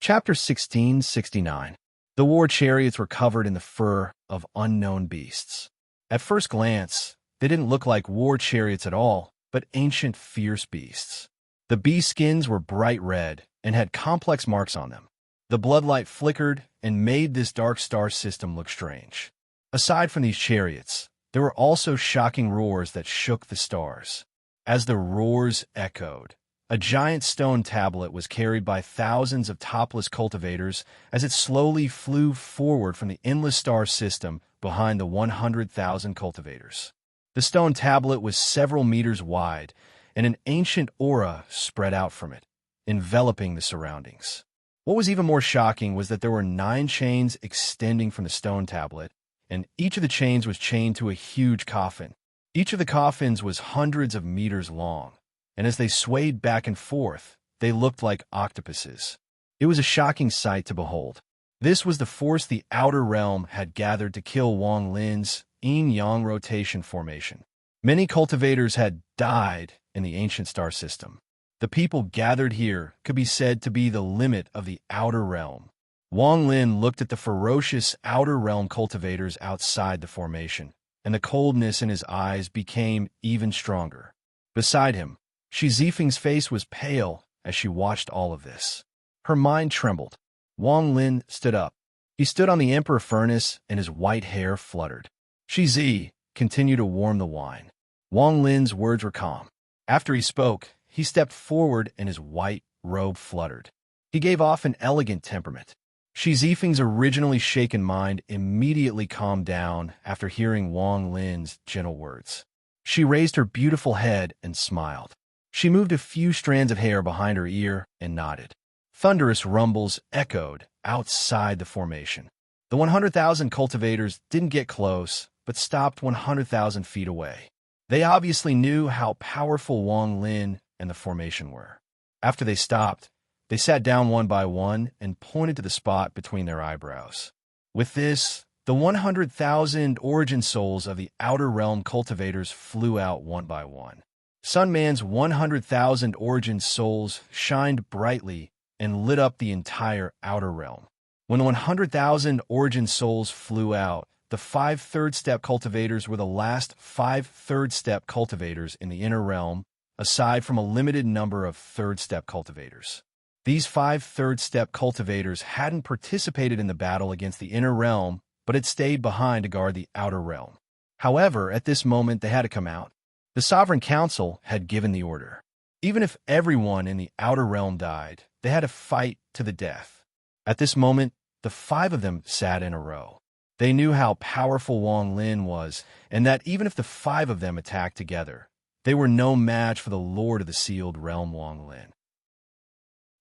Chapter 1669. The war chariots were covered in the fur of unknown beasts. At first glance, they didn't look like war chariots at all, but ancient fierce beasts. The beast skins were bright red and had complex marks on them. The bloodlight flickered and made this dark star system look strange. Aside from these chariots, there were also shocking roars that shook the stars. As the roars echoed, a giant stone tablet was carried by thousands of topless cultivators as it slowly flew forward from the endless star system behind the 100,000 cultivators. The stone tablet was several meters wide, and an ancient aura spread out from it, enveloping the surroundings. What was even more shocking was that there were 9 chains extending from the stone tablet, and each of the chains was chained to a huge coffin. Each of the coffins was hundreds of meters long, and as they swayed back and forth, they looked like octopuses. It was a shocking sight to behold. This was the force the outer realm had gathered to kill Wang Lin's yin-yang rotation formation. Many cultivators had died in the ancient star system. The people gathered here could be said to be the limit of the outer realm. Wang Lin looked at the ferocious outer realm cultivators outside the formation, and the coldness in his eyes became even stronger. Beside him, Shi Zifeng's face was pale as she watched all of this. Her mind trembled. Wang Lin stood up. He stood on the emperor furnace, and his white hair fluttered. Shi Zi, continue to warm the wine. Wang Lin's words were calm. After he spoke, he stepped forward and his white robe fluttered. He gave off an elegant temperament. Shi Zifeng's originally shaken mind immediately calmed down after hearing Wang Lin's gentle words. She raised her beautiful head and smiled. She moved a few strands of hair behind her ear and nodded. Thunderous rumbles echoed outside the formation. The 100,000 cultivators didn't get close, but stopped 100,000 feet away. They obviously knew how powerful Wang Lin and the formation were. After they stopped, they sat down one by one and pointed to the spot between their eyebrows. With this, the 100,000 origin souls of the outer realm cultivators flew out one by one. Sunman's 100,000 origin souls shined brightly and lit up the entire outer realm. When the 100,000 origin souls flew out, the 5 third-step cultivators were the last 5 third-step cultivators in the inner realm, aside from a limited number of third-step cultivators. These 5 third-step cultivators hadn't participated in the battle against the inner realm, but had stayed behind to guard the outer realm. However, at this moment, they had to come out. The Sovereign Council had given the order. Even if everyone in the outer realm died, they had to fight to the death. At this moment, the 5 of them sat in a row. They knew how powerful Wang Lin was, and that even if the 5 of them attacked together, they were no match for the Lord of the Sealed Realm Wang Lin.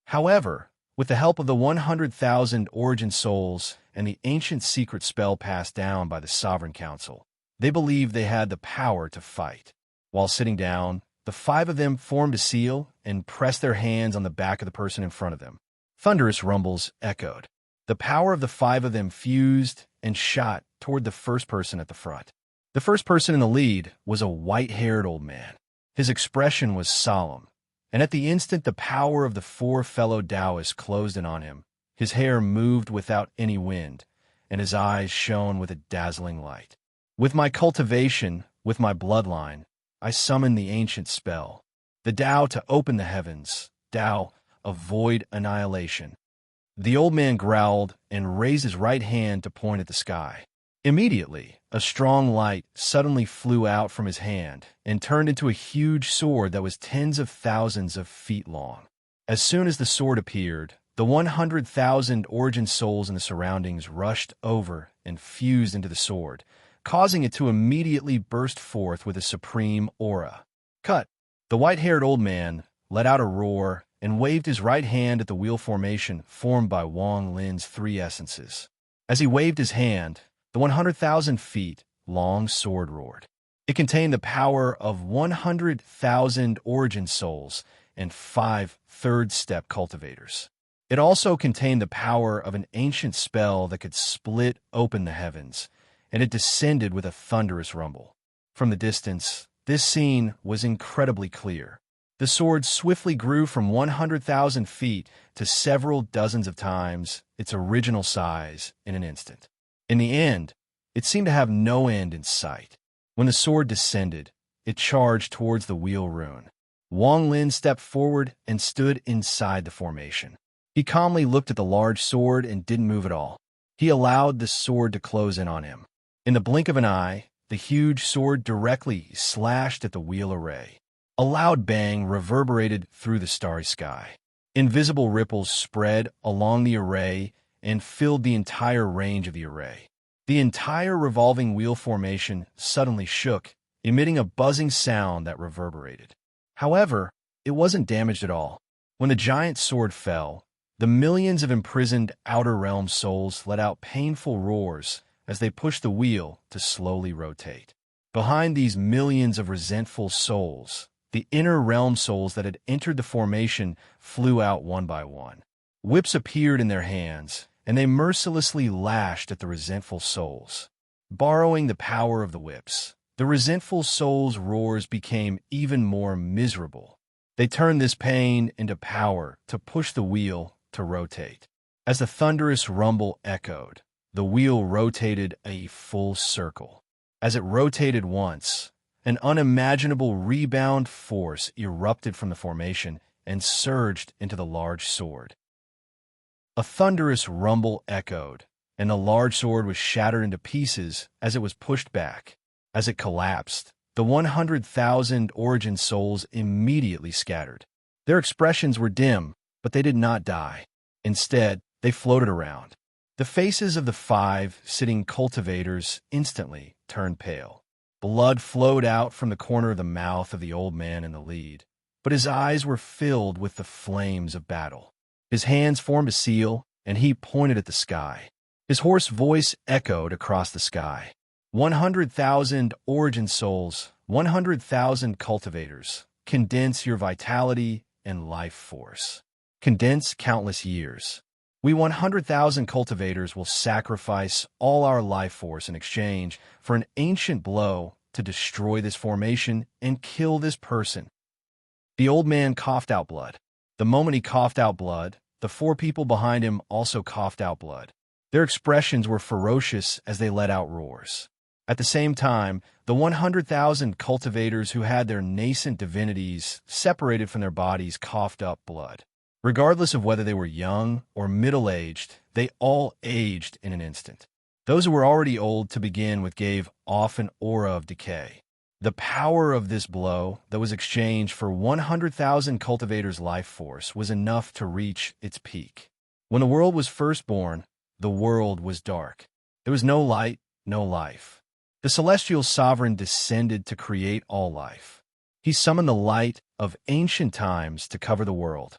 However, with the help of the 100,000 origin souls and the ancient secret spell passed down by the Sovereign Council, they believed they had the power to fight. While sitting down, the 5 of them formed a seal and pressed their hands on the back of the person in front of them. Thunderous rumbles echoed. The power of the 5 of them fused and shot toward the first person at the front. The first person in the lead was a white-haired old man. His expression was solemn, and at the instant the power of the 4 fellow Taoists closed in on him, his hair moved without any wind, and his eyes shone with a dazzling light. With my cultivation, with my bloodline, I summon the ancient spell, the Tao to open the heavens, Tao of void annihilation. The old man growled and raised his right hand to point at the sky. Immediately, a strong light suddenly flew out from his hand and turned into a huge sword that was tens of thousands of feet long. As soon as the sword appeared, the 100,000 origin souls in the surroundings rushed over and fused into the sword, causing it to immediately burst forth with a supreme aura. Cut! The white-haired old man let out a roar and waved his right hand at the wheel formation formed by Wang Lin's 3 essences. As he waved his hand, the 100,000 feet long sword roared. It contained the power of 100,000 origin souls and 5 third-step cultivators. It also contained the power of an ancient spell that could split open the heavens, and it descended with a thunderous rumble. From the distance, this scene was incredibly clear. The sword swiftly grew from 100,000 feet to several dozens of times its original size in an instant. In the end, it seemed to have no end in sight. When the sword descended, it charged towards the wheel rune. Wang Lin stepped forward and stood inside the formation. He calmly looked at the large sword and didn't move at all. He allowed the sword to close in on him. In the blink of an eye, the huge sword directly slashed at the wheel array. A loud bang reverberated through the starry sky. Invisible ripples spread along the array and filled the entire range of the array. The entire revolving wheel formation suddenly shook, emitting a buzzing sound that reverberated. However, it wasn't damaged at all. When the giant sword fell, the millions of imprisoned outer realm souls let out painful roars as they pushed the wheel to slowly rotate. Behind these millions of resentful souls, the inner realm souls that had entered the formation flew out one by one. Whips appeared in their hands, and they mercilessly lashed at the resentful souls. Borrowing the power of the whips, the resentful souls' roars became even more miserable. They turned this pain into power to push the wheel to rotate. As the thunderous rumble echoed, the wheel rotated a full circle. As it rotated once, an unimaginable rebound force erupted from the formation and surged into the large sword. A thunderous rumble echoed, and the large sword was shattered into pieces as it was pushed back. As it collapsed, the 100,000 origin souls immediately scattered. Their expressions were dim, but they did not die. Instead, they floated around. The faces of the 5 sitting cultivators instantly turned pale. Blood flowed out from the corner of the mouth of the old man in the lead, but his eyes were filled with the flames of battle. His hands formed a seal, and he pointed at the sky. His hoarse voice echoed across the sky. 100,000 origin souls, 100,000 cultivators, condense your vitality and life force. Condense countless years. We 100,000 cultivators will sacrifice all our life force in exchange for an ancient blow to destroy this formation and kill this person. The old man coughed out blood. The moment he coughed out blood, the 4 people behind him also coughed out blood. Their expressions were ferocious as they let out roars. At the same time, the 100,000 cultivators who had their nascent divinities separated from their bodies coughed up blood. Regardless of whether they were young or middle-aged, they all aged in an instant. Those who were already old to begin with gave off an aura of decay. The power of this blow that was exchanged for 100,000 cultivators' life force was enough to reach its peak. When the world was first born, the world was dark. There was no light, no life. The celestial sovereign descended to create all life. He summoned the light of ancient times to cover the world.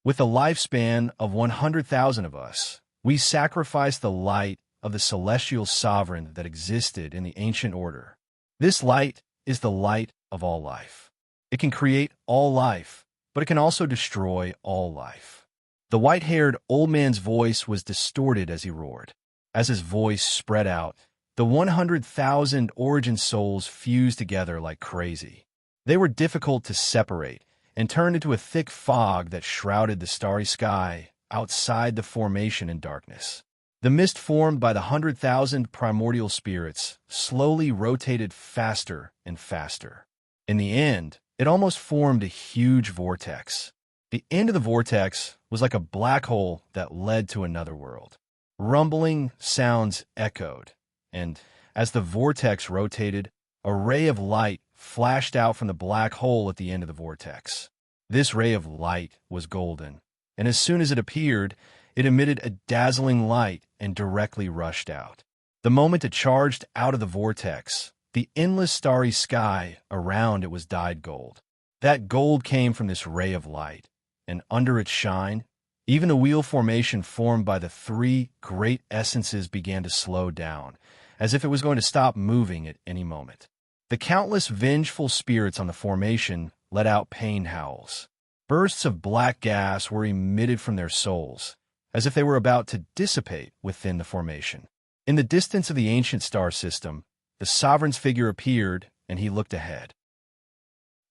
With the lifespan of 100,000 of us, we sacrificed the light of the celestial sovereign that existed in the ancient order. This light is the light of all life. It can create all life, but it can also destroy all life. The white-haired old man's voice was distorted as he roared. As his voice spread out, the 100,000 origin souls fused together like crazy. They were difficult to separate and turned into a thick fog that shrouded the starry sky outside the formation in darkness. The mist formed by the 100,000 primordial spirits slowly rotated faster and faster. In the end, it almost formed a huge vortex. The end of the vortex was like a black hole that led to another world. Rumbling sounds echoed, and as the vortex rotated, a ray of light flashed out from the black hole at the end of the vortex. This ray of light was golden, and as soon as it appeared, it emitted a dazzling light and directly rushed out. The moment it charged out of the vortex, the endless starry sky around it was dyed gold. That gold came from this ray of light, and under its shine, even the wheel formation formed by the 3 great essences began to slow down, as if it was going to stop moving at any moment. The countless vengeful spirits on the formation let out pain howls. Bursts of black gas were emitted from their souls, as if they were about to dissipate within the formation. In the distance of the ancient star system, the sovereign's figure appeared, and he looked ahead.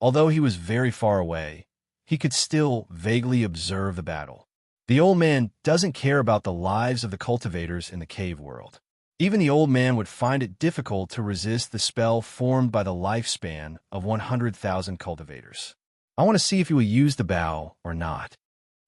Although he was very far away, he could still vaguely observe the battle. The old man doesn't care about the lives of the cultivators in the cave world. Even the old man would find it difficult to resist the spell formed by the lifespan of 100,000 cultivators. I want to see if he will use the bow or not.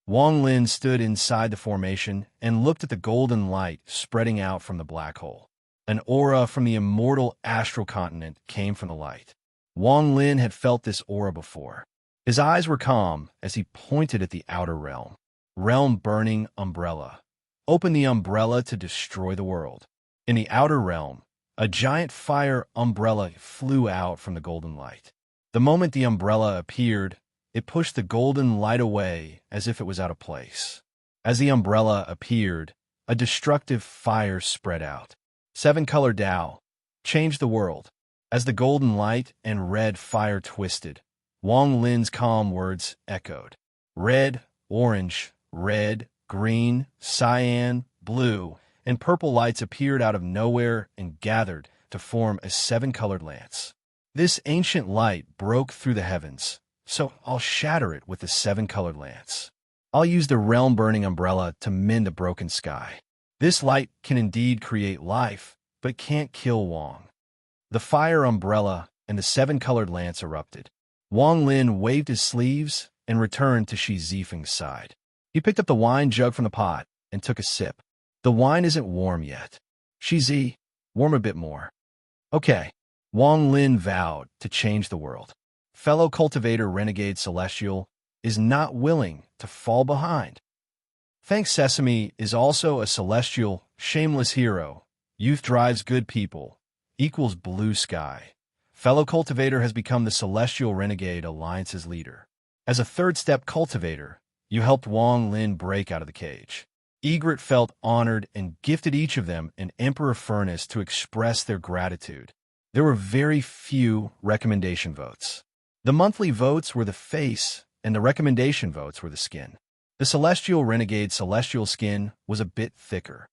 Wang Lin stood inside the formation and looked at the golden light spreading out from the black hole. An aura from the immortal astral continent came from the light. Wang Lin had felt this aura before. His eyes were calm as he pointed at the outer realm. Realm burning umbrella. Open the umbrella to destroy the world. In the outer realm, a giant fire umbrella flew out from the golden light. The moment the umbrella appeared, it pushed the golden light away as if it was out of place. As the umbrella appeared, a destructive fire spread out. Seven-color Tao changed the world. As the golden light and red fire twisted, Wang Lin's calm words echoed. Red, orange, red, green, cyan, blue, and purple lights appeared out of nowhere and gathered to form a seven-colored lance. This ancient light broke through the heavens, so I'll shatter it with the seven-colored lance. I'll use the realm-burning umbrella to mend a broken sky. This light can indeed create life, but can't kill Wang. The fire umbrella and the seven-colored lance erupted. Wang Lin waved his sleeves and returned to Shi Zifeng's side. He picked up the wine jug from the pot and took a sip. The wine isn't warm yet. Shi Zi, warm a bit more. Okay. Wang Lin vowed to change the world. Fellow cultivator Renegade Celestial is not willing to fall behind. Thanks Sesame is also a celestial, shameless hero. Youth drives good people, equals blue sky. Fellow cultivator has become the Celestial Renegade Alliance's leader. As a third-step cultivator, you helped Wang Lin break out of the cage. Egret felt honored and gifted each of them an Emperor Furnace to express their gratitude. There were very few recommendation votes. The monthly votes were the face, and the recommendation votes were the skin. The Celestial Renegade Celestial skin was a bit thicker.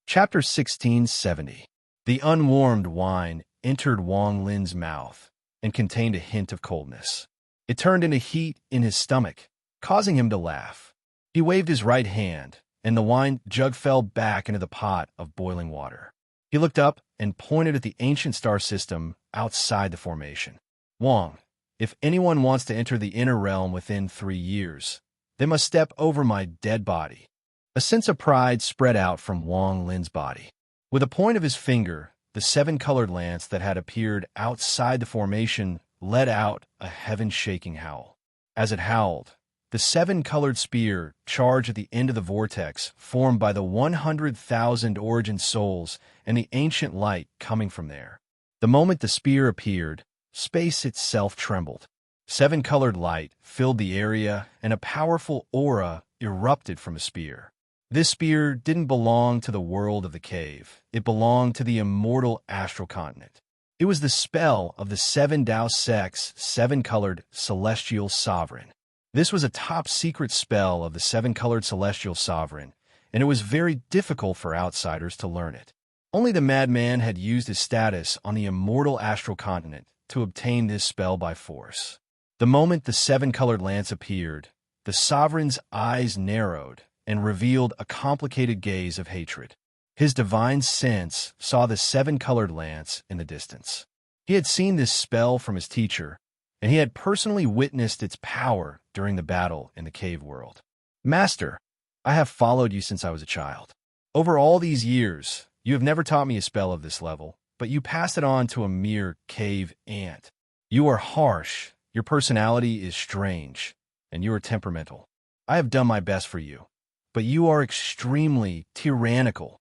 Chapter 1670. The unwarmed wine entered Wang Lin's mouth and contained a hint of coldness. It turned into heat in his stomach, causing him to laugh. He waved his right hand, and the wine jug fell back into the pot of boiling water. He looked up and pointed at the ancient star system outside the formation. Wang, if anyone wants to enter the inner realm within 3 years, they must step over my dead body. A sense of pride spread out from Wang Lin's body. With a point of his finger, the seven-colored lance that had appeared outside the formation let out a heaven-shaking howl. As it howled, the seven-colored spear charged at the end of the vortex formed by the 100,000 origin souls and the ancient light coming from there. The moment the spear appeared, space itself trembled. Seven-colored light filled the area, and a powerful aura erupted from the spear. This spear didn't belong to the world of the cave. It belonged to the immortal astral continent. It was the spell of the seven Tao Sect's seven-colored celestial sovereign. This was a top-secret spell of the seven-colored celestial sovereign, and it was very difficult for outsiders to learn it. Only the madman had used his status on the immortal astral continent to obtain this spell by force. The moment the seven-colored lance appeared, the sovereign's eyes narrowed and revealed a complicated gaze of hatred. His divine sense saw the seven-colored lance in the distance. He had seen this spell from his teacher, and he had personally witnessed its power during the battle in the cave world. Master, I have followed you since I was a child. Over all these years, you have never taught me a spell of this level, but you passed it on to a mere cave ant. You are harsh, your personality is strange, and you are temperamental. I have done my best for you, but you are extremely tyrannical.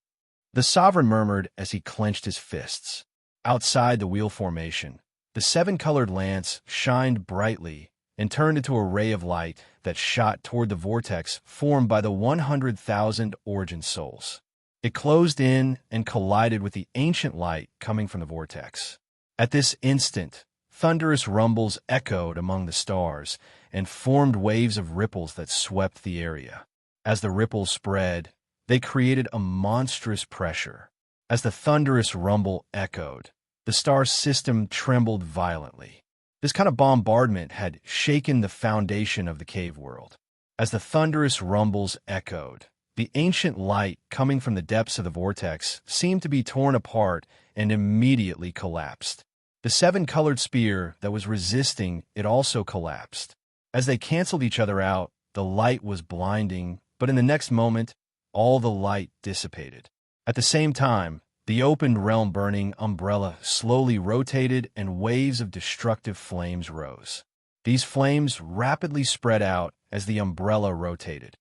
The sovereign murmured as he clenched his fists. Outside the wheel formation, the seven-colored lance shined brightly and turned into a ray of light that shot toward the vortex formed by the 100,000 origin souls. It closed in and collided with the ancient light coming from the vortex. At this instant, thunderous rumbles echoed among the stars and formed waves of ripples that swept the area. As the ripples spread, they created a monstrous pressure. As the thunderous rumble echoed, The star system trembled violently. This kind of bombardment had shaken the foundation of the cave world. As the thunderous rumbles echoed, the ancient light coming from the depths of the vortex seemed to be torn apart and immediately collapsed. The seven-colored spear that was resisting it also collapsed. As they canceled each other out, the light was blinding, but in the next moment, all the light dissipated. At the same time, the opened realm-burning umbrella slowly rotated and waves of destructive flames rose. These flames rapidly spread out as the umbrella rotated.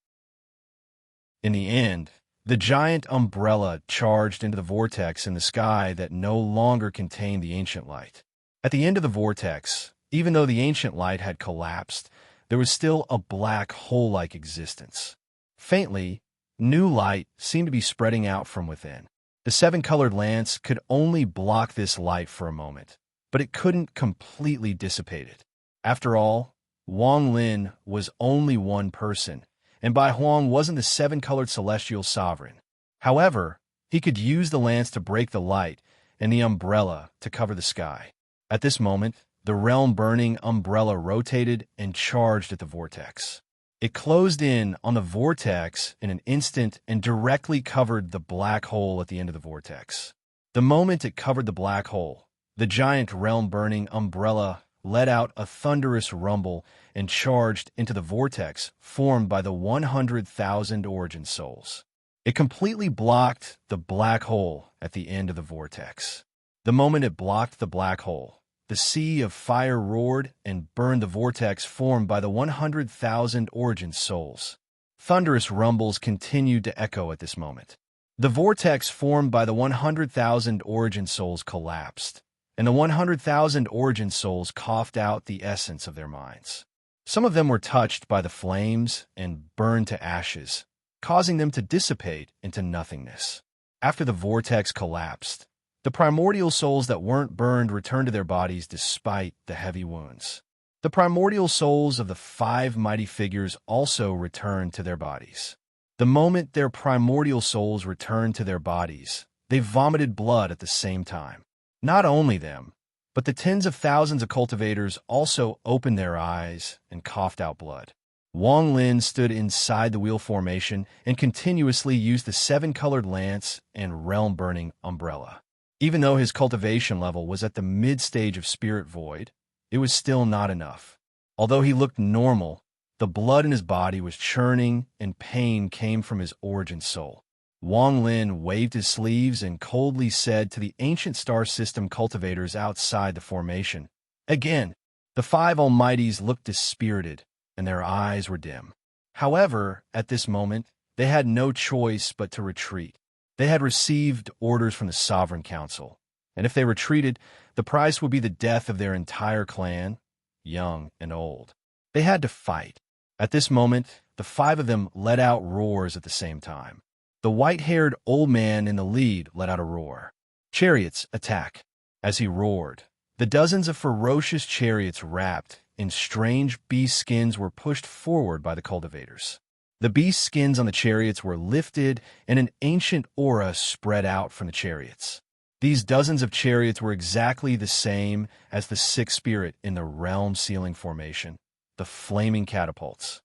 In the end, the giant umbrella charged into the vortex in the sky that no longer contained the ancient light. At the end of the vortex, even though the ancient light had collapsed, there was still a black hole-like existence. Faintly, new light seemed to be spreading out from within. The seven-colored lance could only block this light for a moment, but it couldn't completely dissipate it. After all, Wang Lin was only one person, and Bai Huang wasn't the seven-colored celestial sovereign. However, he could use the lance to break the light and the umbrella to cover the sky. At this moment, the realm-burning umbrella rotated and charged at the vortex. It closed in on the vortex in an instant and directly covered the black hole at the end of the vortex. The moment it covered the black hole, the giant realm-burning umbrella let out a thunderous rumble and charged into the vortex formed by the 100,000 origin souls. It completely blocked the black hole at the end of the vortex. The moment it blocked the black hole, the sea of fire roared and burned the vortex formed by the 100,000 origin souls. Thunderous rumbles continued to echo at this moment. The vortex formed by the 100,000 origin souls collapsed, and the 100,000 origin souls coughed out the essence of their minds. Some of them were touched by the flames and burned to ashes, causing them to dissipate into nothingness. After the vortex collapsed, the primordial souls that weren't burned returned to their bodies despite the heavy wounds. The primordial souls of the 5 mighty figures also returned to their bodies. The moment their primordial souls returned to their bodies, they vomited blood at the same time. Not only them, but the tens of thousands of cultivators also opened their eyes and coughed out blood. Wang Lin stood inside the wheel formation and continuously used the 7-colored lance and realm-burning umbrella. Even though his cultivation level was at the mid-stage of Spirit Void, it was still not enough. Although he looked normal, the blood in his body was churning and pain came from his origin soul. Wang Lin waved his sleeves and coldly said to the ancient star system cultivators outside the formation, "Again, the 5 almighties looked dispirited, and their eyes were dim. However, at this moment, they had no choice but to retreat. They had received orders from the Sovereign Council, and if they retreated, the price would be the death of their entire clan, young and old. They had to fight. At this moment, the 5 of them let out roars at the same time. The white-haired old man in the lead let out a roar. "Chariots, attack!" As he roared, the dozens of ferocious chariots wrapped in strange beast skins were pushed forward by the cultivators. The beast skins on the chariots were lifted, and an ancient aura spread out from the chariots. These dozens of chariots were exactly the same as the 6th spirit in the realm-sealing formation, the flaming catapults.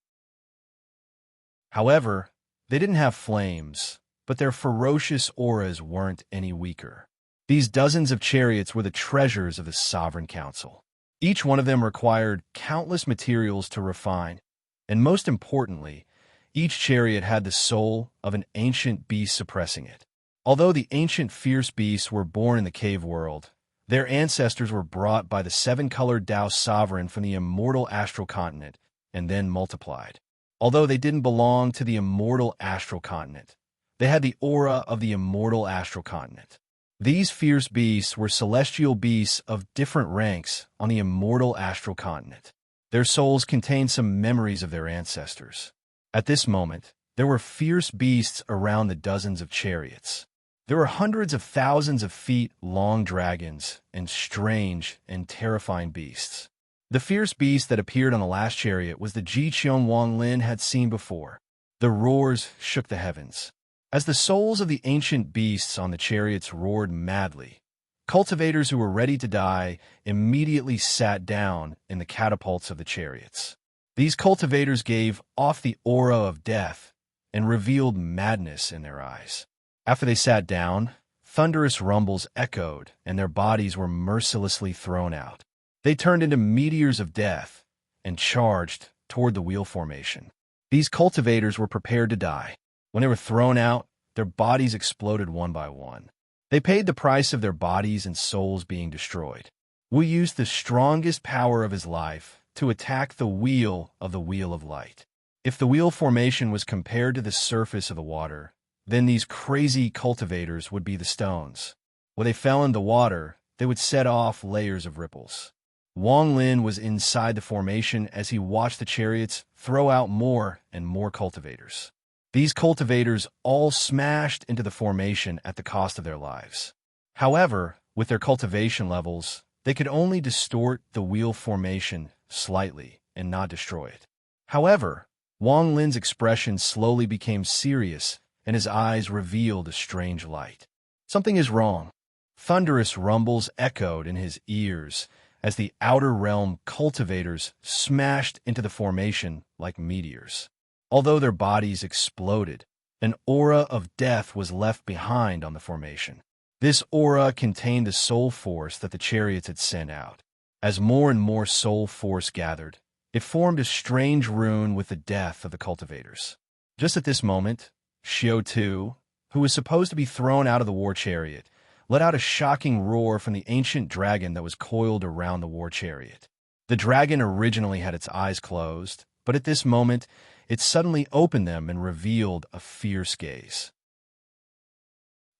However, they didn't have flames, but their ferocious auras weren't any weaker. These dozens of chariots were the treasures of the Sovereign Council. Each one of them required countless materials to refine, and most importantly, each chariot had the soul of an ancient beast suppressing it. Although the ancient fierce beasts were born in the cave world, their ancestors were brought by the 7-colored Tao sovereign from the immortal astral continent and then multiplied. Although they didn't belong to the immortal astral continent, they had the aura of the immortal astral continent. These fierce beasts were celestial beasts of different ranks on the immortal astral continent. Their souls contained some memories of their ancestors. At this moment, there were fierce beasts around the dozens of chariots. There were hundreds of thousands of feet long dragons and strange and terrifying beasts. The fierce beast that appeared on the last chariot was the Jiqian Wang Lin had seen before. The roars shook the heavens. As the souls of the ancient beasts on the chariots roared madly, Cultivators who were ready to die immediately sat down in the catapults of the chariots. These cultivators gave off the aura of death and revealed madness in their eyes. After they sat down, thunderous rumbles echoed, and their bodies were mercilessly thrown out. They turned into meteors of death and charged toward the wheel formation. These cultivators were prepared to die. When they were thrown out, their bodies exploded one by one. They paid the price of their bodies and souls being destroyed. Wu used the strongest power of his life to attack the wheel of light. If the wheel formation was compared to the surface of the water, then these crazy cultivators would be the stones. When they fell into water, they would set off layers of ripples. Wang Lin was inside the formation as he watched the chariots throw out more and more cultivators. These cultivators all smashed into the formation at the cost of their lives. However, with their cultivation levels, they could only distort the wheel formation slightly and not destroy it. However, Wang Lin's expression slowly became serious, and his eyes revealed a strange light. Something is wrong. Thunderous rumbles echoed in his ears as the outer realm cultivators smashed into the formation like meteors. Although their bodies exploded, an aura of death was left behind on the formation. This aura contained the soul force that the chariots had sent out. As more and more soul force gathered, it formed a strange rune with the death of the cultivators. Just at this moment, Xiao Tu, who was supposed to be thrown out of the war chariot, let out a shocking roar from the ancient dragon that was coiled around the war chariot. The dragon originally had its eyes closed, but at this moment, it suddenly opened them and revealed a fierce gaze.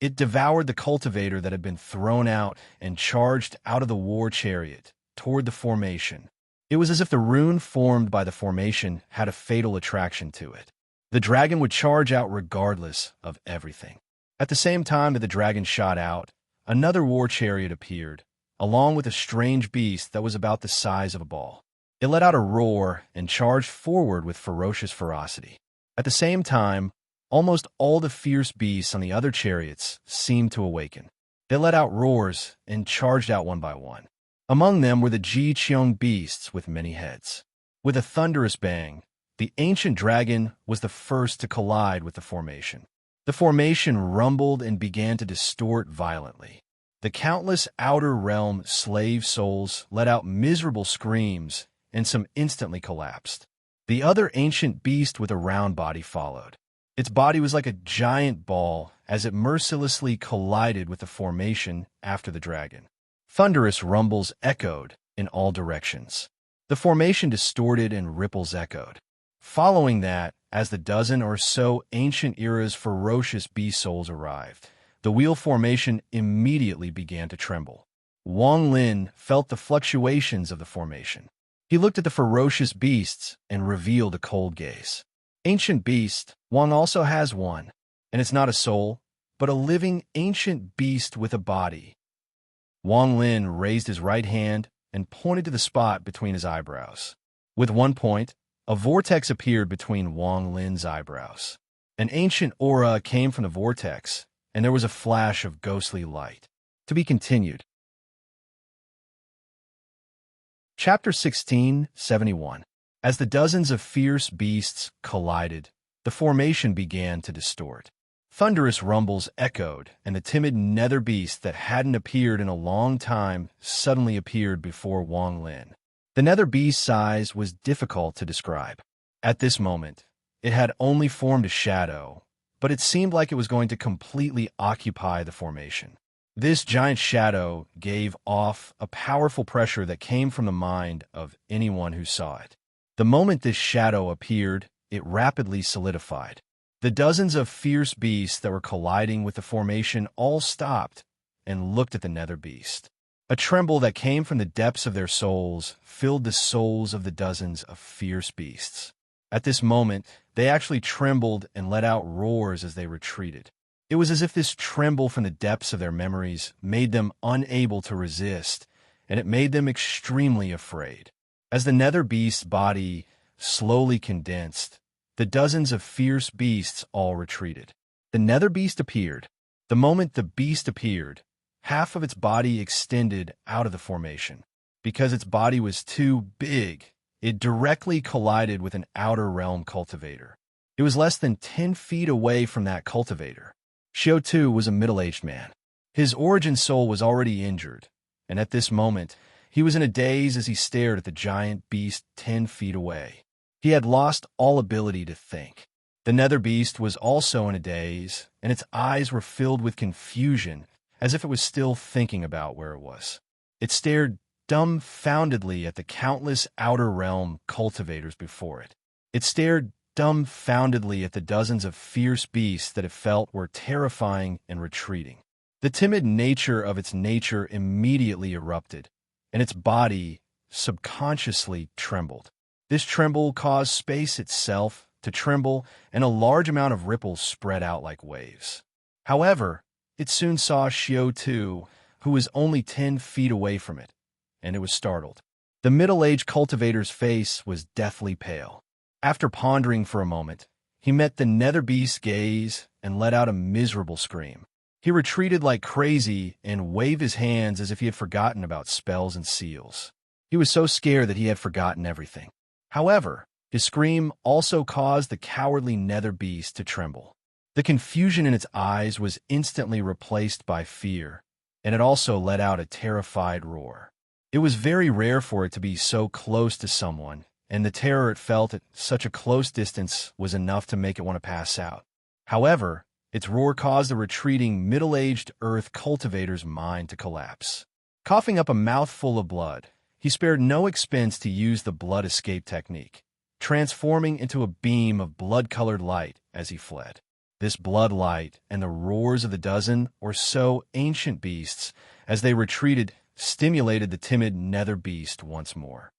It devoured the cultivator that had been thrown out and charged out of the war chariot toward the formation. It was as if the rune formed by the formation had a fatal attraction to it. The dragon would charge out regardless of everything. At the same time that the dragon shot out, another war chariot appeared, along with a strange beast that was about the size of a ball. It let out a roar and charged forward with ferocious ferocity. At the same time, almost all the fierce beasts on the other chariots seemed to awaken. They let out roars and charged out one by one. Among them were the Ji Qiong beasts with many heads. With a thunderous bang, the ancient dragon was the first to collide with the formation. The formation rumbled and began to distort violently. The countless outer realm slave souls let out miserable screams, and some instantly collapsed. The other ancient beast with a round body followed. Its body was like a giant ball as it mercilessly collided with the formation after the dragon. Thunderous rumbles echoed in all directions. The formation distorted and ripples echoed. Following that, as the dozen or so ancient era's ferocious beast souls arrived, the wheel formation immediately began to tremble. Wang Lin felt the fluctuations of the formation. He looked at the ferocious beasts and revealed a cold gaze. Ancient beast, Wang also has one, and it's not a soul, but a living ancient beast with a body. Wang Lin raised his right hand and pointed to the spot between his eyebrows. With one point, a vortex appeared between Wang Lin's eyebrows. An ancient aura came from the vortex, and there was a flash of ghostly light. To be continued. Chapter 1671. As the dozens of fierce beasts collided, the formation began to distort. Thunderous rumbles echoed, and the timid nether beast that hadn't appeared in a long time suddenly appeared before Wang Lin. The nether beast's size was difficult to describe. At this moment, it had only formed a shadow, but it seemed like it was going to completely occupy the formation. This giant shadow gave off a powerful pressure that came from the mind of anyone who saw it. The moment this shadow appeared, it rapidly solidified. The dozens of fierce beasts that were colliding with the formation all stopped and looked at the nether beast. A tremble that came from the depths of their souls filled the souls of the dozens of fierce beasts. At this moment, they actually trembled and let out roars as they retreated. It was as if this tremble from the depths of their memories made them unable to resist, and it made them extremely afraid. As the nether beast's body slowly condensed, the dozens of fierce beasts all retreated. The nether beast appeared. The moment the beast appeared, half of its body extended out of the formation. Because its body was too big, it directly collided with an outer realm cultivator. It was less than 10 feet away from that cultivator. Xiao Tu was a middle-aged man. His origin soul was already injured, and at this moment, he was in a daze as he stared at the giant beast 10 feet away. He had lost all ability to think. The nether beast was also in a daze, and its eyes were filled with confusion, as if it was still thinking about where it was. It stared dumbfoundedly at the countless outer realm cultivators before it. It stared dumbfoundedly at the dozens of fierce beasts that it felt were terrifying and retreating. The timid nature of its nature immediately erupted, and its body subconsciously trembled. This tremble caused space itself to tremble, and a large amount of ripples spread out like waves. However, it soon saw Xiao Tu, who was only 10 feet away from it, and it was startled. The middle-aged cultivator's face was deathly pale. After pondering for a moment, he met the nether beast's gaze and let out a miserable scream. He retreated like crazy and waved his hands as if he had forgotten about spells and seals. He was so scared that he had forgotten everything. However, his scream also caused the cowardly nether beast to tremble. The confusion in its eyes was instantly replaced by fear, and it also let out a terrified roar. It was very rare for it to be so close to someone, and the terror it felt at such a close distance was enough to make it want to pass out. However, its roar caused the retreating, middle-aged earth cultivator's mind to collapse. Coughing up a mouthful of blood, he spared no expense to use the blood escape technique, transforming into a beam of blood-colored light as he fled. This blood light and the roars of the dozen or so ancient beasts as they retreated stimulated the timid nether beast once more.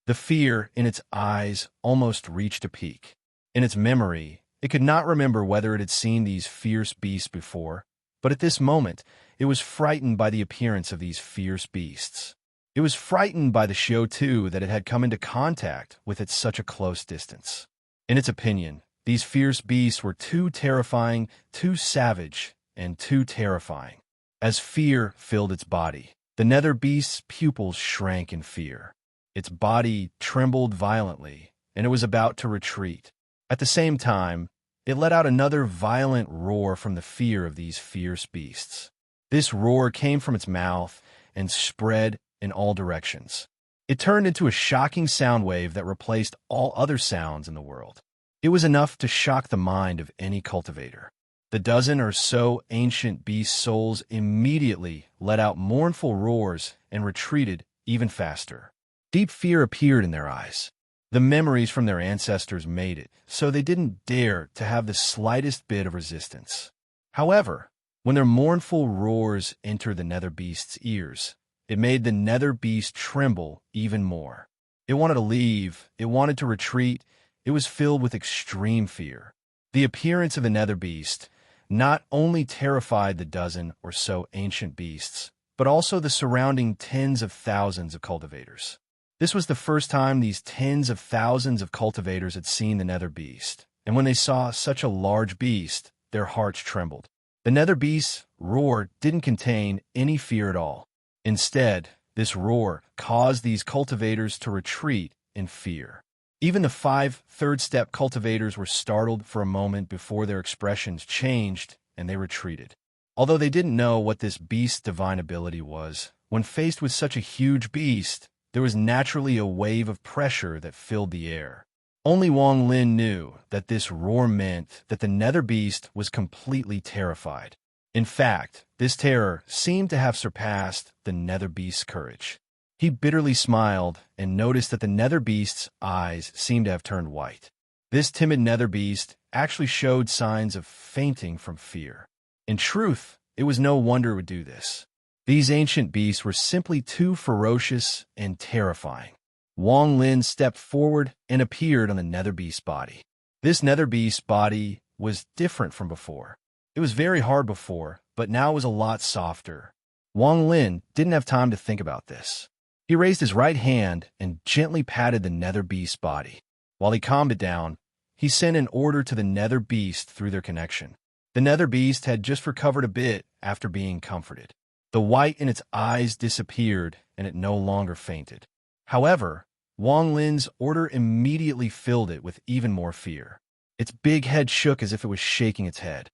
The fear in its eyes almost reached a peak. In its memory, it could not remember whether it had seen these fierce beasts before, but at this moment, it was frightened by the appearance of these fierce beasts. It was frightened by the Xiao Tu that it had come into contact with at such a close distance. In its opinion, these fierce beasts were too terrifying, too savage, and too terrifying. As fear filled its body, the nether beast's pupils shrank in fear. Its body trembled violently, and it was about to retreat. At the same time, it let out another violent roar from the fear of these fierce beasts. This roar came from its mouth and spread in all directions. It turned into a shocking sound wave that replaced all other sounds in the world. It was enough to shock the mind of any cultivator. The dozen or so ancient beast souls immediately let out mournful roars and retreated even faster. Deep fear appeared in their eyes. The memories from their ancestors made it so they didn't dare to have the slightest bit of resistance. However, when their mournful roars entered the nether beast's ears, it made the nether beast tremble even more. It wanted to leave, it wanted to retreat, it was filled with extreme fear. The appearance of the nether beast not only terrified the dozen or so ancient beasts, but also the surrounding tens of thousands of cultivators. This was the first time these tens of thousands of cultivators had seen the nether beast, and when they saw such a large beast, their hearts trembled. The nether beast's roar didn't contain any fear at all. Instead, this roar caused these cultivators to retreat in fear. Even the 5 third-step cultivators were startled for a moment before their expressions changed and they retreated. Although they didn't know what this beast's divine ability was, when faced with such a huge beast, there was naturally a wave of pressure that filled the air. Only Wang Lin knew that this roar meant that the nether beast was completely terrified. In fact, this terror seemed to have surpassed the nether beast's courage. He bitterly smiled and noticed that the nether beast's eyes seemed to have turned white. This timid nether beast actually showed signs of fainting from fear. In truth, it was no wonder it would do this. These ancient beasts were simply too ferocious and terrifying. Wang Lin stepped forward and appeared on the nether beast's body. This nether beast's body was different from before. It was very hard before, but now it was a lot softer. Wang Lin didn't have time to think about this. He raised his right hand and gently patted the nether beast's body. While he calmed it down, he sent an order to the nether beast through their connection. The nether beast had just recovered a bit after being comforted. The white in its eyes disappeared, and it no longer fainted. However, Wang Lin's order immediately filled it with even more fear. Its big head shook as if it was shaking its head.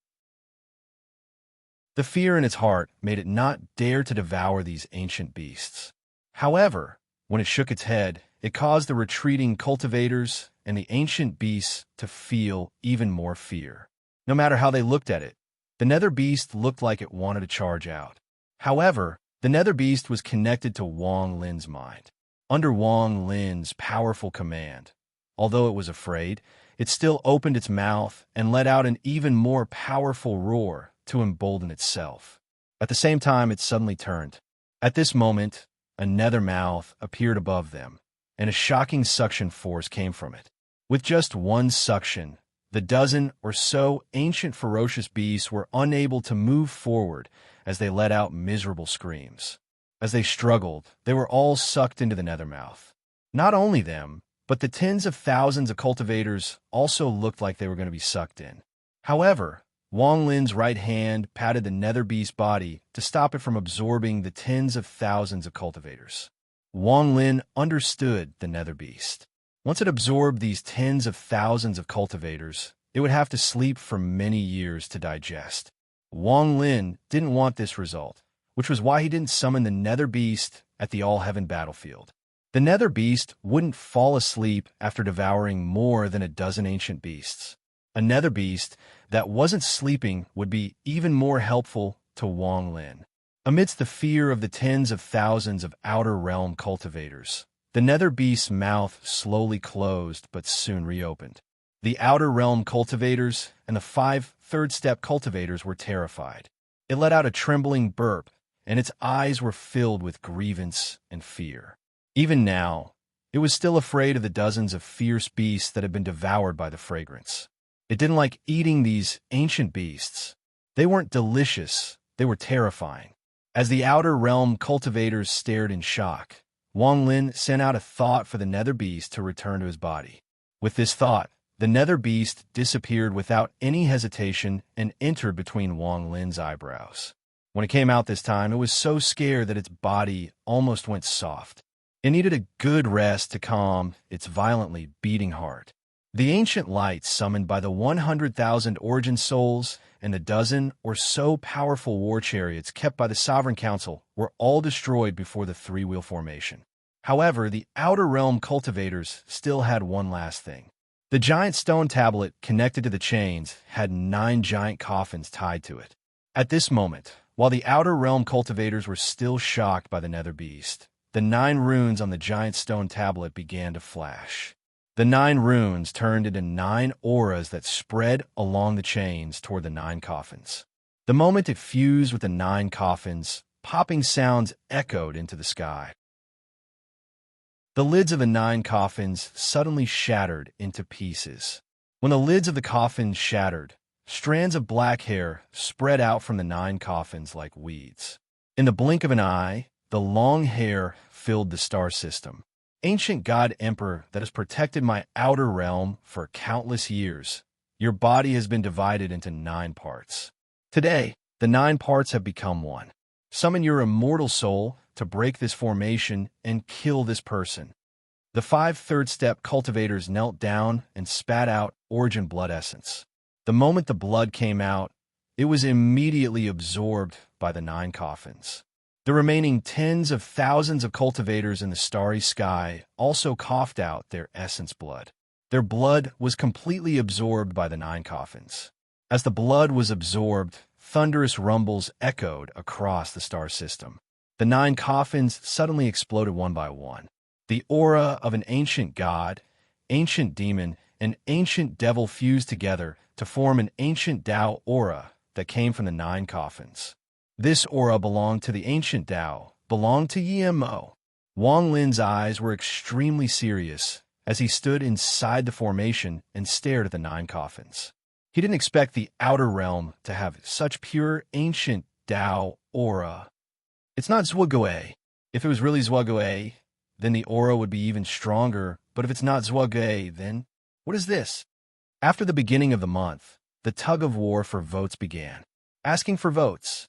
The fear in its heart made it not dare to devour these ancient beasts. However, when it shook its head, it caused the retreating cultivators and the ancient beasts to feel even more fear. No matter how they looked at it, the nether beast looked like it wanted to charge out. However, the nether beast was connected to Wang Lin's mind. Under Wang Lin's powerful command, although it was afraid, it still opened its mouth and let out an even more powerful roar to embolden itself. At the same time, it suddenly turned. At this moment, a nether mouth appeared above them, and a shocking suction force came from it. With just one suction, the dozen or so ancient ferocious beasts were unable to move forward as they let out miserable screams. As they struggled, they were all sucked into the nethermouth. Not only them, but the tens of thousands of cultivators also looked like they were going to be sucked in. However, Wang Lin's right hand patted the nether beast's body to stop it from absorbing the tens of thousands of cultivators. Wang Lin understood the nether beast. Once it absorbed these tens of thousands of cultivators, it would have to sleep for many years to digest. Wang Lin didn't want this result, which was why he didn't summon the nether beast at the all-heaven battlefield. The nether beast wouldn't fall asleep after devouring more than a dozen ancient beasts. A nether beast that wasn't sleeping would be even more helpful to Wang Lin. Amidst the fear of the tens of thousands of outer realm cultivators, the nether beast's mouth slowly closed but soon reopened. The outer realm cultivators and the 5 third-step cultivators were terrified. It let out a trembling burp, and its eyes were filled with grievance and fear. Even now, it was still afraid of the dozens of fierce beasts that had been devoured by the fragrance. It didn't like eating these ancient beasts. They weren't delicious, they were terrifying. As the outer realm cultivators stared in shock, Wang Lin sent out a thought for the nether beast to return to his body. With this thought, the nether beast disappeared without any hesitation and entered between Wang Lin's eyebrows. When it came out this time, it was so scared that its body almost went soft. It needed a good rest to calm its violently beating heart. The ancient lights summoned by the 100,000 origin souls and the dozen or so powerful war chariots kept by the Sovereign Council were all destroyed before the three-wheel formation. However, the outer realm cultivators still had one last thing. The giant stone tablet connected to the chains had 9 giant coffins tied to it. At this moment, while the outer realm cultivators were still shocked by the nether beast, the 9 runes on the giant stone tablet began to flash. The 9 runes turned into 9 auras that spread along the chains toward the 9 coffins. The moment it fused with the 9 coffins, popping sounds echoed into the sky. The lids of the 9 coffins suddenly shattered into pieces. When the lids of the coffins shattered, strands of black hair spread out from the 9 coffins like weeds. In the blink of an eye, the long hair filled the star system. Ancient God Emperor that has protected my outer realm for countless years, your body has been divided into 9 parts. Today, the 9 parts have become one. Summon your immortal soul to break this formation and kill this person. The 5 third-step cultivators knelt down and spat out origin blood essence. The moment the blood came out, it was immediately absorbed by the 9 coffins. The remaining tens of thousands of cultivators in the starry sky also coughed out their essence blood. Their blood was completely absorbed by the 9 coffins. As the blood was absorbed, thunderous rumbles echoed across the star system. The 9 coffins suddenly exploded one by one. The aura of an ancient god, ancient demon, and ancient devil fused together to form an ancient Tao aura that came from the 9 coffins. This aura belonged to the ancient Tao, belonged to Yemo. Wang Lin's eyes were extremely serious as he stood inside the formation and stared at the 9 coffins. He didn't expect the outer realm to have such pure ancient Tao aura. It's not Zhuge. If it was really Zhuge, then the aura would be even stronger, but if it's not Zhuge, then what is this? After the beginning of the month, the tug-of-war for votes began. Asking for votes.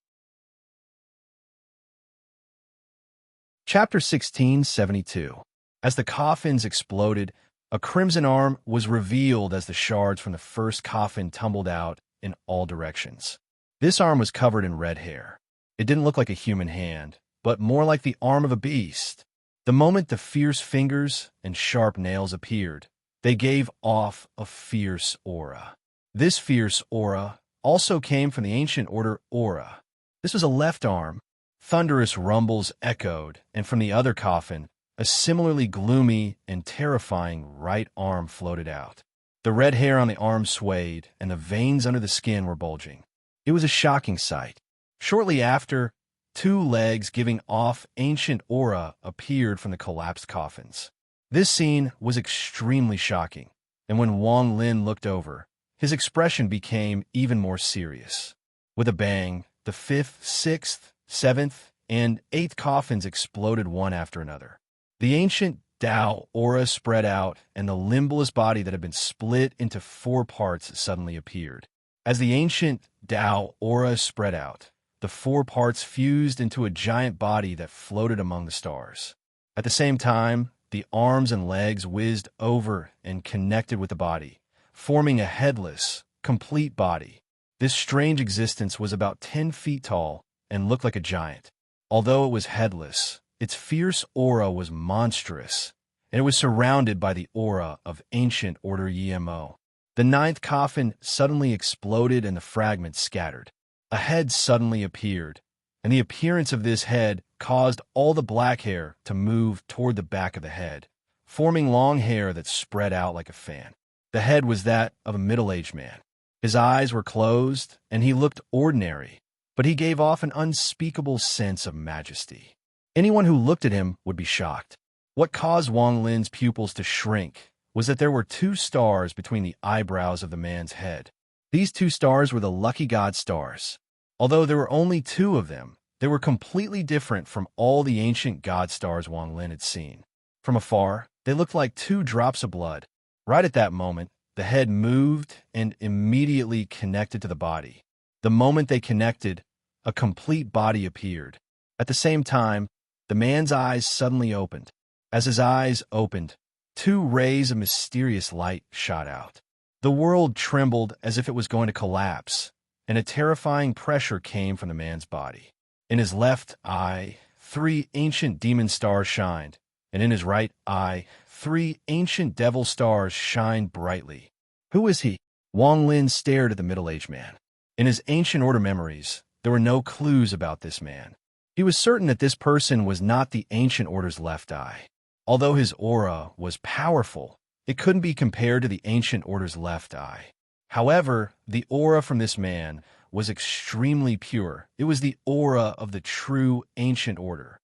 Chapter 1672. As the coffins exploded, a crimson arm was revealed as the shards from the first coffin tumbled out in all directions. This arm was covered in red hair. It didn't look like a human hand, but more like the arm of a beast. The moment the fierce fingers and sharp nails appeared, they gave off a fierce aura. This fierce aura also came from the ancient order aura. This was a left arm. Thunderous rumbles echoed, and from the other coffin, a similarly gloomy and terrifying right arm floated out. The red hair on the arm swayed, and the veins under the skin were bulging. It was a shocking sight. Shortly after, two legs giving off ancient aura appeared from the collapsed coffins. This scene was extremely shocking, and when Wang Lin looked over, his expression became even more serious. With a bang, the 5th, 6th, 7th, and 8th coffins exploded one after another. The ancient Tao aura spread out, and the limbless body that had been split into 4 parts suddenly appeared. As the ancient Tao aura spread out, the 4 parts fused into a giant body that floated among the stars. At the same time, the arms and legs whizzed over and connected with the body, forming a headless, complete body. This strange existence was about 10 feet tall and looked like a giant. Although it was headless, its fierce aura was monstrous, and it was surrounded by the aura of ancient order Yemo. The 9th coffin suddenly exploded and the fragments scattered. A head suddenly appeared, and the appearance of this head caused all the black hair to move toward the back of the head, forming long hair that spread out like a fan. The head was that of a middle-aged man. His eyes were closed, and he looked ordinary, but he gave off an unspeakable sense of majesty. Anyone who looked at him would be shocked. What caused Wang Lin's pupils to shrink was that there were 2 stars between the eyebrows of the man's head. These 2 stars were the lucky god stars. Although there were only 2 of them, they were completely different from all the ancient god stars Wang Lin had seen. From afar, they looked like 2 drops of blood. Right at that moment, the head moved and immediately connected to the body. The moment they connected, a complete body appeared. At the same time, the man's eyes suddenly opened. As his eyes opened, 2 rays of mysterious light shot out. The world trembled as if it was going to collapse, and a terrifying pressure came from the man's body. In his left eye, 3 ancient demon stars shined, and in his right eye, 3 ancient devil stars shined brightly. Who is he? Wang Lin stared at the middle-aged man. In his ancient order memories, there were no clues about this man. He was certain that this person was not the ancient order's left eye. Although his aura was powerful, it couldn't be compared to the ancient order's left eye. However, the aura from this man was extremely pure. It was the aura of the true ancient order.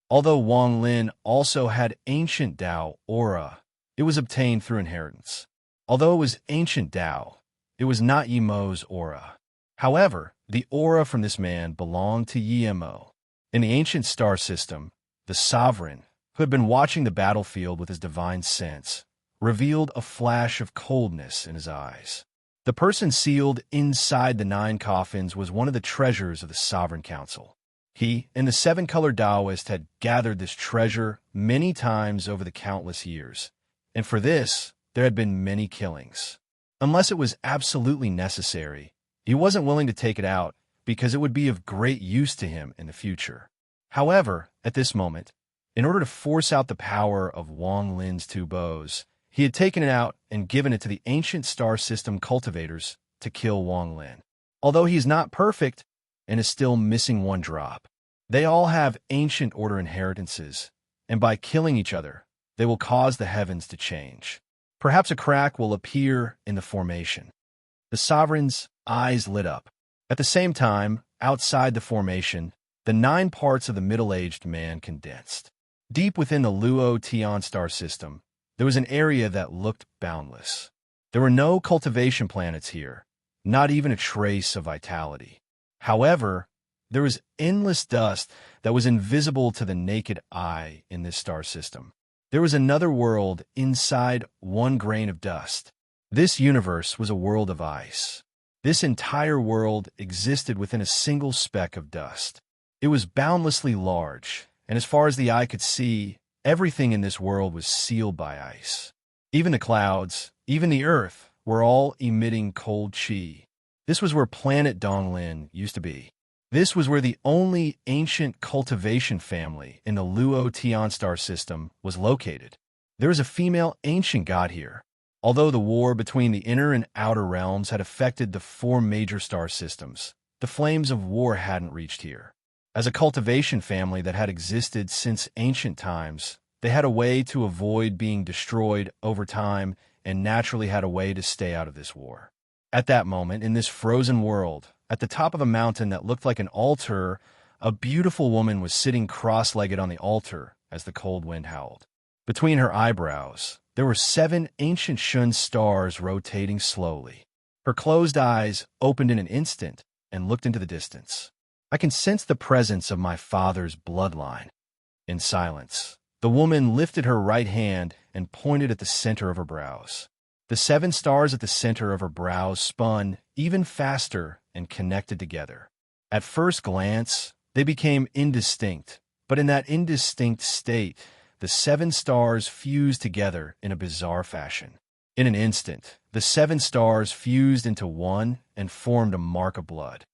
Although Wang Lin also had ancient Tao aura, it was obtained through inheritance. Although it was ancient Tao, it was not Yemo's aura. However, the aura from this man belonged to Yemo. In the ancient star system, the sovereign, who had been watching the battlefield with his divine sense, revealed a flash of coldness in his eyes. The person sealed inside the 9 coffins was one of the treasures of the Sovereign Council. He and the 7-colored Taoist had gathered this treasure many times over the countless years, and for this, there had been many killings. Unless it was absolutely necessary, he wasn't willing to take it out because it would be of great use to him in the future. However, at this moment, in order to force out the power of Wang Lin's 2 bows, he had taken it out and given it to the ancient star system cultivators to kill Wang Lin. Although he is not perfect and is still missing 1 drop, they all have ancient order inheritances, and by killing each other, they will cause the heavens to change. Perhaps a crack will appear in the formation. The sovereign's eyes lit up. At the same time, outside the formation, the 9 parts of the middle-aged man condensed. Deep within the Luo Tian star system, there was an area that looked boundless. There were no cultivation planets here, not even a trace of vitality. However, there was endless dust that was invisible to the naked eye in this star system. There was another world inside 1 grain of dust. This universe was a world of ice. This entire world existed within a single speck of dust. It was boundlessly large, and as far as the eye could see, everything in this world was sealed by ice. Even the clouds, even the earth, were all emitting cold chi. This was where planet Donglin used to be. This was where the only ancient cultivation family in the Luo Tian star system was located. There was a female ancient god here. Although the war between the inner and outer realms had affected the 4 major star systems, the flames of war hadn't reached here. As a cultivation family that had existed since ancient times, they had a way to avoid being destroyed over time and naturally had a way to stay out of this war. At that moment, in this frozen world, at the top of a mountain that looked like an altar, a beautiful woman was sitting cross-legged on the altar as the cold wind howled. Between her eyebrows, there were 7 ancient Shun stars rotating slowly. Her closed eyes opened in an instant and looked into the distance. I can sense the presence of my father's bloodline. In silence, the woman lifted her right hand and pointed at the center of her brows. The 7 stars at the center of her brows spun even faster and connected together. At first glance, they became indistinct, but in that indistinct state, the 7 stars fused together in a bizarre fashion. In an instant, the 7 stars fused into one and formed a mark of blood.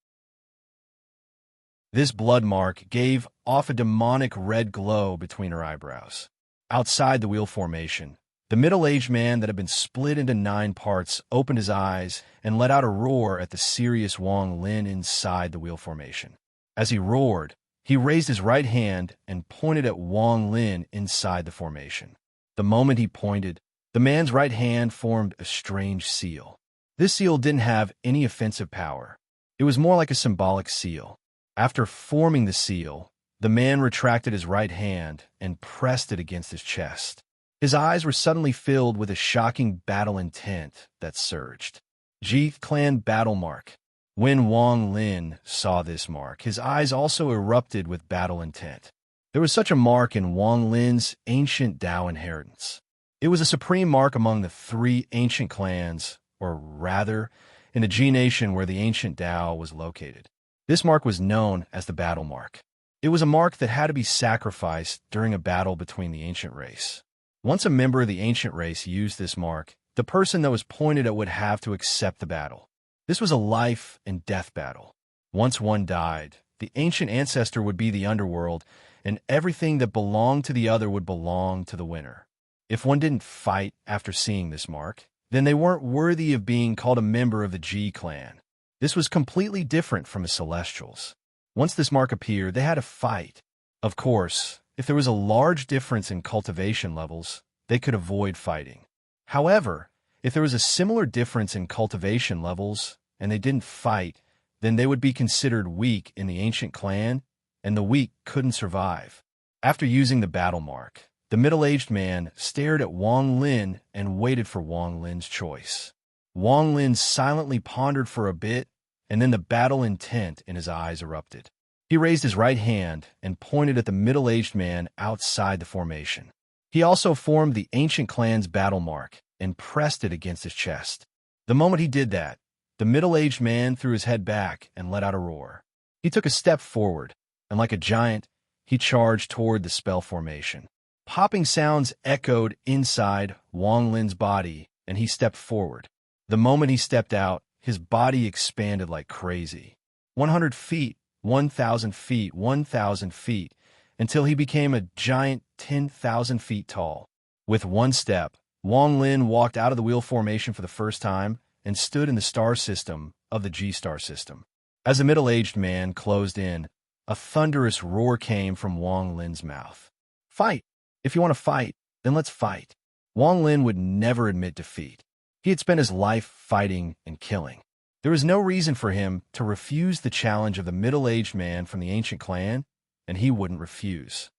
This blood mark gave off a demonic red glow between her eyebrows. Outside the wheel formation, the middle-aged man that had been split into 9 parts opened his eyes and let out a roar at the serious Wang Lin inside the wheel formation. As he roared, he raised his right hand and pointed at Wang Lin inside the formation. The moment he pointed, the man's right hand formed a strange seal. This seal didn't have any offensive power. It was more like a symbolic seal. After forming the seal, the man retracted his right hand and pressed it against his chest. His eyes were suddenly filled with a shocking battle intent that surged. Ji Clan Battle Mark. When Wang Lin saw this mark, his eyes also erupted with battle intent. There was such a mark in Wang Lin's ancient Dao inheritance. It was a supreme mark among the 3 ancient clans, or rather, in the Ji Nation where the ancient Dao was located. This mark was known as the battle mark. It was a mark that had to be sacrificed during a battle between the ancient race. Once a member of the ancient race used this mark, the person that was pointed at would have to accept the battle. This was a life and death battle. Once one died, the ancient ancestor would be the underworld, and everything that belonged to the other would belong to the winner. If one didn't fight after seeing this mark, then they weren't worthy of being called a member of the Ji clan. This was completely different from the Celestials. Once this mark appeared, they had to fight. Of course, if there was a large difference in cultivation levels, they could avoid fighting. However, if there was a similar difference in cultivation levels and they didn't fight, then they would be considered weak in the ancient clan, and the weak couldn't survive. After using the battle mark, the middle-aged man stared at Wang Lin and waited for Wang Lin's choice. Wang Lin silently pondered for a bit, and then the battle intent in his eyes erupted. He raised his right hand and pointed at the middle-aged man outside the formation. He also formed the ancient clan's battle mark and pressed it against his chest. The moment he did that, the middle-aged man threw his head back and let out a roar. He took a step forward, and like a giant, he charged toward the spell formation. Popping sounds echoed inside Wang Lin's body, and he stepped forward. The moment he stepped out, his body expanded like crazy. 100 feet, 1,000 feet, 1,000 feet, until he became a giant 10,000 feet tall. With one step, Wang Lin walked out of the wheel formation for the first time and stood in the star system of the G-star system. As the middle-aged man closed in, a thunderous roar came from Wang Lin's mouth. Fight! If you want to fight, then let's fight. Wang Lin would never admit defeat. He had spent his life fighting and killing. There was no reason for him to refuse the challenge of the middle-aged man from the ancient clan, and he wouldn't refuse.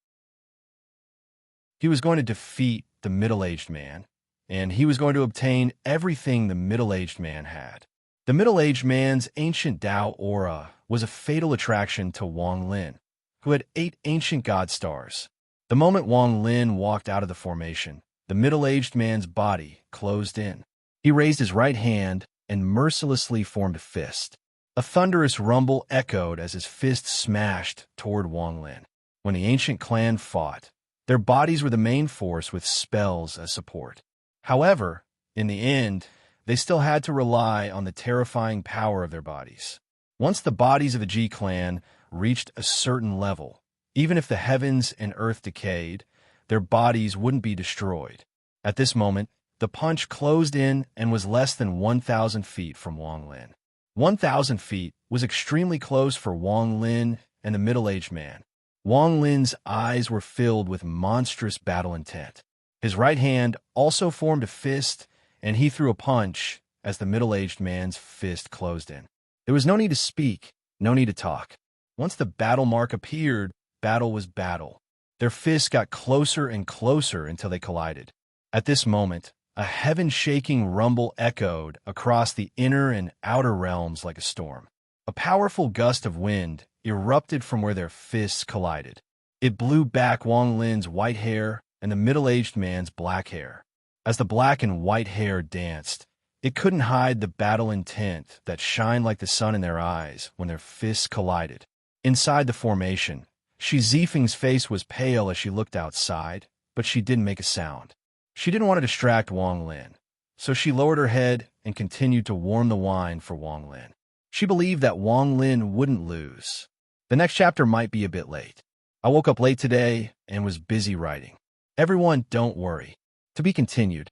He was going to defeat the middle-aged man, and he was going to obtain everything the middle-aged man had. The middle-aged man's ancient Dao aura was a fatal attraction to Wang Lin, who had 8 ancient god stars. The moment Wang Lin walked out of the formation, the middle-aged man's body closed in. He raised his right hand and mercilessly formed a fist. A thunderous rumble echoed as his fist smashed toward Wang Lin. When the ancient clan fought, their bodies were the main force with spells as support. However, in the end, they still had to rely on the terrifying power of their bodies. Once the bodies of the Ji clan reached a certain level, even if the heavens and earth decayed, their bodies wouldn't be destroyed. At this moment, the punch closed in and was less than 1,000 feet from Wang Lin. 1,000 feet was extremely close for Wang Lin and the middle-aged man. Wang Lin's eyes were filled with monstrous battle intent. His right hand also formed a fist, and he threw a punch as the middle-aged man's fist closed in. There was no need to speak, no need to talk. Once the battle mark appeared, battle was battle. Their fists got closer and closer until they collided. At this moment, a heaven-shaking rumble echoed across the inner and outer realms like a storm. A powerful gust of wind erupted from where their fists collided. It blew back Wang Lin's white hair and the middle-aged man's black hair. As the black and white hair danced, it couldn't hide the battle intent that shined like the sun in their eyes when their fists collided. Inside the formation, Shi Zifeng's face was pale as she looked outside, but she didn't make a sound. She didn't want to distract Wang Lin, so she lowered her head and continued to warm the wine for Wang Lin. She believed that Wang Lin wouldn't lose. The next chapter might be a bit late. I woke up late today and was busy writing. Everyone, don't worry. To be continued.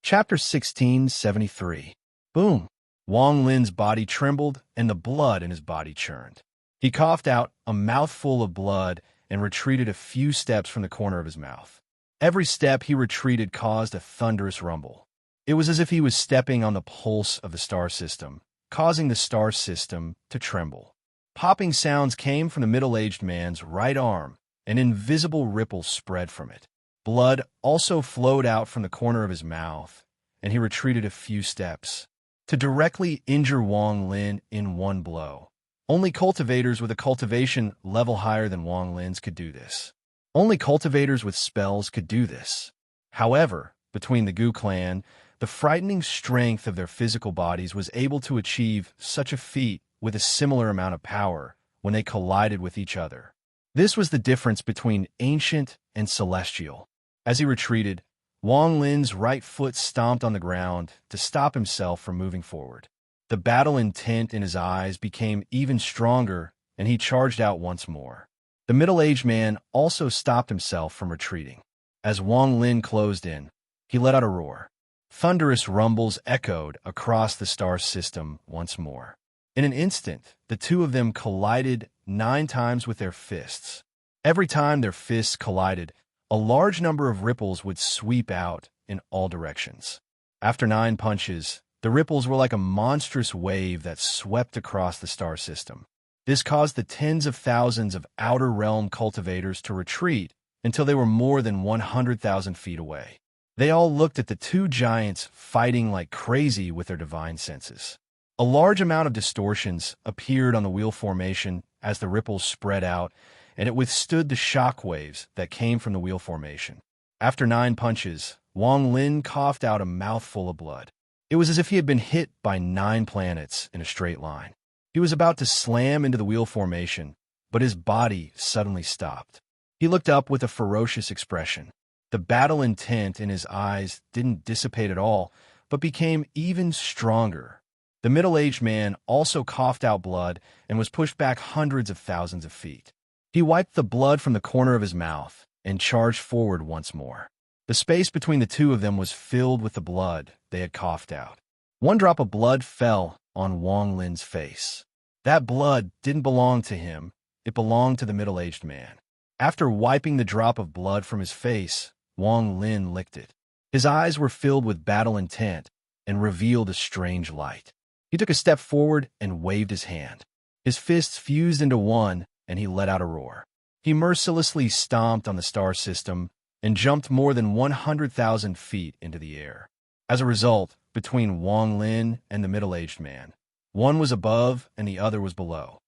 Chapter 1673. Boom! Wang Lin's body trembled and the blood in his body churned. He coughed out a mouthful of blood and retreated a few steps from the corner of his mouth. Every step he retreated caused a thunderous rumble. It was as if he was stepping on the pulse of the star system, causing the star system to tremble. Popping sounds came from the middle-aged man's right arm, an invisible ripple spread from it. Blood also flowed out from the corner of his mouth, and he retreated a few steps. To directly injure Wang Lin in one blow, only cultivators with a cultivation level higher than Wang Lin's could do this. Only cultivators with spells could do this. However, between the Gu clan, the frightening strength of their physical bodies was able to achieve such a feat with a similar amount of power when they collided with each other. This was the difference between ancient and celestial. As he retreated, Wang Lin's right foot stomped on the ground to stop himself from moving forward. The battle intent in his eyes became even stronger, and he charged out once more. The middle-aged man also stopped himself from retreating. As Wang Lin closed in, he let out a roar. Thunderous rumbles echoed across the star system once more. In an instant, the two of them collided 9 times with their fists. Every time their fists collided, a large number of ripples would sweep out in all directions. After 9 punches, the ripples were like a monstrous wave that swept across the star system. This caused the tens of thousands of outer realm cultivators to retreat until they were more than 100,000 feet away. They all looked at the two giants fighting like crazy with their divine senses. A large amount of distortions appeared on the wheel formation as the ripples spread out, and it withstood the shock waves that came from the wheel formation. After 9 punches, Wang Lin coughed out a mouthful of blood. It was as if he had been hit by 9 planets in a straight line. He was about to slam into the wheel formation, but his body suddenly stopped. He looked up with a ferocious expression. The battle intent in his eyes didn't dissipate at all, but became even stronger. The middle-aged man also coughed out blood and was pushed back hundreds of thousands of feet. He wiped the blood from the corner of his mouth and charged forward once more. The space between the two of them was filled with the blood they had coughed out. 1 drop of blood fell on Wang Lin's face. That blood didn't belong to him, it belonged to the middle-aged man. After wiping the drop of blood from his face, Wang Lin licked it. His eyes were filled with battle intent and revealed a strange light. He took a step forward and waved his hand. His fists fused into one, and he let out a roar. He mercilessly stomped on the star system and jumped more than 100,000 feet into the air. As a result, between Wang Lin and the middle-aged man, one was above and the other was below.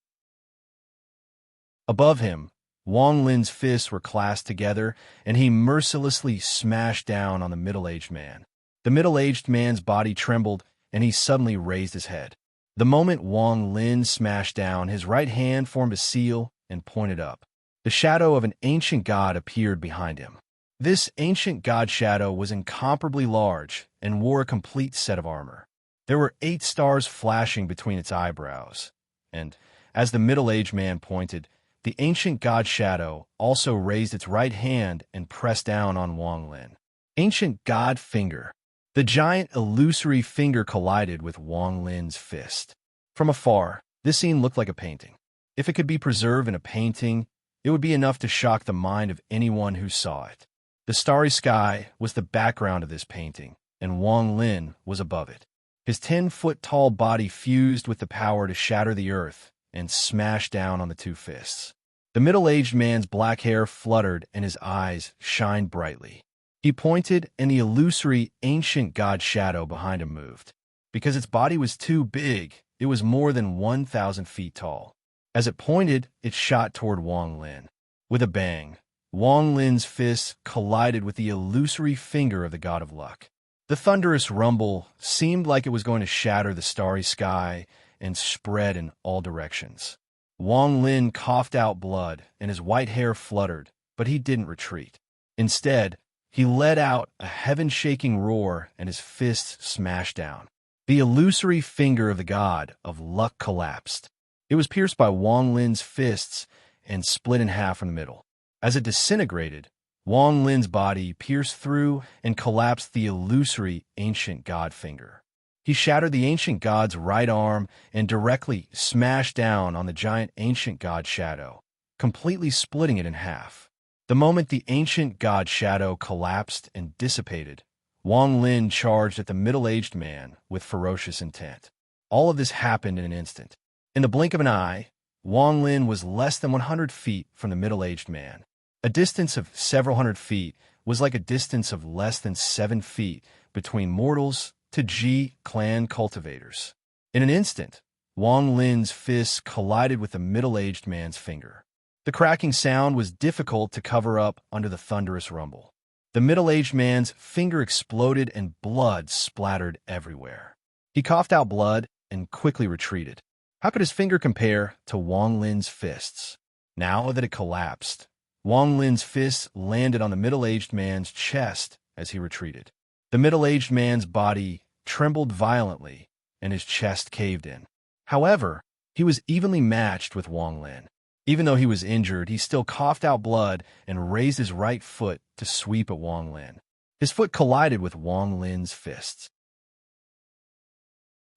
Above him, Wang Lin's fists were clasped together, and he mercilessly smashed down on the middle-aged man. The middle-aged man's body trembled, and he suddenly raised his head. The moment Wang Lin smashed down, his right hand formed a seal and pointed up. The shadow of an ancient god appeared behind him. This ancient god shadow was incomparably large and wore a complete set of armor. There were 8 stars flashing between its eyebrows, and, as the middle-aged man pointed, the ancient god shadow also raised its right hand and pressed down on Wang Lin. Ancient god finger. The giant illusory finger collided with Wang Lin's fist. From afar, this scene looked like a painting. If it could be preserved in a painting, it would be enough to shock the mind of anyone who saw it. The starry sky was the background of this painting, and Wang Lin was above it. His 10-foot-tall body fused with the power to shatter the earth and smash down on the 2 fists. The middle-aged man's black hair fluttered and his eyes shined brightly. He pointed, and the illusory ancient god shadow behind him moved. Because its body was too big, it was more than 1,000 feet tall. As it pointed, it shot toward Wang Lin. With a bang, Wang Lin's fists collided with the illusory finger of the god of luck. The thunderous rumble seemed like it was going to shatter the starry sky and spread in all directions. Wang Lin coughed out blood, and his white hair fluttered, but he didn't retreat. Instead, he let out a heaven-shaking roar, and his fists smashed down. The illusory finger of the god of luck collapsed. It was pierced by Wang Lin's fists and split in half from the middle. As it disintegrated, Wang Lin's body pierced through and collapsed the illusory ancient god finger. He shattered the ancient god's right arm and directly smashed down on the giant ancient god shadow, completely splitting it in half. The moment the ancient god shadow collapsed and dissipated, Wang Lin charged at the middle-aged man with ferocious intent. All of this happened in an instant. In the blink of an eye, Wang Lin was less than 100 feet from the middle-aged man. A distance of several hundred feet was like a distance of less than 7 feet between mortals to Ji clan cultivators. In an instant, Wang Lin's fists collided with the middle-aged man's finger. The cracking sound was difficult to cover up under the thunderous rumble. The middle-aged man's finger exploded and blood splattered everywhere. He coughed out blood and quickly retreated. How could his finger compare to Wang Lin's fists? Now that it collapsed, Wang Lin's fists landed on the middle-aged man's chest as he retreated. The middle-aged man's body trembled violently, and his chest caved in. However, he was evenly matched with Wang Lin. Even though he was injured, he still coughed out blood and raised his right foot to sweep at Wang Lin. His foot collided with Wang Lin's fists.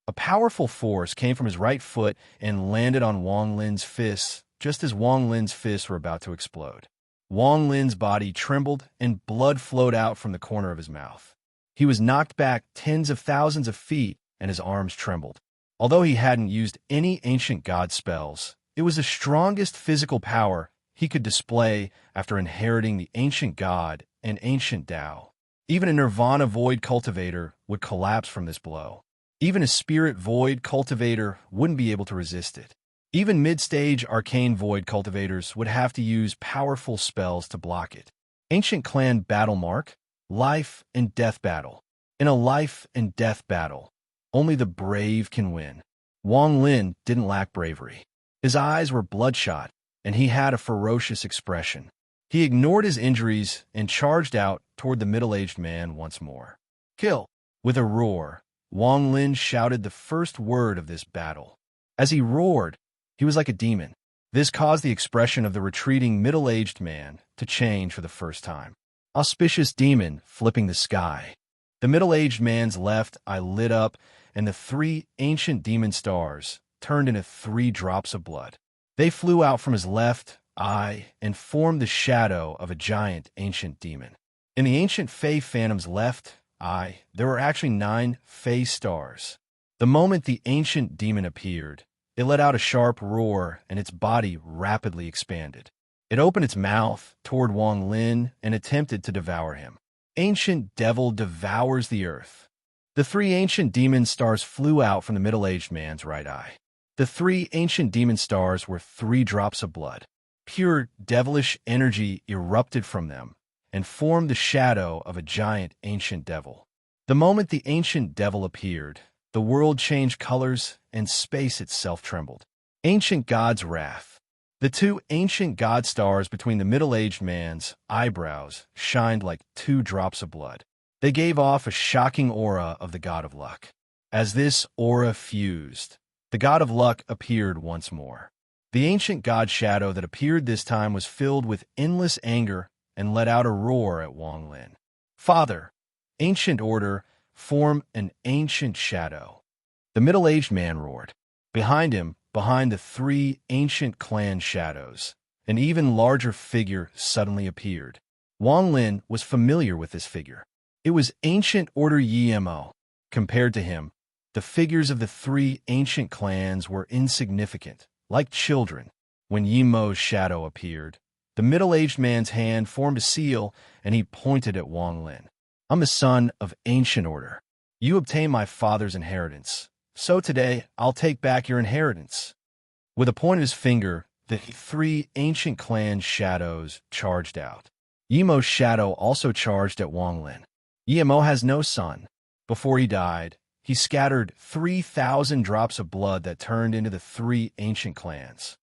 A powerful force came from his right foot and landed on Wang Lin's fists just as Wang Lin's fists were about to explode. Wang Lin's body trembled and blood flowed out from the corner of his mouth. He was knocked back tens of thousands of feet and his arms trembled. Although he hadn't used any ancient god spells, it was the strongest physical power he could display after inheriting the ancient god and ancient Tao. Even a Nirvana Void cultivator would collapse from this blow. Even a Spirit Void cultivator wouldn't be able to resist it. Even mid-stage Arcane Void cultivators would have to use powerful spells to block it. Ancient Clan Battle Mark, Life and Death Battle. In a life and death battle, only the brave can win. Wang Lin didn't lack bravery. His eyes were bloodshot, and he had a ferocious expression. He ignored his injuries and charged out toward the middle-aged man once more. Kill! With a roar, Wang Lin shouted the first word of this battle. As he roared, he was like a demon. This caused the expression of the retreating middle-aged man to change for the first time. Auspicious demon flipping the sky. The middle-aged man's left eye lit up, and the 3 ancient demon stars turned into 3 drops of blood. They flew out from his left eye and formed the shadow of a giant ancient demon. In the ancient Fey Phantom's left eye, there were actually 9 Fey stars. The moment the ancient demon appeared, it let out a sharp roar and its body rapidly expanded. It opened its mouth toward Wang Lin and attempted to devour him. Ancient devil devours the earth. The 3 ancient demon stars flew out from the middle-aged man's right eye. The 3 ancient demon stars were 3 drops of blood. Pure devilish energy erupted from them and formed the shadow of a giant ancient devil. The moment the ancient devil appeared, the world changed colors and space itself trembled. Ancient God's wrath. The two ancient god stars between the middle-aged man's eyebrows shined like two drops of blood. They gave off a shocking aura of the god of luck. As this aura fused, the god of luck appeared once more. The ancient god shadow that appeared this time was filled with endless anger and let out a roar at Wang Lin. Father, ancient order, form an ancient shadow. The middle-aged man roared. Behind him, behind the three ancient clan shadows, an even larger figure suddenly appeared. Wang Lin was familiar with this figure. It was ancient order Yimo. Compared to him, the figures of the three ancient clans were insignificant, like children. When Yimo's shadow appeared, the middle-aged man's hand formed a seal, and he pointed at Wang Lin. I'm a son of ancient order. You obtained my father's inheritance, so today I'll take back your inheritance. With a point of his finger, the three ancient clan shadows charged out. Yimo's shadow also charged at Wang Lin. Yimo has no son. Before he died, he scattered 3,000 drops of blood that turned into the three ancient clans.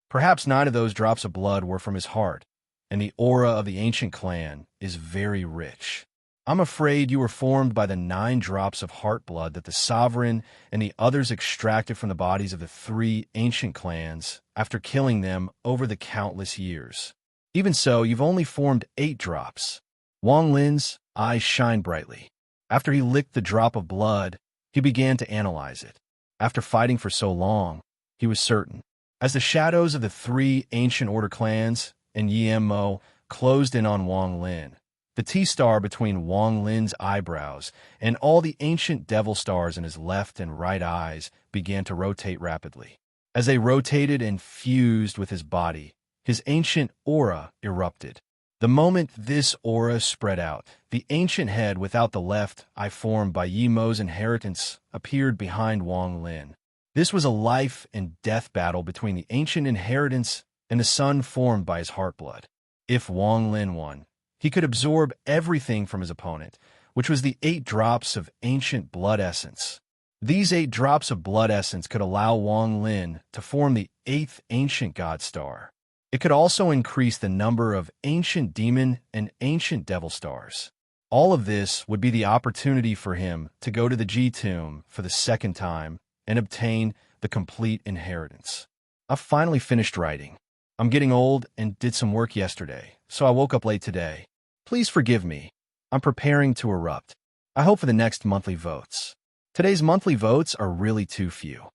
Perhaps 9 of those drops of blood were from his heart, and the aura of the ancient clan is very rich. I'm afraid you were formed by the 9 drops of heart blood that the sovereign and the others extracted from the bodies of the 3 ancient clans after killing them over the countless years. Even so, you've only formed 8 drops. Wang Lin's eyes shined brightly. After he licked the drop of blood, he began to analyze it. After fighting for so long, he was certain. As the shadows of the 3 ancient order clans and Yimo closed in on Wang Lin, the T-star between Wang Lin's eyebrows and all the ancient devil stars in his left and right eyes began to rotate rapidly. As they rotated and fused with his body, his ancient aura erupted. The moment this aura spread out, the ancient head without the left eye formed by Yimo's inheritance appeared behind Wang Lin. This was a life and death battle between the ancient inheritance and the son formed by his heart blood. If Wang Lin won, he could absorb everything from his opponent, which was the 8 drops of ancient blood essence. These 8 drops of blood essence could allow Wang Lin to form the 8th ancient god star. It could also increase the number of ancient demon and ancient devil stars. All of this would be the opportunity for him to go to the G-Tomb for the 2nd time and obtain the complete inheritance. I've finally finished writing. I'm getting old and did some work yesterday, so I woke up late today. Please forgive me. I'm preparing to erupt. I hope for the next monthly votes. Today's monthly votes are really too few.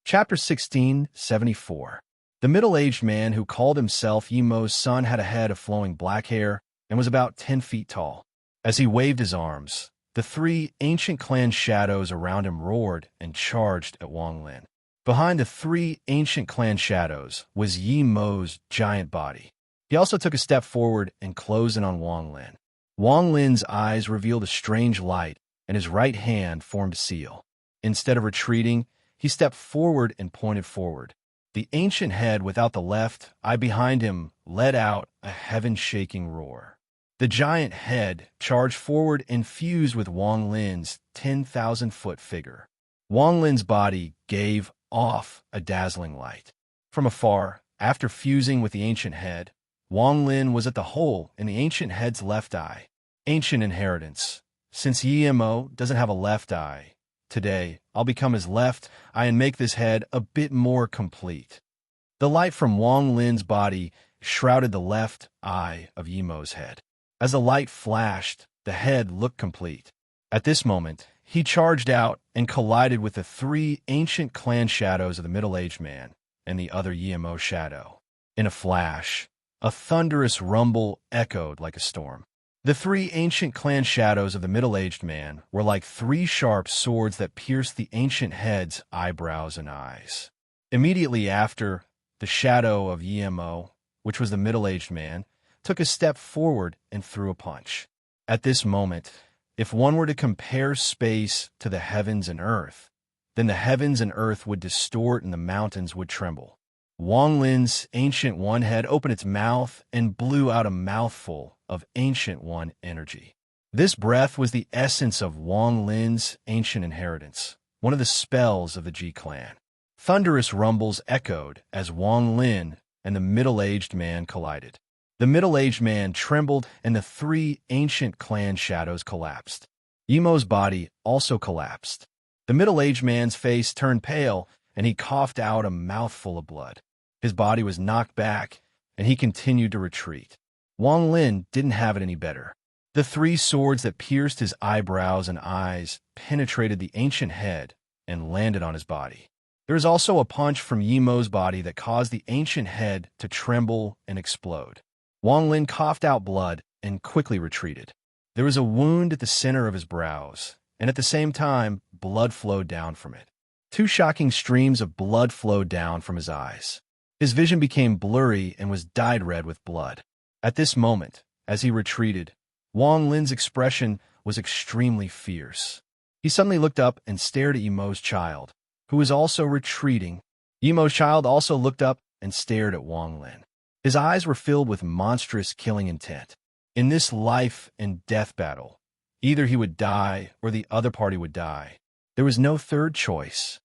Chapter 1674. The middle-aged man who called himself Yimo's son had a head of flowing black hair and was about 10 feet tall. As he waved his arms, the 3 ancient clan shadows around him roared and charged at Wang Lin. Behind the 3 ancient clan shadows was Yimo's giant body. He also took a step forward and closed in on Wang Lin. Wang Lin's eyes revealed a strange light, and his right hand formed a seal. Instead of retreating, he stepped forward and pointed forward. The ancient head without the left eye behind him let out a heaven-shaking roar. The giant head charged forward and fused with Wang Lin's 10,000-foot figure. Wang Lin's body gave off a dazzling light. From afar, after fusing with the ancient head, Wang Lin was at the hole in the ancient head's left eye. Ancient inheritance. Since Yimo doesn't have a left eye, today I'll become his left eye and make this head a bit more complete. The light from Wang Lin's body shrouded the left eye of Yimo's head. As the light flashed, the head looked complete. At this moment, he charged out and collided with the 3 ancient clan shadows of the middle-aged man and the other Yimo shadow. In a flash, a thunderous rumble echoed like a storm. The 3 ancient clan shadows of the middle-aged man were like 3 sharp swords that pierced the ancient head's eyebrows and eyes. Immediately after, the shadow of Yimo, which was the middle-aged man, took a step forward and threw a punch. At this moment, if one were to compare space to the heavens and earth, Then the heavens and earth would distort and the mountains would tremble. Wang Lin's Ancient One head opened its mouth and blew out a mouthful of Ancient One energy. This breath was the essence of Wang Lin's ancient inheritance, one of the spells of the Ji clan. Thunderous rumbles echoed as Wang Lin and the middle-aged man collided. The middle-aged man trembled and the three ancient clan shadows collapsed. Yimo's body also collapsed. The middle-aged man's face turned pale and he coughed out a mouthful of blood. His body was knocked back and he continued to retreat. Wang Lin didn't have it any better. The three swords that pierced his eyebrows and eyes penetrated the ancient head and landed on his body. There was also a punch from Yimo's body that caused the ancient head to tremble and explode. Wang Lin coughed out blood and quickly retreated. There was a wound at the center of his brows, and at the same time, blood flowed down from it. Two shocking streams of blood flowed down from his eyes. His vision became blurry and was dyed red with blood. At this moment, as he retreated, Wang Lin's expression was extremely fierce. He suddenly looked up and stared at Yimo's child, who was also retreating. Yimo's child also looked up and stared at Wang Lin. His eyes were filled with monstrous killing intent. In this life and death battle, either he would die or the other party would die. There was no third choice.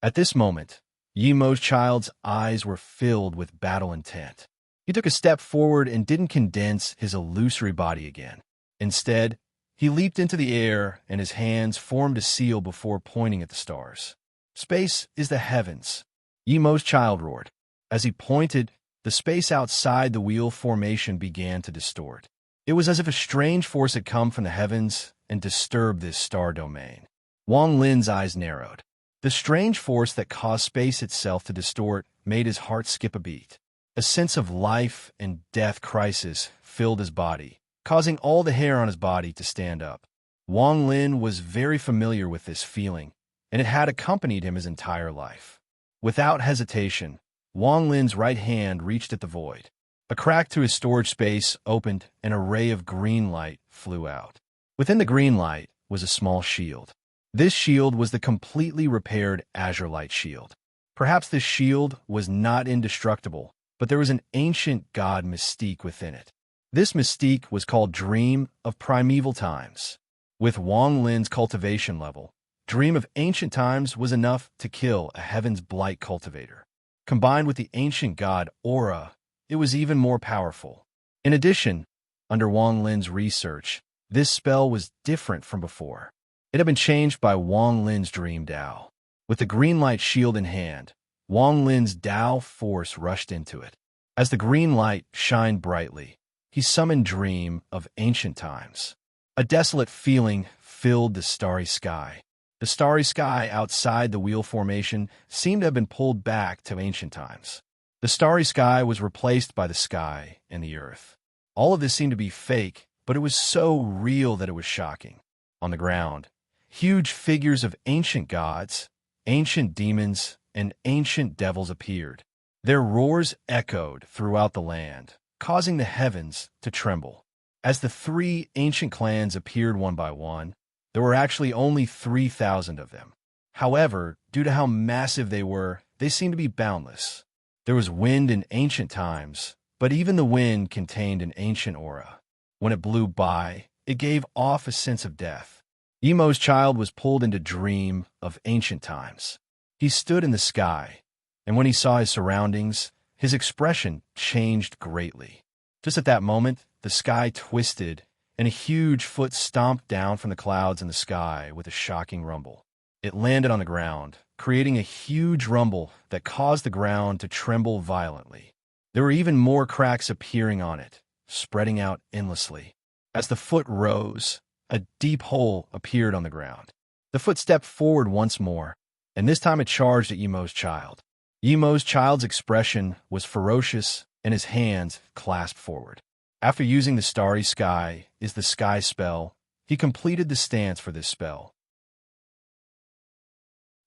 At this moment, Yimo's child's eyes were filled with battle intent. He took a step forward and didn't condense his illusory body again. Instead, he leaped into the air and his hands formed a seal before pointing at the stars. Space is the heavens, Yimo's child roared. As he pointed, the space outside the wheel formation began to distort. It was as if a strange force had come from the heavens and disturbed this star domain. Wang Lin's eyes narrowed. The strange force that caused space itself to distort made his heart skip a beat. A sense of life and death crisis filled his body, causing all the hair on his body to stand up. Wang Lin was very familiar with this feeling, and it had accompanied him his entire life. Without hesitation, Wang Lin's right hand reached at the void. A crack to his storage space opened and a ray of green light flew out. Within the green light was a small shield. This shield was the completely repaired Azure Light shield. Perhaps this shield was not indestructible, but there was an ancient god mystique within it. This mystique was called Dream of Primeval Times. With Wang Lin's cultivation level, Dream of Ancient Times was enough to kill a Heaven's Blight cultivator. Combined with the ancient god aura, it was even more powerful. In addition, under Wang Lin's research, this spell was different from before. It had been changed by Wang Lin's Dream Dao. With the green light shield in hand, Wang Lin's Dao force rushed into it. As the green light shined brightly, he summoned Dream of Ancient Times. A desolate feeling filled the starry sky. The starry sky outside the wheel formation seemed to have been pulled back to ancient times. The starry sky was replaced by the sky and the earth. All of this seemed to be fake, but it was so real that it was shocking. On the ground, huge figures of ancient gods, ancient demons, and ancient devils appeared. Their roars echoed throughout the land, causing the heavens to tremble. As the three ancient clans appeared one by one, there were actually only 3,000 of them. However, due to how massive they were, they seemed to be boundless. There was wind in ancient times, but even the wind contained an ancient aura. When it blew by, it gave off a sense of death. Yimo's child was pulled into Dream of Ancient Times. He stood in the sky, and when he saw his surroundings, his expression changed greatly. Just at that moment, the sky twisted, and a huge foot stomped down from the clouds in the sky with a shocking rumble. It landed on the ground, creating a huge rumble that caused the ground to tremble violently. There were even more cracks appearing on it, spreading out endlessly. As the foot rose, a deep hole appeared on the ground. The foot stepped forward once more, and this time it charged at Yimo's child. Yimo's child's expression was ferocious, and his hands clasped forward. After using the starry sky is the sky spell, he completed the stance for this spell.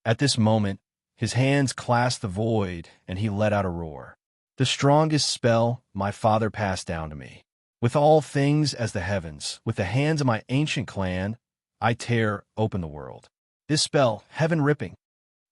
At this moment, his hands clasped the void, and he let out a roar. The strongest spell my father passed down to me. With all things as the heavens, with the hands of my ancient clan, I tear open the world. This spell, heaven-ripping.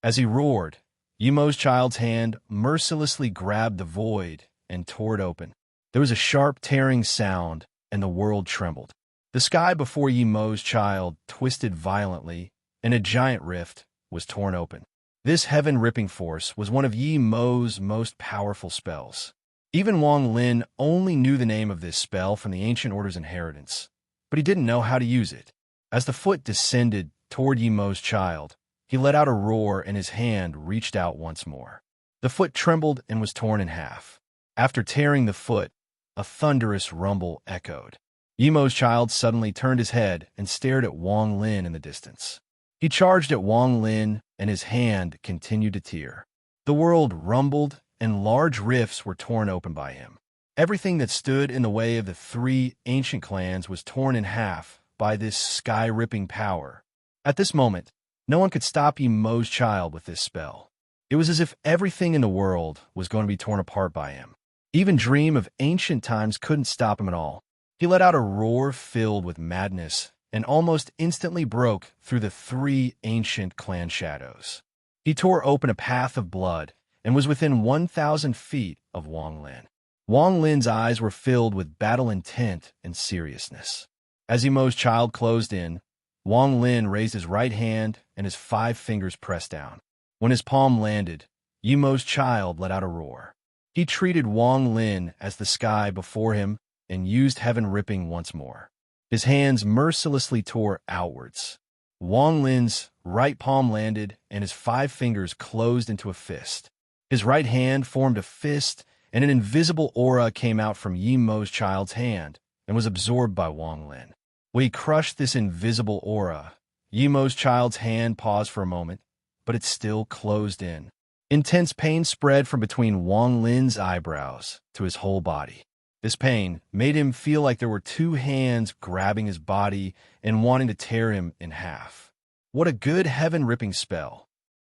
As he roared, Yemo's child's hand mercilessly grabbed the void and tore it open. There was a sharp tearing sound, and the world trembled. The sky before Yemo's child twisted violently, and a giant rift was torn open. This heaven-ripping force was one of Yemo's most powerful spells. Even Wang Lin only knew the name of this spell from the Ancient Order's inheritance, but he didn't know how to use it. As the foot descended toward Yemo's child, he let out a roar and his hand reached out once more. The foot trembled and was torn in half. After tearing the foot, a thunderous rumble echoed. Yemo's child suddenly turned his head and stared at Wang Lin in the distance. He charged at Wang Lin, and his hand continued to tear. The world rumbled, and large rifts were torn open by him. Everything that stood in the way of the three ancient clans was torn in half by this sky-ripping power. At this moment, no one could stop Yemo's child with this spell. It was as if everything in the world was going to be torn apart by him. Even Dream of ancient times couldn't stop him at all. He let out a roar filled with madness and almost instantly broke through the three ancient clan shadows. He tore open a path of blood and was within 1,000 feet of Wang Lin. Wang Lin's eyes were filled with battle intent and seriousness. As Yemo's child closed in, Wang Lin raised his right hand and his 5 fingers pressed down. When his palm landed, Yemo's child let out a roar. He treated Wang Lin as the sky before him and used heaven-ripping once more. His hands mercilessly tore outwards. Wang Lin's right palm landed and his 5 fingers closed into a fist. His right hand formed a fist, and an invisible aura came out from Yemo's child's hand and was absorbed by Wang Lin. When he crushed this invisible aura, Yemo's child's hand paused for a moment, but it still closed in. Intense pain spread from between Wang Lin's eyebrows to his whole body. This pain made him feel like there were 2 hands grabbing his body and wanting to tear him in half. What a good heaven-ripping spell.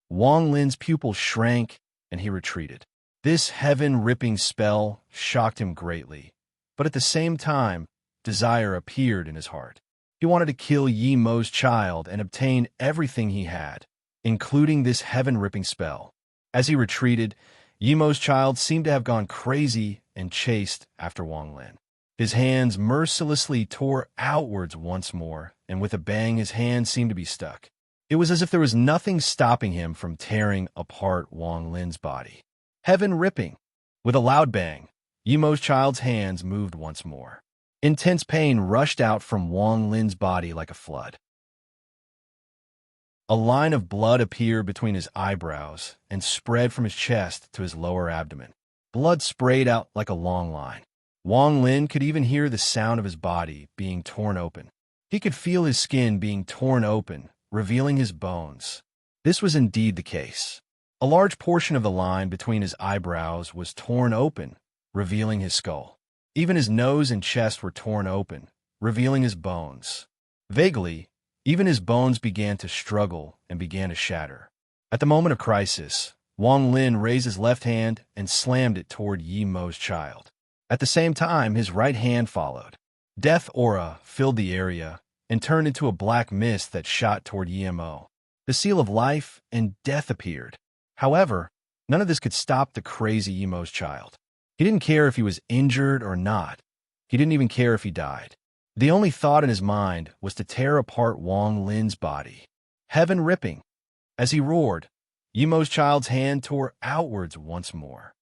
Wang Lin's pupils shrank and he retreated. This heaven-ripping spell shocked him greatly, but at the same time, desire appeared in his heart. He wanted to kill Yemo's child and obtain everything he had, including this heaven-ripping spell. As he retreated, Yemo's child seemed to have gone crazy and chased after Wang Lin. His hands mercilessly tore outwards once more, and with a bang his hand seemed to be stuck. It was as if there was nothing stopping him from tearing apart Wang Lin's body. Heaven-ripping! With a loud bang, Yemo's child's hands moved once more. Intense pain rushed out from Wang Lin's body like a flood. A line of blood appeared between his eyebrows and spread from his chest to his lower abdomen. Blood sprayed out like a long line. Wang Lin could even hear the sound of his body being torn open. He could feel his skin being torn open, revealing his bones. This was indeed the case. A large portion of the line between his eyebrows was torn open, revealing his skull. Even his nose and chest were torn open, revealing his bones. Vaguely, even his bones began to struggle and began to shatter. At the moment of crisis, Wang Lin raised his left hand and slammed it toward Yemo's child. At the same time, his right hand followed. Death aura filled the area and turned into a black mist that shot toward Yemo. The seal of life and death appeared. However, none of this could stop the crazy Yemo's child. He didn't care if he was injured or not. He didn't even care if he died. The only thought in his mind was to tear apart Wang Lin's body. Heaven-ripping! As he roared, Yemo's child's hand tore outwards once more.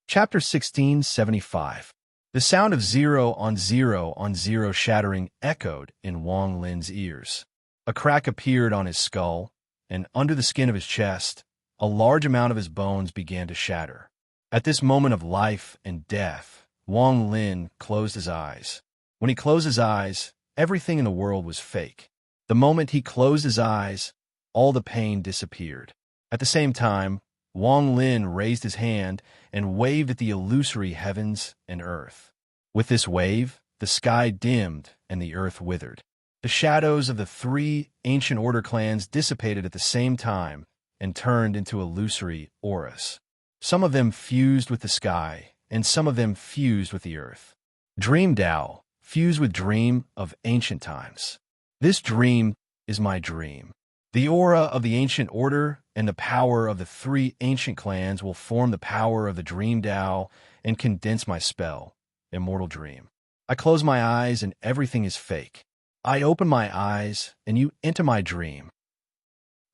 Chapter 1675. The sound of 0 on 0 on 0 shattering echoed in Wang Lin's ears. A crack appeared on his skull, and under the skin of his chest, a large amount of his bones began to shatter. At this moment of life and death, Wang Lin closed his eyes. When he closed his eyes, everything in the world was fake. The moment he closed his eyes, all the pain disappeared. At the same time, Wang Lin raised his hand and waved at the illusory heavens and earth. With this wave, the sky dimmed and the earth withered. The shadows of the 3 ancient order clans dissipated at the same time and turned into illusory auras. Some of them fused with the sky, and some of them fused with the earth. Dream Tao, fused with dream of ancient times. This dream is my dream. The aura of the ancient order and the power of the three ancient clans will form the power of the dream Tao and condense my spell, immortal dream. I close my eyes and everything is fake. I open my eyes and you enter my dream.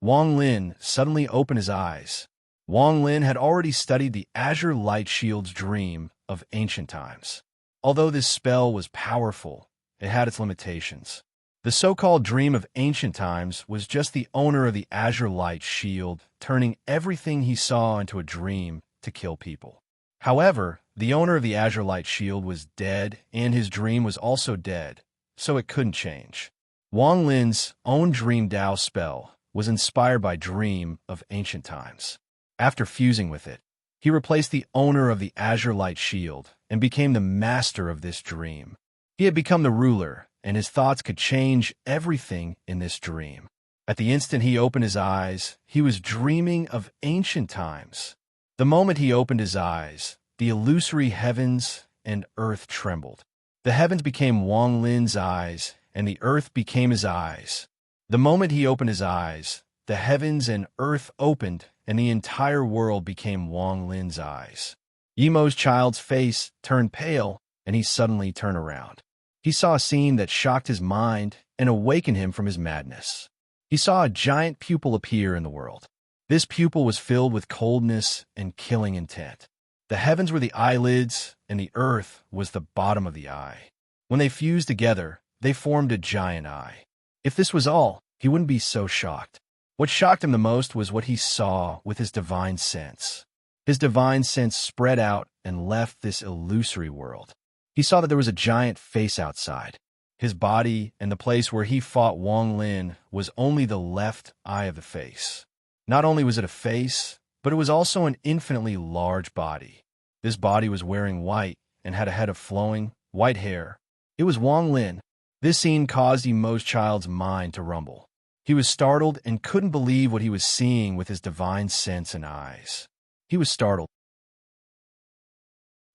Wang Lin suddenly opened his eyes. Wang Lin had already studied the Azure Light Shield's dream of ancient times. Although this spell was powerful, it had its limitations. The so-called dream of ancient times was just the owner of the Azure Light Shield turning everything he saw into a dream to kill people. However, the owner of the Azure Light Shield was dead and his dream was also dead, so it couldn't change. Wang Lin's own Dream Dao spell was inspired by Dream of Ancient Times. After fusing with it, he replaced the owner of the Azure Light Shield and became the master of this dream. He had become the ruler, and his thoughts could change everything in this dream. At the instant he opened his eyes, he was dreaming of ancient times. The moment he opened his eyes, the illusory heavens and earth trembled. The heavens became Wang Lin's eyes, and the earth became his eyes. The moment he opened his eyes, the heavens and earth opened, and the entire world became Wang Lin's eyes. Yimo's child's face turned pale, and he suddenly turned around. He saw a scene that shocked his mind and awakened him from his madness. He saw a giant pupil appear in the world. This pupil was filled with coldness and killing intent. The heavens were the eyelids, and the earth was the bottom of the eye. When they fused together, they formed a giant eye. If this was all, he wouldn't be so shocked. What shocked him the most was what he saw with his divine sense. His divine sense spread out and left this illusory world. He saw that there was a giant face outside. His body and the place where he fought Wang Lin was only the left eye of the face. Not only was it a face, but it was also an infinitely large body. This body was wearing white and had a head of flowing, white hair. It was Wang Lin. This scene caused Yimo's child's mind to rumble. He was startled and couldn't believe what he was seeing with his divine sense and eyes. He was startled.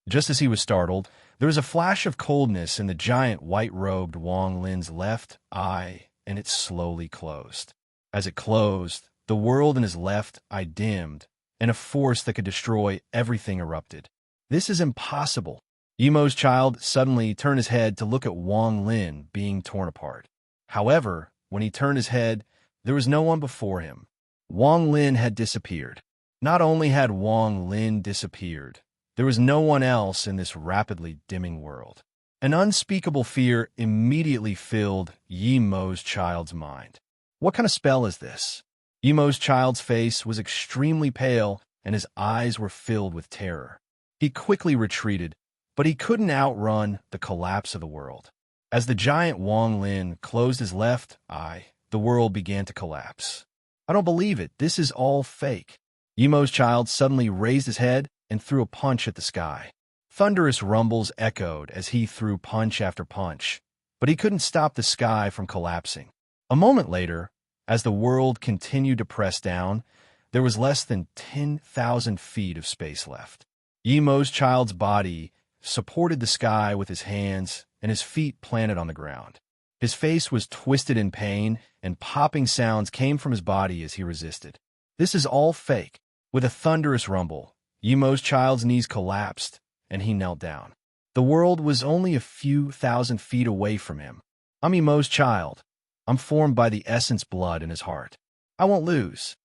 Just as he was startled, there was a flash of coldness in the giant white-robed Wang Lin's left eye, and it slowly closed. As it closed, the world in his left eye dimmed, and a force that could destroy everything erupted. This is impossible. Yimo's child suddenly turned his head to look at Wang Lin being torn apart. However, when he turned his head, there was no one before him. Wang Lin had disappeared. Not only had Wang Lin disappeared, there was no one else in this rapidly dimming world. An unspeakable fear immediately filled Yimo's child's mind. What kind of spell is this? Yimo's child's face was extremely pale, and his eyes were filled with terror. He quickly retreated, but he couldn't outrun the collapse of the world. As the giant Wang Lin closed his left eye, the world began to collapse. I don't believe it. This is all fake. Yimo's child suddenly raised his head and threw a punch at the sky. Thunderous rumbles echoed as he threw punch after punch, but he couldn't stop the sky from collapsing. A moment later, as the world continued to press down, there was less than 10,000 feet of space left. Yimo's child's body supported the sky with his hands and his feet planted on the ground. His face was twisted in pain, and popping sounds came from his body as he resisted. This is all fake. With a thunderous rumble, Yimo's child's knees collapsed, and he knelt down. The world was only a few thousand feet away from him. I'm Yimo's child. I'm formed by the essence blood in his heart. I won't lose.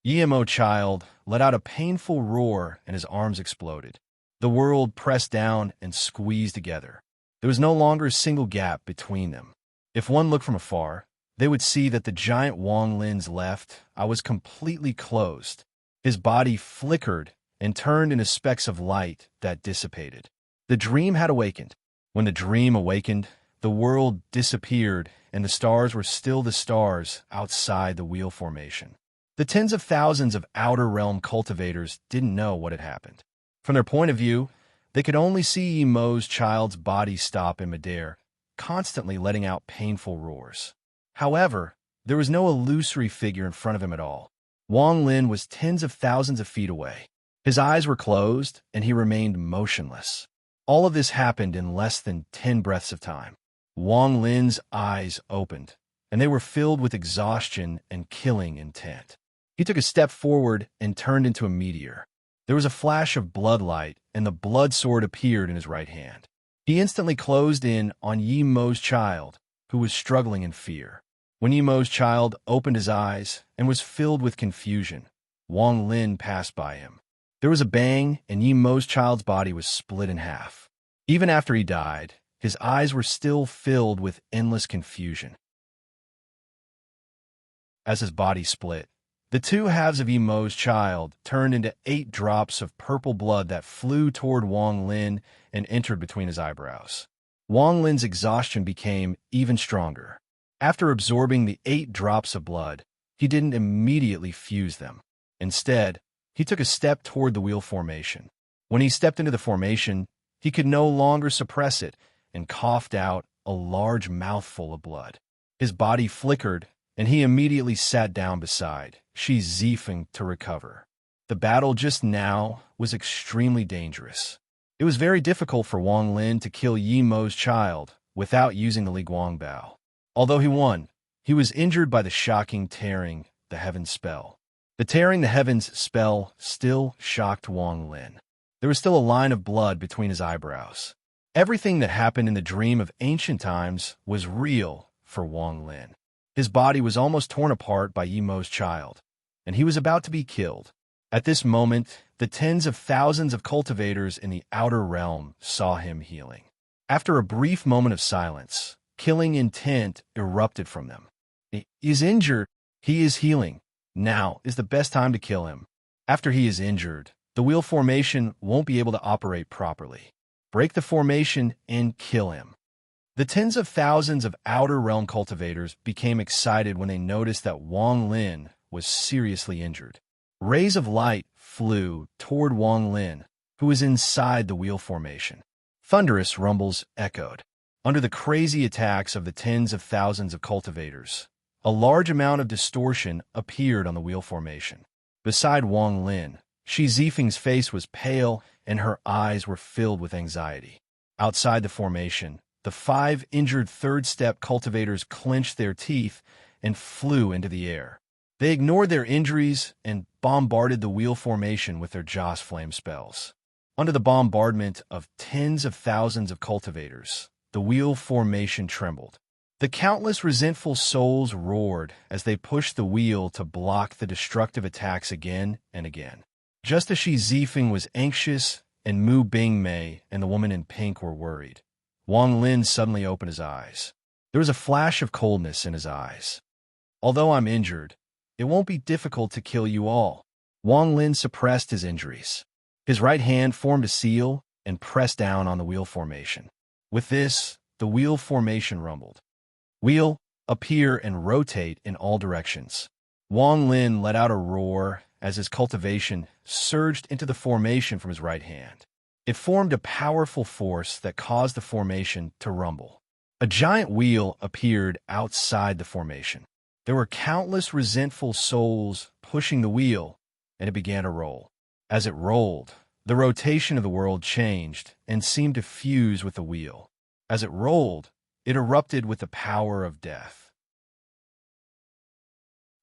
Yimo child let out a painful roar, and his arms exploded. The world pressed down and squeezed together. There was no longer a single gap between them. If one looked from afar, they would see that the giant Wang Lin's left eye was completely closed. His body flickered and turned into specks of light that dissipated. The dream had awakened. When the dream awakened, the world disappeared, and the stars were still the stars outside the wheel formation. The tens of thousands of Outer Realm cultivators didn't know what had happened. From their point of view, they could only see Yimo's child's body stop in midair, constantly letting out painful roars. However, there was no illusory figure in front of him at all. Wang Lin was tens of thousands of feet away. His eyes were closed, and he remained motionless. All of this happened in less than 10 breaths of time. Wang Lin's eyes opened, and they were filled with exhaustion and killing intent. He took a step forward and turned into a meteor. There was a flash of bloodlight, and the blood sword appeared in his right hand. He instantly closed in on Yi Mo's child, who was struggling in fear. When Yi Mo's child opened his eyes and was filled with confusion, Wang Lin passed by him. There was a bang, and Yi Mo's child's body was split in half. Even after he died, his eyes were still filled with endless confusion. As his body split, the two halves of Yi Mo's child turned into 8 drops of purple blood that flew toward Wang Lin and entered between his eyebrows. Wang Lin's exhaustion became even stronger. After absorbing the 8 drops of blood, he didn't immediately fuse them. Instead, he took a step toward the wheel formation. When he stepped into the formation, he could no longer suppress it and coughed out a large mouthful of blood. His body flickered, and he immediately sat down beside Shi Zifeng to recover. The battle just now was extremely dangerous. It was very difficult for Wang Lin to kill Yi Mo's child without using the Li Guangbao. Although he won, he was injured by the shocking tearing the heavens spell. The tearing the heavens spell still shocked Wang Lin. There was still a line of blood between his eyebrows. Everything that happened in the dream of ancient times was real for Wang Lin. His body was almost torn apart by Yi Mo's child, and he was about to be killed. At this moment, the tens of thousands of cultivators in the outer realm saw him healing. After a brief moment of silence, killing intent erupted from them. He is injured. He is healing. Now is the best time to kill him. After he is injured, the wheel formation won't be able to operate properly. Break the formation and kill him. The tens of thousands of outer realm cultivators became excited when they noticed that Wang Lin was seriously injured. Rays of light flew toward Wang Lin, who was inside the wheel formation. Thunderous rumbles echoed. Under the crazy attacks of the tens of thousands of cultivators, a large amount of distortion appeared on the wheel formation. Beside Wang Lin, Shi Zifeng's face was pale and her eyes were filled with anxiety. Outside the formation, the 5 injured third-step cultivators clenched their teeth and flew into the air. They ignored their injuries and bombarded the wheel formation with their Joss Flame spells. Under the bombardment of tens of thousands of cultivators, the wheel formation trembled. The countless resentful souls roared as they pushed the wheel to block the destructive attacks again and again. Just as Shi Zifeng was anxious and Mu Bingmei and the woman in pink were worried, Wang Lin suddenly opened his eyes. There was a flash of coldness in his eyes. Although I'm injured, it won't be difficult to kill you all. Wang Lin suppressed his injuries. His right hand formed a seal and pressed down on the wheel formation. With this, the wheel formation rumbled. Wheel, appear, and rotate in all directions. Wang Lin let out a roar as his cultivation surged into the formation from his right hand. It formed a powerful force that caused the formation to rumble. A giant wheel appeared outside the formation. There were countless resentful souls pushing the wheel, and it began to roll. As it rolled, the rotation of the world changed and seemed to fuse with the wheel. As it rolled, it erupted with the power of death.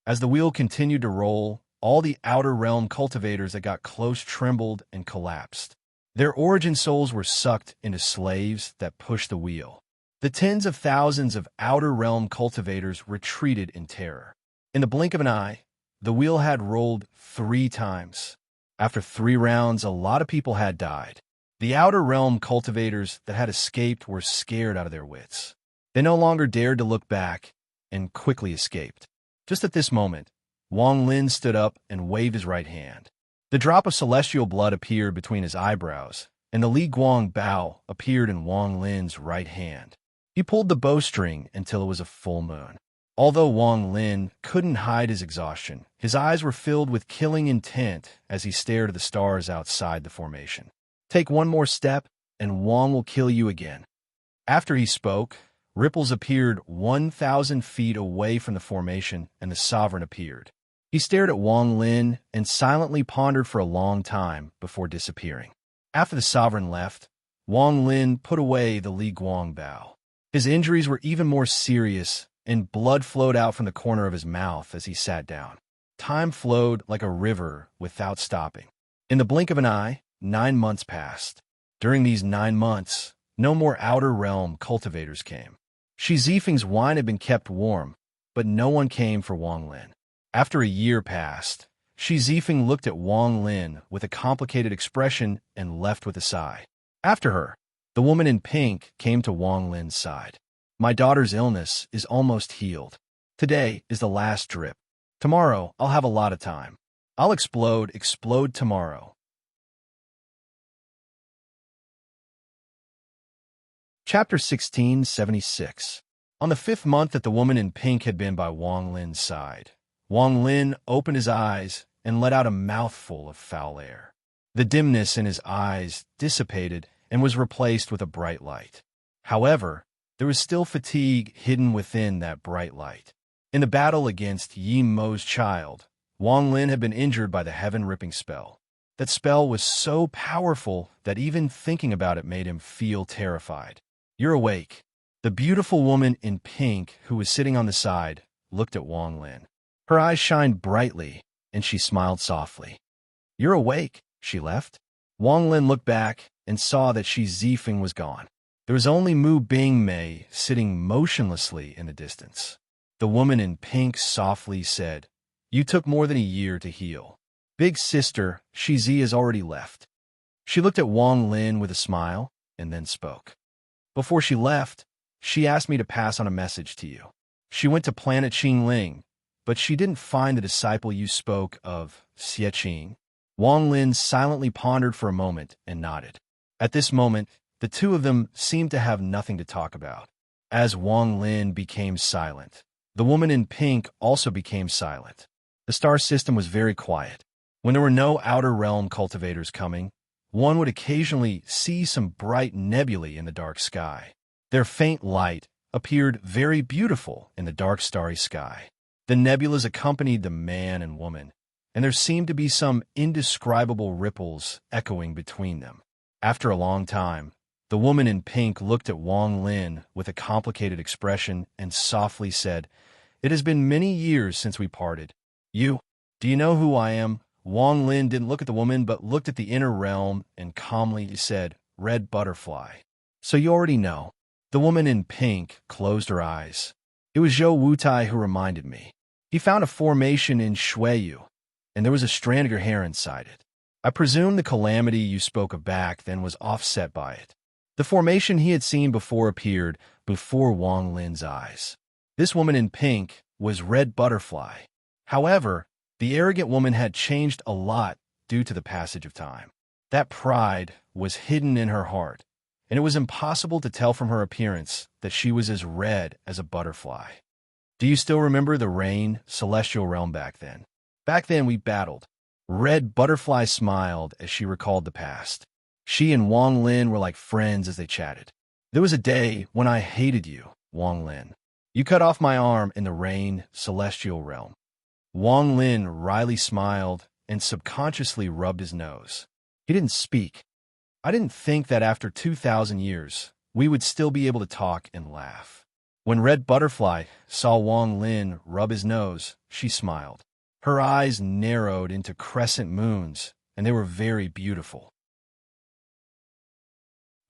As the wheel continued to roll, all the outer realm cultivators that got close trembled and collapsed. Their origin souls were sucked into slaves that pushed the wheel. The tens of thousands of outer realm cultivators retreated in terror. In the blink of an eye, the wheel had rolled 3 times. After 3 rounds, a lot of people had died. The outer realm cultivators that had escaped were scared out of their wits. They no longer dared to look back and quickly escaped. Just at this moment, Wang Lin stood up and waved his right hand. The drop of celestial blood appeared between his eyebrows, and the Li Guangbao appeared in Wang Lin's right hand. He pulled the bowstring until it was a full moon. Although Wang Lin couldn't hide his exhaustion, his eyes were filled with killing intent as he stared at the stars outside the formation. Take one more step, and Wang will kill you again. After he spoke, ripples appeared 1,000 feet away from the formation, and the sovereign appeared. He stared at Wang Lin and silently pondered for a long time before disappearing. After the sovereign left, Wang Lin put away the Li Guang bao. His injuries were even more serious, and blood flowed out from the corner of his mouth as he sat down. Time flowed like a river without stopping. In the blink of an eye, 9 months passed. During these 9 months, no more outer realm cultivators came. Shi Zifeng's wine had been kept warm, but no one came for Wang Lin. After a year passed, Shi Zifeng looked at Wang Lin with a complicated expression and left with a sigh. After her, the woman in pink came to Wang Lin's side. My daughter's illness is almost healed. Today is the last drip. Tomorrow, I'll have a lot of time. I'll explode tomorrow. Chapter 1676. On the 5th month that the woman in pink had been by Wang Lin's side, Wang Lin opened his eyes and let out a mouthful of foul air. The dimness in his eyes dissipated and was replaced with a bright light. However, there was still fatigue hidden within that bright light. In the battle against Yi Mo's child, Wang Lin had been injured by the heaven-ripping spell. That spell was so powerful that even thinking about it made him feel terrified. "You're awake." The beautiful woman in pink, who was sitting on the side, looked at Wang Lin. Her eyes shined brightly, and she smiled softly. "You're awake," she left. Wang Lin looked back and saw that Shi Zifeng was gone. There was only Mu Bingmei sitting motionlessly in the distance. The woman in pink softly said, "You took more than a year to heal. Big sister, Shi Zi has already left." She looked at Wang Lin with a smile and then spoke. "Before she left, she asked me to pass on a message to you. She went to planet Qingling, but she didn't find the disciple you spoke of, Xieqing." Wang Lin silently pondered for a moment and nodded. At this moment, the two of them seemed to have nothing to talk about. As Wang Lin became silent, the woman in pink also became silent. The star system was very quiet. When there were no outer realm cultivators coming, one would occasionally see some bright nebulae in the dark sky. Their faint light appeared very beautiful in the dark starry sky. The nebulas accompanied the man and woman, and there seemed to be some indescribable ripples echoing between them. After a long time, the woman in pink looked at Wang Lin with a complicated expression and softly said, "It has been many years since we parted. Do you know who I am?" Wang Lin didn't look at the woman but looked at the inner realm and calmly said, "Red butterfly." "So you already know." The woman in pink closed her eyes. "It was Zhou Wutai who reminded me. He found a formation in Shuiyu, and there was a strand of your hair inside it. I presume the calamity you spoke of back then was offset by it." The formation he had seen before appeared before Wang Lin's eyes. This woman in pink was Red Butterfly. However, the arrogant woman had changed a lot due to the passage of time. That pride was hidden in her heart, and it was impossible to tell from her appearance that she was as red as a butterfly. "Do you still remember the rain, celestial realm back then? Back then we battled." Red Butterfly smiled as she recalled the past. She and Wang Lin were like friends as they chatted. "There was a day when I hated you, Wang Lin. You cut off my arm in the rain, celestial realm." Wang Lin wryly smiled and subconsciously rubbed his nose. He didn't speak. "I didn't think that after 2,000 years, we would still be able to talk and laugh." When Red Butterfly saw Wang Lin rub his nose, she smiled. Her eyes narrowed into crescent moons, and they were very beautiful.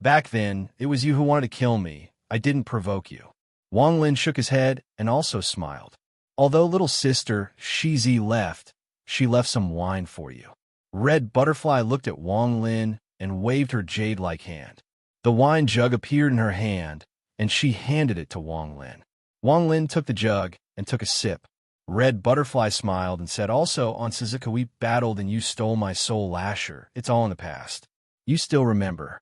"Back then, it was you who wanted to kill me. I didn't provoke you." Wang Lin shook his head and also smiled. "Although little sister Shi Zi left, she left some wine for you." Red Butterfly looked at Wang Lin and waved her jade-like hand. The wine jug appeared in her hand, and she handed it to Wang Lin. Wang Lin took the jug and took a sip. Red Butterfly smiled and said, "Also, on Suzuka we battled and you stole my soul lasher. It's all in the past. You still remember."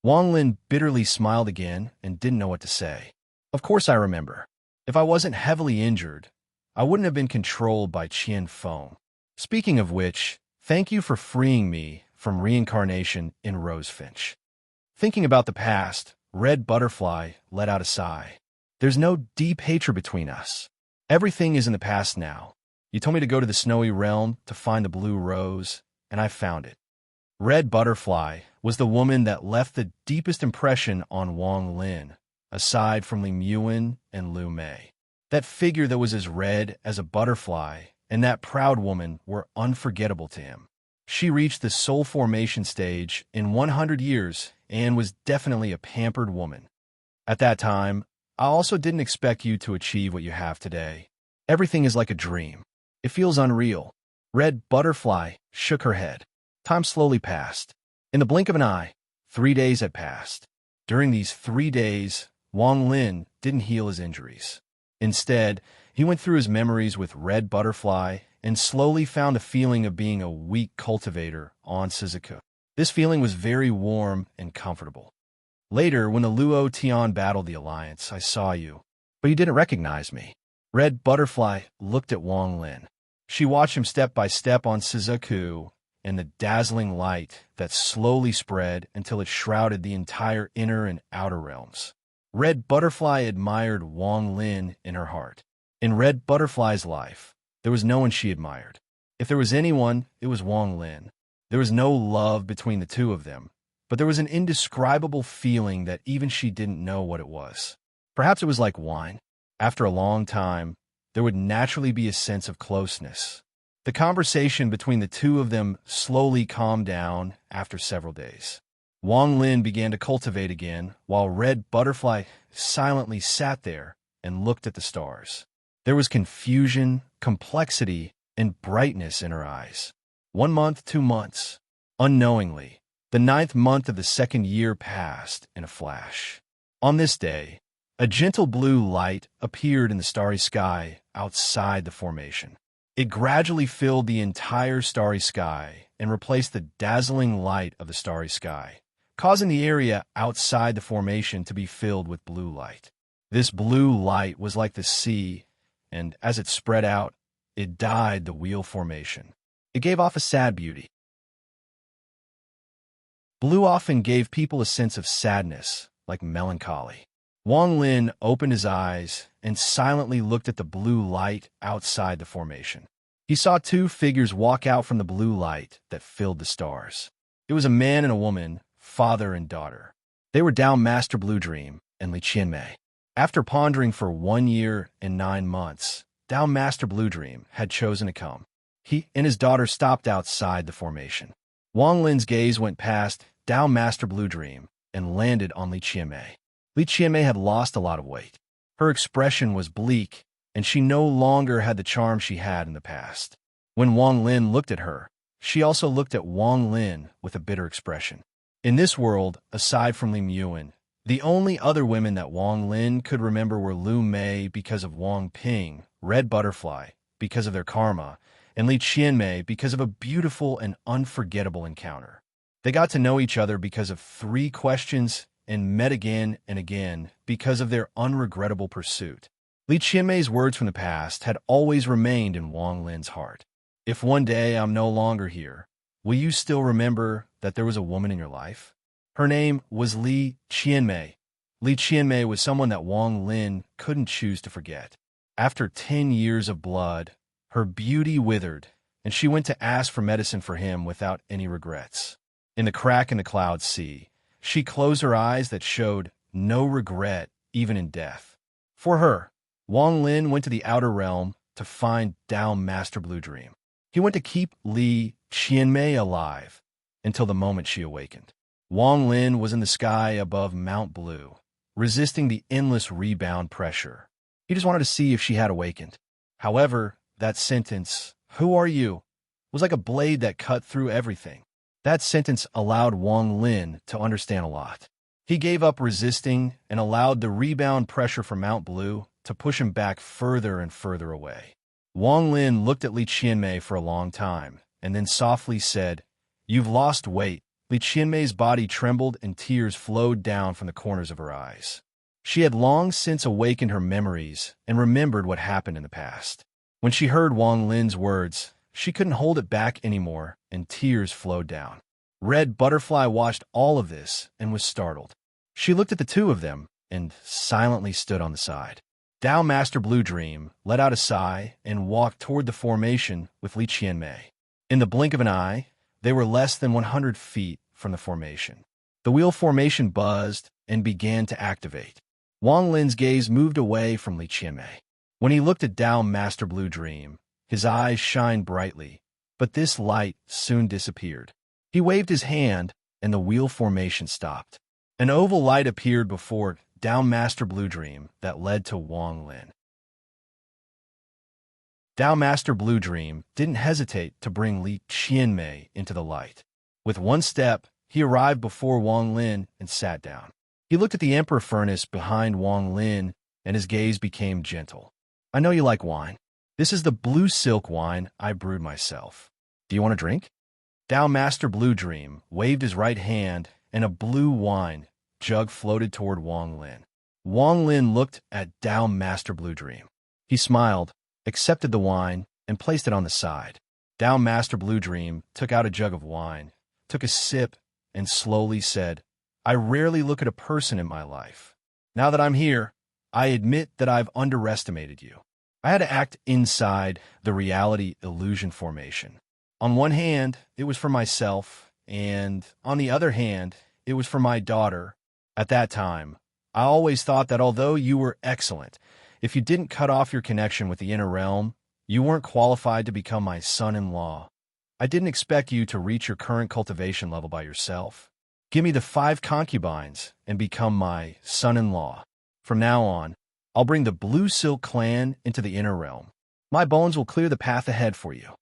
Wang Lin bitterly smiled again and didn't know what to say. "Of course I remember. If I wasn't heavily injured, I wouldn't have been controlled by Qian Feng. Speaking of which, thank you for freeing me from reincarnation in Rosefinch." Thinking about the past, Red Butterfly let out a sigh. "There's no deep hatred between us. Everything is in the past now. You told me to go to the snowy realm to find the blue rose, and I found it." Red Butterfly was the woman that left the deepest impression on Wang Lin, aside from Li Muan and Lu Mei. That figure that was as red as a butterfly and that proud woman were unforgettable to him. She reached the soul formation stage in 100 years and was definitely a pampered woman. At that time, I also didn't expect you to achieve what you have today. Everything is like a dream. It feels unreal. Red Butterfly shook her head. Time slowly passed. In the blink of an eye, 3 days had passed. During these 3 days, Wang Lin didn't heal his injuries. Instead, he went through his memories with Red Butterfly and slowly found a feeling of being a weak cultivator on Shizuku. This feeling was very warm and comfortable. Later, when the Luo Tian battled the Alliance, I saw you, but you didn't recognize me. Red Butterfly looked at Wang Lin. She watched him step by step on Shizuku and the dazzling light that slowly spread until it shrouded the entire inner and outer realms. Red Butterfly admired Wang Lin in her heart. In Red Butterfly's life, there was no one she admired. If there was anyone, it was Wang Lin. There was no love between the two of them, but there was an indescribable feeling that even she didn't know what it was. Perhaps it was like wine. After a long time, there would naturally be a sense of closeness. The conversation between the two of them slowly calmed down after several days. Wang Lin began to cultivate again, while Red Butterfly silently sat there and looked at the stars. There was confusion, complexity, and brightness in her eyes. 1 month, 2 months. Unknowingly, the 9th month of the 2nd year passed in a flash. On this day, a gentle blue light appeared in the starry sky outside the formation. It gradually filled the entire starry sky and replaced the dazzling light of the starry sky, causing the area outside the formation to be filled with blue light. This blue light was like the sea, and as it spread out, it dyed the wheel formation. It gave off a sad beauty. Blue often gave people a sense of sadness, like melancholy. Wang Lin opened his eyes and silently looked at the blue light outside the formation. He saw 2 figures walk out from the blue light that filled the stars. It was a man and a woman, father and daughter. They were Dao Master Blue Dream and Li Qianmei. After pondering for 1 year and 9 months, Dao Master Blue Dream had chosen to come. He and his daughter stopped outside the formation. Wang Lin's gaze went past Dao Master Blue Dream and landed on Li Qianmei. Li Qianmei had lost a lot of weight. Her expression was bleak, and she no longer had the charm she had in the past. When Wang Lin looked at her, she also looked at Wang Lin with a bitter expression. In this world, aside from Li Muan, the only other women that Wang Lin could remember were Lu Mei because of Wang Ping, Red Butterfly because of their karma, and Li Qianmei because of a beautiful and unforgettable encounter. They got to know each other because of 3 questions and met again and again because of their unregrettable pursuit. Li Qianmei's words from the past had always remained in Wang Lin's heart. If one day I'm no longer here, will you still remember that there was a woman in your life? Her name was Li Qianmei. Li Qianmei was someone that Wang Lin couldn't choose to forget. After 10 years of blood, her beauty withered, and she went to ask for medicine for him without any regrets. In the crack in the cloud sea, she closed her eyes that showed no regret even in death. For her, Wang Lin went to the outer realm to find Dao Master Blue Dream. He went to keep Li Qianmei alive until the moment she awakened. Wang Lin was in the sky above Mount Blue, resisting the endless rebound pressure. He just wanted to see if she had awakened. However, that sentence, "Who are you?" was like a blade that cut through everything. That sentence allowed Wang Lin to understand a lot. He gave up resisting and allowed the rebound pressure from Mount Blue to push him back further and further away. Wang Lin looked at Li Qianmei for a long time and then softly said, "You've lost weight." Li Qianmei's body trembled and tears flowed down from the corners of her eyes. She had long since awakened her memories and remembered what happened in the past. When she heard Wang Lin's words, she couldn't hold it back anymore, and tears flowed down. Red Butterfly watched all of this and was startled. She looked at the 2 of them and silently stood on the side. Dao Master Blue Dream let out a sigh and walked toward the formation with Li Qianmei. In the blink of an eye, they were less than 100 feet from the formation. The wheel formation buzzed and began to activate. Wang Lin's gaze moved away from Li Qianmei. When he looked at Dao Master Blue Dream, his eyes shined brightly, but this light soon disappeared. He waved his hand, and the wheel formation stopped. An oval light appeared before Dao Master Blue Dream that led to Wang Lin. Dao Master Blue Dream didn't hesitate to bring Li Qianmei into the light. With one step, he arrived before Wang Lin and sat down. He looked at the emperor furnace behind Wang Lin, and his gaze became gentle. I know you like wine. This is the blue silk wine I brewed myself. Do you want a drink? Dao Master Blue Dream waved his right hand, and a blue wine jug floated toward Wang Lin. Wang Lin looked at Dao Master Blue Dream. He smiled, accepted the wine, and placed it on the side. Dao Master Blue Dream took out a jug of wine, took a sip, and slowly said, I rarely look at a person in my life. Now that I'm here, I admit that I've underestimated you. I had to act inside the reality illusion formation. On one hand, it was for myself, and on the other hand, it was for my daughter. At that time, I always thought that although you were excellent, if you didn't cut off your connection with the inner realm, you weren't qualified to become my son-in-law. I didn't expect you to reach your current cultivation level by yourself. Give me the 5 concubines and become my son-in-law. From now on, I'll bring the Blue Silk clan into the inner realm. My bones will clear the path ahead for you.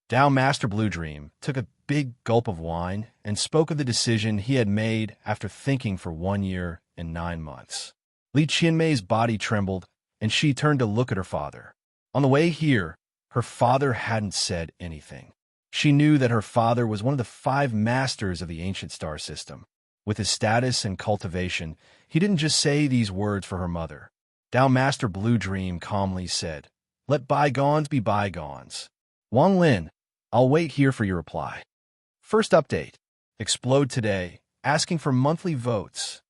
Dao Master Blue Dream took a big gulp of wine and spoke of the decision he had made after thinking for 1 year and 9 months. Li Qianmei's body trembled, and she turned to look at her father. On the way here, her father hadn't said anything. She knew that her father was one of the 5 masters of the ancient star system. With his status and cultivation, he didn't just say these words for her mother. Dao Master Blue Dream calmly said, Let bygones be bygones. Wang Lin, I'll wait here for your reply. First update. Explode today, asking for monthly votes.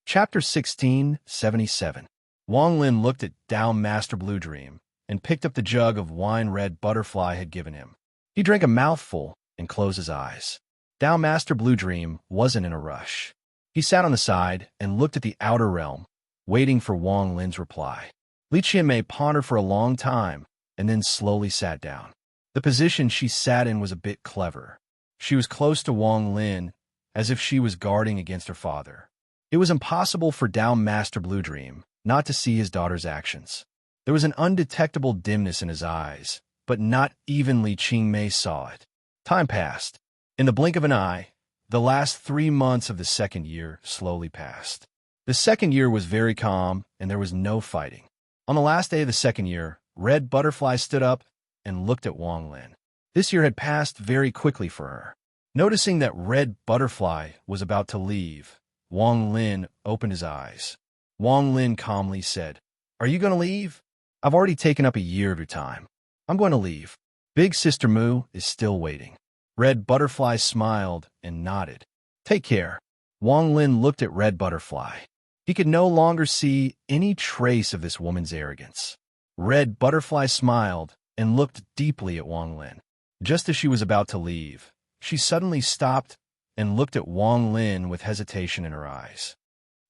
Chapter 1677. Wang Lin looked at Dao Master Blue Dream and picked up the jug of wine Red Butterfly had given him. He drank a mouthful and closed his eyes. Dao Master Blue Dream wasn't in a rush. He sat on the side and looked at the outer realm, waiting for Wang Lin's reply. Li Qianmei pondered for a long time and then slowly sat down. The position she sat in was a bit clever. She was close to Wang Lin, as if she was guarding against her father. It was impossible for Dao Master Blue Dream not to see his daughter's actions. There was an undetectable dimness in his eyes, but not even Li Qianmei saw it. Time passed. In the blink of an eye, the last 3 months of the second year slowly passed. The second year was very calm, and there was no fighting. On the last day of the second year, Red Butterfly stood up and looked at Wang Lin. This year had passed very quickly for her. Noticing that Red Butterfly was about to leave, Wang Lin opened his eyes. Wang Lin calmly said, Are you going to leave? I've already taken up a year of your time. I'm going to leave. Big Sister Moo is still waiting. Red Butterfly smiled and nodded. Take care. Wang Lin looked at Red Butterfly. He could no longer see any trace of this woman's arrogance. Red Butterfly smiled and looked deeply at Wang Lin. Just as she was about to leave, she suddenly stopped and looked at Wang Lin with hesitation in her eyes.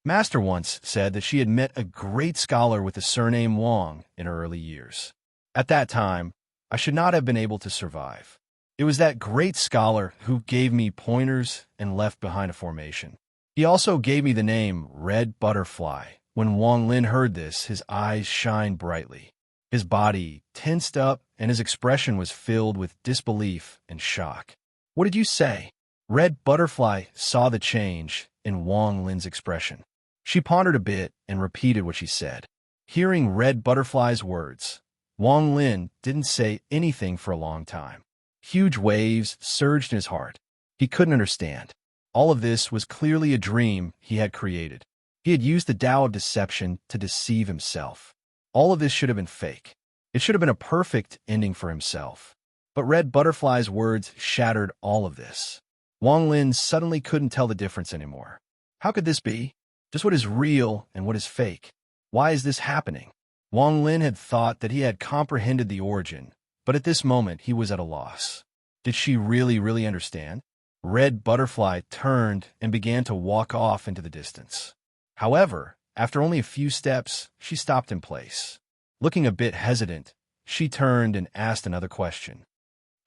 Master once said that she had met a great scholar with the surname Wang in her early years. At that time, I should not have been able to survive. It was that great scholar who gave me pointers and left behind a formation. He also gave me the name Red Butterfly. When Wang Lin heard this, his eyes shined brightly. His body tensed up, and his expression was filled with disbelief and shock. What did you say? Red Butterfly saw the change in Wang Lin's expression. She pondered a bit and repeated what she said. Hearing Red Butterfly's words, Wang Lin didn't say anything for a long time. Huge waves surged in his heart. He couldn't understand. All of this was clearly a dream he had created. He had used the Tao of deception to deceive himself. All of this should have been fake. It should have been a perfect ending for himself. But Red Butterfly's words shattered all of this. Wang Lin suddenly couldn't tell the difference anymore. How could this be? Just what is real and what is fake? Why is this happening? Wang Lin had thought that he had comprehended the origin, But at this moment, he was at a loss. Did she really understand? Red Butterfly turned and began to walk off into the distance. However, after only a few steps, she stopped in place. Looking a bit hesitant, she turned and asked another question.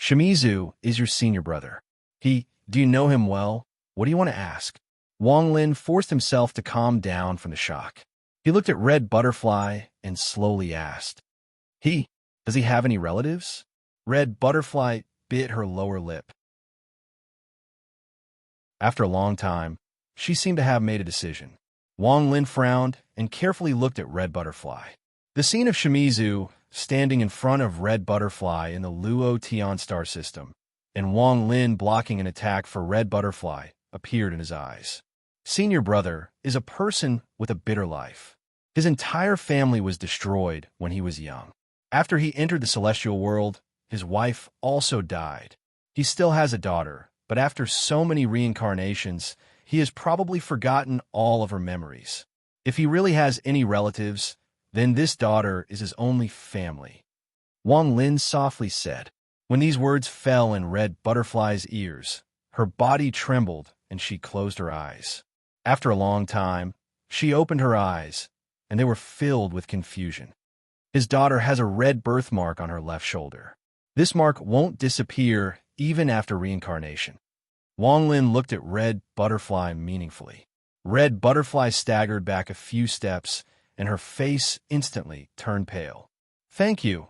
Shimizu is your senior brother. Do you know him well? What do you want to ask? Wang Lin forced himself to calm down from the shock. He looked at Red Butterfly and slowly asked, does he have any relatives? Red Butterfly bit her lower lip. After a long time, she seemed to have made a decision. Wang Lin frowned and carefully looked at Red Butterfly. The scene of Shimizu standing in front of Red Butterfly in the Luo Tian star system, and Wang Lin blocking an attack for Red Butterfly appeared in his eyes. Senior brother is a person with a bitter life. His entire family was destroyed when he was young. After he entered the celestial world, his wife also died. He still has a daughter, but after so many reincarnations, he has probably forgotten all of her memories. If he really has any relatives, then this daughter is his only family. Wang Lin softly said. When these words fell in Red Butterfly's ears, her body trembled and she closed her eyes. After a long time, she opened her eyes, and they were filled with confusion. His daughter has a red birthmark on her left shoulder. This mark won't disappear even after reincarnation. Wang Lin looked at Red Butterfly meaningfully. Red Butterfly staggered back a few steps, and her face instantly turned pale. Thank you.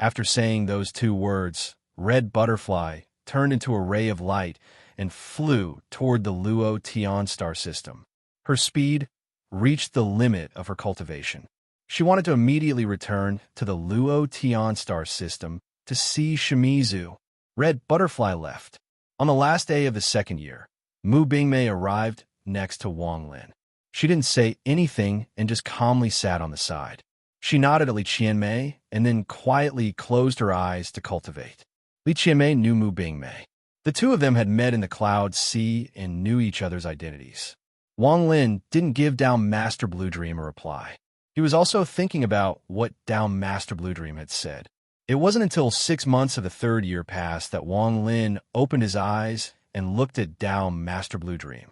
After saying those two words, Red Butterfly turned into a ray of light and flew toward the Luo Tian star system. Her speed reached the limit of her cultivation. She wanted to immediately return to the Luo Tian star system to see Shimizu. Red Butterfly left. On the last day of the second year, Mu Bingmei arrived next to Wang Lin. She didn't say anything and just calmly sat on the side. She nodded at Li Qianmei and then quietly closed her eyes to cultivate. Li Qianmei knew Mu Bingmei. The two of them had met in the Cloud Sea and knew each other's identities. Wang Lin didn't give Down Master Blue Dream a reply. He was also thinking about what Down Master Blue Dream had said. It wasn't until 6 months of the third year passed that Wang Lin opened his eyes and looked at Down Master Blue Dream.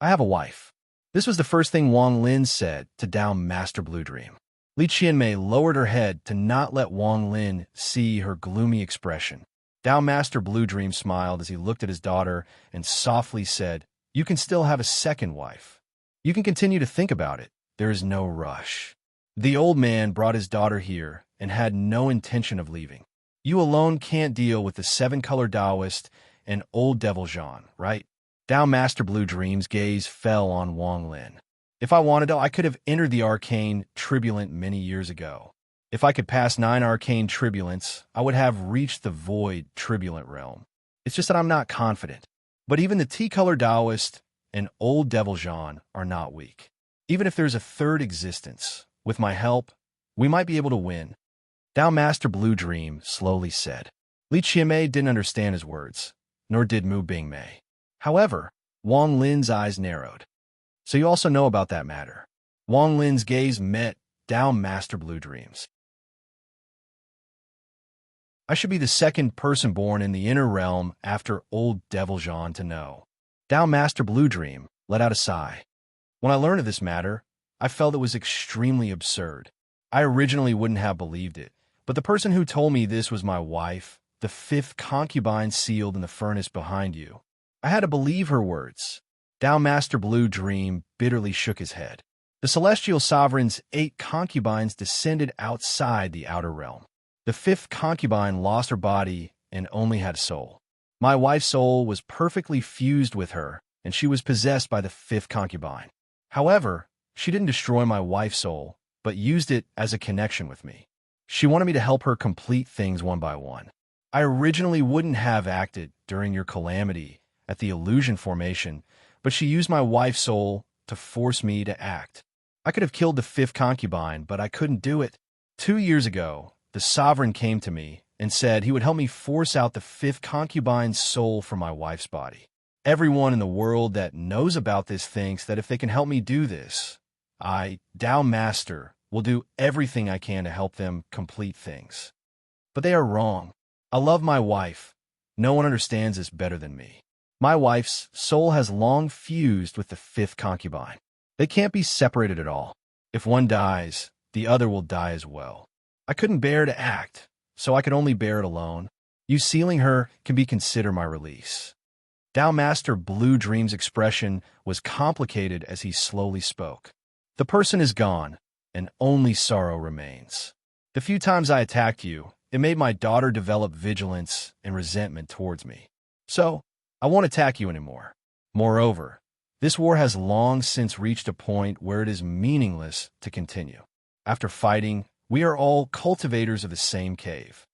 I have a wife. This was the first thing Wang Lin said to Down Master Blue Dream. Li Qianmei lowered her head to not let Wang Lin see her gloomy expression. Down Master Blue Dream smiled as he looked at his daughter and softly said, You can still have a second wife. You can continue to think about it. There is no rush. The old man brought his daughter here and had no intention of leaving. You alone can't deal with the seven-color Taoist and old devil Jean, right? Down Master Blue Dream's gaze fell on Wang Lin. If I wanted to, I could have entered the arcane tribulent many years ago. If I could pass 9 arcane tribulants, I would have reached the void tribulent realm. It's just that I'm not confident. But even the T-color Taoist and old devil Jean are not weak. Even if there's a third existence, with my help, we might be able to win. Down Master Blue Dream slowly said. Li Qianmei didn't understand his words, nor did Mu Bingmei. However, Wang Lin's eyes narrowed. So you also know about that matter. Wang Lin's gaze met Down Master Blue Dream's. I should be the second person born in the inner realm after old devil Jean to know. Down Master Blue Dream let out a sigh. When I learned of this matter, I felt it was extremely absurd. I originally wouldn't have believed it, but the person who told me this was my wife, the 5th concubine sealed in the furnace behind you. I had to believe her words. Down Master Blue Dream bitterly shook his head. The celestial sovereign's 8 concubines descended outside the outer realm. The 5th concubine lost her body and only had soul. My wife's soul was perfectly fused with her, and she was possessed by the 5th concubine. However, she didn't destroy my wife's soul, but used it as a connection with me. She wanted me to help her complete things one by one. I originally wouldn't have acted during your calamity at the illusion formation, but she used my wife's soul to force me to act. I could have killed the 5th concubine, but I couldn't do it. 2 years ago, the sovereign came to me and said he would help me force out the 5th concubine's soul from my wife's body. Everyone in the world that knows about this thinks that if they can help me do this, I, Tao Master, will do everything I can to help them complete things. But they are wrong. I love my wife. No one understands this better than me. My wife's soul has long fused with the fifth concubine. They can't be separated at all. If one dies, the other will die as well. I couldn't bear to act, so I could only bear it alone. You sealing her can be considered my release. Tao Master Blue Dream's expression was complicated as he slowly spoke. The person is gone, and only sorrow remains. The few times I attacked you, it made my daughter develop vigilance and resentment towards me. So, I won't attack you anymore. Moreover, this war has long since reached a point where it is meaningless to continue. After fighting, we are all cultivators of the same cave.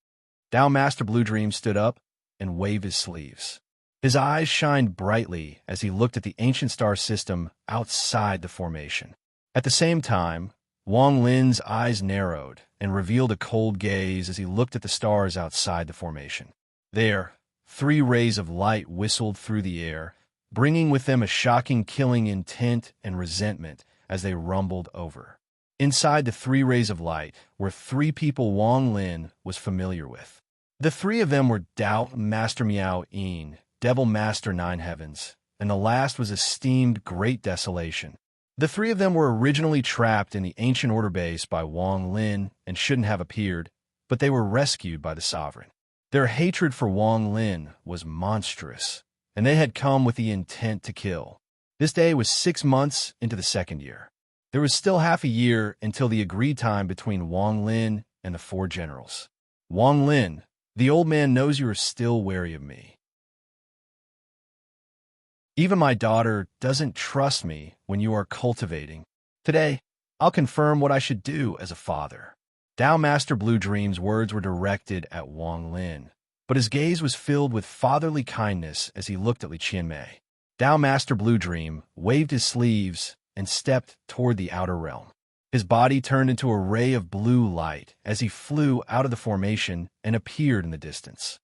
Tao Master Blue Dream stood up and waved his sleeves. His eyes shined brightly as he looked at the ancient star system outside the formation. At the same time, Wang Lin's eyes narrowed and revealed a cold gaze as he looked at the stars outside the formation. There, 3 rays of light whistled through the air, bringing with them a shocking killing intent and resentment as they rumbled over. Inside the 3 rays of light were 3 people Wang Lin was familiar with. The 3 of them were Tao Master Miao Yin, Devil Master Nine Heavens, and the last was esteemed Great Desolation. The 3 of them were originally trapped in the Ancient Order base by Wang Lin and shouldn't have appeared, but they were rescued by the Sovereign. Their hatred for Wang Lin was monstrous, and they had come with the intent to kill. This day was 6 months into the 2nd year. There was still half a year until the agreed time between Wang Lin and the 4 generals. Wang Lin, the old man knows you are still wary of me. Even my daughter doesn't trust me when you are cultivating. Today, I'll confirm what I should do as a father. Tao Master Blue Dream's words were directed at Wang Lin, but his gaze was filled with fatherly kindness as he looked at Li Qianmei. Tao Master Blue Dream waved his sleeves and stepped toward the outer realm. His body turned into a ray of blue light as he flew out of the formation and appeared in the distance.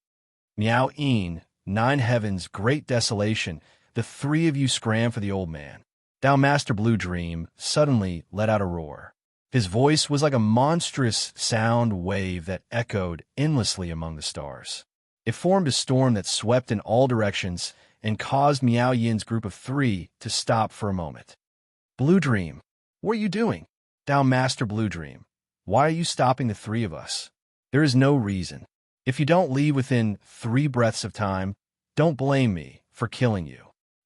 Miao Yin, Nine Heavens, Great Desolation, the 3 of you scram for the old man. Tao Master Blue Dream suddenly let out a roar. His voice was like a monstrous sound wave that echoed endlessly among the stars. It formed a storm that swept in all directions and caused Miao Yin's group of 3 to stop for a moment. Blue Dream, what are you doing? Tao Master Blue Dream, why are you stopping the 3 of us? There is no reason. If you don't leave within 3 breaths of time, don't blame me for killing you.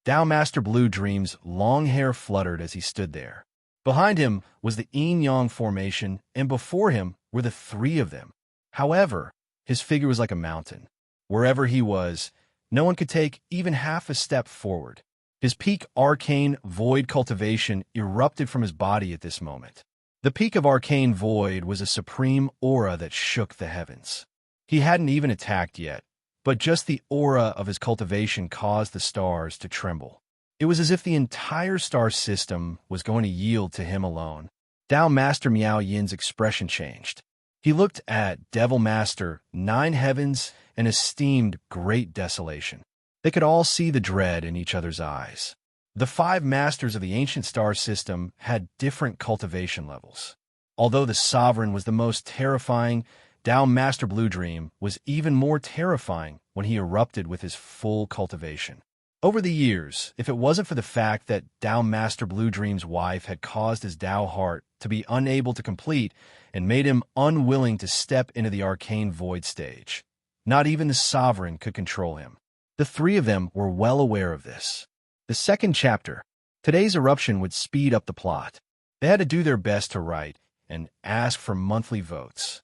Tao Master Blue Dream's long hair fluttered as he stood there. Behind him was the yin-yang formation, and before him were the 3 of them. However, his figure was like a mountain. Wherever he was, no one could take even half a step forward. His peak arcane void cultivation erupted from his body at this moment. The peak of arcane void was a supreme aura that shook the heavens. He hadn't even attacked yet, but just the aura of his cultivation caused the stars to tremble. It was as if the entire star system was going to yield to him alone. Tao Master Miao Yin's expression changed. He looked at Devil Master Nine Heavens and esteemed Great Desolation. They could all see the dread in each other's eyes. The 5 masters of the ancient star system had different cultivation levels. Although the Sovereign was the most terrifying, Tao Master Blue Dream was even more terrifying when he erupted with his full cultivation. Over the years, if it wasn't for the fact that Tao Master Blue Dream's wife had caused his Tao heart to be unable to complete and made him unwilling to step into the arcane void stage, not even the Sovereign could control him. The 3 of them were well aware of this. The 2nd chapter, today's eruption would speed up the plot. They had to do their best to write and ask for monthly votes.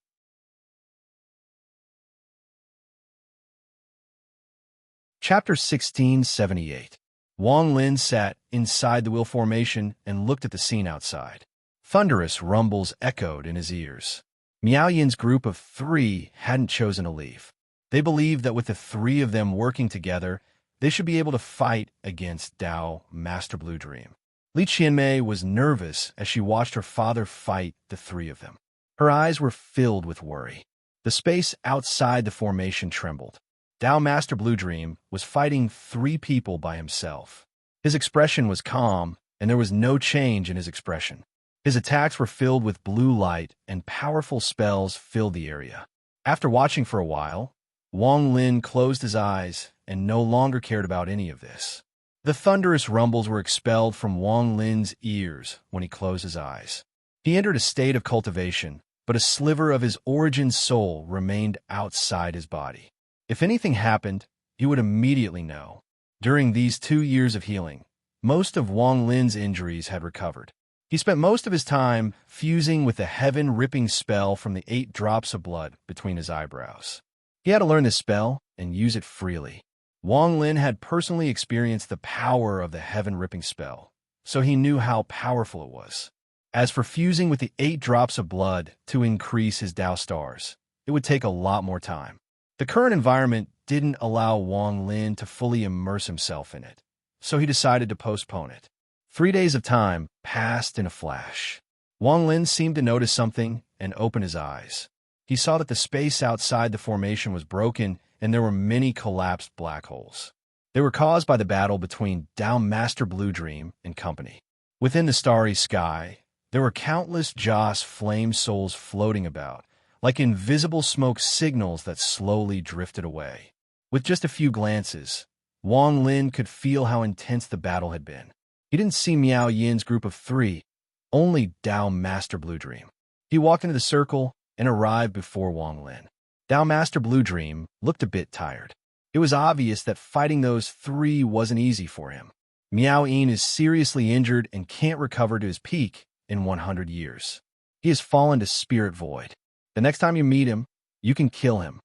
Chapter 1678. Wang Lin sat inside the wheel formation and looked at the scene outside. Thunderous rumbles echoed in his ears. Miao Yin's group of 3 hadn't chosen to leave. They believed that with the 3 of them working together, they should be able to fight against Tao Master Blue Dream. Li Qianmei was nervous as she watched her father fight the 3 of them. Her eyes were filled with worry. The space outside the formation trembled. Tao Master Blue Dream was fighting 3 people by himself. His expression was calm, and there was no change in his expression. His attacks were filled with blue light, and powerful spells filled the area. After watching for a while, Wang Lin closed his eyes and no longer cared about any of this. The thunderous rumbles were expelled from Wang Lin's ears when he closed his eyes. He entered a state of cultivation, but a sliver of his origin soul remained outside his body. If anything happened, he would immediately know. During these 2 years of healing, most of Wang Lin's injuries had recovered. He spent most of his time fusing with the heaven-ripping spell from the 8 drops of blood between his eyebrows. He had to learn this spell and use it freely. Wang Lin had personally experienced the power of the heaven-ripping spell, so he knew how powerful it was. As for fusing with the 8 drops of blood to increase his Tao stars, it would take a lot more time. The current environment didn't allow Wang Lin to fully immerse himself in it, so he decided to postpone it. 3 days of time passed in a flash. Wang Lin seemed to notice something and open his eyes. He saw that the space outside the formation was broken and there were many collapsed black holes. They were caused by the battle between Tao Master Blue Dream and company. Within the starry sky, there were countless Joss flame souls floating about, like invisible smoke signals that slowly drifted away. With just a few glances, Wang Lin could feel how intense the battle had been. He didn't see Miao Yin's group of 3, only Tao Master Blue Dream. He walked into the circle and arrived before Wang Lin. Tao Master Blue Dream looked a bit tired. It was obvious that fighting those 3 wasn't easy for him. Miao Yin is seriously injured and can't recover to his peak in 100 years. He has fallen to spirit void. The next time you meet him, you can kill him.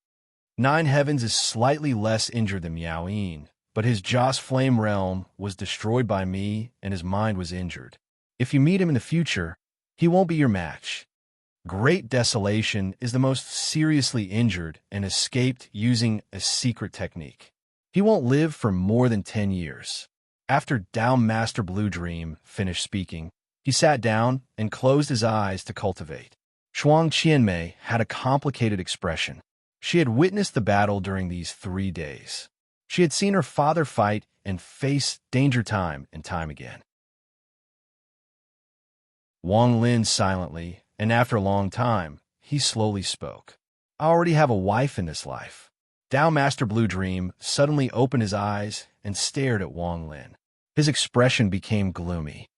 9 Heavens is slightly less injured than Miao Yin, but his Joss Flame realm was destroyed by me and his mind was injured. If you meet him in the future, he won't be your match. Great Desolation is the most seriously injured and escaped using a secret technique. He won't live for more than 10 years. After Tao Master Blue Dream finished speaking, he sat down and closed his eyes to cultivate. Shuang Qianmei had a complicated expression. She had witnessed the battle during these 3 days. She had seen her father fight and face danger time and time again. Wang Lin silently, and after a long time, he slowly spoke. I already have a wife in this life. Tao Master Blue Dream suddenly opened his eyes and stared at Wang Lin. His expression became gloomy.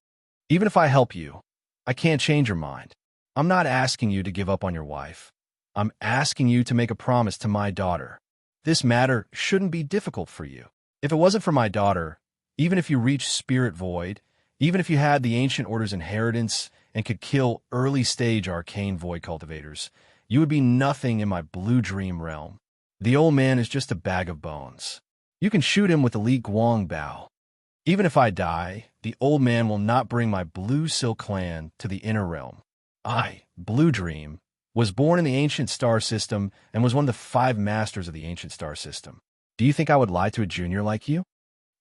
Even if I help you, I can't change your mind. I'm not asking you to give up on your wife. I'm asking you to make a promise to my daughter. This matter shouldn't be difficult for you. If it wasn't for my daughter, even if you reached Spirit Void, even if you had the Ancient Order's inheritance and could kill early-stage arcane void cultivators, you would be nothing in my Blue Dream realm. The old man is just a bag of bones. You can shoot him with the Li Guang Bao. Even if I die, the old man will not bring my Blue Silk clan to the inner realm. I, Blue Dream, was born in the Ancient Star System and was one of the 5 masters of the Ancient Star System. Do you think I would lie to a junior like you?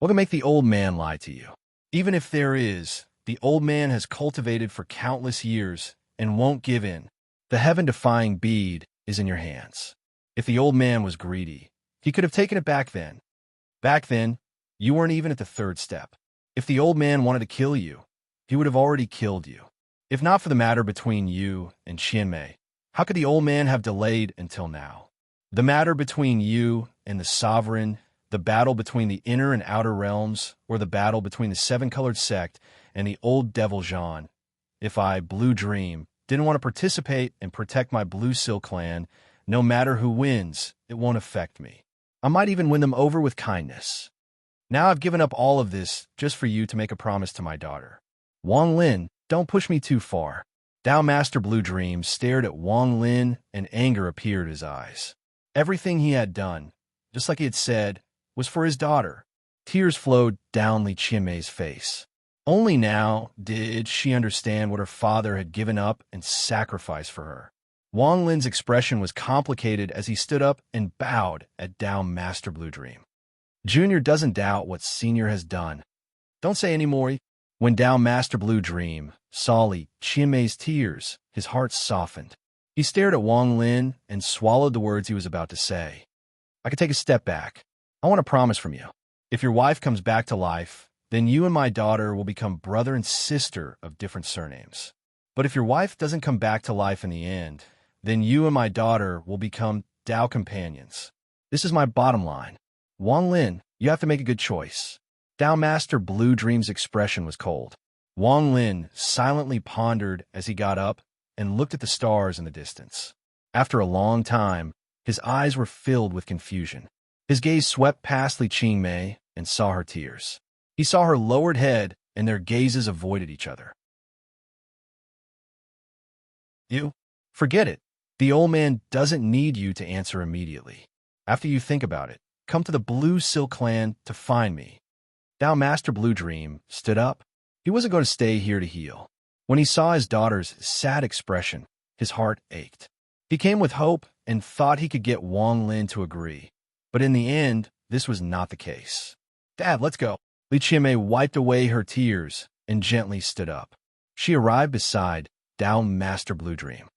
What can make the old man lie to you? Even if there is, the old man has cultivated for countless years and won't give in. The heaven-defying bead is in your hands. If the old man was greedy, he could have taken it back then. Back then, you weren't even at the 3rd step. If the old man wanted to kill you, he would have already killed you. If not for the matter between you and Qianmei, how could the old man have delayed until now? The matter between you and the sovereign, the battle between the inner and outer realms, or the battle between the 7-colored sect and the old devil Jean. If I, Blue Dream, didn't want to participate and protect my Blue Silk clan, no matter who wins, it won't affect me. I might even win them over with kindness. Now I've given up all of this just for you to make a promise to my daughter. Wang Lin, don't push me too far. Tao Master Blue Dream stared at Wang Lin and anger appeared in his eyes. Everything he had done, just like he had said, was for his daughter. Tears flowed down Li Qianmei's face. Only now did she understand what her father had given up and sacrificed for her. Wang Lin's expression was complicated as he stood up and bowed at Tao Master Blue Dream. Junior doesn't doubt what Senior has done. Don't say any more. When Tao Master Blue Dream saw Li Qianmei's tears, his heart softened. He stared at Wang Lin and swallowed the words he was about to say. I could take a step back. I want a promise from you. If your wife comes back to life, then you and my daughter will become brother and sister of different surnames. But if your wife doesn't come back to life in the end, then you and my daughter will become Dao companions. This is my bottom line. Wang Lin, you have to make a good choice. Dao Master Blue Dream's expression was cold. Wang Lin silently pondered as he got up and looked at the stars in the distance. After a long time, his eyes were filled with confusion. His gaze swept past Li Qingmei and saw her tears. He saw her lowered head, and their gazes avoided each other. You? Forget it. The old man doesn't need you to answer immediately. After you think about it, come to the Blue Silk Clan to find me. Dao Master Blue Dream stood up. He wasn't going to stay here to heal. When he saw his daughter's sad expression, his heart ached. He came with hope and thought he could get Wang Lin to agree. But in the end, this was not the case. Dad, let's go. Li Qingmei wiped away her tears and gently stood up. She arrived beside Dao Master Blue Dream.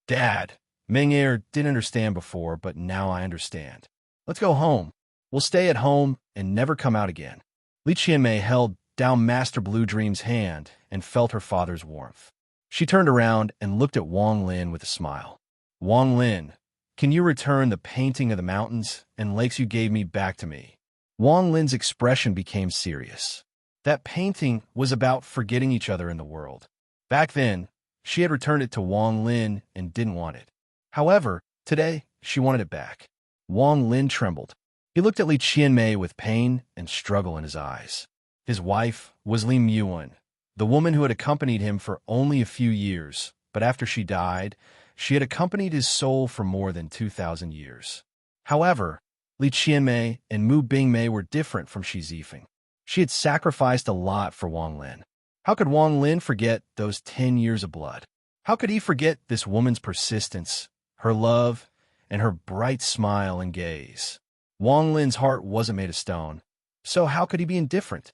Dad, Meng Er didn't understand before, but now I understand. Let's go home. We'll stay at home and never come out again. Li Qingmei held Dao Master Blue Dream's hand and felt her father's warmth. She turned around and looked at Wang Lin with a smile. Wang Lin, can you return the painting of the mountains and lakes you gave me back to me? Wang Lin's expression became serious. That painting was about forgetting each other in the world. Back then, she had returned it to Wang Lin and didn't want it. However, today, she wanted it back. Wang Lin trembled. He looked at Li Qingmei with pain and struggle in his eyes. His wife was Li Muan, the woman who had accompanied him for only a few years, but after she died, she had accompanied his soul for more than 2,000 years. However, Li Qingmei and Mu Bingmei were different from Shi Zifeng. She had sacrificed a lot for Wang Lin. How could Wang Lin forget those 10 years of blood? How could he forget this woman's persistence, her love, and her bright smile and gaze? Wang Lin's heart wasn't made of stone, so how could he be indifferent?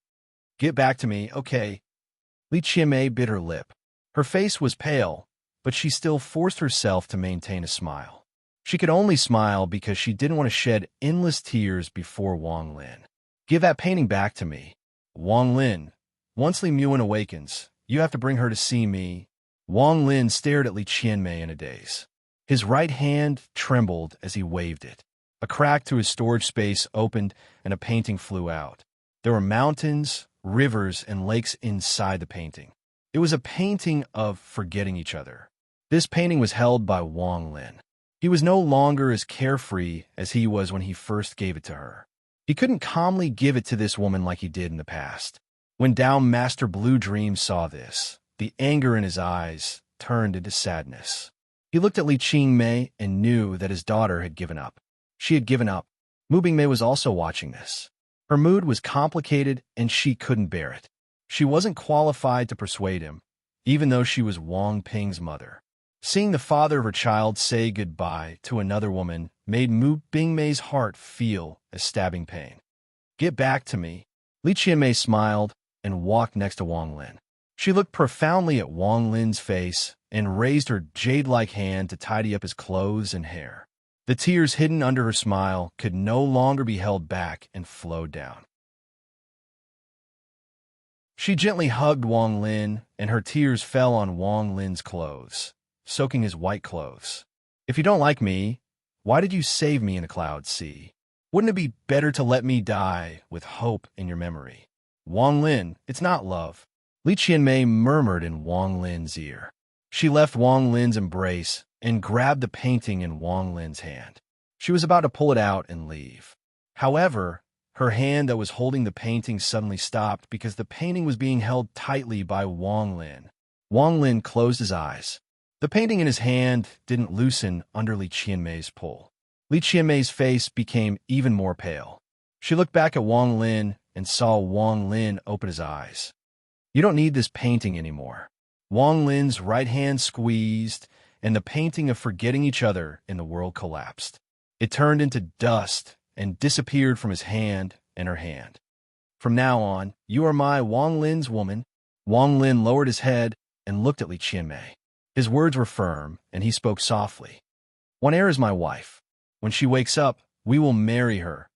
Get back to me, okay. Li Qingmei bit her lip. Her face was pale, but she still forced herself to maintain a smile. She could only smile because she didn't want to shed endless tears before Wang Lin. Give that painting back to me. Wang Lin, once Li Muan awakens, you have to bring her to see me. Wang Lin stared at Li Qingmei in a daze. His right hand trembled as he waved it. A crack to his storage space opened and a painting flew out. There were mountains, rivers, and lakes inside the painting. It was a painting of forgetting each other. This painting was held by Wang Lin. He was no longer as carefree as he was when he first gave it to her. He couldn't calmly give it to this woman like he did in the past. When Dao Master Blue Dream saw this, the anger in his eyes turned into sadness. He looked at Li Qingmei and knew that his daughter had given up. She had given up. Mu Bingmei was also watching this. Her mood was complicated and she couldn't bear it. She wasn't qualified to persuade him, even though she was Wang Ping's mother. Seeing the father of her child say goodbye to another woman made Mu Bingmei's heart feel a stabbing pain. Get back to me. Li Qingmei smiled and walked next to Wang Lin. She looked profoundly at Wang Lin's face and raised her jade-like hand to tidy up his clothes and hair. The tears hidden under her smile could no longer be held back and flowed down. She gently hugged Wang Lin, and her tears fell on Wang Lin's clothes, soaking his white clothes. If you don't like me, why did you save me in the cloud sea? Wouldn't it be better to let me die with hope in your memory? Wang Lin, it's not love. Li Qingmei murmured in Wang Lin's ear. She left Wang Lin's embrace and grabbed the painting in Wang Lin's hand. She was about to pull it out and leave. However, her hand that was holding the painting suddenly stopped because the painting was being held tightly by Wang Lin. Wang Lin closed his eyes. The painting in his hand didn't loosen under Li Qingmei's pull. Li Qingmei's face became even more pale. She looked back at Wang Lin and saw Wang Lin open his eyes. You don't need this painting anymore. Wang Lin's right hand squeezed, and the painting of forgetting each other in the world collapsed. It turned into dust and disappeared from his hand and her hand. From now on, you are my Wang Lin's woman. Wang Lin lowered his head and looked at Li Qingmei. His words were firm, and he spoke softly. Wan Er is my wife. When she wakes up, we will marry her.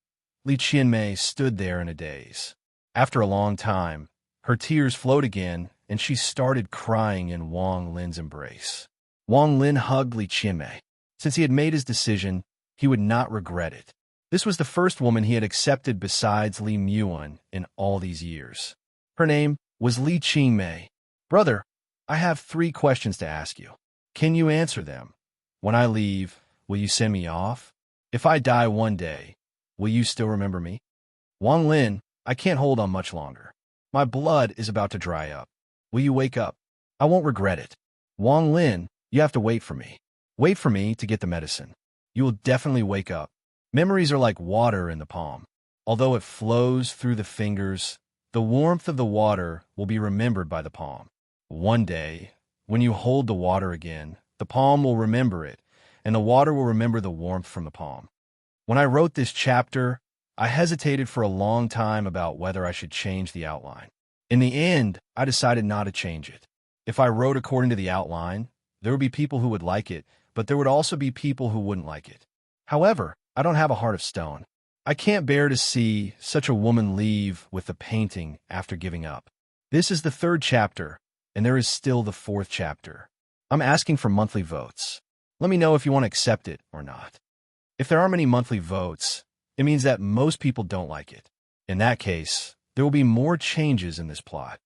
Li Qingmei stood there in a daze. After a long time, her tears flowed again, and she started crying in Wang Lin's embrace. Wang Lin hugged Li Qingmei. Since he had made his decision, He would not regret it. This was the first woman he had accepted besides Li Muan in all these years. Her name was Li Qingmei. Brother, I have 3 questions to ask you. Can you answer them? When I leave, will you send me off? If I die one day, will you still remember me? Wang Lin, I can't hold on much longer. My blood is about to dry up. Will you wake up? I won't regret it. Wang Lin, you have to wait for me. Wait for me to get the medicine. You will definitely wake up. Memories are like water in the palm. Although it flows through the fingers, the warmth of the water will be remembered by the palm. One day, when you hold the water again, the palm will remember it, and the water will remember the warmth from the palm. When I wrote this chapter, I hesitated for a long time about whether I should change the outline. In the end, I decided not to change it. If I wrote according to the outline, there would be people who would like it, but there would also be people who wouldn't like it. However, I don't have a heart of stone. I can't bear to see such a woman leave with the painting after giving up. This is the 3rd chapter, and there is still the 4th chapter. I'm asking for monthly votes. Let me know if you want to accept it or not. If there aren't many monthly votes, it means that most people don't like it. In that case, there will be more changes in this plot.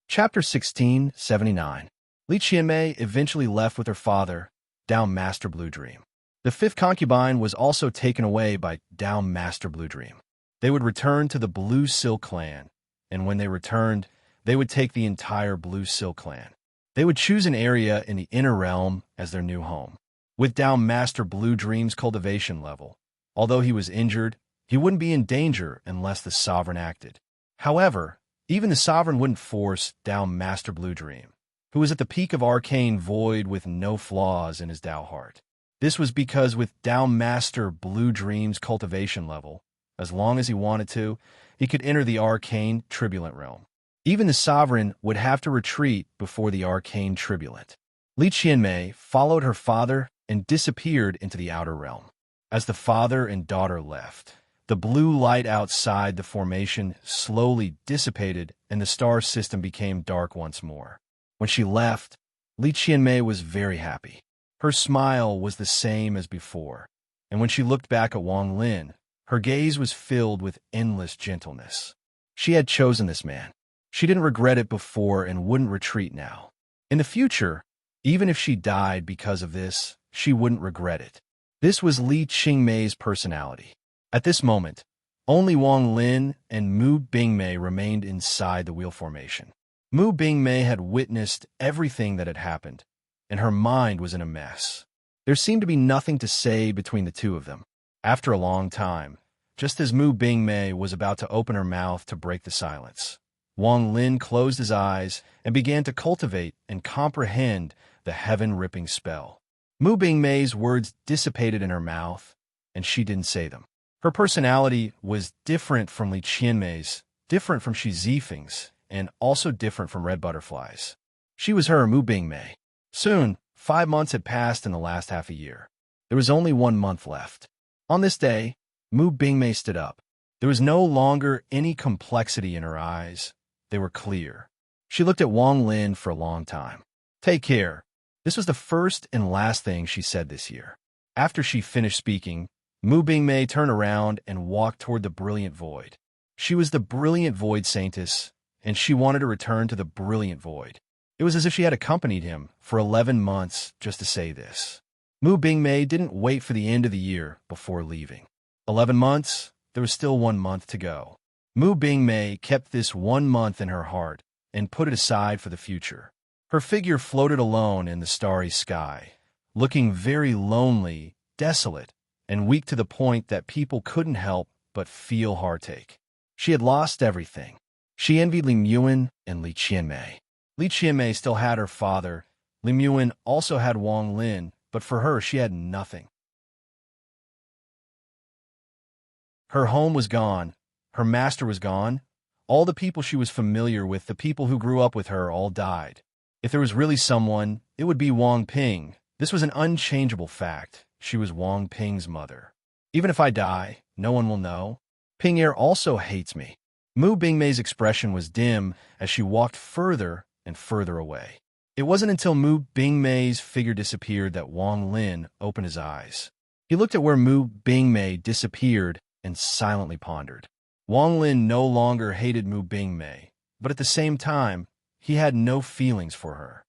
Chapter 1679. Li Qianmei eventually left with her father, Down Master Blue Dream. The 5th concubine was also taken away by Down Master Blue Dream. They would return to the Blue Silk clan, and when they returned, they would take the entire Blue Silk clan. They would choose an area in the inner realm as their new home. With Down Master Blue Dream's cultivation level, although he was injured, he wouldn't be in danger unless the sovereign acted. However, even the sovereign wouldn't force Down Master Blue Dream, who was at the peak of arcane void with no flaws in his Dao heart. This was because with Down Master Blue Dream's cultivation level, as long as he wanted to, he could enter the arcane turbulent realm. Even the sovereign would have to retreat before the arcane turbulent. Li Qianmei followed her father and disappeared into the outer realm. As the father and daughter left, the blue light outside the formation slowly dissipated and the star system became dark once more. When she left, Li Qianmei was very happy. Her smile was the same as before, and when she looked back at Wang Lin, her gaze was filled with endless gentleness. She had chosen this man. She didn't regret it before and wouldn't retreat now. In the future, even if she died because of this, she wouldn't regret it. This was Li Qingmei's personality. At this moment, only Wang Lin and Mu Bingmei remained inside the wheel formation. Mu Bingmei had witnessed everything that had happened, and her mind was in a mess. There seemed to be nothing to say between the two of them. After a long time, just as Mu Bingmei was about to open her mouth to break the silence, Wang Lin closed his eyes and began to cultivate and comprehend the heaven-ripping spell. Mu Bingmei's words dissipated in her mouth, and she didn't say them. Her personality was different from Li Qianmei's, different from Shi Zifeng's, and also different from Red Butterfly's. She was her Mu Bingmei. Soon, 5 months had passed in the last half a year. There was only 1 month left. On this day, Mu Bingmei stood up. There was no longer any complexity in her eyes. They were clear. She looked at Wang Lin for a long time. Take care. This was the first and last thing she said this year. After she finished speaking, Mu Bingmei turned around and walked toward the brilliant void. She was the brilliant void saintess, and she wanted to return to the brilliant void. It was as if she had accompanied him for 11 months just to say this. Mu Bingmei didn't wait for the end of the year before leaving. 11 months, there was still 1 month to go. Mu Bingmei kept this 1 month in her heart and put it aside for the future. Her figure floated alone in the starry sky, looking very lonely, desolate, and weak to the point that people couldn't help but feel heartache. She had lost everything. She envied Li Muan and Li Qianmei. Li Qianmei still had her father. Li Muan also had Wang Lin, but for her, she had nothing. Her home was gone. Her master was gone. All the people she was familiar with, the people who grew up with her, all died. If there was really someone, it would be Wang Ping. This was an unchangeable fact. She was Wang Ping's mother. Even if I die, no one will know. Ping Er also hates me. Mu Bingmei's expression was dim as she walked further and further away. It wasn't until Mu Bingmei's figure disappeared that Wang Lin opened his eyes. He looked at where Mu Bingmei disappeared and silently pondered. Wang Lin no longer hated Mu Bingmei, but at the same time, he had no feelings for her.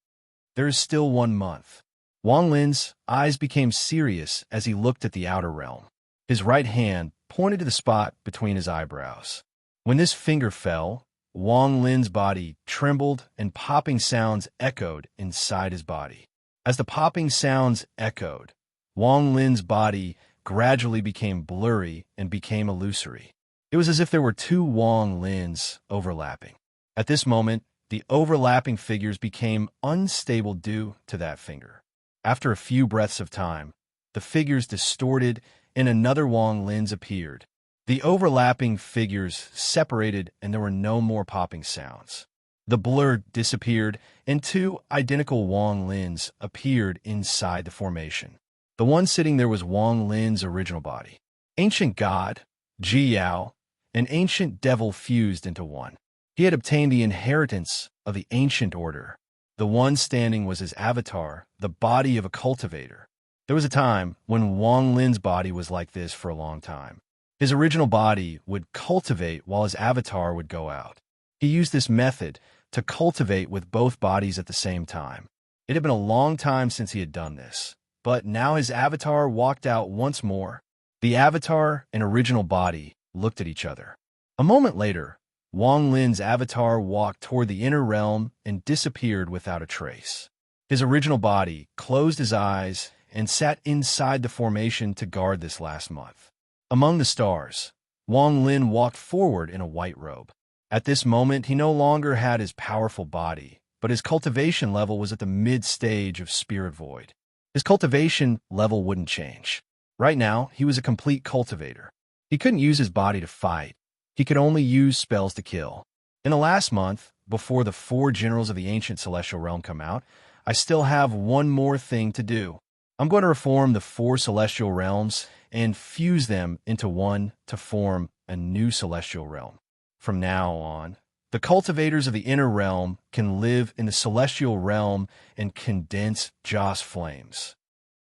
There is still 1 month. Wang Lin's eyes became serious as he looked at the outer realm. His right hand pointed to the spot between his eyebrows. When this finger fell, Wang Lin's body trembled and popping sounds echoed inside his body. As the popping sounds echoed, Wang Lin's body gradually became blurry and became illusory. It was as if there were 2 Wang Lins overlapping. At this moment, the overlapping figures became unstable due to that finger. After a few breaths of time, the figures distorted and another Wang Lins appeared. The overlapping figures separated and there were no more popping sounds. The blur disappeared and 2 identical Wang Lins appeared inside the formation. The one sitting there was Wang Lin's original body. Ancient God, Ji Yao, and ancient devil fused into one. He had obtained the inheritance of the ancient order. The one standing was his avatar, the body of a cultivator. There was a time when Wang Lin's body was like this for a long time. His original body would cultivate while his avatar would go out. He used this method to cultivate with both bodies at the same time. It had been a long time since he had done this, but now his avatar walked out once more. The avatar and original body looked at each other. A moment later, Wang Lin's avatar walked toward the inner realm and disappeared without a trace. His original body closed his eyes and sat inside the formation to guard this last month. Among the stars, Wang Lin walked forward in a white robe. At this moment, he no longer had his powerful body, but his cultivation level was at the mid-stage of Spirit Void. His cultivation level wouldn't change. Right now, he was a complete cultivator. He couldn't use his body to fight. He could only use spells to kill. In the last month, before the 4 generals of the ancient celestial realm come out, I still have one more thing to do. I'm going to reform the 4 celestial realms and fuse them into one to form a new celestial realm. From now on, the cultivators of the inner realm can live in the celestial realm and condense Joss flames.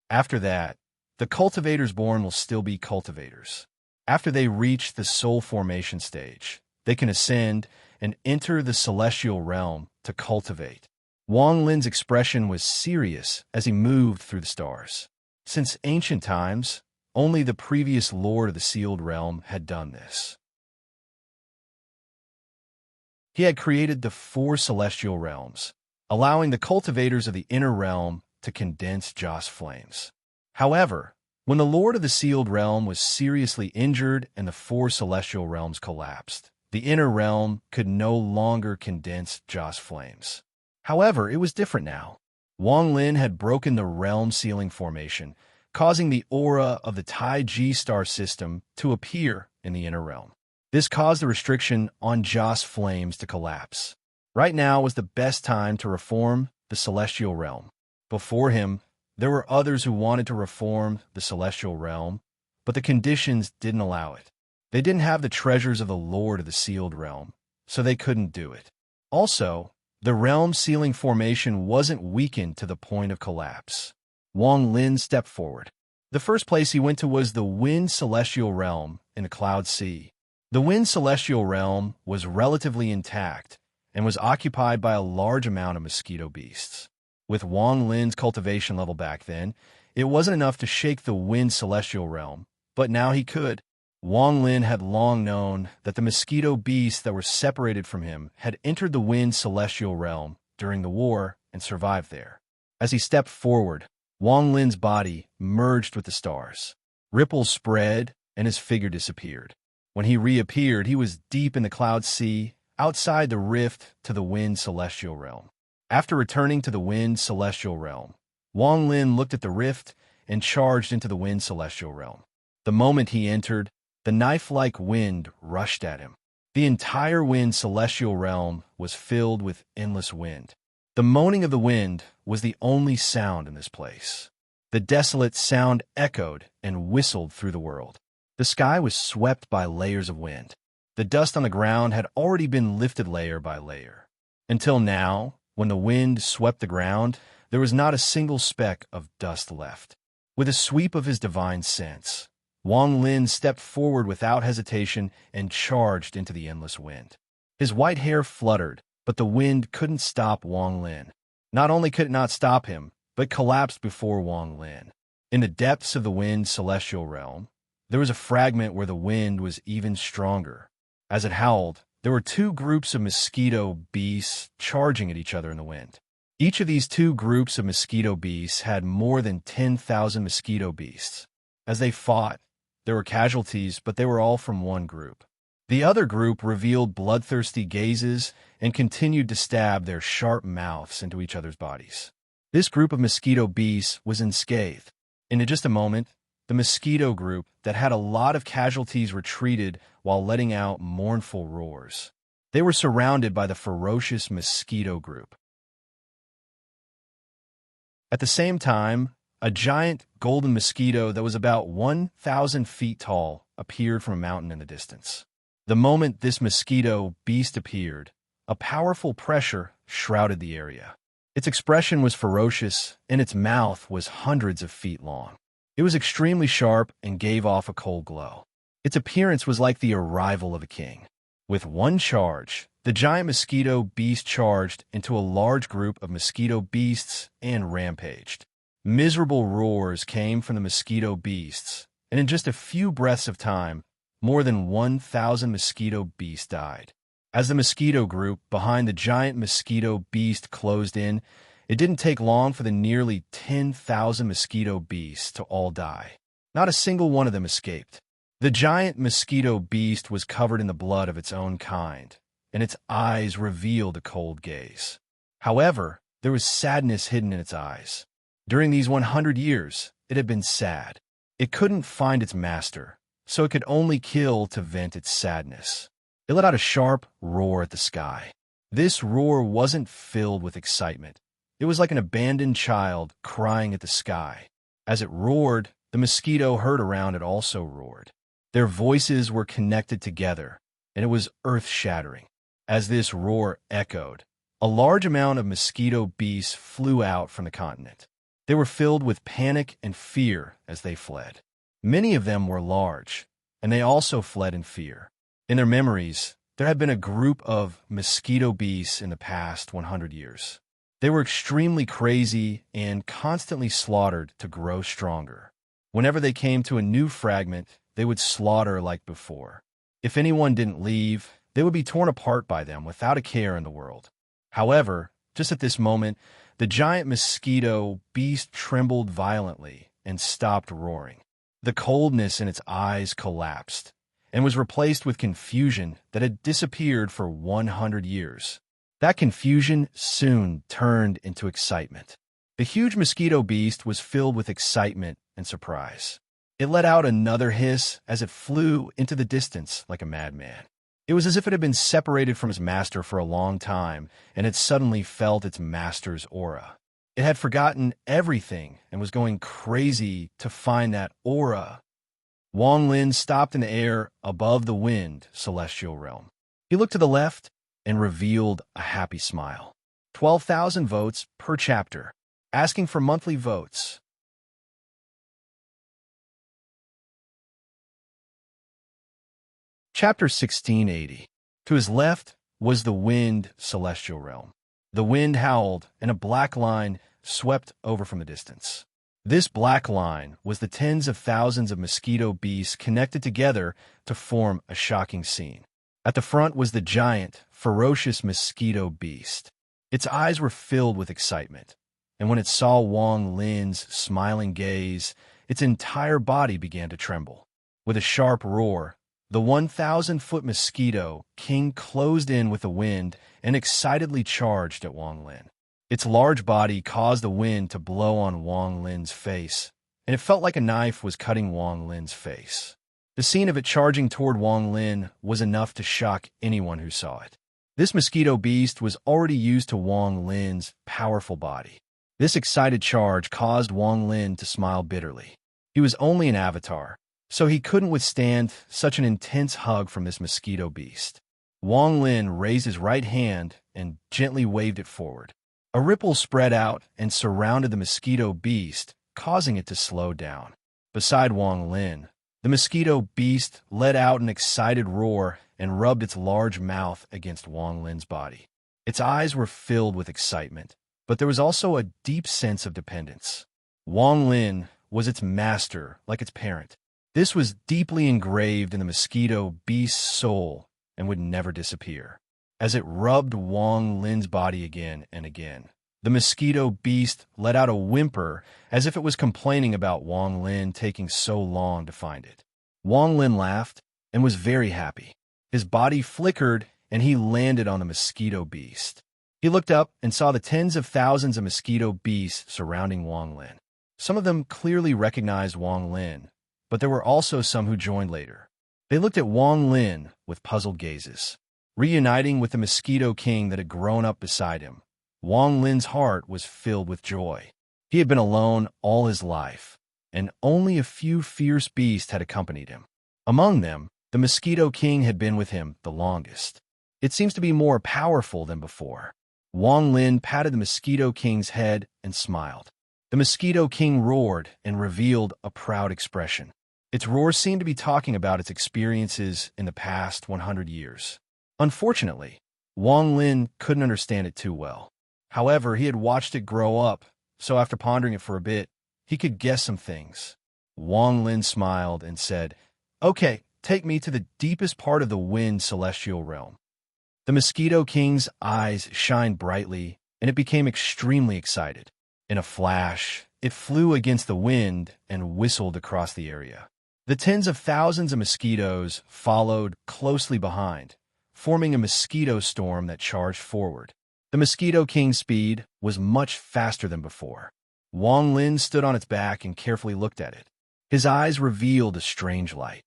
After that, the cultivators born will still be cultivators. After they reach the soul formation stage, they can ascend and enter the celestial realm to cultivate. Wang Lin's expression was serious as he moved through the stars. Since ancient times, only the previous Lord of the Sealed Realm had done this. He had created the 4 celestial realms, allowing the cultivators of the inner realm to condense Joss flames. However, when the Lord of the Sealed Realm was seriously injured and the 4 celestial realms collapsed, the inner realm could no longer condense Joss flames. However, it was different now. Wang Lin had broken the realm sealing formation, causing the aura of the Tai-Ji star system to appear in the inner realm. This caused the restriction on Joss flames to collapse. Right now was the best time to reform the celestial realm. Before him, there were others who wanted to reform the celestial realm, but the conditions didn't allow it. They didn't have the treasures of the Lord of the Sealed Realm, so they couldn't do it. Also, the realm sealing formation wasn't weakened to the point of collapse. Wang Lin stepped forward. The first place he went to was the Wind Celestial Realm in the Cloud Sea. The Wind Celestial Realm was relatively intact and was occupied by a large amount of mosquito beasts. With Wang Lin's cultivation level back then, it wasn't enough to shake the Wind Celestial Realm, but now he could. Wang Lin had long known that the mosquito beasts that were separated from him had entered the Wind Celestial Realm during the war and survived there. As he stepped forward, Wang Lin's body merged with the stars. Ripples spread, and his figure disappeared. When he reappeared, he was deep in the Cloud Sea, outside the rift to the Wind Celestial Realm. After returning to the Wind Celestial Realm, Wang Lin looked at the rift and charged into the Wind Celestial Realm. The moment he entered, the knife-like wind rushed at him. The entire Wind Celestial Realm was filled with endless wind. The moaning of the wind was the only sound in this place. The desolate sound echoed and whistled through the world. The sky was swept by layers of wind. The dust on the ground had already been lifted layer by layer. Until now, When the wind swept the ground, there was not a single speck of dust left. With a sweep of his divine sense, Wang Lin stepped forward without hesitation and charged into the endless wind. His white hair fluttered, but the wind couldn't stop Wang Lin. Not only could it not stop him, but collapsed before Wang Lin. In the depths of the wind's celestial realm, there was a fragment where the wind was even stronger. As it howled, there were two groups of mosquito beasts charging at each other in the wind. Each of these two groups of mosquito beasts had more than 10,000 mosquito beasts. As they fought, there were casualties, but they were all from one group. The other group revealed bloodthirsty gazes and continued to stab their sharp mouths into each other's bodies. This group of mosquito beasts was unscathed. In just a moment, the mosquito group that had a lot of casualties retreated while letting out mournful roars. They were surrounded by the ferocious mosquito group. At the same time, a giant golden mosquito that was about 1,000 feet tall appeared from a mountain in the distance. The moment this mosquito beast appeared, a powerful pressure shrouded the area. Its expression was ferocious, and its mouth was hundreds of feet long. It was extremely sharp and gave off a cold glow. Its appearance was like the arrival of a king. With one charge, the giant mosquito beast charged into a large group of mosquito beasts and rampaged. Miserable roars came from the mosquito beasts, and in just a few breaths of time, more than 1,000 mosquito beasts died. As the mosquito group behind the giant mosquito beast closed in, it didn't take long for the nearly 10,000 mosquito beasts to all die. Not a single one of them escaped. The giant mosquito beast was covered in the blood of its own kind, and its eyes revealed a cold gaze. However, there was sadness hidden in its eyes. During these 100 years, it had been sad. It couldn't find its master, so it could only kill to vent its sadness. It let out a sharp roar at the sky. This roar wasn't filled with excitement. It was like an abandoned child crying at the sky. As it roared, the mosquito heard around it also roared. Their voices were connected together, and it was earth-shattering. As this roar echoed, a large amount of mosquito beasts flew out from the continent. They were filled with panic and fear as they fled. Many of them were large, and they also fled in fear. In their memories, there had been a group of mosquito beasts in the past 100 years. They were extremely crazy and constantly slaughtered to grow stronger. Whenever they came to a new fragment, they would slaughter like before. If anyone didn't leave, they would be torn apart by them without a care in the world. However, just at this moment, the giant mosquito beast trembled violently and stopped roaring. The coldness in its eyes collapsed and was replaced with confusion that had disappeared for 100 years. That confusion soon turned into excitement. The huge mosquito beast was filled with excitement and surprise. It let out another hiss as it flew into the distance like a madman. It was as if it had been separated from its master for a long time and had suddenly felt its master's aura. It had forgotten everything and was going crazy to find that aura. Wang Lin stopped in the air above the wind celestial realm. He looked to the left and revealed a happy smile. 12,000 votes per chapter. Asking for monthly votes. Chapter 1680. To his left was the wind celestial realm. The wind howled, and a black line swept over from the distance. This black line was the tens of thousands of mosquito beasts connected together to form a shocking scene. At the front was the giant, ferocious mosquito beast. Its eyes were filled with excitement, and when it saw Wang Lin's smiling gaze, its entire body began to tremble. With a sharp roar, the 1,000-foot mosquito king closed in with the wind and excitedly charged at Wang Lin. Its large body caused the wind to blow on Wang Lin's face, and it felt like a knife was cutting Wang Lin's face. The scene of it charging toward Wang Lin was enough to shock anyone who saw it. This mosquito beast was already used to Wang Lin's powerful body. This excited charge caused Wang Lin to smile bitterly. He was only an avatar, so he couldn't withstand such an intense hug from this mosquito beast. Wang Lin raised his right hand and gently waved it forward. A ripple spread out and surrounded the mosquito beast, causing it to slow down. Beside Wang Lin, the mosquito beast let out an excited roar and rubbed its large mouth against Wang Lin's body. Its eyes were filled with excitement, but there was also a deep sense of dependence. Wang Lin was its master, like its parent. This was deeply engraved in the mosquito beast's soul and would never disappear. As it rubbed Wang Lin's body again and again, the mosquito beast let out a whimper as if it was complaining about Wang Lin taking so long to find it. Wang Lin laughed and was very happy. His body flickered and he landed on the mosquito beast. He looked up and saw the tens of thousands of mosquito beasts surrounding Wang Lin. Some of them clearly recognized Wang Lin, but there were also some who joined later. They looked at Wang Lin with puzzled gazes. Reuniting with the mosquito king that had grown up beside him, Wang Lin's heart was filled with joy. He had been alone all his life, and only a few fierce beasts had accompanied him. Among them, the mosquito king had been with him the longest. It seems to be more powerful than before. Wang Lin patted the mosquito king's head and smiled. The mosquito king roared and revealed a proud expression. Its roar seemed to be talking about its experiences in the past 100 years. Unfortunately, Wang Lin couldn't understand it too well. However, he had watched it grow up, so after pondering it for a bit, he could guess some things. Wang Lin smiled and said, "Okay, take me to the deepest part of the wind celestial realm." The mosquito king's eyes shined brightly, and it became extremely excited. In a flash, it flew against the wind and whistled across the area. The tens of thousands of mosquitoes followed closely behind, forming a mosquito storm that charged forward. The mosquito king's speed was much faster than before. Wang Lin stood on its back and carefully looked at it. His eyes revealed a strange light.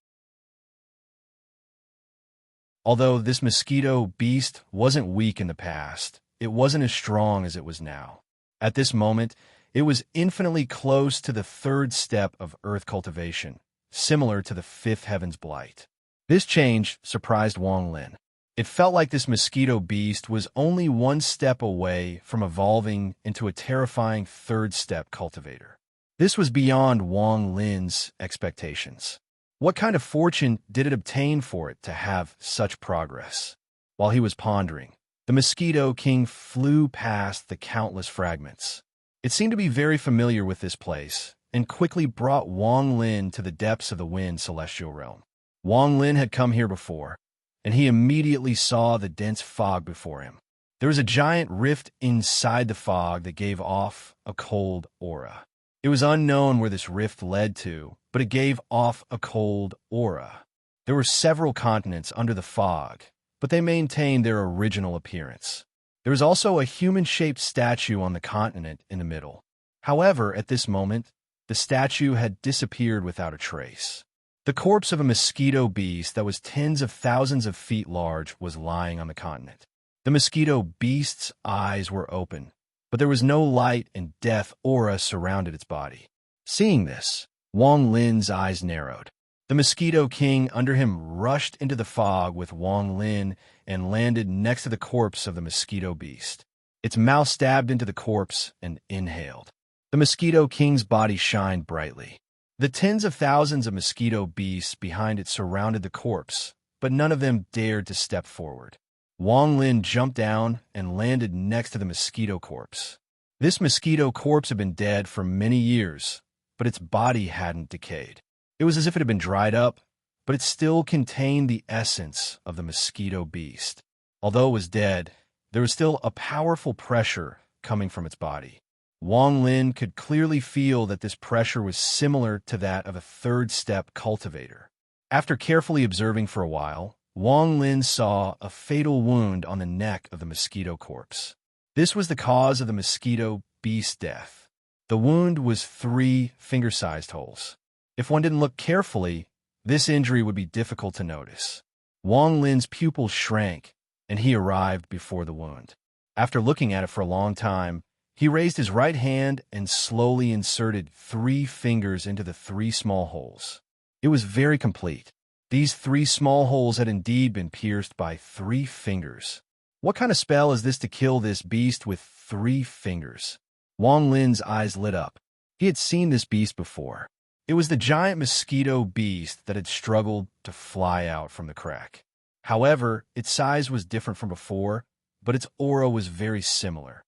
Although this mosquito beast wasn't weak in the past, it wasn't as strong as it was now. At this moment, it was infinitely close to the third step of earth cultivation, similar to the fifth heaven's blight. This change surprised Wang Lin. It felt like this mosquito beast was only one step away from evolving into a terrifying third-step cultivator. This was beyond Wang Lin's expectations. What kind of fortune did it obtain for it to have such progress? While he was pondering, the mosquito king flew past the countless fragments. It seemed to be very familiar with this place, and quickly brought Wang Lin to the depths of the wind celestial realm. Wang Lin had come here before, and he immediately saw the dense fog before him. There was a giant rift inside the fog that gave off a cold aura. It was unknown where this rift led to, but it gave off a cold aura. There were several continents under the fog, but they maintained their original appearance. There was also a human-shaped statue on the continent in the middle. However, at this moment, the statue had disappeared without a trace. The corpse of a mosquito beast that was tens of thousands of feet large was lying on the continent. The mosquito beast's eyes were open, but there was no light and death aura surrounded its body. Seeing this, Wang Lin's eyes narrowed. The mosquito king under him rushed into the fog with Wang Lin and landed next to the corpse of the mosquito beast. Its mouth stabbed into the corpse and inhaled. The mosquito king's body shined brightly. The tens of thousands of mosquito beasts behind it surrounded the corpse, but none of them dared to step forward. Wang Lin jumped down and landed next to the mosquito corpse. This mosquito corpse had been dead for many years, but its body hadn't decayed. It was as if it had been dried up, but it still contained the essence of the mosquito beast. Although it was dead, there was still a powerful pressure coming from its body. Wang Lin could clearly feel that this pressure was similar to that of a third-step cultivator. After carefully observing for a while, Wang Lin saw a fatal wound on the neck of the mosquito corpse. This was the cause of the mosquito beast's death. The wound was 3 finger-sized holes. If one didn't look carefully, this injury would be difficult to notice. Wang Lin's pupils shrank, and he arrived before the wound. After looking at it for a long time, he raised his right hand and slowly inserted 3 fingers into the 3 small holes. It was very complete. These 3 small holes had indeed been pierced by 3 fingers. What kind of spell is this to kill this beast with 3 fingers? Wang Lin's eyes lit up. He had seen this beast before. It was the giant mosquito beast that had struggled to fly out from the crack. However, its size was different from before, but its aura was very similar.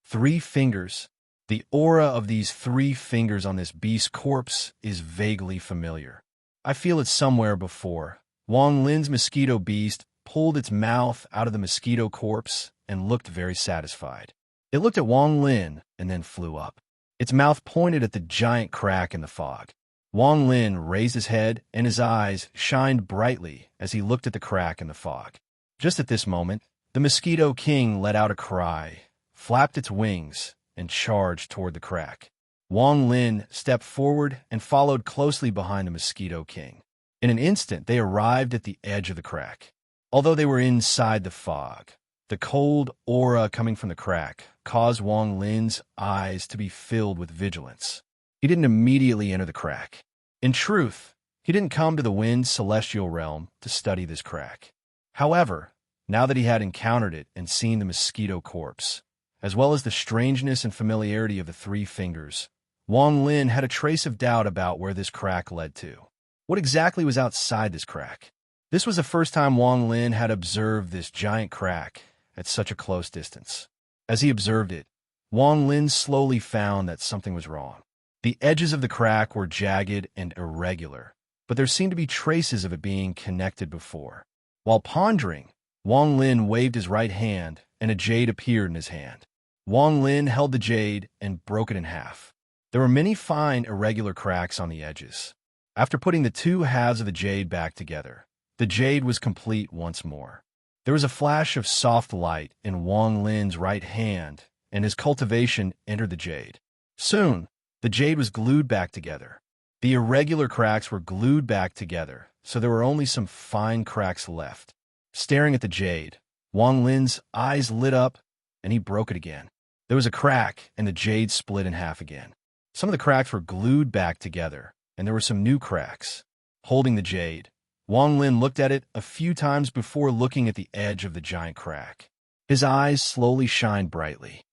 3 fingers. The aura of these 3 fingers on this beast's corpse is vaguely familiar. I feel it somewhere before. Wang Lin's mosquito beast pulled its mouth out of the mosquito corpse and looked very satisfied. It looked at Wang Lin and then flew up. Its mouth pointed at the giant crack in the fog. Wang Lin raised his head and his eyes shined brightly as he looked at the crack in the fog. Just at this moment, the Mosquito King let out a cry, flapped its wings, and charged toward the crack. Wang Lin stepped forward and followed closely behind the Mosquito King. In an instant, they arrived at the edge of the crack. Although they were inside the fog, the cold aura coming from the crack caused Wang Lin's eyes to be filled with vigilance. He didn't immediately enter the crack. In truth, he didn't come to the Wind's celestial realm to study this crack. However, now that he had encountered it and seen the mosquito corpse, as well as the strangeness and familiarity of the 3 fingers, Wang Lin had a trace of doubt about where this crack led to. What exactly was outside this crack? This was the first time Wang Lin had observed this giant crack at such a close distance. As he observed it, Wang Lin slowly found that something was wrong. The edges of the crack were jagged and irregular, but there seemed to be traces of it being connected before. While pondering, Wang Lin waved his right hand, and a jade appeared in his hand. Wang Lin held the jade and broke it in half. There were many fine, irregular cracks on the edges. After putting the 2 halves of the jade back together, the jade was complete once more. There was a flash of soft light in Wang Lin's right hand, and his cultivation entered the jade. Soon, the jade was glued back together. The irregular cracks were glued back together, so there were only some fine cracks left. Staring at the jade, Wang Lin's eyes lit up, and he broke it again. There was a crack, and the jade split in half again. Some of the cracks were glued back together, and there were some new cracks. Holding the jade, Wang Lin looked at it a few times before looking at the edge of the giant crack. His eyes slowly shined brightly.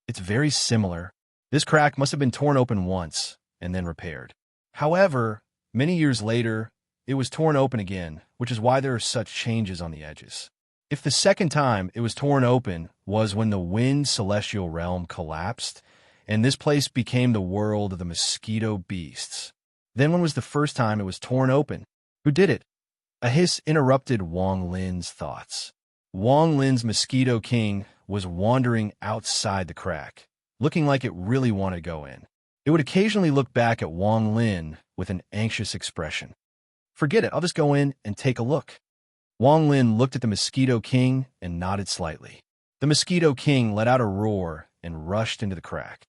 It's very similar. This crack must have been torn open once and then repaired. However, many years later, it was torn open again, which is why there are such changes on the edges. If the second time it was torn open was when the Wind celestial realm collapsed, and this place became the world of the mosquito beasts, then when was the first time it was torn open? Who did it? A hiss interrupted Wang Lin's thoughts. Wang Lin's Mosquito King was wandering outside the crack, looking like it really wanted to go in. It would occasionally look back at Wang Lin with an anxious expression. Forget it, I'll just go in and take a look. Wang Lin looked at the Mosquito King and nodded slightly. The Mosquito King let out a roar and rushed into the crack.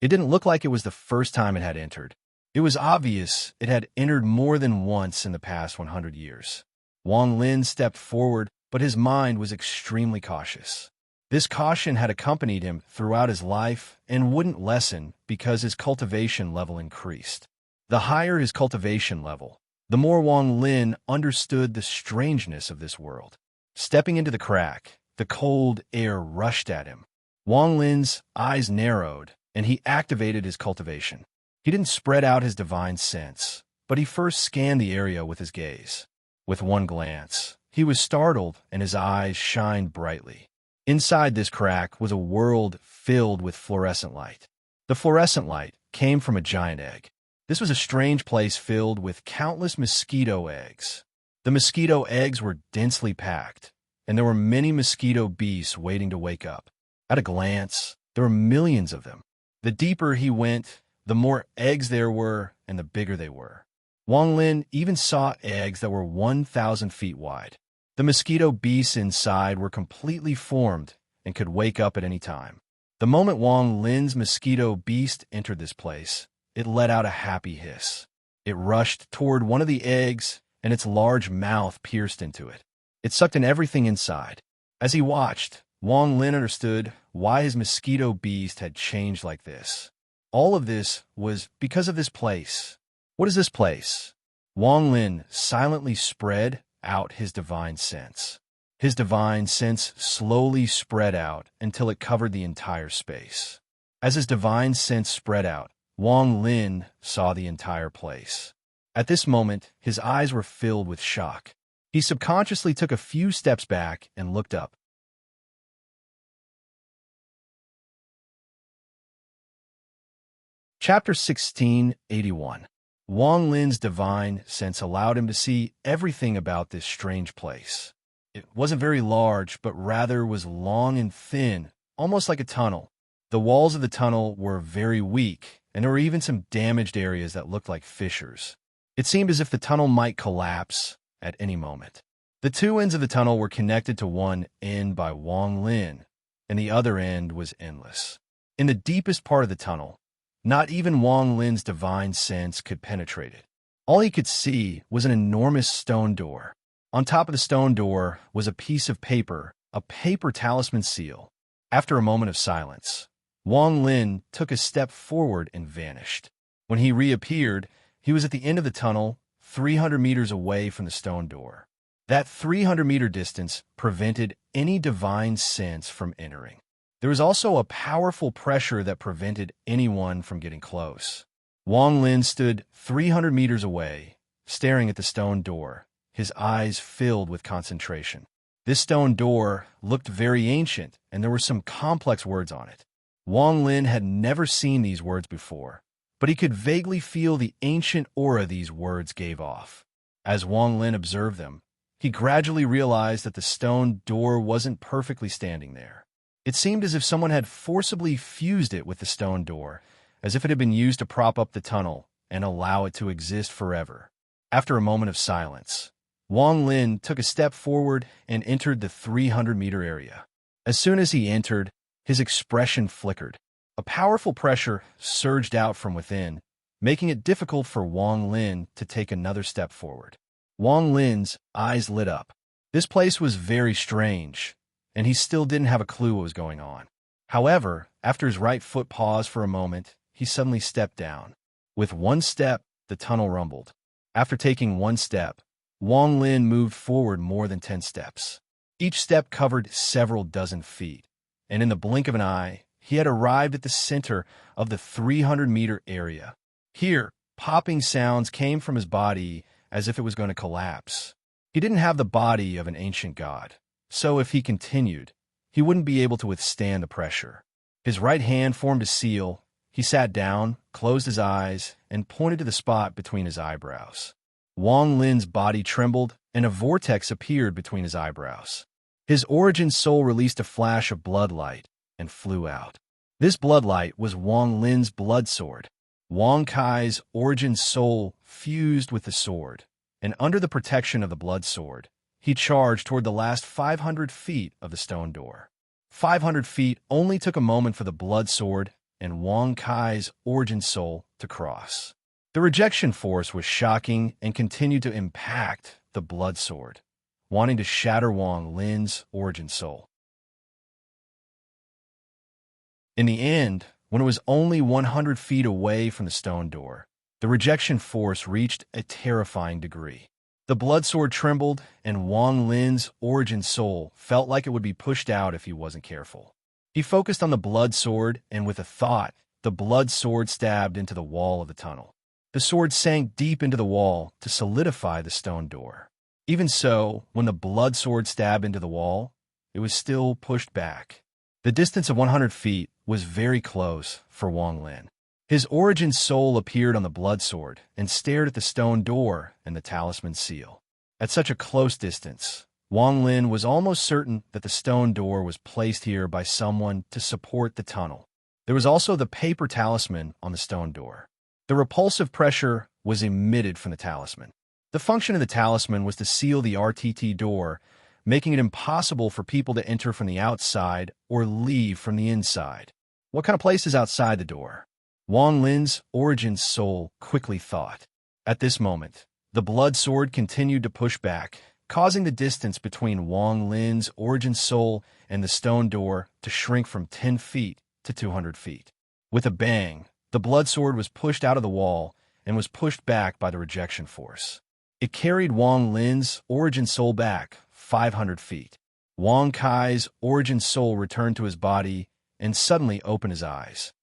It didn't look like it was the first time it had entered. It was obvious it had entered more than once in the past 100 years. Wang Lin stepped forward, but his mind was extremely cautious. This caution had accompanied him throughout his life and wouldn't lessen because his cultivation level increased. The higher his cultivation level, the more Wang Lin understood the strangeness of this world. Stepping into the crack, the cold air rushed at him. Wang Lin's eyes narrowed, and he activated his cultivation. He didn't spread out his divine sense, but he first scanned the area with his gaze. With one glance, he was startled and his eyes shined brightly. Inside this crack was a world filled with fluorescent light. The fluorescent light came from a giant egg. This was a strange place filled with countless mosquito eggs. The mosquito eggs were densely packed, and there were many mosquito beasts waiting to wake up. At a glance, there were millions of them. The deeper he went, the more eggs there were, and the bigger they were. Wang Lin even saw eggs that were 1,000 feet wide. The mosquito beasts inside were completely formed and could wake up at any time. The moment Wang Lin's mosquito beast entered this place, it let out a happy hiss. It rushed toward one of the eggs, and its large mouth pierced into it. It sucked in everything inside. As he watched, Wang Lin understood why his mosquito beast had changed like this. All of this was because of this place. What is this place? Wang Lin silently spread out his divine sense. His divine sense slowly spread out until it covered the entire space. As his divine sense spread out, Wang Lin saw the entire place. At this moment, his eyes were filled with shock. He subconsciously took a few steps back and looked up. Chapter 1681. Wang Lin's divine sense allowed him to see everything about this strange place. It wasn't very large, but rather was long and thin, almost like a tunnel. The walls of the tunnel were very weak, and there were even some damaged areas that looked like fissures. It seemed as if the tunnel might collapse at any moment. The two ends of the tunnel were connected to one end by Wang Lin, and the other end was endless. In the deepest part of the tunnel, not even Wang Lin's divine sense could penetrate it. All he could see was an enormous stone door. On top of the stone door was a piece of paper, a paper talisman seal. After a moment of silence, Wang Lin took a step forward and vanished. When he reappeared, he was at the end of the tunnel, 300 meters away from the stone door. That 300-meter distance prevented any divine sense from entering. There was also a powerful pressure that prevented anyone from getting close. Wang Lin stood 300 meters away, staring at the stone door, his eyes filled with concentration. This stone door looked very ancient, and there were some complex words on it. Wang Lin had never seen these words before, but he could vaguely feel the ancient aura these words gave off. As Wang Lin observed them, he gradually realized that the stone door wasn't perfectly standing there. It seemed as if someone had forcibly fused it with the stone door, as if it had been used to prop up the tunnel and allow it to exist forever. After a moment of silence, Wang Lin took a step forward and entered the 300-meter area. As soon as he entered, his expression flickered. A powerful pressure surged out from within, making it difficult for Wang Lin to take another step forward. Wang Lin's eyes lit up. This place was very strange, and he still didn't have a clue what was going on. However, after his right foot paused for a moment, he suddenly stepped down. With one step, the tunnel rumbled. After taking one step, Wang Lin moved forward more than 10 steps. Each step covered several dozen feet, and in the blink of an eye, he had arrived at the center of the 300-meter area. Here, popping sounds came from his body as if it was going to collapse. He didn't have the body of an ancient god, so if he continued, he wouldn't be able to withstand the pressure. His right hand formed a seal. He sat down, closed his eyes, and pointed to the spot between his eyebrows. Wang Lin's body trembled, and a vortex appeared between his eyebrows. His origin soul released a flash of blood light and flew out. This blood light was Wang Lin's blood sword. Wang Kai's origin soul fused with the sword, and under the protection of the blood sword, he charged toward the last 500 feet of the stone door. 500 feet only took a moment for the blood sword and Wang Kai's origin soul to cross. The rejection force was shocking and continued to impact the blood sword, wanting to shatter Wang Lin's origin soul. In the end, when it was only 100 feet away from the stone door, the rejection force reached a terrifying degree. The blood sword trembled, and Wang Lin's origin soul felt like it would be pushed out if he wasn't careful. He focused on the blood sword, and with a thought, the blood sword stabbed into the wall of the tunnel. The sword sank deep into the wall to solidify the stone door. Even so, when the blood sword stabbed into the wall, it was still pushed back. The distance of 100 feet was very close for Wang Lin. His origin soul appeared on the blood sword and stared at the stone door and the talisman seal. At such a close distance, Wang Lin was almost certain that the stone door was placed here by someone to support the tunnel. There was also the paper talisman on the stone door. The repulsive pressure was emitted from the talisman. The function of the talisman was to seal the RTT door, making it impossible for people to enter from the outside or leave from the inside. What kind of place is outside the door? Wang Lin's origin soul quickly thought. At this moment, the blood sword continued to push back, causing the distance between Wang Lin's origin soul and the stone door to shrink from 10 feet to 200 feet. With a bang, the blood sword was pushed out of the wall, and was pushed back by the rejection force. It carried Wang Lin's origin soul back 500 feet. Wang Kai's origin soul returned to his body and suddenly opened his eyes.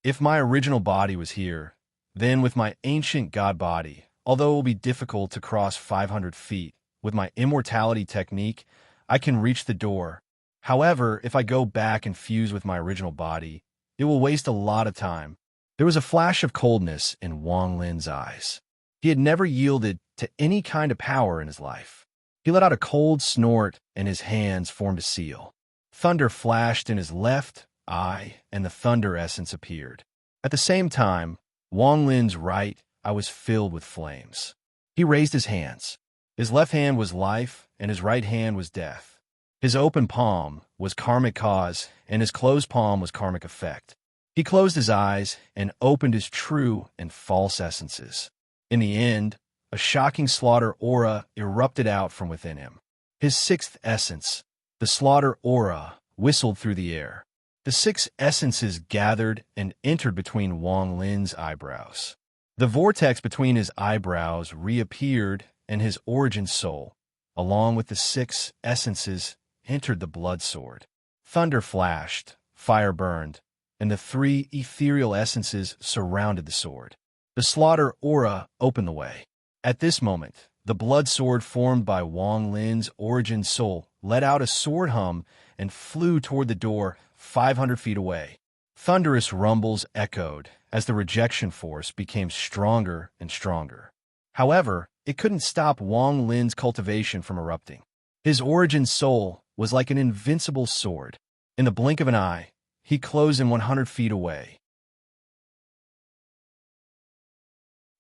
If my original body was here, then with my ancient god body, although it will be difficult to cross 500 feet, with my immortality technique, I can reach the door. However, if I go back and fuse with my original body, it will waste a lot of time. There was a flash of coldness in Wang Lin's eyes. He had never yielded to any kind of power in his life. He let out a cold snort, and his hands formed a seal. Thunder flashed in his left eye, and the thunder essence appeared. At the same time, Wang Lin's right eye was filled with flames. He raised his hands. His left hand was life, and his right hand was death. His open palm was karmic cause, and his closed palm was karmic effect. He closed his eyes and opened his true and false essences. In the end, a shocking slaughter aura erupted out from within him. His sixth essence, the slaughter aura, whistled through the air. The six essences gathered and entered between Wang Lin's eyebrows. The vortex between his eyebrows reappeared, and his origin soul, along with the six essences, entered the blood sword. Thunder flashed, fire burned, and the three ethereal essences surrounded the sword. The slaughter aura opened the way. At this moment, the blood sword formed by Wang Lin's origin soul let out a sword hum and flew toward the door 500 feet away. Thunderous rumbles echoed as the rejection force became stronger and stronger. However, it couldn't stop Wang Lin's cultivation from erupting. His origin soul was like an invincible sword. In the blink of an eye, he closed in 100 feet away.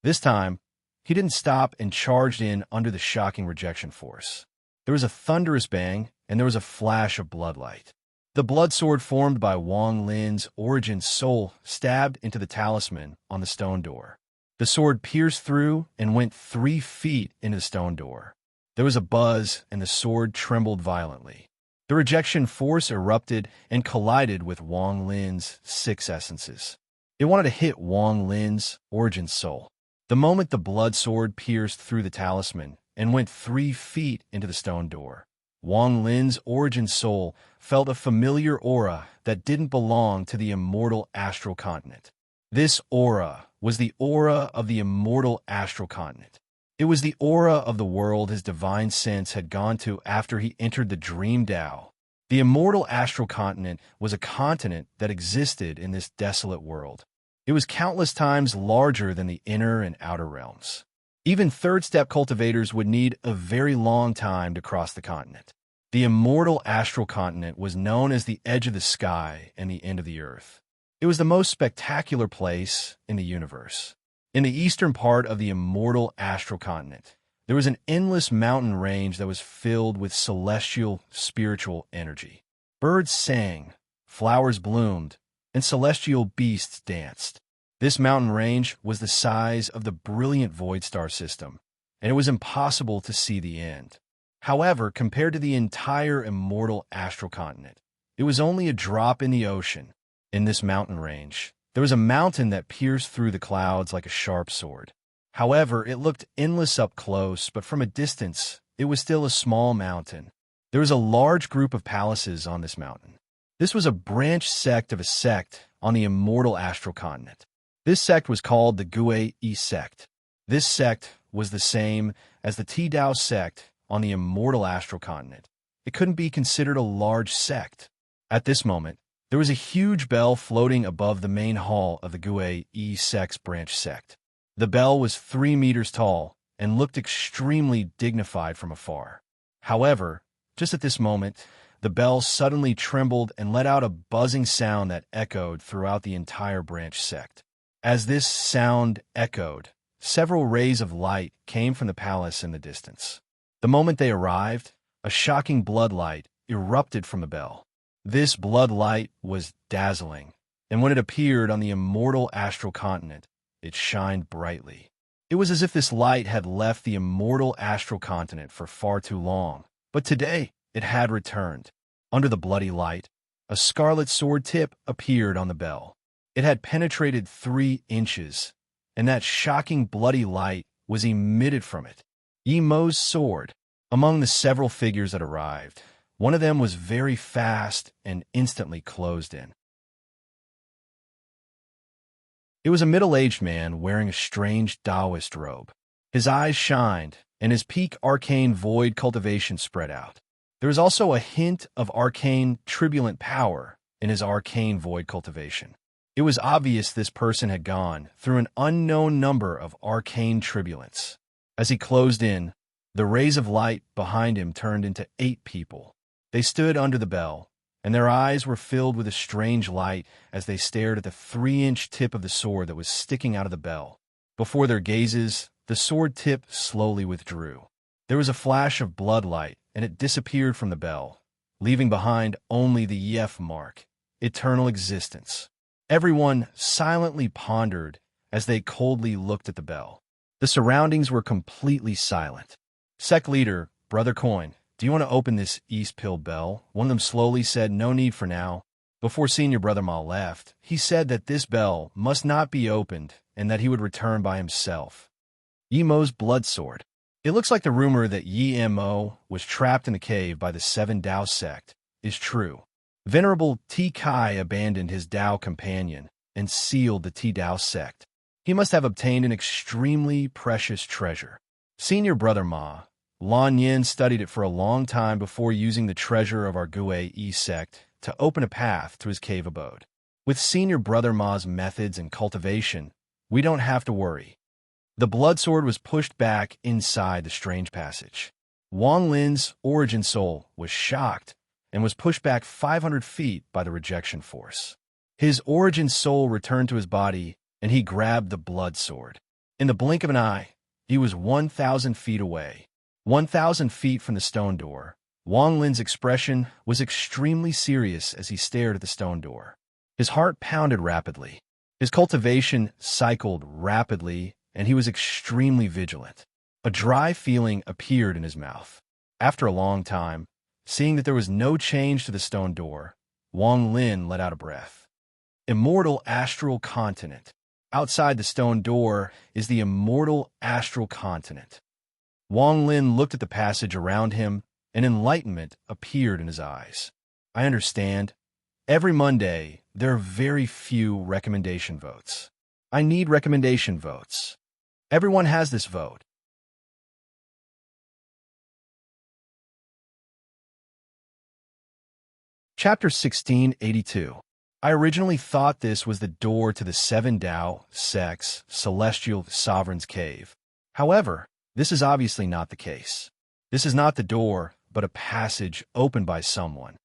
This time, he didn't stop and charged in under the shocking rejection force. There was a thunderous bang, and there was a flash of bloodlight. The blood sword formed by Wang Lin's origin soul stabbed into the talisman on the stone door. The sword pierced through and went 3 feet into the stone door. There was a buzz, and the sword trembled violently. The rejection force erupted and collided with Wang Lin's 6 essences. It wanted to hit Wang Lin's origin soul. The moment the blood sword pierced through the talisman and went 3 feet into the stone door, Wang Lin's origin soul felt a familiar aura that didn't belong to the immortal astral continent. This aura was the aura of the immortal astral continent. It was the aura of the world his divine sense had gone to after he entered the dream Tao. The immortal astral continent was a continent that existed in this desolate world. It was countless times larger than the inner and outer realms. Even third-step cultivators would need a very long time to cross the continent. The immortal astral continent was known as the edge of the sky and the end of the earth. It was the most spectacular place in the universe. In the eastern part of the immortal astral continent, there was an endless mountain range that was filled with celestial, spiritual energy. Birds sang, flowers bloomed, and celestial beasts danced. This mountain range was the size of the brilliant void star system, and it was impossible to see the end. However, compared to the entire immortal astral continent, it was only a drop in the ocean. In this mountain range, there was a mountain that pierced through the clouds like a sharp sword. However, it looked endless up close, but from a distance, it was still a small mountain. There was a large group of palaces on this mountain. This was a branch sect of a sect on the immortal astral continent. This sect was called the Gue-E sect. This sect was the same as the Ti-Dao sect on the immortal astral continent. It couldn't be considered a large sect. At this moment, there was a huge bell floating above the main hall of the Gue-E sect's branch sect. The bell was 3 meters tall and looked extremely dignified from afar. However, just at this moment, the bell suddenly trembled and let out a buzzing sound that echoed throughout the entire branch sect. As this sound echoed, several rays of light came from the palace in the distance. The moment they arrived, a shocking blood light erupted from the bell. This blood light was dazzling, and when it appeared on the immortal astral continent, it shined brightly. It was as if this light had left the immortal astral continent for far too long, but today it had returned. Under the bloody light, a scarlet sword tip appeared on the bell. It had penetrated 3 inches, and that shocking bloody light was emitted from it. Mo's sword. Among the several figures that arrived, one of them was very fast and instantly closed in. It was a middle-aged man wearing a strange Taoist robe. His eyes shined, and his peak arcane void cultivation spread out. There was also a hint of arcane turbulent power in his arcane void cultivation. It was obvious this person had gone through an unknown number of arcane turbulence. As he closed in, the rays of light behind him turned into 8 people. They stood under the bell, and their eyes were filled with a strange light as they stared at the 3-inch tip of the sword that was sticking out of the bell. Before their gazes, the sword tip slowly withdrew. There was a flash of blood light, and it disappeared from the bell, leaving behind only the Yef mark, eternal existence. Everyone silently pondered as they coldly looked at the bell. The surroundings were completely silent. Sect leader, Brother Coin, do you want to open this East Pill bell? One of them slowly said, no need for now. Before Senior Brother Ma left, he said that this bell must not be opened and that he would return by himself. Mo's blood sword. It looks like the rumor that Mo was trapped in the cave by the 7 Dao sect is true. Venerable T. Kai abandoned his Dao companion and sealed the T. Dao sect. He must have obtained an extremely precious treasure. Senior Brother Ma, Lan Yin studied it for a long time before using the treasure of our Gue E sect to open a path to his cave abode. With Senior Brother Ma's methods and cultivation, we don't have to worry. The blood sword was pushed back inside the strange passage. Wang Lin's origin soul was shocked and was pushed back 500 feet by the rejection force. His origin soul returned to his body, and he grabbed the blood sword. In the blink of an eye, he was 1,000 feet away. 1,000 feet from the stone door, Wang Lin's expression was extremely serious as he stared at the stone door. His heart pounded rapidly. His cultivation cycled rapidly, and he was extremely vigilant. A dry feeling appeared in his mouth. After a long time, seeing that there was no change to the stone door, Wang Lin let out a breath. Immortal astral continent. Outside the stone door is the immortal astral continent. Wang Lin looked at the passage around him, and enlightenment appeared in his eyes. I understand. Every Monday, there are very few recommendation votes. I need recommendation votes. Everyone has this vote. Chapter 1682. I originally thought this was the door to the 7 Dao sects, celestial sovereign's cave. However, this is obviously not the case. This is not the door, but a passage opened by someone.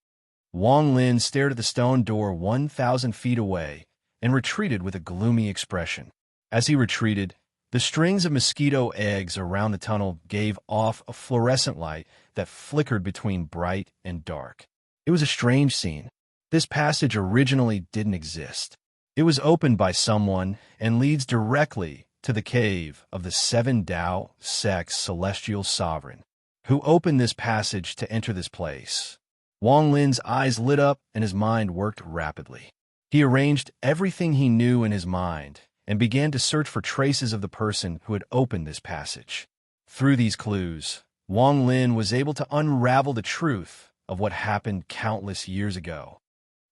Wang Lin stared at the stone door 1,000 feet away and retreated with a gloomy expression. As he retreated, the strings of mosquito eggs around the tunnel gave off a fluorescent light that flickered between bright and dark. It was a strange scene. This passage originally didn't exist. It was opened by someone and leads directly to the cave of the 7 Dao sects celestial sovereign, who opened this passage to enter this place. Wang Lin's eyes lit up and his mind worked rapidly. He arranged everything he knew in his mind and began to search for traces of the person who had opened this passage. Through these clues, Wang Lin was able to unravel the truth of what happened countless years ago.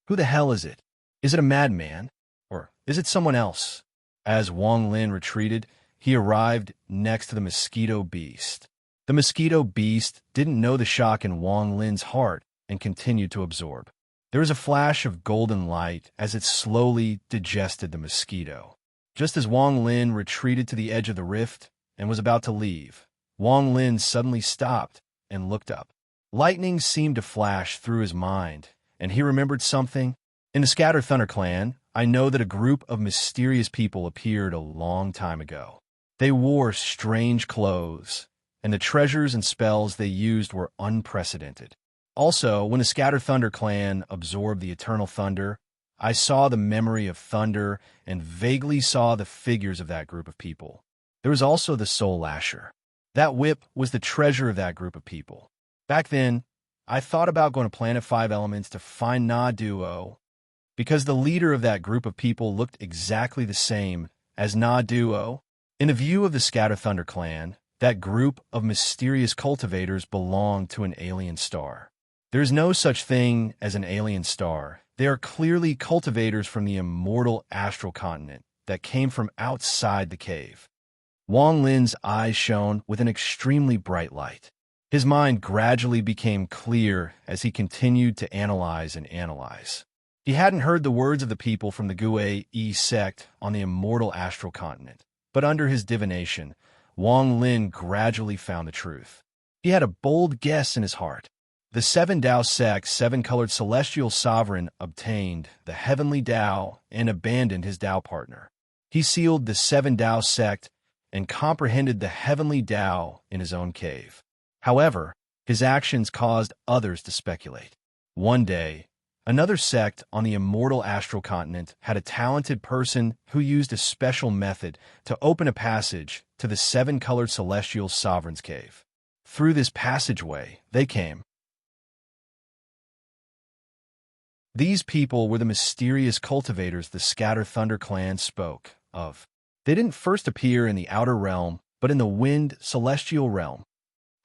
Who the hell is it? Is it a madman? Or is it someone else? As Wang Lin retreated, he arrived next to the mosquito beast. The mosquito beast didn't know the shock in Wang Lin's heart and continued to absorb. There was a flash of golden light as it slowly digested the mosquito. Just as Wang Lin retreated to the edge of the rift and was about to leave, Wang Lin suddenly stopped and looked up. Lightning seemed to flash through his mind, and he remembered something. In the Scatter Thunder clan, I know that a group of mysterious people appeared a long time ago. They wore strange clothes, and the treasures and spells they used were unprecedented. Also, when the Scatter Thunder clan absorbed the Eternal Thunder, I saw the memory of thunder and vaguely saw the figures of that group of people. There was also the Soul Lasher. That whip was the treasure of that group of people. Back then, I thought about going to Planet 5 Elements to find Na Duo, because the leader of that group of people looked exactly the same as Na Duo. In the view of the Scatter Thunder clan, that group of mysterious cultivators belonged to an alien star. There is no such thing as an alien star. They are clearly cultivators from the immortal astral continent that came from outside the cave. Wang Lin's eyes shone with an extremely bright light. His mind gradually became clear as he continued to analyze and analyze. He hadn't heard the words of the people from the Gue-E sect on the immortal astral continent, but under his divination, Wang Lin gradually found the truth. He had a bold guess in his heart. The Seven Tao sect's seven-colored celestial sovereign obtained the heavenly Tao and abandoned his Tao partner. He sealed the Seven Tao sect and comprehended the heavenly Tao in his own cave. However, his actions caused others to speculate. One day, another sect on the immortal astral continent had a talented person who used a special method to open a passage to the seven-colored celestial sovereign's cave. Through this passageway, they came. These people were the mysterious cultivators the Scatter Thunder clan spoke of. They didn't first appear in the outer realm, but in the wind celestial realm.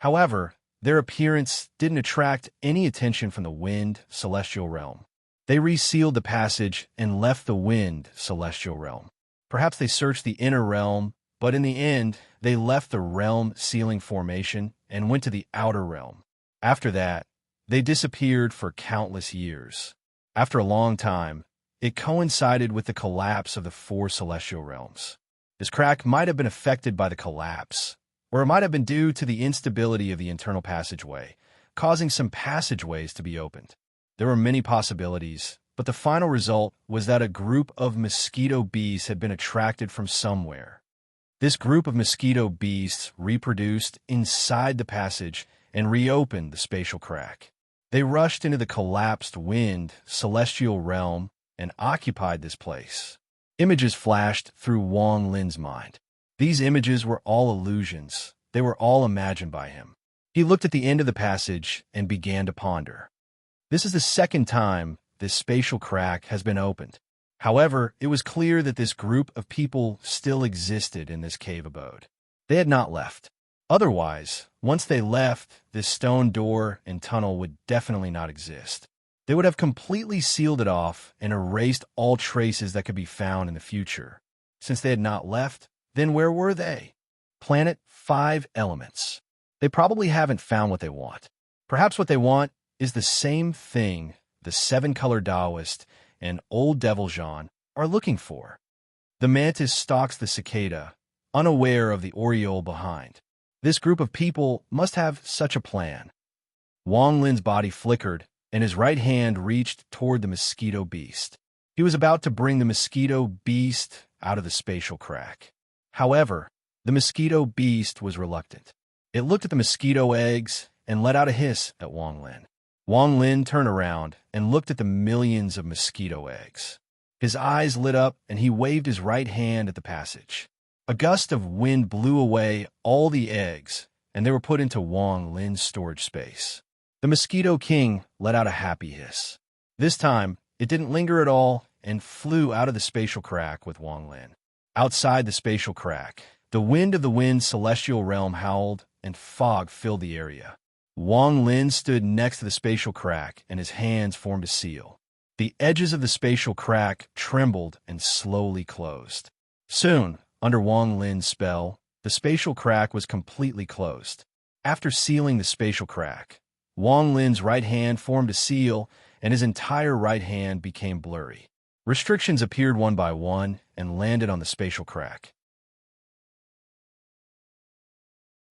However, their appearance didn't attract any attention from the wind celestial realm. They resealed the passage and left the wind celestial realm. Perhaps they searched the inner realm, but in the end, they left the realm sealing formation and went to the outer realm. After that, they disappeared for countless years. After a long time, it coincided with the collapse of the four celestial realms. This crack might have been affected by the collapse, or it might have been due to the instability of the internal passageway, causing some passageways to be opened. There were many possibilities, but the final result was that a group of mosquito beasts had been attracted from somewhere. This group of mosquito beasts reproduced inside the passage and reopened the spatial crack. They rushed into the collapsed wind celestial realm and occupied this place. Images flashed through Wang Lin's mind. These images were all illusions. They were all imagined by him. He looked at the end of the passage and began to ponder. This is the second time this spatial crack has been opened. However, it was clear that this group of people still existed in this cave abode. They had not left. Otherwise, once they left, this stone door and tunnel would definitely not exist. They would have completely sealed it off and erased all traces that could be found in the future. Since they had not left, then where were they? Planet 5 elements. They probably haven't found what they want. Perhaps what they want is the same thing the seven-color Taoist and Old Devil Jean are looking for. The mantis stalks the cicada, unaware of the oriole behind. This group of people must have such a plan. Wang Lin's body flickered, and his right hand reached toward the mosquito beast. He was about to bring the mosquito beast out of the spatial crack. However, the mosquito beast was reluctant. It looked at the mosquito eggs and let out a hiss at Wang Lin. Wang Lin turned around and looked at the millions of mosquito eggs. His eyes lit up and he waved his right hand at the passage. A gust of wind blew away all the eggs, and they were put into Wang Lin's storage space. The Mosquito King let out a happy hiss. This time, it didn't linger at all and flew out of the spatial crack with Wang Lin. Outside the spatial crack, the wind of the wind celestial realm howled and fog filled the area. Wang Lin stood next to the spatial crack and his hands formed a seal. The edges of the spatial crack trembled and slowly closed. Soon, under Wang Lin's spell, the spatial crack was completely closed. After sealing the spatial crack, Wang Lin's right hand formed a seal and his entire right hand became blurry. Restrictions appeared one by one and landed on the spatial crack.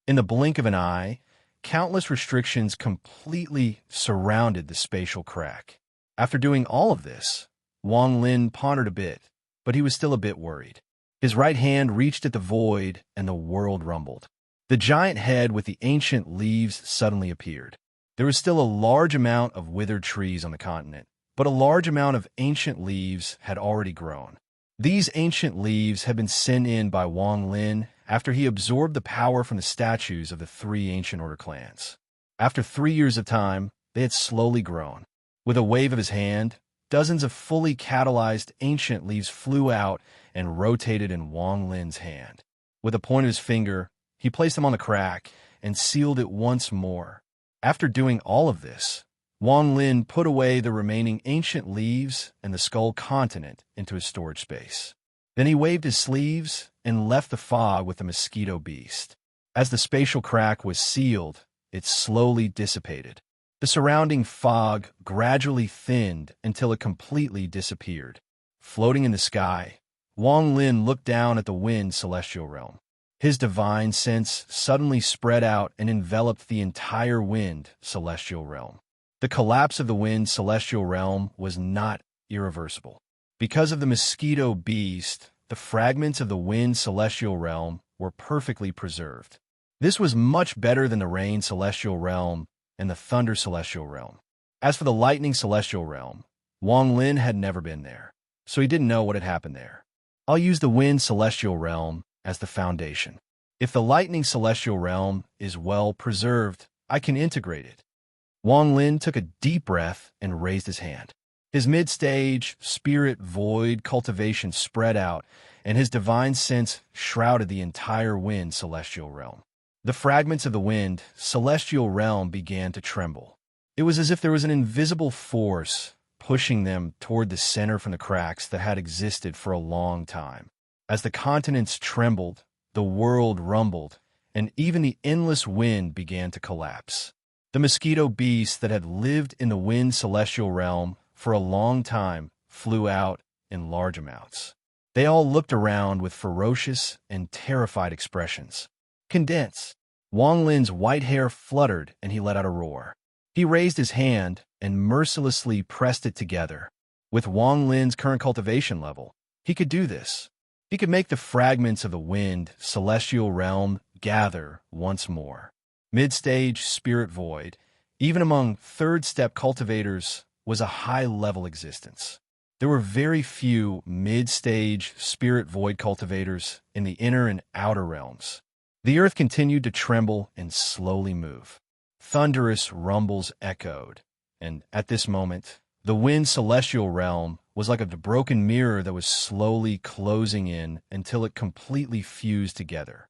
In the blink of an eye, countless restrictions completely surrounded the spatial crack. After doing all of this, Wang Lin pondered a bit, but he was still a bit worried. His right hand reached at the void, and the world rumbled. The giant head with the ancient leaves suddenly appeared. There was still a large amount of withered trees on the continent, but a large amount of ancient leaves had already grown. These ancient leaves had been sent in by Wang Lin after he absorbed the power from the statues of the three ancient order clans. After 3 years of time, they had slowly grown. With a wave of his hand, dozens of fully catalyzed ancient leaves flew out and rotated in Wang Lin's hand. With a point of his finger, he placed them on the crack and sealed it once more. After doing all of this, Wang Lin put away the remaining ancient leaves and the skull continent into his storage space. Then he waved his sleeves and left the fog with the mosquito beast. As the spatial crack was sealed, it slowly dissipated. The surrounding fog gradually thinned until it completely disappeared. Floating in the sky, Wang Lin looked down at the wind celestial realm. His divine sense suddenly spread out and enveloped the entire wind celestial realm. The collapse of the wind celestial realm was not irreversible. Because of the mosquito beast, the fragments of the wind celestial realm were perfectly preserved. This was much better than the rain celestial realm and the thunder celestial realm. As for the lightning celestial realm, Wang Lin had never been there, so he didn't know what had happened there. I'll use the wind celestial realm as the foundation. If the lightning celestial realm is well preserved, I can integrate it. Wang Lin took a deep breath and raised his hand. His mid-stage, spirit void cultivation spread out, and his divine sense shrouded the entire wind celestial realm. The fragments of the wind celestial realm began to tremble. It was as if there was an invisible force pushing them toward the center from the cracks that had existed for a long time. As the continents trembled, the world rumbled, and even the endless wind began to collapse. The mosquito beasts that had lived in the wind celestial realm for a long time flew out in large amounts. They all looked around with ferocious and terrified expressions. Condense. Wang Lin's white hair fluttered and he let out a roar. He raised his hand and mercilessly pressed it together. With Wang Lin's current cultivation level, he could do this. He could make the fragments of the wind celestial realm gather once more. Mid-stage spirit void, even among third-step cultivators, was a high-level existence. There were very few mid-stage spirit void cultivators in the inner and outer realms. The earth continued to tremble and slowly move. Thunderous rumbles echoed, and at this moment, the wind celestial realm was like a broken mirror that was slowly closing in until it completely fused together.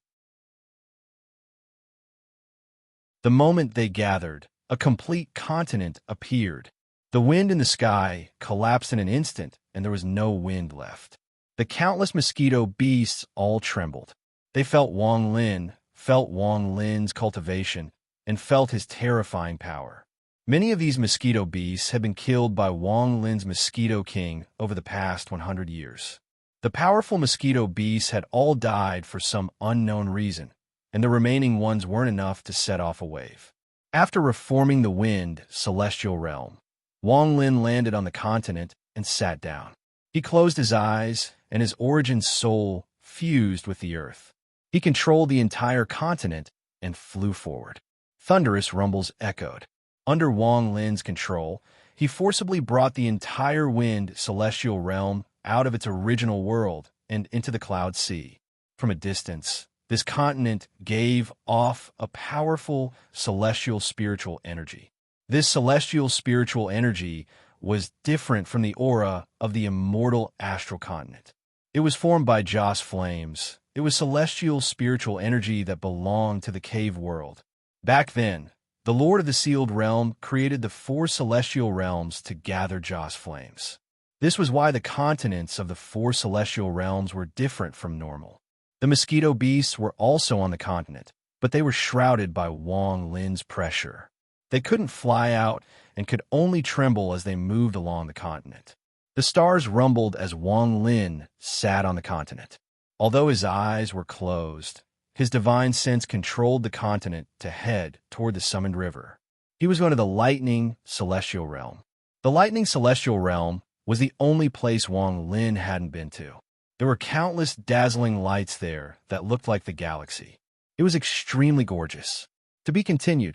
The moment they gathered, a complete continent appeared. The wind in the sky collapsed in an instant, and there was no wind left. The countless mosquito beasts all trembled. They felt Wang Lin, felt Wang Lin's cultivation, and felt his terrifying power. Many of these mosquito beasts had been killed by Wang Lin's Mosquito King over the past 100 years. The powerful mosquito beasts had all died for some unknown reason, and the remaining ones weren't enough to set off a wave. After reforming the wind celestial realm, Wang Lin landed on the continent and sat down. He closed his eyes, and his origin soul fused with the earth. He controlled the entire continent and flew forward. Thunderous rumbles echoed. Under Wang Lin's control, he forcibly brought the entire wind celestial realm out of its original world and into the cloud sea. From a distance, this continent gave off a powerful celestial spiritual energy. This celestial spiritual energy was different from the aura of the immortal astral continent. It was formed by Joss flames. It was celestial spiritual energy that belonged to the cave world. Back then, the Lord of the Sealed Realm created the 4 celestial realms to gather Joss flames. This was why the continents of the 4 celestial realms were different from normal. The mosquito beasts were also on the continent, but they were shrouded by Wang Lin's pressure. They couldn't fly out and could only tremble as they moved along the continent. The stars rumbled as Wang Lin sat on the continent. Although his eyes were closed, his divine sense controlled the continent to head toward the summoned river. He was going to the lightning celestial realm. The lightning celestial realm was the only place Wang Lin hadn't been to. There were countless dazzling lights there that looked like the galaxy. It was extremely gorgeous. To be continued.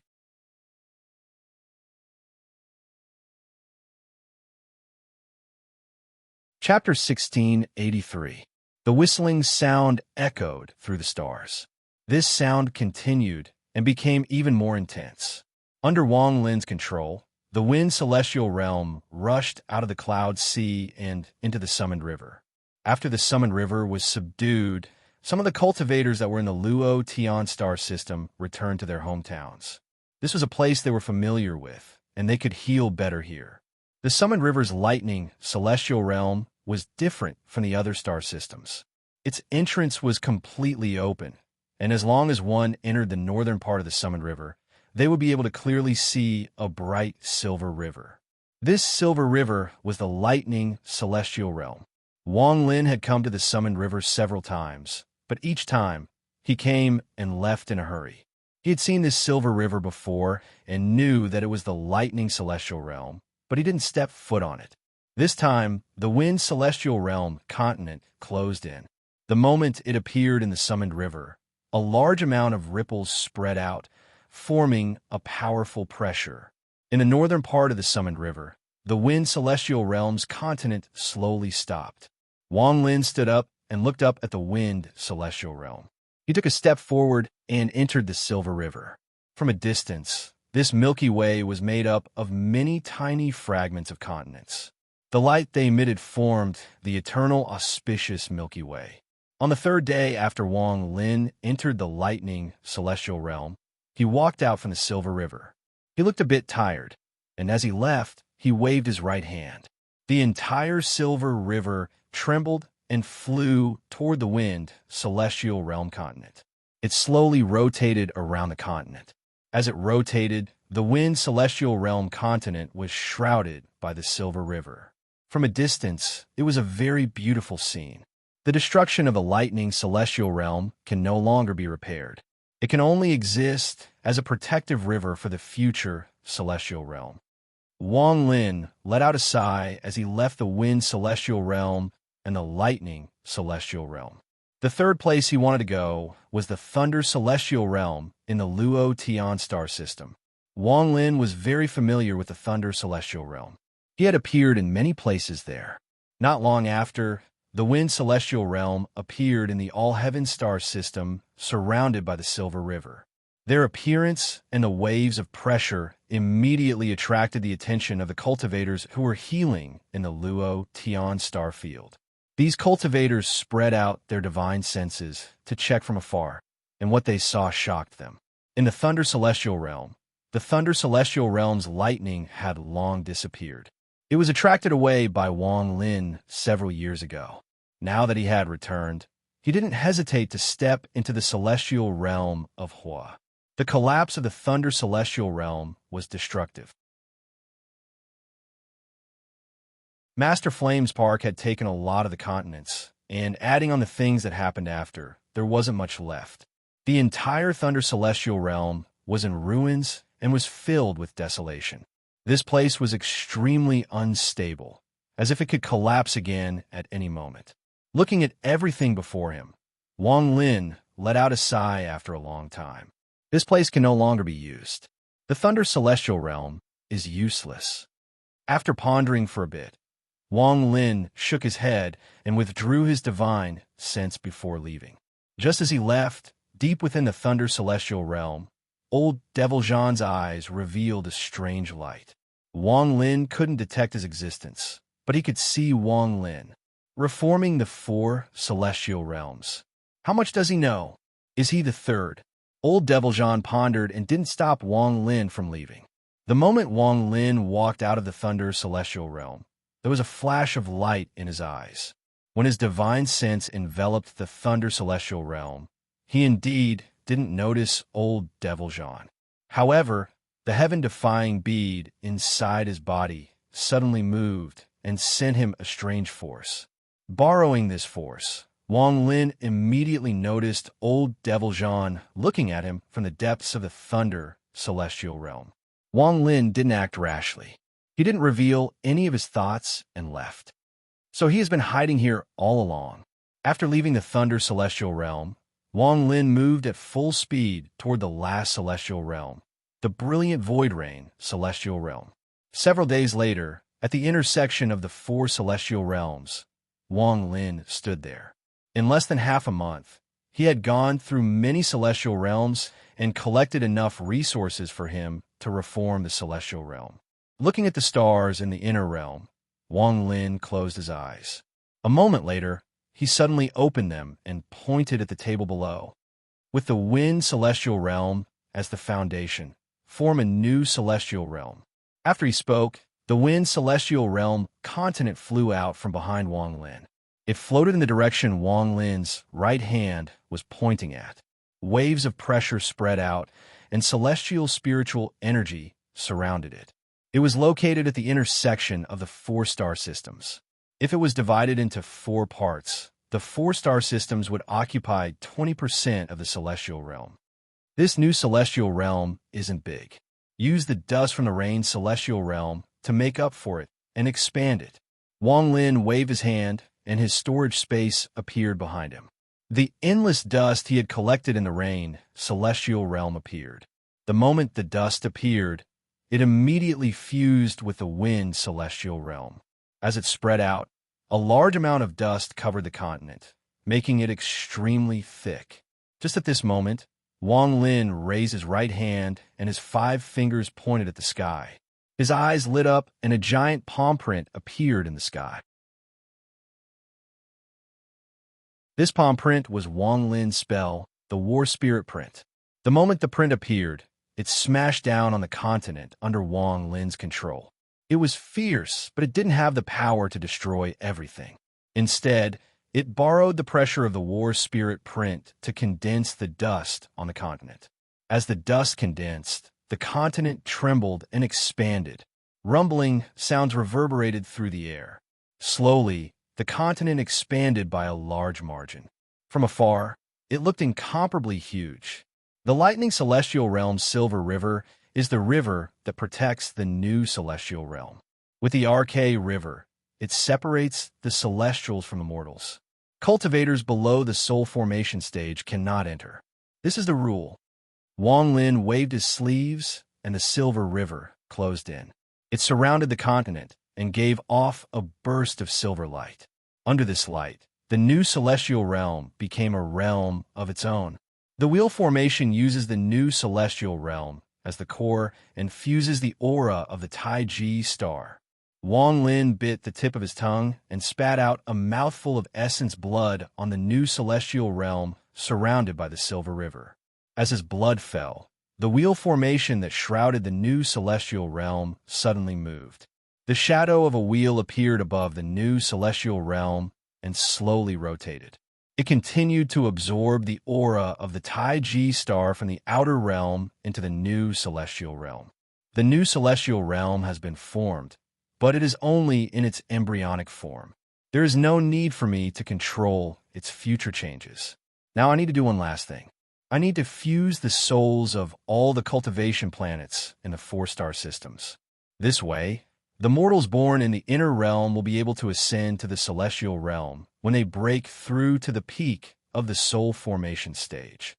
Chapter 1683. The whistling sound echoed through the stars. This sound continued and became even more intense. Under Wang Lin's control, the wind celestial realm rushed out of the cloud sea and into the summoned river. After the summoned river was subdued, some of the cultivators that were in the Luo Tian star system returned to their hometowns. This was a place they were familiar with, and they could heal better here. The summoned river's lightning celestial realm was different from the other star systems. Its entrance was completely open, and as long as one entered the northern part of the summoned river, they would be able to clearly see a bright silver river. This silver river was the lightning celestial realm. Wang Lin had come to the summoned river several times, but each time he came and left in a hurry. He had seen this silver river before and knew that it was the lightning celestial realm, but he didn't step foot on it. This time, the wind celestial realm continent closed in. The moment it appeared in the summoned river, a large amount of ripples spread out, forming a powerful pressure. In the northern part of the summoned river, the wind celestial realm's continent slowly stopped. Wang Lin stood up and looked up at the wind celestial realm. He took a step forward and entered the silver river. From a distance, this Milky Way was made up of many tiny fragments of continents. The light they emitted formed the eternal auspicious Milky Way. On the third day after Wang Lin entered the lightning celestial realm, he walked out from the silver river. He looked a bit tired, and as he left, he waved his right hand. The entire silver river trembled and flew toward the wind celestial realm continent. It slowly rotated around the continent. As it rotated, the wind celestial realm continent was shrouded by the silver river. From a distance, it was a very beautiful scene. The destruction of the lightning celestial realm can no longer be repaired. It can only exist as a protective river for the future celestial realm. Wang Lin let out a sigh as he left the wind celestial realm and the lightning celestial realm. The third place he wanted to go was the thunder celestial realm in the Luo Tian star system. Wang Lin was very familiar with the thunder celestial realm. He had appeared in many places there. Not long after, the wind celestial realm appeared in the all-heaven star system surrounded by the silver river. Their appearance and the waves of pressure immediately attracted the attention of the cultivators who were healing in the Luo Tian star field. These cultivators spread out their divine senses to check from afar, and what they saw shocked them. In the thunder celestial realm, the thunder celestial realm's lightning had long disappeared. It was attracted away by Wang Lin several years ago. Now that he had returned, he didn't hesitate to step into the celestial realm of Hua. The collapse of the thunder celestial realm was destructive. Master Flame's park had taken a lot of the continents, and adding on the things that happened after, there wasn't much left. The entire thunder celestial realm was in ruins and was filled with desolation. This place was extremely unstable, as if it could collapse again at any moment. Looking at everything before him, Wang Lin let out a sigh after a long time. This place can no longer be used. The thunder celestial realm is useless. After pondering for a bit, Wang Lin shook his head and withdrew his divine sense before leaving. Just as he left, deep within the thunder celestial realm, old Devil Jean's eyes revealed a strange light. Wang Lin couldn't detect his existence, but he could see Wang Lin, reforming the 4 celestial realms. How much does he know? Is he the third? Old Devil Jean pondered and didn't stop Wang Lin from leaving. The moment Wang Lin walked out of the thunder celestial realm, there was a flash of light in his eyes. When his divine sense enveloped the thunder celestial realm, he indeed didn't notice old Devil Jean. However, the heaven-defying bead inside his body suddenly moved and sent him a strange force. Borrowing this force, Wang Lin immediately noticed old Devil Jean looking at him from the depths of the thunder celestial realm. Wang Lin didn't act rashly. He didn't reveal any of his thoughts and left. So he has been hiding here all along. After leaving the thunder celestial realm, Wang Lin moved at full speed toward the last celestial realm, the brilliant void rain celestial realm. Several days later, at the intersection of the 4 celestial realms, Wang Lin stood there. In less than half a month, he had gone through many celestial realms and collected enough resources for him to reform the celestial realm. Looking at the stars in the inner realm, Wang Lin closed his eyes. A moment later, he suddenly opened them and pointed at the table below. With the wind celestial realm as the foundation, form a new celestial realm. After he spoke, the wind celestial realm continent flew out from behind Wang Lin. It floated in the direction Wang Lin's right hand was pointing at. Waves of pressure spread out, and celestial spiritual energy surrounded it. It was located at the intersection of the four-star systems. If it was divided into 4 parts, the 4-star systems would occupy 20% of the celestial realm. This new celestial realm isn't big. Use the dust from the rain celestial realm to make up for it and expand it. Wang Lin waved his hand, and his storage space appeared behind him. The endless dust he had collected in the rain celestial realm appeared. The moment the dust appeared, it immediately fused with the wind celestial realm. As it spread out, a large amount of dust covered the continent, making it extremely thick. Just at this moment, Wang Lin raised his right hand and his 5 fingers pointed at the sky. His eyes lit up and a giant palm print appeared in the sky. This palm print was Wang Lin's spell, the War Spirit print. The moment the print appeared, it smashed down on the continent under Wang Lin's control. It was fierce, but it didn't have the power to destroy everything. Instead, it borrowed the pressure of the War Spirit print to condense the dust on the continent. As the dust condensed, the continent trembled and expanded. Rumbling sounds reverberated through the air. Slowly, the continent expanded by a large margin. From afar, it looked incomparably huge. The lightning celestial realm's silver river is the river that protects the new celestial realm. With the RK River, it separates the celestials from the mortals. Cultivators below the soul formation stage cannot enter. This is the rule. Wang Lin waved his sleeves, and the silver river closed in. It surrounded the continent and gave off a burst of silver light. Under this light, the new celestial realm became a realm of its own. The wheel formation uses the new celestial realm as the core and fuses the aura of the Taiji star. Wang Lin bit the tip of his tongue and spat out a mouthful of essence blood on the new celestial realm surrounded by the silver river. As his blood fell, the wheel formation that shrouded the new celestial realm suddenly moved. The shadow of a wheel appeared above the new celestial realm and slowly rotated. It continued to absorb the aura of the Taiji star from the outer realm into the new celestial realm. The new celestial realm has been formed, but it is only in its embryonic form. There is no need for me to control its future changes. Now I need to do one last thing. I need to fuse the souls of all the cultivation planets in the 4-star systems. This way, the mortals born in the inner realm will be able to ascend to the celestial realm when they break through to the peak of the soul formation stage.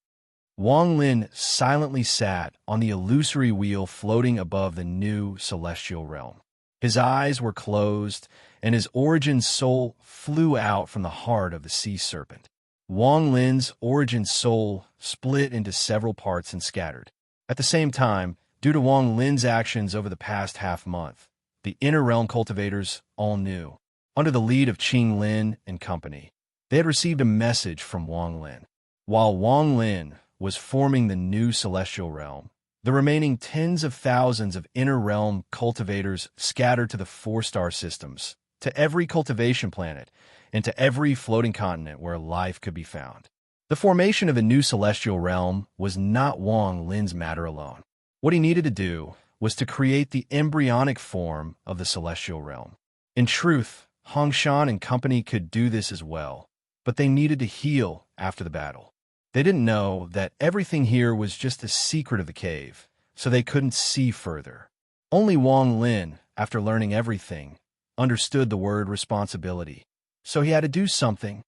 Wang Lin silently sat on the illusory wheel floating above the new celestial realm. His eyes were closed, and his origin soul flew out from the heart of the sea serpent. Wang Lin's origin soul split into several parts and scattered. At the same time, due to Wang Lin's actions over the past half-month, the inner realm cultivators all knew. Under the lead of Qing Lin and company, they had received a message from Wang Lin. While Wang Lin was forming the new celestial realm, the remaining tens of thousands of inner realm cultivators scattered to the 4-star systems, to every cultivation planet, and to every floating continent where life could be found. The formation of a new celestial realm was not Wang Lin's matter alone. What he needed to do was to create the embryonic form of the celestial realm. In truth, Hongshan and company could do this as well, but they needed to heal after the battle. They didn't know that everything here was just a secret of the cave, so they couldn't see further. Only Wang Lin, after learning everything, understood the word responsibility, so he had to do something.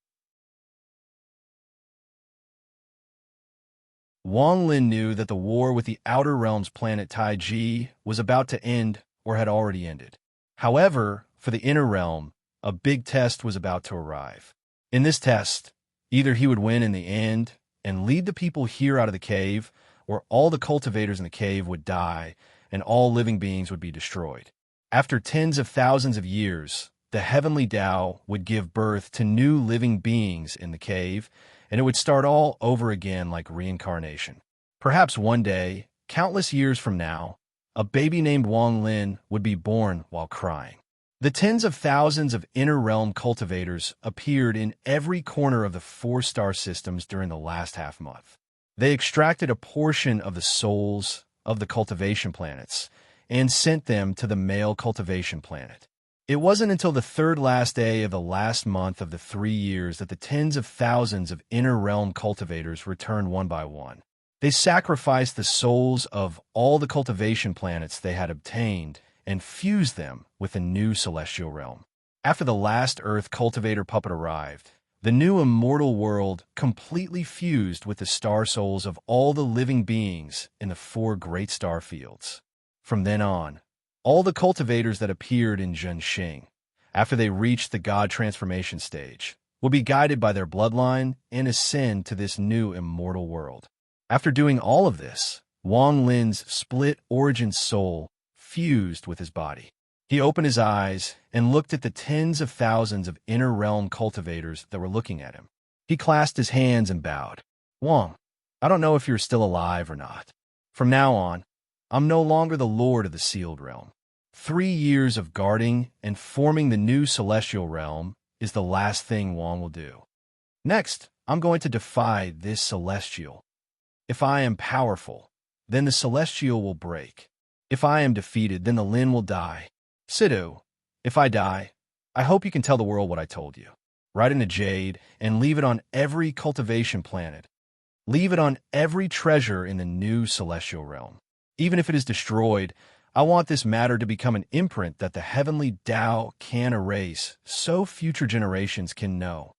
Wang Lin knew that the war with the Outer Realms planet Taiji was about to end or had already ended. However, for the Inner Realm, a big test was about to arrive. In this test, either he would win in the end and lead the people here out of the cave, or all the cultivators in the cave would die and all living beings would be destroyed. After tens of thousands of years, the heavenly Tao would give birth to new living beings in the cave, and it would start all over again like reincarnation. Perhaps one day, countless years from now, a baby named Wang Lin would be born while crying. The tens of thousands of inner realm cultivators appeared in every corner of the four-star systems during the last half-month. They extracted a portion of the souls of the cultivation planets and sent them to the male cultivation planet. It wasn't until the third last day of the last month of the 3 years that the tens of thousands of inner realm cultivators returned one by one. They sacrificed the souls of all the cultivation planets they had obtained and fused them with the new celestial realm. After the last Earth cultivator puppet arrived, the new immortal world completely fused with the star souls of all the living beings in the 4 great star fields. From then on, all the cultivators that appeared in Zhenxing, after they reached the God transformation stage, will be guided by their bloodline and ascend to this new immortal world. After doing all of this, Wang Lin's split origin soul fused with his body. He opened his eyes and looked at the tens of thousands of inner realm cultivators that were looking at him. He clasped his hands and bowed. Wang, I don't know if you're still alive or not. From now on, I'm no longer the lord of the sealed realm. 3 years of guarding and forming the new celestial realm is the last thing Wang will do. Next, I'm going to defy this celestial. If I am powerful, then the celestial will break. If I am defeated, then the Lin will die. Sidhu, if I die, I hope you can tell the world what I told you. Write in a jade and leave it on every cultivation planet. Leave it on every treasure in the new celestial realm. Even if it is destroyed, I want this matter to become an imprint that the heavenly Tao can erase so future generations can know.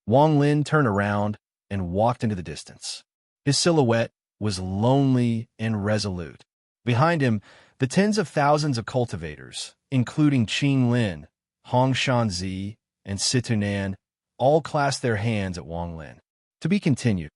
Wang Lin turned around and walked into the distance. His silhouette was lonely and resolute. Behind him, the tens of thousands of cultivators, including Qing Lin, Hong Shanzi, and Situnan, all clasped their hands at Wang Lin. To be continued.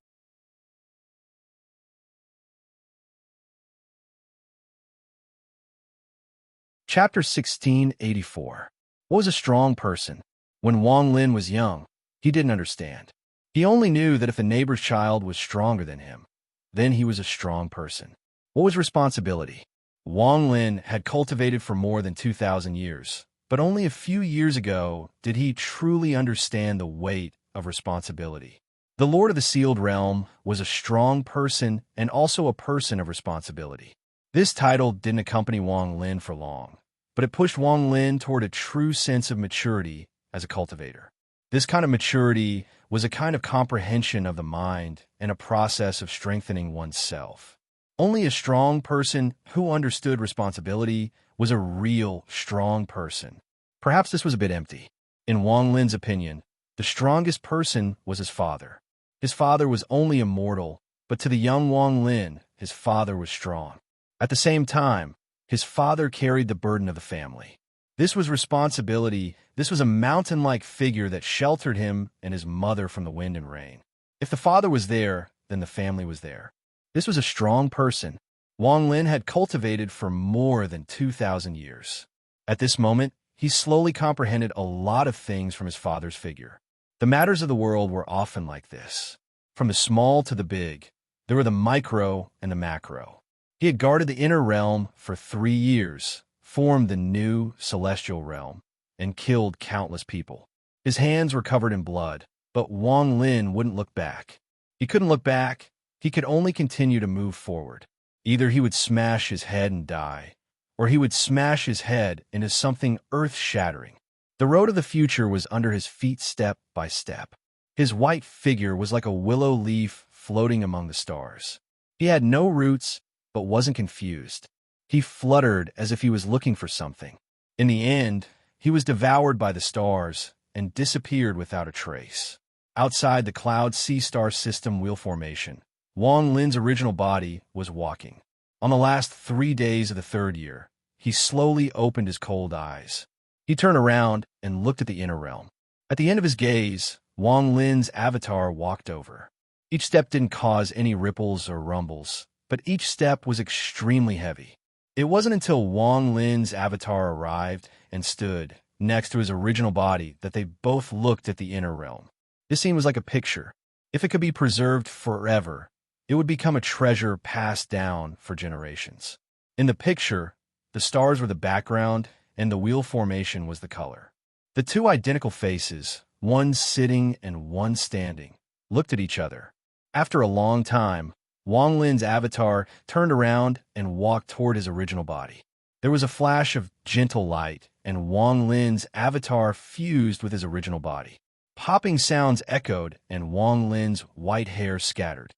Chapter 1684. What was a strong person? When Wang Lin was young, he didn't understand. He only knew that if a neighbor's child was stronger than him, then he was a strong person. What was responsibility? Wang Lin had cultivated for more than 2,000 years, but only a few years ago did he truly understand the weight of responsibility. The Lord of the Sealed Realm was a strong person and also a person of responsibility. This title didn't accompany Wang Lin for long, but it pushed Wang Lin toward a true sense of maturity as a cultivator. This kind of maturity was a kind of comprehension of the mind and a process of strengthening oneself. Only a strong person who understood responsibility was a real strong person. Perhaps this was a bit empty. In Wang Lin's opinion, the strongest person was his father. His father was only immortal, but to the young Wang Lin, his father was strong. At the same time, his father carried the burden of the family. This was responsibility. This was a mountain-like figure that sheltered him and his mother from the wind and rain. If the father was there, then the family was there. This was a strong person Wang Lin had cultivated for more than 2,000 years. At this moment, he slowly comprehended a lot of things from his father's figure. The matters of the world were often like this. From the small to the big, there were the micro and the macro. He had guarded the inner realm for 3 years, formed the new celestial realm, and killed countless people. His hands were covered in blood, but Wang Lin wouldn't look back. He couldn't look back. He could only continue to move forward. Either he would smash his head and die, or he would smash his head into something earth-shattering. The road of the future was under his feet step by step. His white figure was like a willow leaf floating among the stars. He had no roots, but wasn't confused. He fluttered as if he was looking for something. In the end, he was devoured by the stars and disappeared without a trace. Outside the Cloud Sea Star System wheel formation, Wang Lin's original body was walking. On the last 3 days of the 3rd year, he slowly opened his cold eyes. He turned around and looked at the inner realm. At the end of his gaze, Wang Lin's avatar walked over. Each step didn't cause any ripples or rumbles, but each step was extremely heavy. It wasn't until Wang Lin's avatar arrived and stood next to his original body that they both looked at the inner realm. This scene was like a picture. If it could be preserved forever, it would become a treasure passed down for generations. In the picture, the stars were the background and the wheel formation was the color. The two identical faces, one sitting and one standing, looked at each other. After a long time, Wang Lin's avatar turned around and walked toward his original body. There was a flash of gentle light, and Wang Lin's avatar fused with his original body. Popping sounds echoed, and Wang Lin's white hair scattered.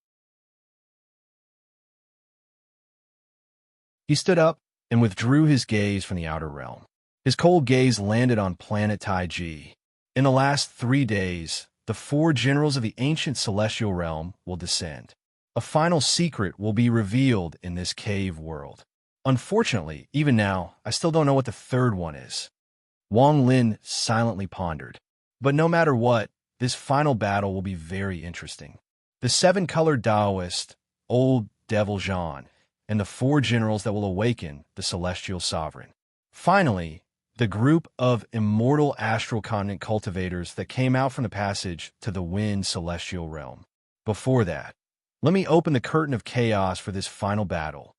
He stood up and withdrew his gaze from the outer realm. His cold gaze landed on planet Taiji. In the last 3 days, the 4 generals of the ancient celestial realm will descend. A final secret will be revealed in this cave world. Unfortunately, even now, I still don't know what the third one is. Wang Lin silently pondered. But no matter what, this final battle will be very interesting. The 7-colored Taoist, Old Devil Jean, and the 4 generals that will awaken the celestial sovereign. Finally, the group of immortal astral continent cultivators that came out from the passage to the wind celestial realm. Before that, let me open the curtain of chaos for this final battle.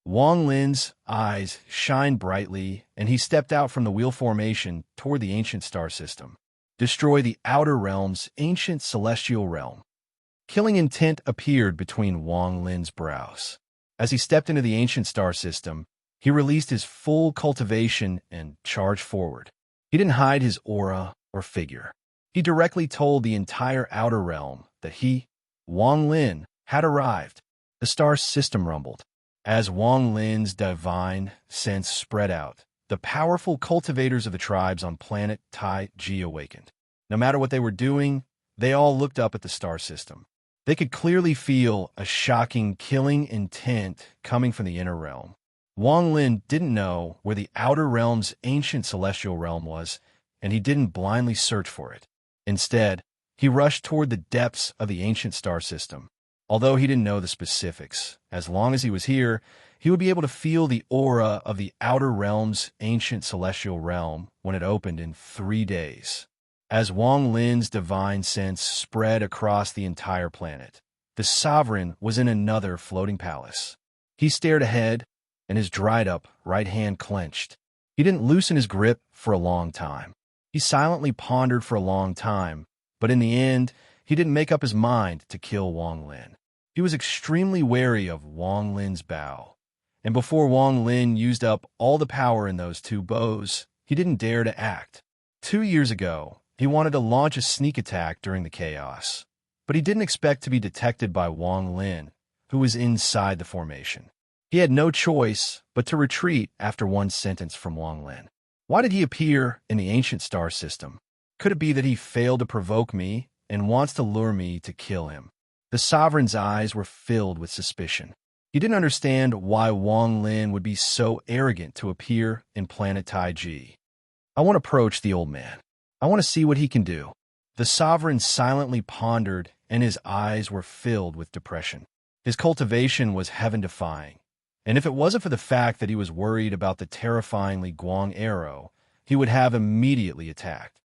Wang Lin's eyes shined brightly, and he stepped out from the wheel formation toward the ancient star system. Destroy the outer realm's ancient celestial realm. Killing intent appeared between Wang Lin's brows. As he stepped into the ancient star system, he released his full cultivation and charged forward. He didn't hide his aura or figure. He directly told the entire outer realm that he, Wang Lin, had arrived. The star system rumbled. As Wang Lin's divine sense spread out, the powerful cultivators of the tribes on planet Taiji awakened. No matter what they were doing, they all looked up at the star system. They could clearly feel a shocking, killing intent coming from the inner realm. Wang Lin didn't know where the outer realm's ancient celestial realm was, and he didn't blindly search for it. Instead, he rushed toward the depths of the ancient star system. Although he didn't know the specifics, as long as he was here, he would be able to feel the aura of the outer realm's ancient celestial realm when it opened in 3 days. As Wang Lin's divine sense spread across the entire planet, the sovereign was in another floating palace. He stared ahead, and his dried-up right hand clenched. He didn't loosen his grip for a long time. He silently pondered for a long time, but in the end, he didn't make up his mind to kill Wang Lin. He was extremely wary of Wang Lin's bow, and before Wang Lin used up all the power in those 2 bows, he didn't dare to act. 2 years ago, he wanted to launch a sneak attack during the chaos, but he didn't expect to be detected by Wang Lin, who was inside the formation. He had no choice but to retreat after one sentence from Wang Lin. Why did he appear in the ancient star system? Could it be that he failed to provoke me and wants to lure me to kill him? The sovereign's eyes were filled with suspicion. He didn't understand why Wang Lin would be so arrogant to appear in planet Taiji. I want to approach the old man. I want to see what he can do. The sovereign silently pondered, and his eyes were filled with depression. His cultivation was heaven-defying, and if it wasn't for the fact that he was worried about the terrifyingly Guang arrow, he would have immediately attacked.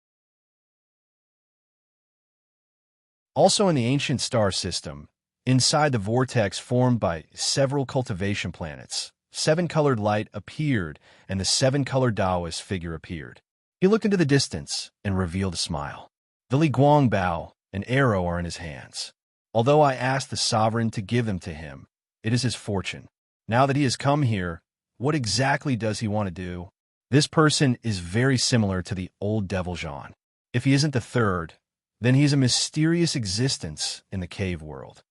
Also in the ancient star system, inside the vortex formed by several cultivation planets, 7-colored light appeared, and the 7-colored Taoist figure appeared. He looked into the distance and revealed a smile. The Li Guang bow and arrow are in his hands. Although I asked the sovereign to give them to him, it is his fortune. Now that he has come here, what exactly does he want to do? This person is very similar to the old Devil Jean. If he isn't the third, then he's a mysterious existence in the cave world.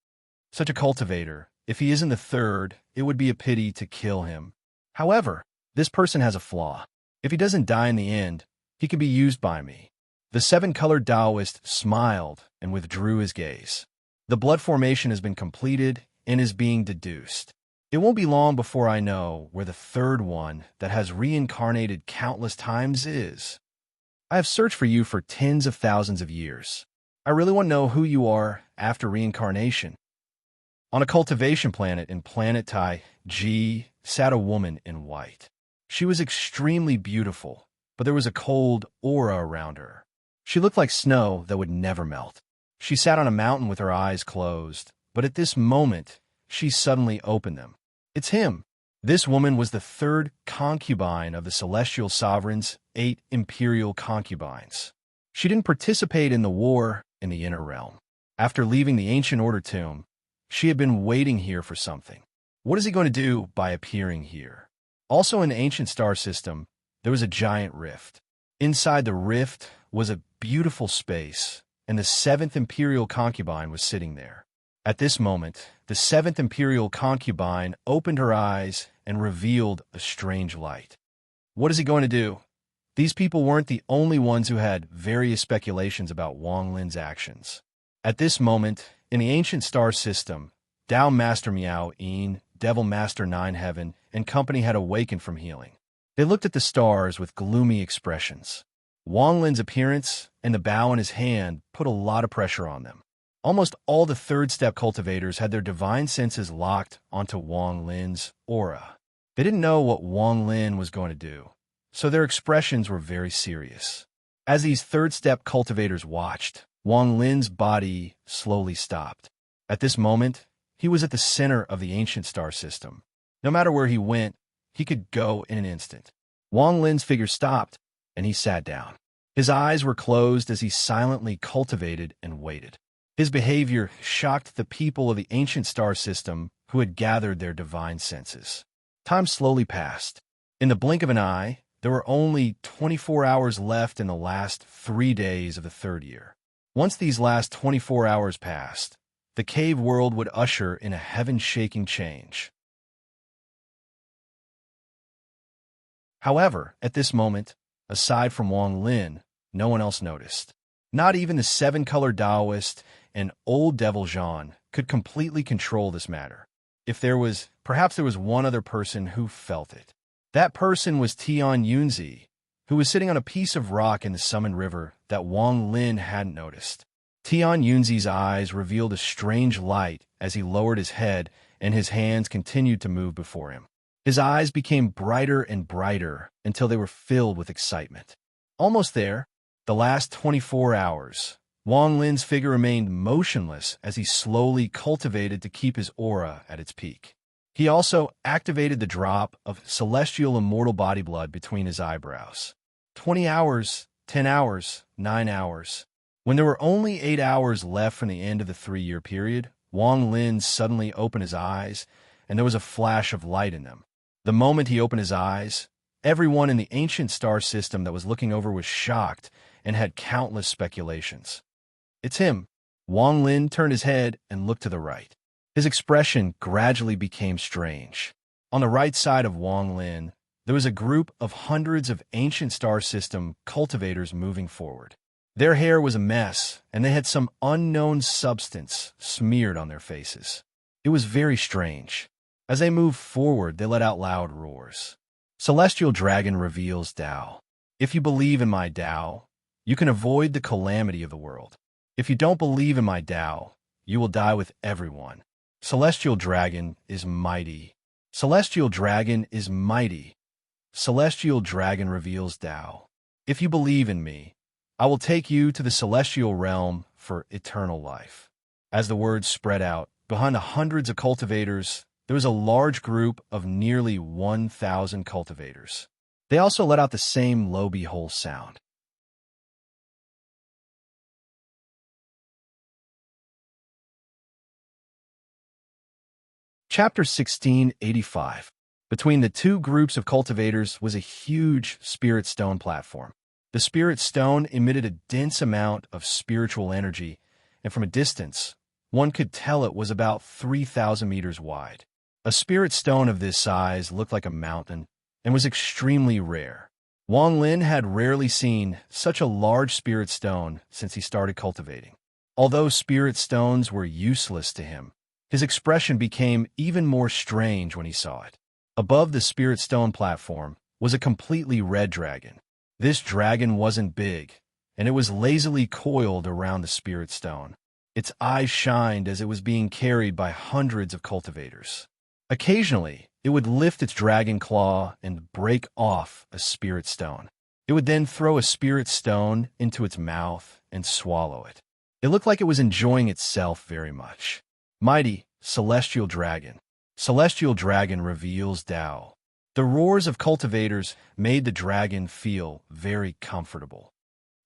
Such a cultivator, if he isn't the third, it would be a pity to kill him. However, this person has a flaw. If he doesn't die in the end, he can be used by me. The 7-colored Taoist smiled and withdrew his gaze. The blood formation has been completed and is being deduced. It won't be long before I know where the third one that has reincarnated countless times is. I have searched for you for tens of thousands of years. I really want to know who you are after reincarnation. On a cultivation planet in planet Taiji, sat a woman in white. She was extremely beautiful, but there was a cold aura around her. She looked like snow that would never melt. She sat on a mountain with her eyes closed, but at this moment, she suddenly opened them. It's him. This woman was the third concubine of the celestial sovereign's 8 imperial concubines. She didn't participate in the war in the inner realm. After leaving the ancient order tomb, she had been waiting here for something. What is he going to do by appearing here? Also in the ancient star system, there was a giant rift. Inside the rift was a beautiful space, and the 7th imperial concubine was sitting there. At this moment, the 7th imperial concubine opened her eyes and revealed a strange light. What is he going to do? These people weren't the only ones who had various speculations about Wang Lin's actions. At this moment, in the ancient star system, Tao Master Miao Yin, Devil Master Nine Heaven, and company had awakened from healing. They looked at the stars with gloomy expressions. Wang Lin's appearance and the bow in his hand put a lot of pressure on them. Almost all the third-step cultivators had their divine senses locked onto Wang Lin's aura. They didn't know what Wang Lin was going to do, so their expressions were very serious. As these third-step cultivators watched, Wang Lin's body slowly stopped. At this moment, he was at the center of the ancient star system. No matter where he went, he could go in an instant. Wang Lin's figure stopped, and he sat down. His eyes were closed as he silently cultivated and waited. His behavior shocked the people of the ancient star system who had gathered their divine senses. Time slowly passed. In the blink of an eye, there were only 24 hours left in the last 3 days of the 3rd year. Once these last 24 hours passed, the cave world would usher in a heaven-shaking change. However, at this moment, aside from Wang Lin, no one else noticed. Not even the 7-color Taoist and old devil Zhan could completely control this matter. Perhaps there was one other person who felt it. That person was Tian Yunzi, who was sitting on a piece of rock in the Summon River that Wang Lin hadn't noticed. Tian Yunzi's eyes revealed a strange light as he lowered his head and his hands continued to move before him. His eyes became brighter and brighter until they were filled with excitement. Almost there, the last 24 hours, Wang Lin's figure remained motionless as he slowly cultivated to keep his aura at its peak. He also activated the drop of celestial immortal body blood between his eyebrows. 20 hours, 10 hours, 9 hours. When there were only 8 hours left from the end of the 3-year period, Wang Lin suddenly opened his eyes, and there was a flash of light in them. The moment he opened his eyes, everyone in the ancient star system that was looking over was shocked and had countless speculations. It's him. Wang Lin turned his head and looked to the right. His expression gradually became strange. On the right side of Wang Lin, there was a group of hundreds of ancient star system cultivators moving forward. Their hair was a mess, and they had some unknown substance smeared on their faces. It was very strange. As they moved forward, they let out loud roars. Celestial Dragon reveals Tao. If you believe in my Tao, you can avoid the calamity of the world. If you don't believe in my Tao, you will die with everyone. Celestial Dragon is mighty. Celestial Dragon is mighty. Celestial Dragon reveals Tao. If you believe in me, I will take you to the celestial realm for eternal life. As the words spread out, behind the hundreds of cultivators, there was a large group of nearly 1,000 cultivators. They also let out the same low behold sound. Chapter 1685. Between the two groups of cultivators was a huge spirit stone platform. The spirit stone emitted a dense amount of spiritual energy, and from a distance, one could tell it was about 3,000 meters wide. A spirit stone of this size looked like a mountain and was extremely rare. Wang Lin had rarely seen such a large spirit stone since he started cultivating. Although spirit stones were useless to him, his expression became even more strange when he saw it. Above the spirit stone platform was a completely red dragon. This dragon wasn't big, and it was lazily coiled around the spirit stone. Its eyes shined as it was being carried by hundreds of cultivators. Occasionally, it would lift its dragon claw and break off a spirit stone. It would then throw a spirit stone into its mouth and swallow it. It looked like it was enjoying itself very much. Mighty, celestial dragon. Celestial dragon reveals Tao. The roars of cultivators made the dragon feel very comfortable.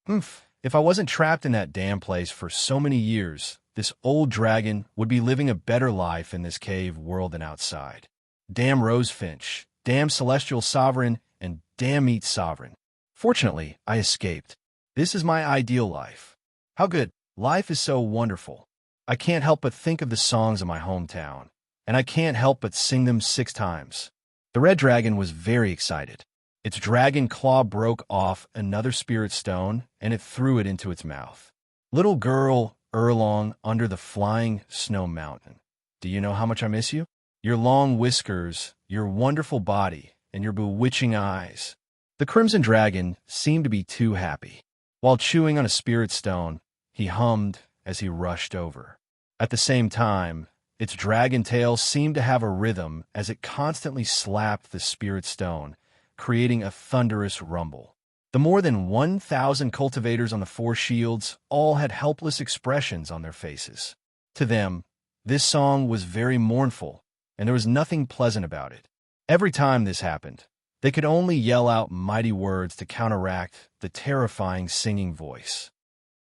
If I wasn't trapped in that damn place for so many years, this old dragon would be living a better life in this cave world than outside. Damn rosefinch, damn celestial sovereign, and damn meat sovereign. Fortunately, I escaped. This is my ideal life. How good. Life is so wonderful. I can't help but think of the songs of my hometown, and I can't help but sing them 6 times. The red dragon was very excited. Its dragon claw broke off another spirit stone, and it threw it into its mouth. Little girl Erlong under the flying snow mountain. Do you know how much I miss you? Your long whiskers, your wonderful body, and your bewitching eyes. The crimson dragon seemed to be too happy. While chewing on a spirit stone, he hummed as he rushed over. At the same time, its dragon tail seemed to have a rhythm as it constantly slapped the spirit stone, creating a thunderous rumble. The more than 1,000 cultivators on the 4 shields all had helpless expressions on their faces. To them, this song was very mournful, and there was nothing pleasant about it. Every time this happened, they could only yell out mighty words to counteract the terrifying singing voice.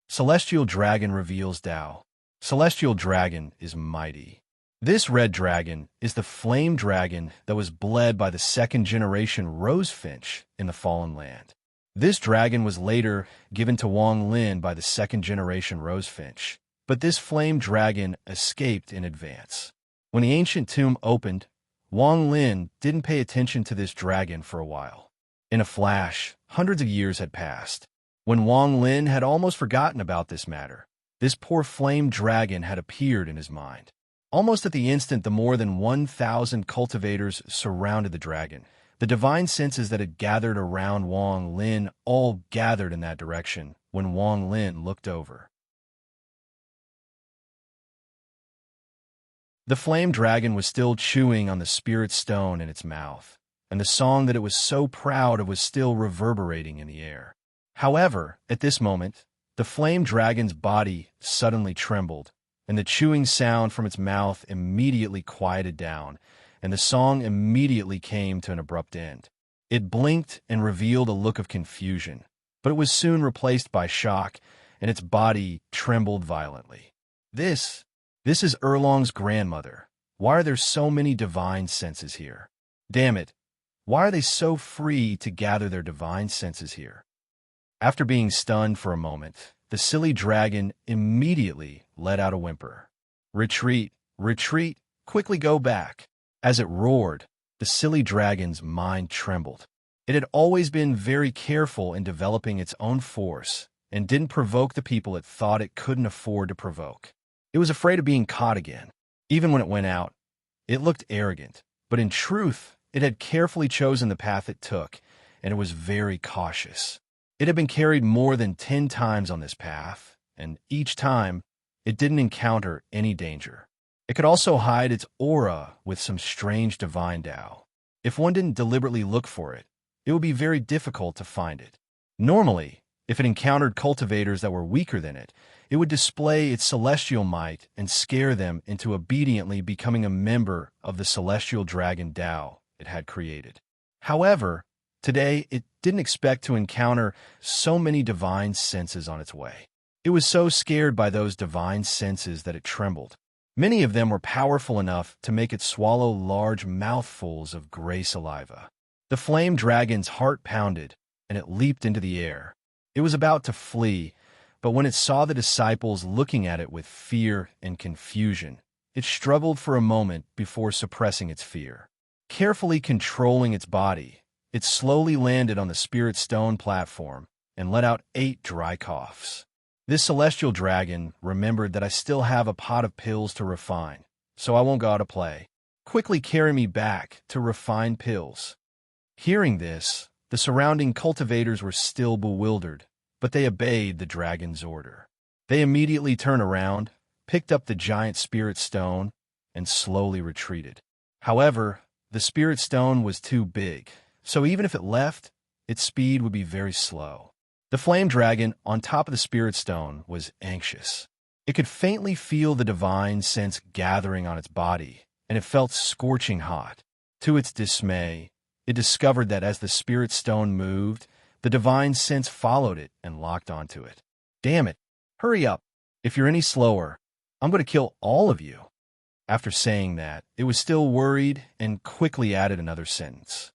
Celestial dragon reveals Tao. Celestial dragon is mighty. This red dragon is the flame dragon that was bled by the 2nd generation rosefinch in the Fallen Land. This dragon was later given to Wang Lin by the 2nd generation rosefinch, but this flame dragon escaped in advance. When the ancient tomb opened, Wang Lin didn't pay attention to this dragon for a while. In a flash, hundreds of years had passed. When Wang Lin had almost forgotten about this matter, this poor flame dragon had appeared in his mind. Almost at the instant the more than 1,000 cultivators surrounded the dragon, the divine senses that had gathered around Wang Lin all gathered in that direction when Wang Lin looked over. The flame dragon was still chewing on the spirit stone in its mouth, and the song that it was so proud of was still reverberating in the air. However, at this moment, the flame dragon's body suddenly trembled, and the chewing sound from its mouth immediately quieted down, and the song immediately came to an abrupt end. It blinked and revealed a look of confusion, but it was soon replaced by shock, and its body trembled violently. This is Erlong's grandmother. Why are there so many divine senses here? Damn it, why are they so free to gather their divine senses here? After being stunned for a moment, the silly dragon immediately let out a whimper. Retreat, retreat, quickly go back. As it roared, the silly dragon's mind trembled. It had always been very careful in developing its own force and didn't provoke the people it thought it couldn't afford to provoke. It was afraid of being caught again. Even when it went out, it looked arrogant, but in truth, it had carefully chosen the path it took, and it was very cautious. It had been carried more than 10 times on this path, and each time, it didn't encounter any danger. It could also hide its aura with some strange divine Tao. If one didn't deliberately look for it, it would be very difficult to find it. Normally, if it encountered cultivators that were weaker than it would display its celestial might and scare them into obediently becoming a member of the celestial dragon Tao it had created. However, today it didn't expect to encounter so many divine senses on its way. It was so scared by those divine senses that it trembled. Many of them were powerful enough to make it swallow large mouthfuls of gray saliva. The flame dragon's heart pounded, and it leaped into the air. It was about to flee, but when it saw the disciples looking at it with fear and confusion, it struggled for a moment before suppressing its fear. Carefully controlling its body, it slowly landed on the spirit stone platform and let out 8 dry coughs. This celestial dragon remembered that I still have a pot of pills to refine, so I won't go out to play. Quickly carry me back to refine pills. Hearing this, the surrounding cultivators were still bewildered, but they obeyed the dragon's order. They immediately turned around, picked up the giant spirit stone, and slowly retreated. However, The spirit stone was too big, so even if it left, its speed would be very slow. The flame dragon on top of the spirit stone was anxious. It could faintly feel the divine sense gathering on its body, and it felt scorching hot. To its dismay, it discovered that as the spirit stone moved, the divine sense followed it and locked onto it. Damn it! Hurry up! If you're any slower, I'm going to kill all of you. After saying that, it was still worried and quickly added another sentence.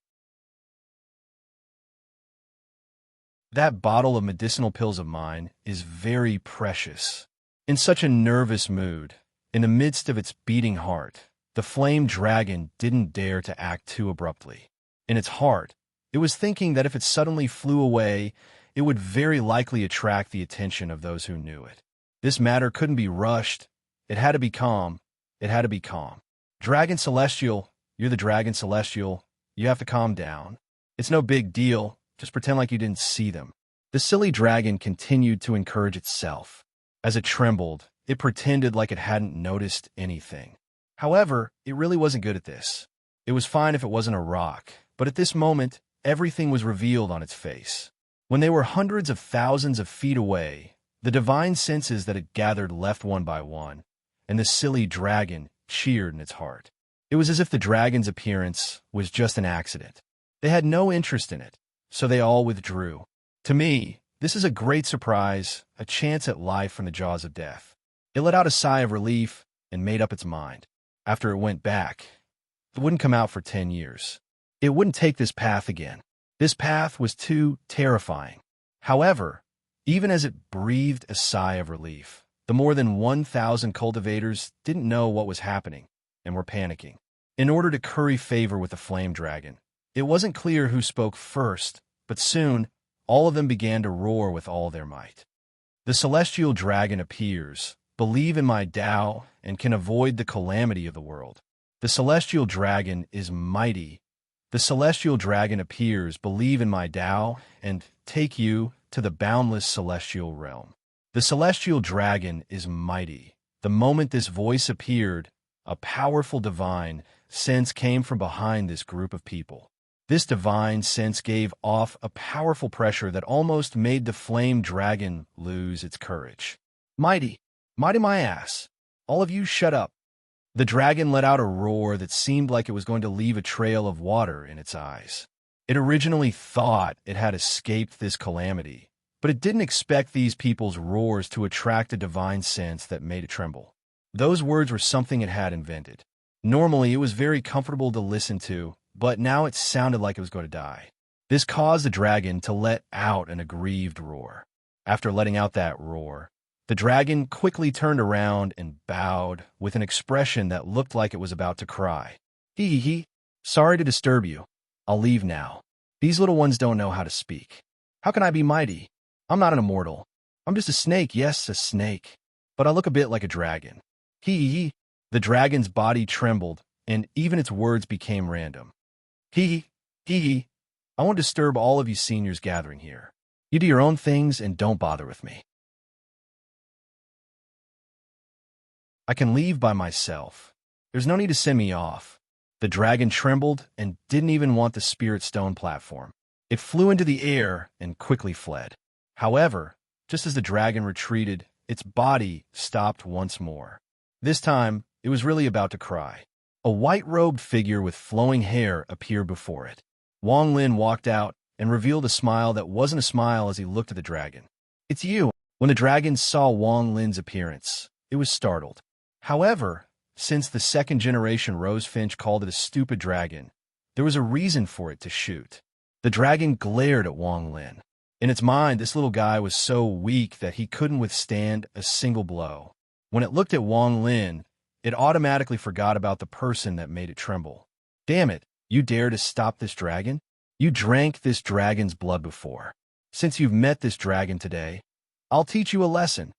That bottle of medicinal pills of mine is very precious. In such a nervous mood, in the midst of its beating heart, the flame dragon didn't dare to act too abruptly. In its heart, it was thinking that if it suddenly flew away, it would very likely attract the attention of those who knew it. This matter couldn't be rushed. It had to be calm. It had to be calm. Dragon Celestial, you're the Dragon Celestial. You have to calm down. It's no big deal. Just pretend like you didn't see them. The silly dragon continued to encourage itself. As it trembled, it pretended like it hadn't noticed anything. However, it really wasn't good at this. It was fine if it wasn't a rock, but at this moment, everything was revealed on its face. When they were hundreds of thousands of feet away, the divine senses that had gathered left one by one, and the silly dragon cheered in its heart. It was as if the dragon's appearance was just an accident. They had no interest in it, so they all withdrew. To me, this is a great surprise, a chance at life from the jaws of death. It let out a sigh of relief and made up its mind. After it went back, it wouldn't come out for 10 years. It wouldn't take this path again. This path was too terrifying. However, even as it breathed a sigh of relief, the more than 1,000 cultivators didn't know what was happening and were panicking. In order to curry favor with the flame dragon, it wasn't clear who spoke first, but soon all of them began to roar with all their might. The celestial dragon appears, believe in my Tao, and can avoid the calamity of the world. The celestial dragon is mighty. The celestial dragon appears, believe in my Tao, and take you to the boundless celestial realm. The celestial dragon is mighty. The moment this voice appeared, a powerful divine sense came from behind this group of people. This divine sense gave off a powerful pressure that almost made the flame dragon lose its courage. Mighty, mighty my ass. All of you shut up. The dragon let out a roar that seemed like it was going to leave a trail of water in its eyes. It originally thought it had escaped this calamity, but it didn't expect these people's roars to attract a divine sense that made it tremble. Those words were something it had invented. Normally, it was very comfortable to listen to, but now it sounded like it was going to die. This caused the dragon to let out an aggrieved roar. After letting out that roar, the dragon quickly turned around and bowed with an expression that looked like it was about to cry. Hee. Sorry to disturb you. I'll leave now. These little ones don't know how to speak. How can I be mighty? I'm not an immortal. I'm just a snake, yes, a snake. But I look a bit like a dragon. Hee. The dragon's body trembled, and even its words became random. Hee. I won't disturb all of you seniors gathering here. You do your own things and don't bother with me. I can leave by myself. There's no need to send me off. The dragon trembled and didn't even want the spirit stone platform. It flew into the air and quickly fled. However, just as the dragon retreated, its body stopped once more. This time, it was really about to cry. A white-robed figure with flowing hair appeared before it. Wang Lin walked out and revealed a smile that wasn't a smile as he looked at the dragon. It's you. When the dragon saw Wang Lin's appearance, it was startled. However, since the second-generation Rosefinch called it a stupid dragon, there was a reason for it to shoot. The dragon glared at Wang Lin. In its mind, this little guy was so weak that he couldn't withstand a single blow. When it looked at Wang Lin, it automatically forgot about the person that made it tremble. Damn it, you dare to stop this dragon? You drank this dragon's blood before. Since you've met this dragon today, I'll teach you a lesson.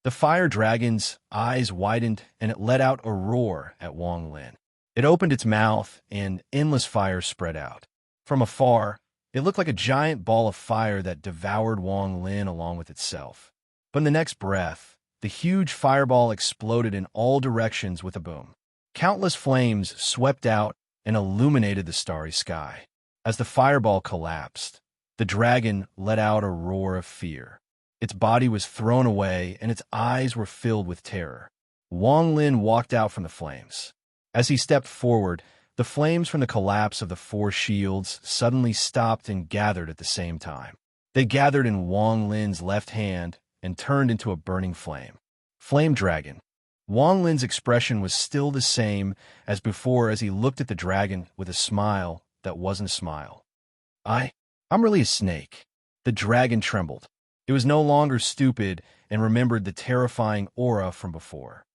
The fire dragon's eyes widened and it let out a roar at Wang Lin. It opened its mouth and endless fire spread out. From afar, it looked like a giant ball of fire that devoured Wang Lin along with itself. But in the next breath, the huge fireball exploded in all directions with a boom. Countless flames swept out and illuminated the starry sky. As the fireball collapsed, the dragon let out a roar of fear. Its body was thrown away, and its eyes were filled with terror. Wang Lin walked out from the flames. As he stepped forward, the flames from the collapse of the four shields suddenly stopped and gathered at the same time. They gathered in Wang Lin's left hand and turned into a burning flame. Flame Dragon. Wang Lin's expression was still the same as before as he looked at the dragon with a smile that wasn't a smile. I'm really a snake. The dragon trembled. It was no longer stupid and remembered the terrifying aura from before.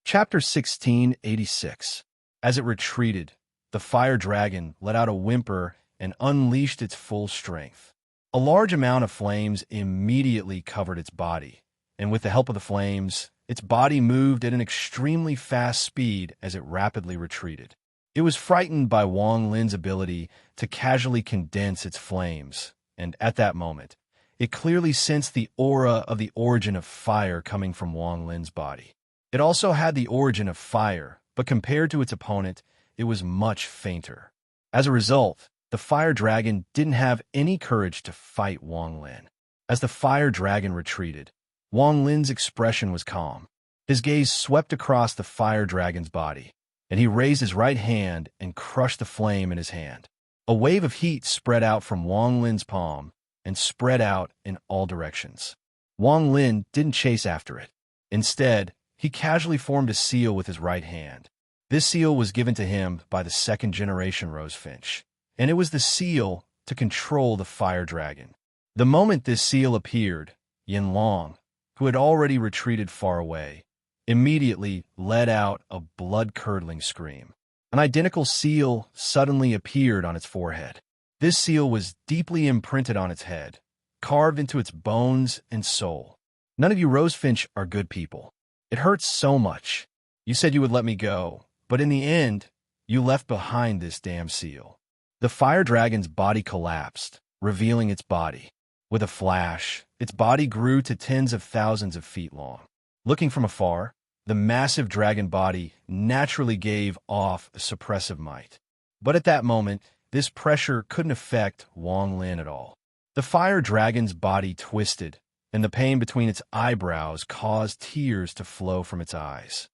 Chapter 1686. As it retreated, the fire dragon let out a whimper and unleashed its full strength. A large amount of flames immediately covered its body, and with the help of the flames, its body moved at an extremely fast speed as it rapidly retreated. It was frightened by Wang Lin's ability to casually condense its flames, and at that moment, it clearly sensed the aura of the origin of fire coming from Wang Lin's body. It also had the origin of fire, but compared to its opponent, it was much fainter. As a result, the fire dragon didn't have any courage to fight Wang Lin. As the fire dragon retreated, Wang Lin's expression was calm. His gaze swept across the fire dragon's body, and he raised his right hand and crushed the flame in his hand. A wave of heat spread out from Wang Lin's palm and spread out in all directions. Wang Lin didn't chase after it. Instead, he casually formed a seal with his right hand. This seal was given to him by the second-generation rosefinch, and it was the seal to control the fire dragon. The moment this seal appeared, Yin Long, who had already retreated far away, immediately let out a blood-curdling scream. An identical seal suddenly appeared on its forehead. This seal was deeply imprinted on its head, carved into its bones and soul. None of you rosefinch are good people. It hurts so much. You said you would let me go, but in the end, you left behind this damn seal. The fire dragon's body collapsed, revealing its body. With a flash, its body grew to tens of thousands of feet long. Looking from afar, the massive dragon body naturally gave off a suppressive might. But at that moment, this pressure couldn't affect Wang Lin at all. The fire dragon's body twisted, and the pain between its eyebrows caused tears to flow from its eyes.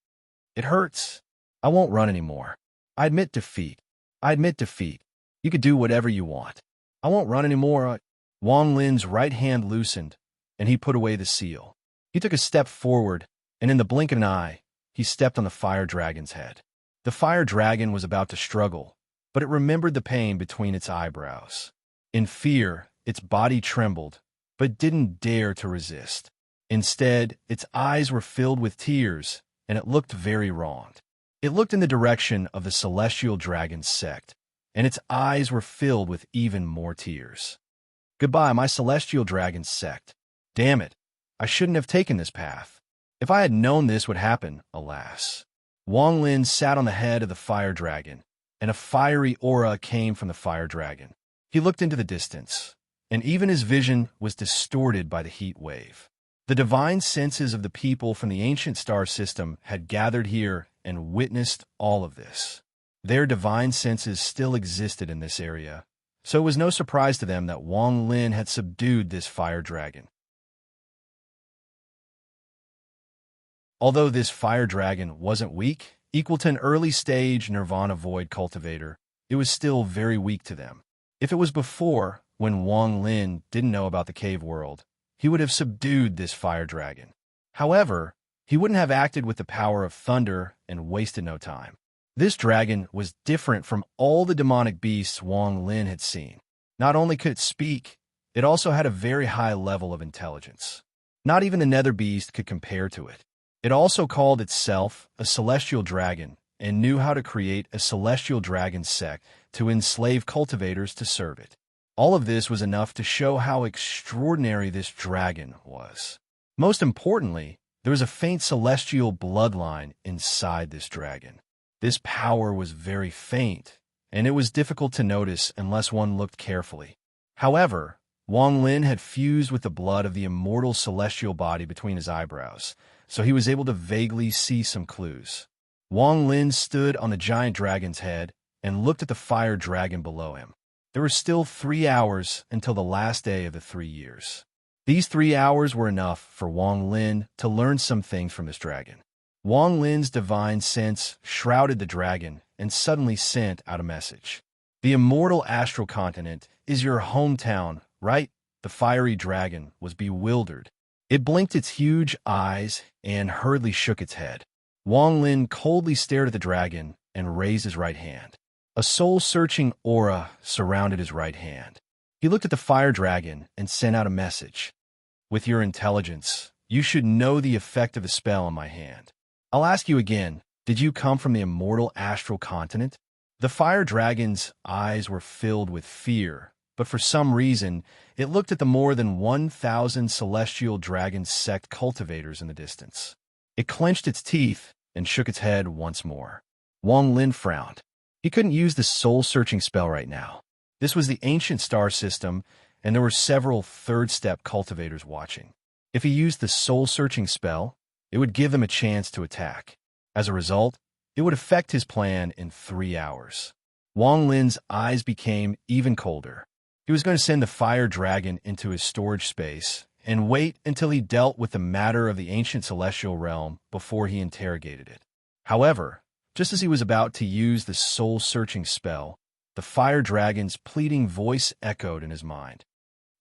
It hurts. I won't run anymore. I admit defeat. You could do whatever you want. I won't run anymore. Wang Lin's right hand loosened, and he put away the seal. He took a step forward, and in the blink of an eye, he stepped on the fire dragon's head. The fire dragon was about to struggle, but it remembered the pain between its eyebrows. In fear, its body trembled, but didn't dare to resist. Instead, its eyes were filled with tears, and it looked very wronged. It looked in the direction of the celestial dragon's sect, and its eyes were filled with even more tears. Goodbye, my celestial dragon's sect. Damn it, I shouldn't have taken this path. If I had known this would happen, alas. Wang Lin sat on the head of the fire dragon, and a fiery aura came from the fire dragon. He looked into the distance, and even his vision was distorted by the heat wave. The divine senses of the people from the ancient star system had gathered here and witnessed all of this. Their divine senses still existed in this area, so it was no surprise to them that Wang Lin had subdued this fire dragon. Although this fire dragon wasn't weak, equal to an early-stage Nirvana Void cultivator, it was still very weak to them. If it was before, when Wang Lin didn't know about the cave world, he would have subdued this fire dragon. However, he wouldn't have acted with the power of thunder and wasted no time. This dragon was different from all the demonic beasts Wang Lin had seen. Not only could it speak, it also had a very high level of intelligence. Not even the nether beast could compare to it. It also called itself a celestial dragon and knew how to create a celestial dragon sect to enslave cultivators to serve it. All of this was enough to show how extraordinary this dragon was. Most importantly, there was a faint celestial bloodline inside this dragon. This power was very faint, and it was difficult to notice unless one looked carefully. However, Wang Lin had fused with the blood of the immortal celestial body between his eyebrows, so he was able to vaguely see some clues. Wang Lin stood on the giant dragon's head and looked at the fire dragon below him. There were still 3 hours until the last day of the 3 years. These 3 hours were enough for Wang Lin to learn some things from this dragon. Wang Lin's divine sense shrouded the dragon and suddenly sent out a message. The immortal astral continent is your hometown, right? The fiery dragon was bewildered. It blinked its huge eyes and hurriedly shook its head. Wang Lin coldly stared at the dragon and raised his right hand. A soul-searching aura surrounded his right hand. He looked at the fire dragon and sent out a message. With your intelligence, you should know the effect of the spell on my hand. I'll ask you again, did you come from the immortal astral continent? The fire dragon's eyes were filled with fear, but for some reason, it looked at the more than 1,000 celestial dragon sect cultivators in the distance. It clenched its teeth and shook its head once more. Wang Lin frowned. He couldn't use the soul-searching spell right now. This was the ancient star system, and there were several third-step cultivators watching. If he used the soul-searching spell, it would give them a chance to attack. As a result, it would affect his plan in 3 hours. Wang Lin's eyes became even colder. He was going to send the fire dragon into his storage space and wait until he dealt with the matter of the ancient celestial realm before he interrogated it. However, just as he was about to use the soul-searching spell, the fire dragon's pleading voice echoed in his mind.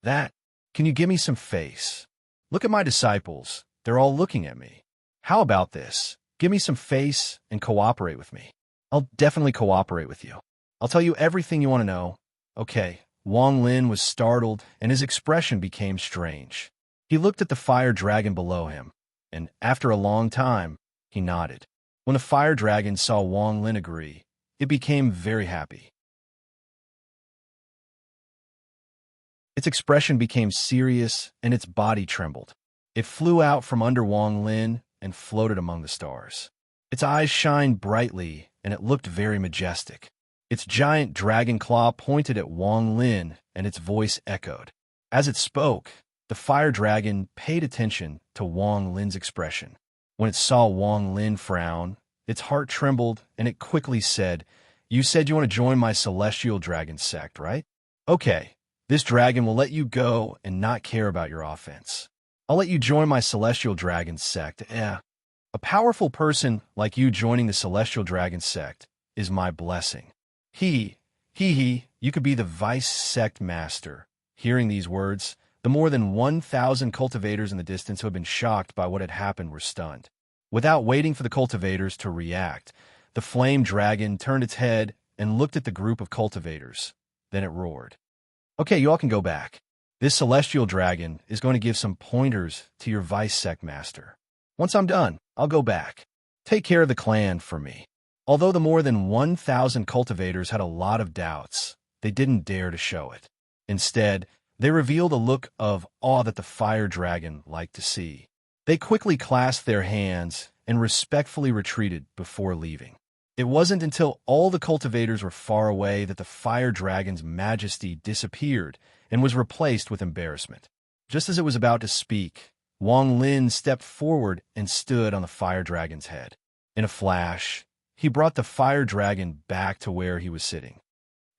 Can you give me some face? Look at my disciples. They're all looking at me. How about this? Give me some face and cooperate with me. I'll definitely cooperate with you. I'll tell you everything you want to know. Okay. Wang Lin was startled, and his expression became strange. He looked at the fire dragon below him, and after a long time, he nodded. When the fire dragon saw Wang Lin agree, it became very happy. Its expression became serious, and its body trembled. It flew out from under Wang Lin and floated among the stars. Its eyes shined brightly, and it looked very majestic. Its giant dragon claw pointed at Wang Lin, and its voice echoed. As it spoke, the fire dragon paid attention to Wang Lin's expression. When it saw Wang Lin frown, its heart trembled, and it quickly said, "You said you want to join my celestial dragon sect, right? Okay, this dragon will let you go and not care about your offense. I'll let you join my celestial dragon sect. A powerful person like you joining the celestial dragon sect is my blessing. You could be the vice sect master." Hearing these words, the more than 1,000 cultivators in the distance who had been shocked by what had happened were stunned. Without waiting for the cultivators to react, the flame dragon turned its head and looked at the group of cultivators. Then it roared. "Okay, you all can go back. This celestial dragon is going to give some pointers to your vice sect master. Once I'm done, I'll go back. Take care of the clan for me." Although the more than 1,000 cultivators had a lot of doubts, they didn't dare to show it. Instead, they revealed a look of awe that the fire dragon liked to see. They quickly clasped their hands and respectfully retreated before leaving. It wasn't until all the cultivators were far away that the fire dragon's majesty disappeared and was replaced with embarrassment. Just as it was about to speak, Wang Lin stepped forward and stood on the fire dragon's head. In a flash, he brought the fire dragon back to where he was sitting.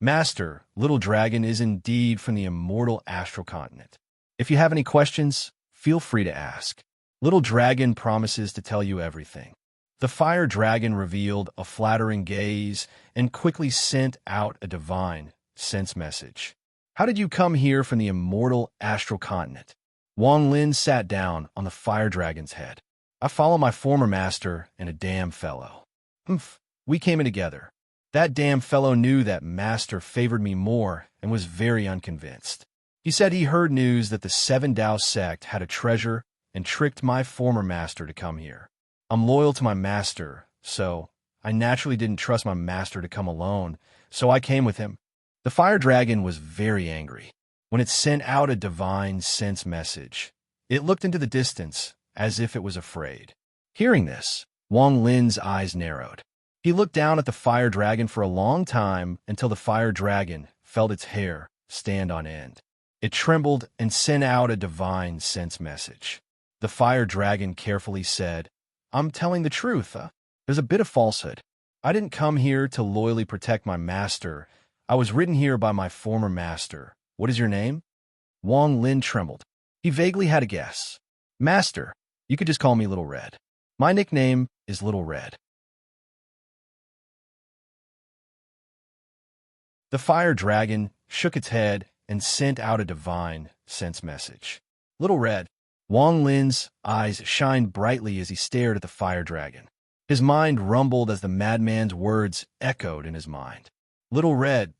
"Master, little dragon is indeed from the immortal astral continent. If you have any questions, feel free to ask. Little dragon promises to tell you everything." The fire dragon revealed a flattering gaze and quickly sent out a divine sense message. "How did you come here from the immortal astral continent?" Wang Lin sat down on the fire dragon's head. "I follow my former master and a damn fellow. We came in together. That damn fellow knew that master favored me more and was very unconvinced. He said he heard news that the Seven Tao sect had a treasure and tricked my former master to come here. I'm loyal to my master, so I naturally didn't trust my master to come alone, so I came with him." The fire dragon was very angry. When it sent out a divine sense message, it looked into the distance as if it was afraid. Hearing this, Wang Lin's eyes narrowed. He looked down at the fire dragon for a long time until the fire dragon felt its hair stand on end. It trembled and sent out a divine sense message. The fire dragon carefully said, "I'm telling the truth. There's a bit of falsehood. I didn't come here to loyally protect my master. I was written here by my former master. What is your name?" Wang Lin trembled. He vaguely had a guess. "Master, you could just call me Little Red. My nickname is Little Red." The fire dragon shook its head and sent out a divine sense message. "Little Red." Wang Lin's eyes shined brightly as he stared at the fire dragon. His mind rumbled as the madman's words echoed in his mind. Little Red,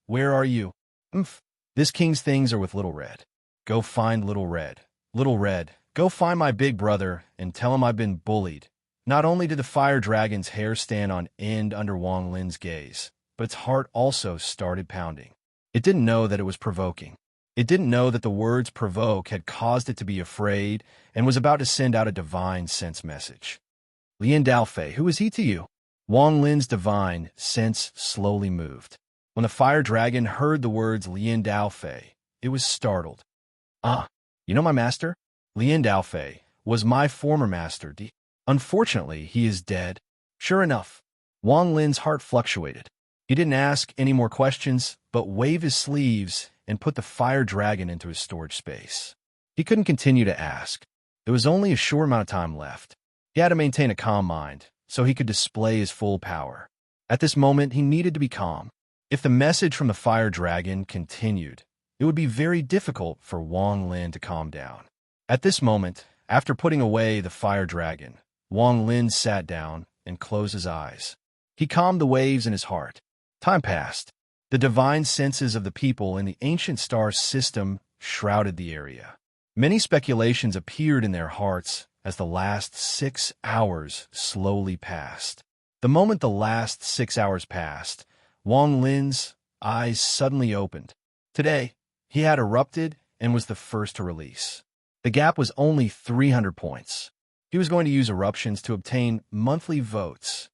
where are you?" This king's things are with Little Red. Go find Little Red. Little Red, go find my big brother and tell him I've been bullied." Not only did the fire dragon's hair stand on end under Wang Lin's gaze, but its heart also started pounding. It didn't know that it was provoking. It didn't know that the words provoke had caused it to be afraid and was about to send out a divine sense message. "Lian Daofei, who is he to you?" Wang Lin's divine sense slowly moved. When the fire dragon heard the words Lian Daofei, it was startled. "Ah, you know my master?" "Lian Daofei was my former master. Unfortunately, he is dead." Sure enough, Wang Lin's heart fluctuated. He didn't ask any more questions, but waved his sleeves and put the fire dragon into his storage space. He couldn't continue to ask. There was only a short amount of time left. He had to maintain a calm mind so he could display his full power. At this moment, he needed to be calm. If the message from the fire dragon continued, it would be very difficult for Wang Lin to calm down. At this moment, after putting away the fire dragon, Wang Lin sat down and closed his eyes. He calmed the waves in his heart. Time passed. The divine senses of the people in the ancient star system shrouded the area. Many speculations appeared in their hearts as the last 6 hours slowly passed. The moment the last 6 hours passed, Wang Lin's eyes suddenly opened. Today, he had erupted and was the first to release. The gap was only 300 points. He was going to use eruptions to obtain monthly votes.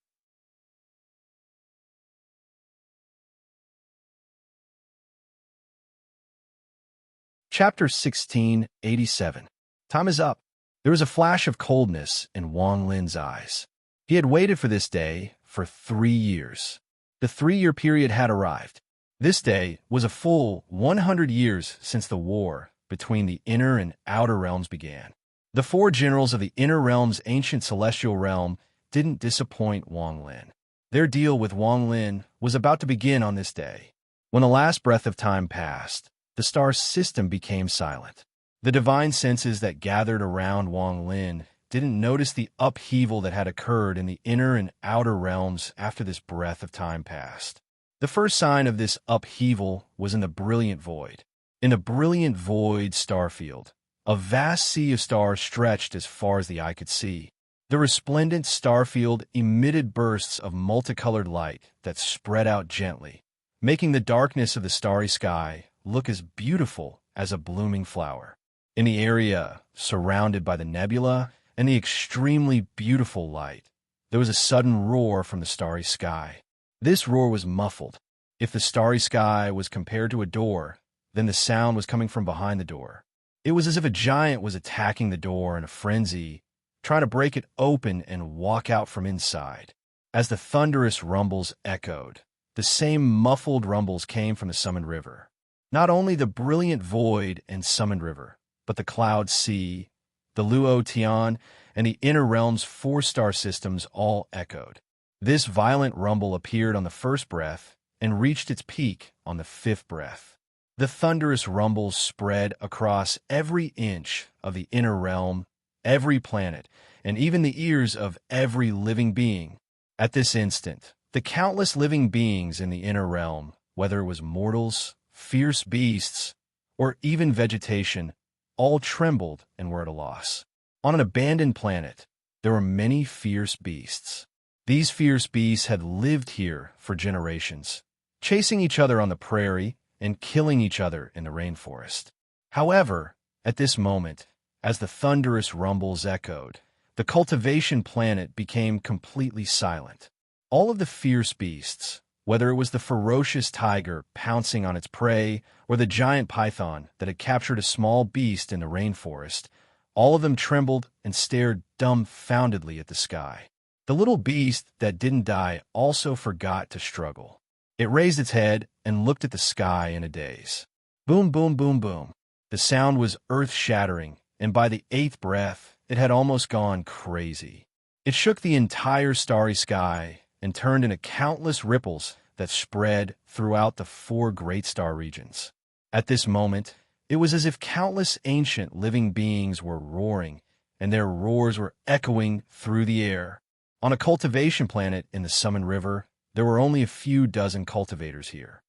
Chapter 1687. Time is up. There was a flash of coldness in Wang Lin's eyes. He had waited for this day for 3 years. The 3-year period had arrived. This day was a full 100 years since the war between the inner and outer realms began. The 4 generals of the inner realm's ancient celestial realm didn't disappoint Wang Lin. Their deal with Wang Lin was about to begin on this day. When the last breath of time passed, the star system became silent. The divine senses that gathered around Wang Lin didn't notice the upheaval that had occurred in the inner and outer realms after this breath of time passed. The first sign of this upheaval was in the brilliant void. In the brilliant void starfield, a vast sea of stars stretched as far as the eye could see. The resplendent starfield emitted bursts of multicolored light that spread out gently, making the darkness of the starry sky look as beautiful as a blooming flower. In the area surrounded by the nebula and the extremely beautiful light, there was a sudden roar from the starry sky. This roar was muffled. If the starry sky was compared to a door, then the sound was coming from behind the door. It was as if a giant was attacking the door in a frenzy, trying to break it open and walk out from inside. As the thunderous rumbles echoed, the same muffled rumbles came from the summoned river. Not only the brilliant void and summoned river, but the cloud sea, the Luo Tian, and the inner realm's 4 star systems all echoed. This violent rumble appeared on the first breath and reached its peak on the 5th breath. The thunderous rumbles spread across every inch of the inner realm, every planet, and even the ears of every living being. At this instant, the countless living beings in the inner realm, whether it was mortals, fierce beasts, or even vegetation, all trembled and were at a loss. On an abandoned planet, there were many fierce beasts. These fierce beasts had lived here for generations, chasing each other on the prairie and killing each other in the rainforest. However, at this moment, as the thunderous rumbles echoed, the cultivation planet became completely silent. All of the fierce beasts, Whether it was the ferocious tiger pouncing on its prey or the giant python that had captured a small beast in the rainforest, all of them trembled and stared dumbfoundedly at the sky. The little beast that didn't die also forgot to struggle. It raised its head and looked at the sky in a daze. Boom, boom, boom, boom. The sound was earth-shattering, and by the eighth breath, it had almost gone crazy. It shook the entire starry sky and turned into countless ripples that spread throughout the four great star regions. At this moment, it was as if countless ancient living beings were roaring, and their roars were echoing through the air. On a cultivation planet in the Summon River, there were only a few dozen cultivators here.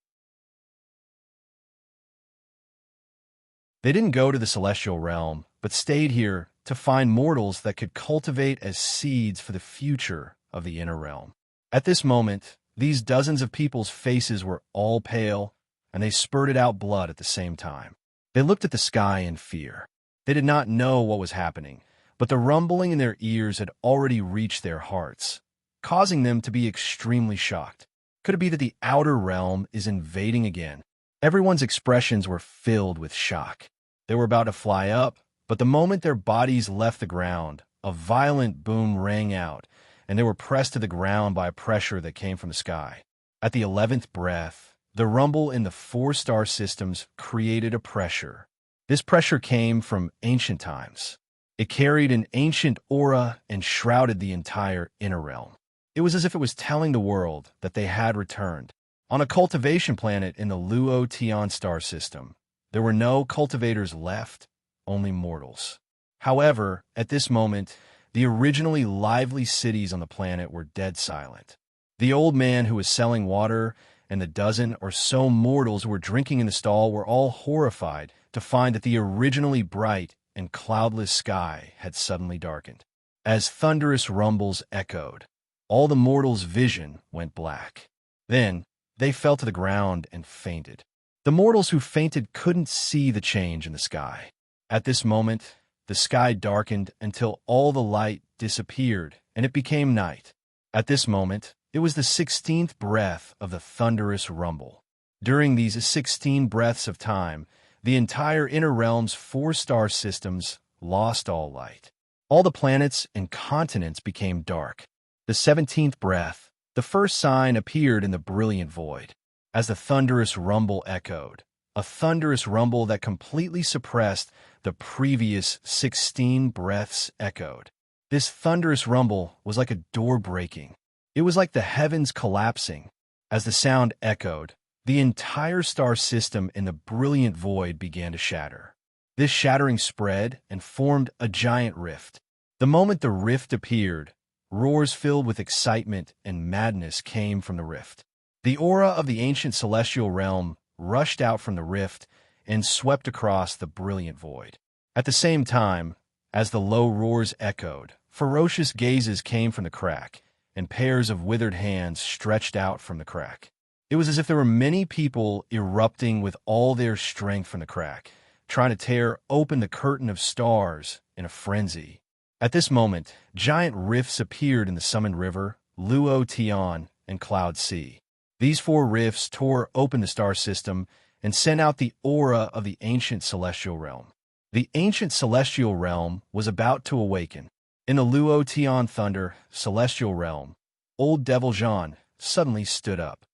They didn't go to the celestial realm, but stayed here to find mortals that could cultivate as seeds for the future of the inner realm. At this moment, these dozens of people's faces were all pale, and they spurted out blood at the same time. They looked at the sky in fear. They did not know what was happening, but the rumbling in their ears had already reached their hearts, causing them to be extremely shocked. Could it be that the outer realm is invading again? Everyone's expressions were filled with shock. They were about to fly up, but the moment their bodies left the ground, a violent boom rang out, and they were pressed to the ground by a pressure that came from the sky. At the 11th breath, the rumble in the four-star systems created a pressure. This pressure came from ancient times. It carried an ancient aura and shrouded the entire inner realm. It was as if it was telling the world that they had returned. On a cultivation planet in the Luo-Tian star system, there were no cultivators left, only mortals. However, at this moment, the originally lively cities on the planet were dead silent. The old man who was selling water and the dozen or so mortals who were drinking in the stall were all horrified to find that the originally bright and cloudless sky had suddenly darkened. As thunderous rumbles echoed, all the mortals' vision went black. Then, they fell to the ground and fainted. The mortals who fainted couldn't see the change in the sky. At this moment, the sky darkened until all the light disappeared and it became night. At this moment, it was the 16th breath of the thunderous rumble. During these 16 breaths of time, the entire inner realm's four-star systems lost all light. All the planets and continents became dark. The 17th breath, the first sign appeared in the brilliant void. As the thunderous rumble echoed, a thunderous rumble that completely suppressed the previous 16 breaths echoed. This thunderous rumble was like a door breaking. It was like the heavens collapsing. As the sound echoed, the entire star system in the brilliant void began to shatter. This shattering spread and formed a giant rift. The moment the rift appeared, roars filled with excitement and madness came from the rift. The aura of the ancient celestial realm rushed out from the rift and swept across the brilliant void. At the same time, as the low roars echoed, ferocious gazes came from the crack, and pairs of withered hands stretched out from the crack. It was as if there were many people erupting with all their strength from the crack, trying to tear open the curtain of stars in a frenzy. At this moment, giant rifts appeared in the Summon River, Luo-Tian, and Cloud Sea. These four rifts tore open the star system and sent out the aura of the ancient celestial realm. The ancient celestial realm was about to awaken. In the Luo-Tian Thunder celestial realm, old Devil Jean suddenly stood up.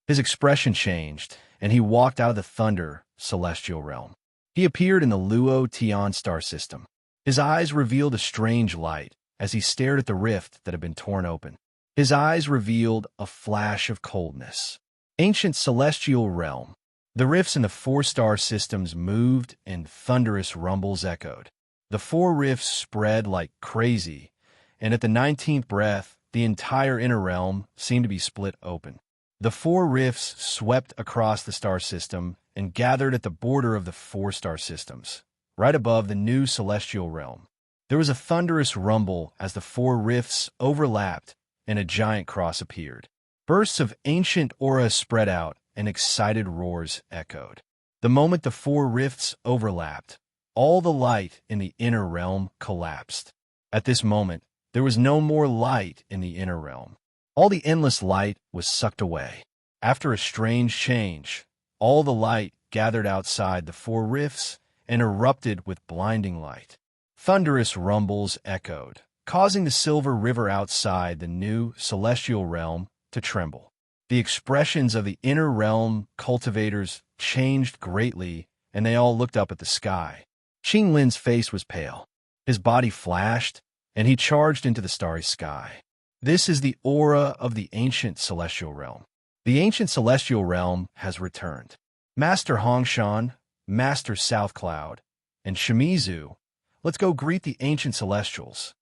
His expression changed, and he walked out of the Thunder celestial realm. He appeared in the Luo-Tian star system. His eyes revealed a strange light as he stared at the rift that had been torn open. His eyes revealed a flash of coldness. Ancient celestial realm. The rifts in the four-star systems moved and thunderous rumbles echoed. The four rifts spread like crazy, and at the 19th breath, the entire inner realm seemed to be split open. The four rifts swept across the star system and gathered at the border of the four-star systems, right above the new celestial realm. There was a thunderous rumble as the four rifts overlapped and a giant cross appeared. Bursts of ancient auras spread out and excited roars echoed. The moment the four rifts overlapped, all the light in the inner realm collapsed. At this moment, There was no more light in the inner realm. All the endless light was sucked away. After a strange change, all the light gathered outside the four rifts and erupted with blinding light. Thunderous rumbles echoed, causing the silver river outside the new celestial realm to tremble. The expressions of the inner realm cultivators changed greatly, and they all looked up at the sky. Qing Lin's face was pale. His body flashed, and he charged into the starry sky. This is the aura of the ancient celestial realm. The ancient celestial realm has returned. Master Hongshan, Master South Cloud, and Shimizu, let's go greet the ancient celestials.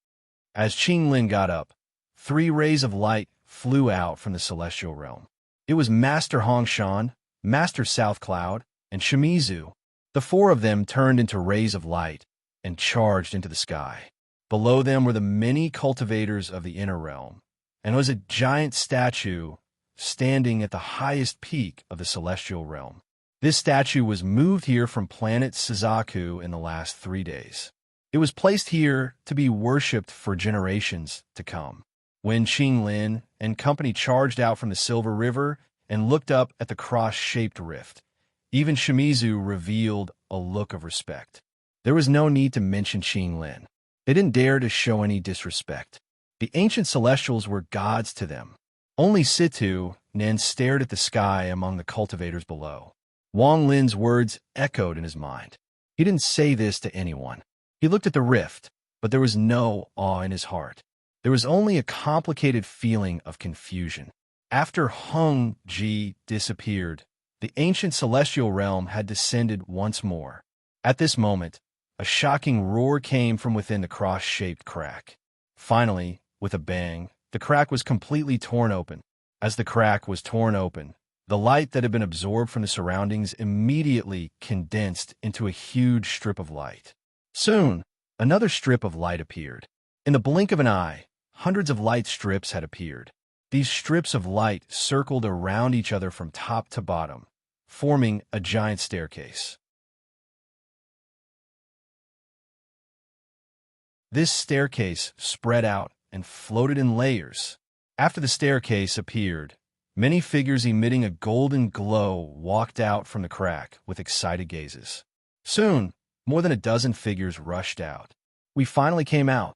As Qing Lin got up, 3 rays of light flew out from the celestial realm. It was Master Hongshan, Master South Cloud, and Shimizu. The 4 of them turned into rays of light and charged into the sky. Below them were the many cultivators of the inner realm, and was a giant statue standing at the highest peak of the celestial realm. This statue was moved here from planet Suzaku in the last 3 days. It was placed here to be worshipped for generations to come. When Qing Lin and company charged out from the Silver River and looked up at the cross-shaped rift, even Shimizu revealed a look of respect. There was no need to mention Qing Lin. They didn't dare to show any disrespect. The ancient celestials were gods to them. Only Situ Nen stared at the sky among the cultivators below. Wang Lin's words echoed in his mind. He didn't say this to anyone. He looked at the rift, but there was no awe in his heart. There was only a complicated feeling of confusion. After Hung Ji disappeared, the ancient celestial realm had descended once more. At this moment, a shocking roar came from within the cross-shaped crack. Finally, with a bang, the crack was completely torn open. As the crack was torn open, the light that had been absorbed from the surroundings immediately condensed into a huge strip of light. Soon, another strip of light appeared. In the blink of an eye, hundreds of light strips had appeared. These strips of light circled around each other from top to bottom, forming a giant staircase. This staircase spread out and floated in layers. After the staircase appeared, many figures emitting a golden glow walked out from the crack with excited gazes. Soon, more than a dozen figures rushed out. We finally came out.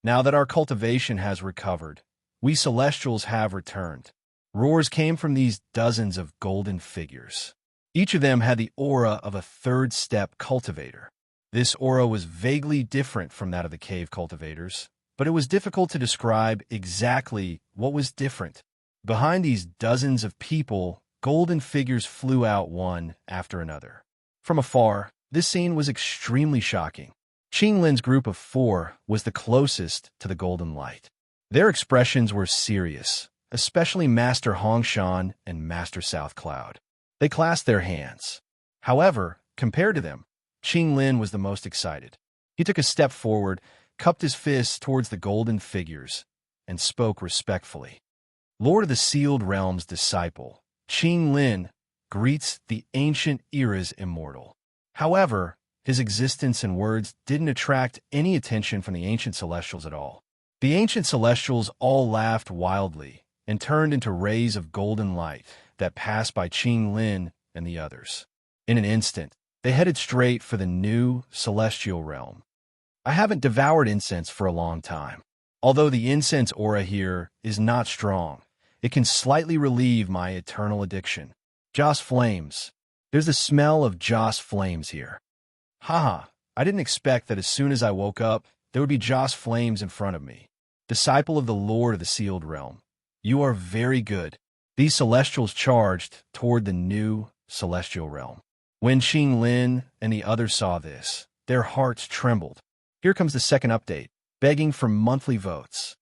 Now that our cultivation has recovered, we celestials have returned. Roars came from these dozens of golden figures. Each of them had the aura of a third-step cultivator. This aura was vaguely different from that of the cave cultivators, but it was difficult to describe exactly what was different. Behind these dozens of people, golden figures flew out one after another. From afar, this scene was extremely shocking. Qing Lin's group of 4 was the closest to the golden light. Their expressions were serious, especially Master Hongshan and Master South Cloud. They clasped their hands. However, compared to them, Qing Lin was the most excited. He took a step forward, cupped his fists towards the golden figures, and spoke respectfully. Lord of the Sealed Realm's disciple, Qing Lin greets the ancient era's immortal. However, his existence and words didn't attract any attention from the ancient celestials at all. The ancient celestials all laughed wildly and turned into rays of golden light that passed by Qing Lin and the others. In an instant, they headed straight for the new celestial realm. I haven't devoured incense for a long time. Although the incense aura here is not strong, it can slightly relieve my eternal addiction. Joss flames. There's the smell of Joss flames here. Haha, I didn't expect that as soon as I woke up, there would be Joss flames in front of me. Disciple of the Lord of the Sealed Realm, you are very good. These celestials charged toward the new celestial realm. When Qing Lin and the others saw this, their hearts trembled. Here comes the second update, begging for monthly votes.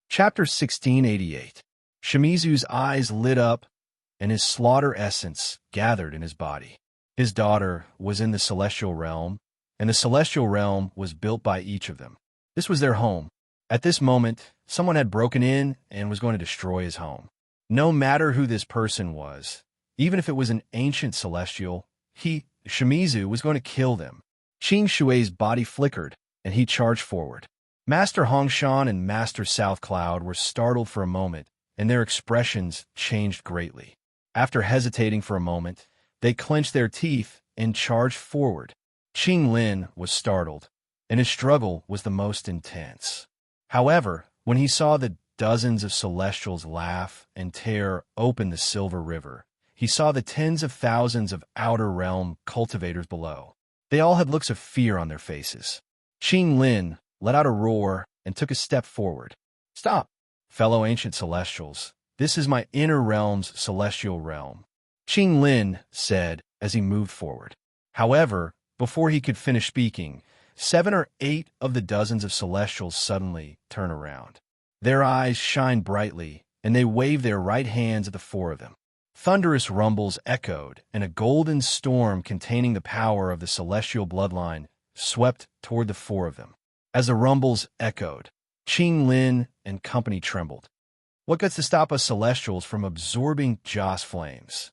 Chapter 1688. Shimizu's eyes lit up, and his slaughter essence gathered in his body. His daughter was in the celestial realm, and the celestial realm was built by each of them. This was their home. At this moment, someone had broken in and was going to destroy his home. No matter who this person was, even if it was an ancient celestial, Shimizu, was going to kill them. Qing Shui's body flickered, and he charged forward. Master Hongshan and Master South Cloud were startled for a moment, and their expressions changed greatly. After hesitating for a moment, they clenched their teeth and charged forward. Qing Lin was startled, and his struggle was the most intense. However, when he saw the dozens of celestials laugh and tear open the Silver River, he saw the tens of thousands of outer realm cultivators below. They all had looks of fear on their faces. Qing Lin let out a roar and took a step forward. "Stop, fellow ancient celestials. This is my inner realm's celestial realm," Qing Lin said as he moved forward. However, before he could finish speaking, 7 or 8 of the dozens of celestials suddenly turn around. Their eyes shine brightly, and they wave their right hands at the 4 of them. Thunderous rumbles echoed, and a golden storm containing the power of the celestial bloodline swept toward the 4 of them. As the rumbles echoed, Qing Lin and company trembled. "What gets to stop us celestials from absorbing Joss flames?"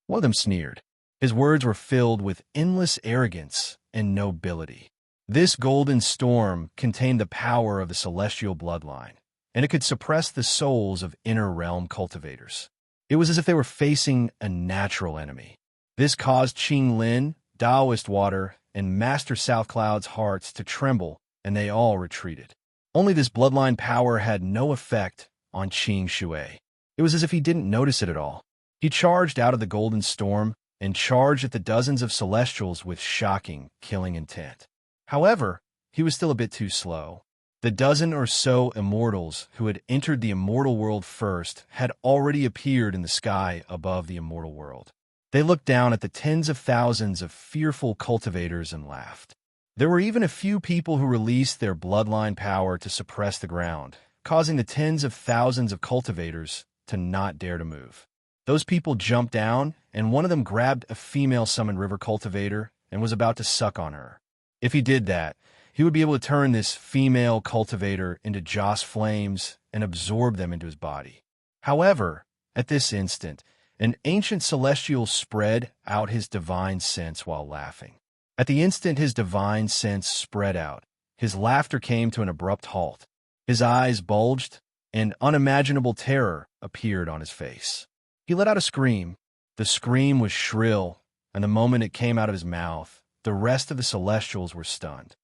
One of them sneered. His words were filled with endless arrogance and nobility. This golden storm contained the power of the celestial bloodline, and it could suppress the souls of inner realm cultivators. It was as if they were facing a natural enemy. This caused Qing Lin, Taoist Water, and Master South Cloud's hearts to tremble, and they all retreated. Only this bloodline power had no effect on Qing Shui. It was as if he didn't notice it at all. He charged out of the golden storm and charged at the dozens of celestials with shocking, killing intent. However, he was still a bit too slow. The dozen or so immortals who had entered the immortal world first had already appeared in the sky above the immortal world. They looked down at the tens of thousands of fearful cultivators and laughed. There were even a few people who released their bloodline power to suppress the ground, causing the tens of thousands of cultivators to not dare to move. Those people jumped down, and one of them grabbed a female Summon River cultivator and was about to suck on her. If he did that, he would be able to turn this female cultivator into Joss flames and absorb them into his body. However, at this instant, an ancient celestial spread out his divine sense while laughing. At the instant his divine sense spread out, his laughter came to an abrupt halt. His eyes bulged, and unimaginable terror appeared on his face. He let out a scream. The scream was shrill, and the moment it came out of his mouth, the rest of the celestials were stunned.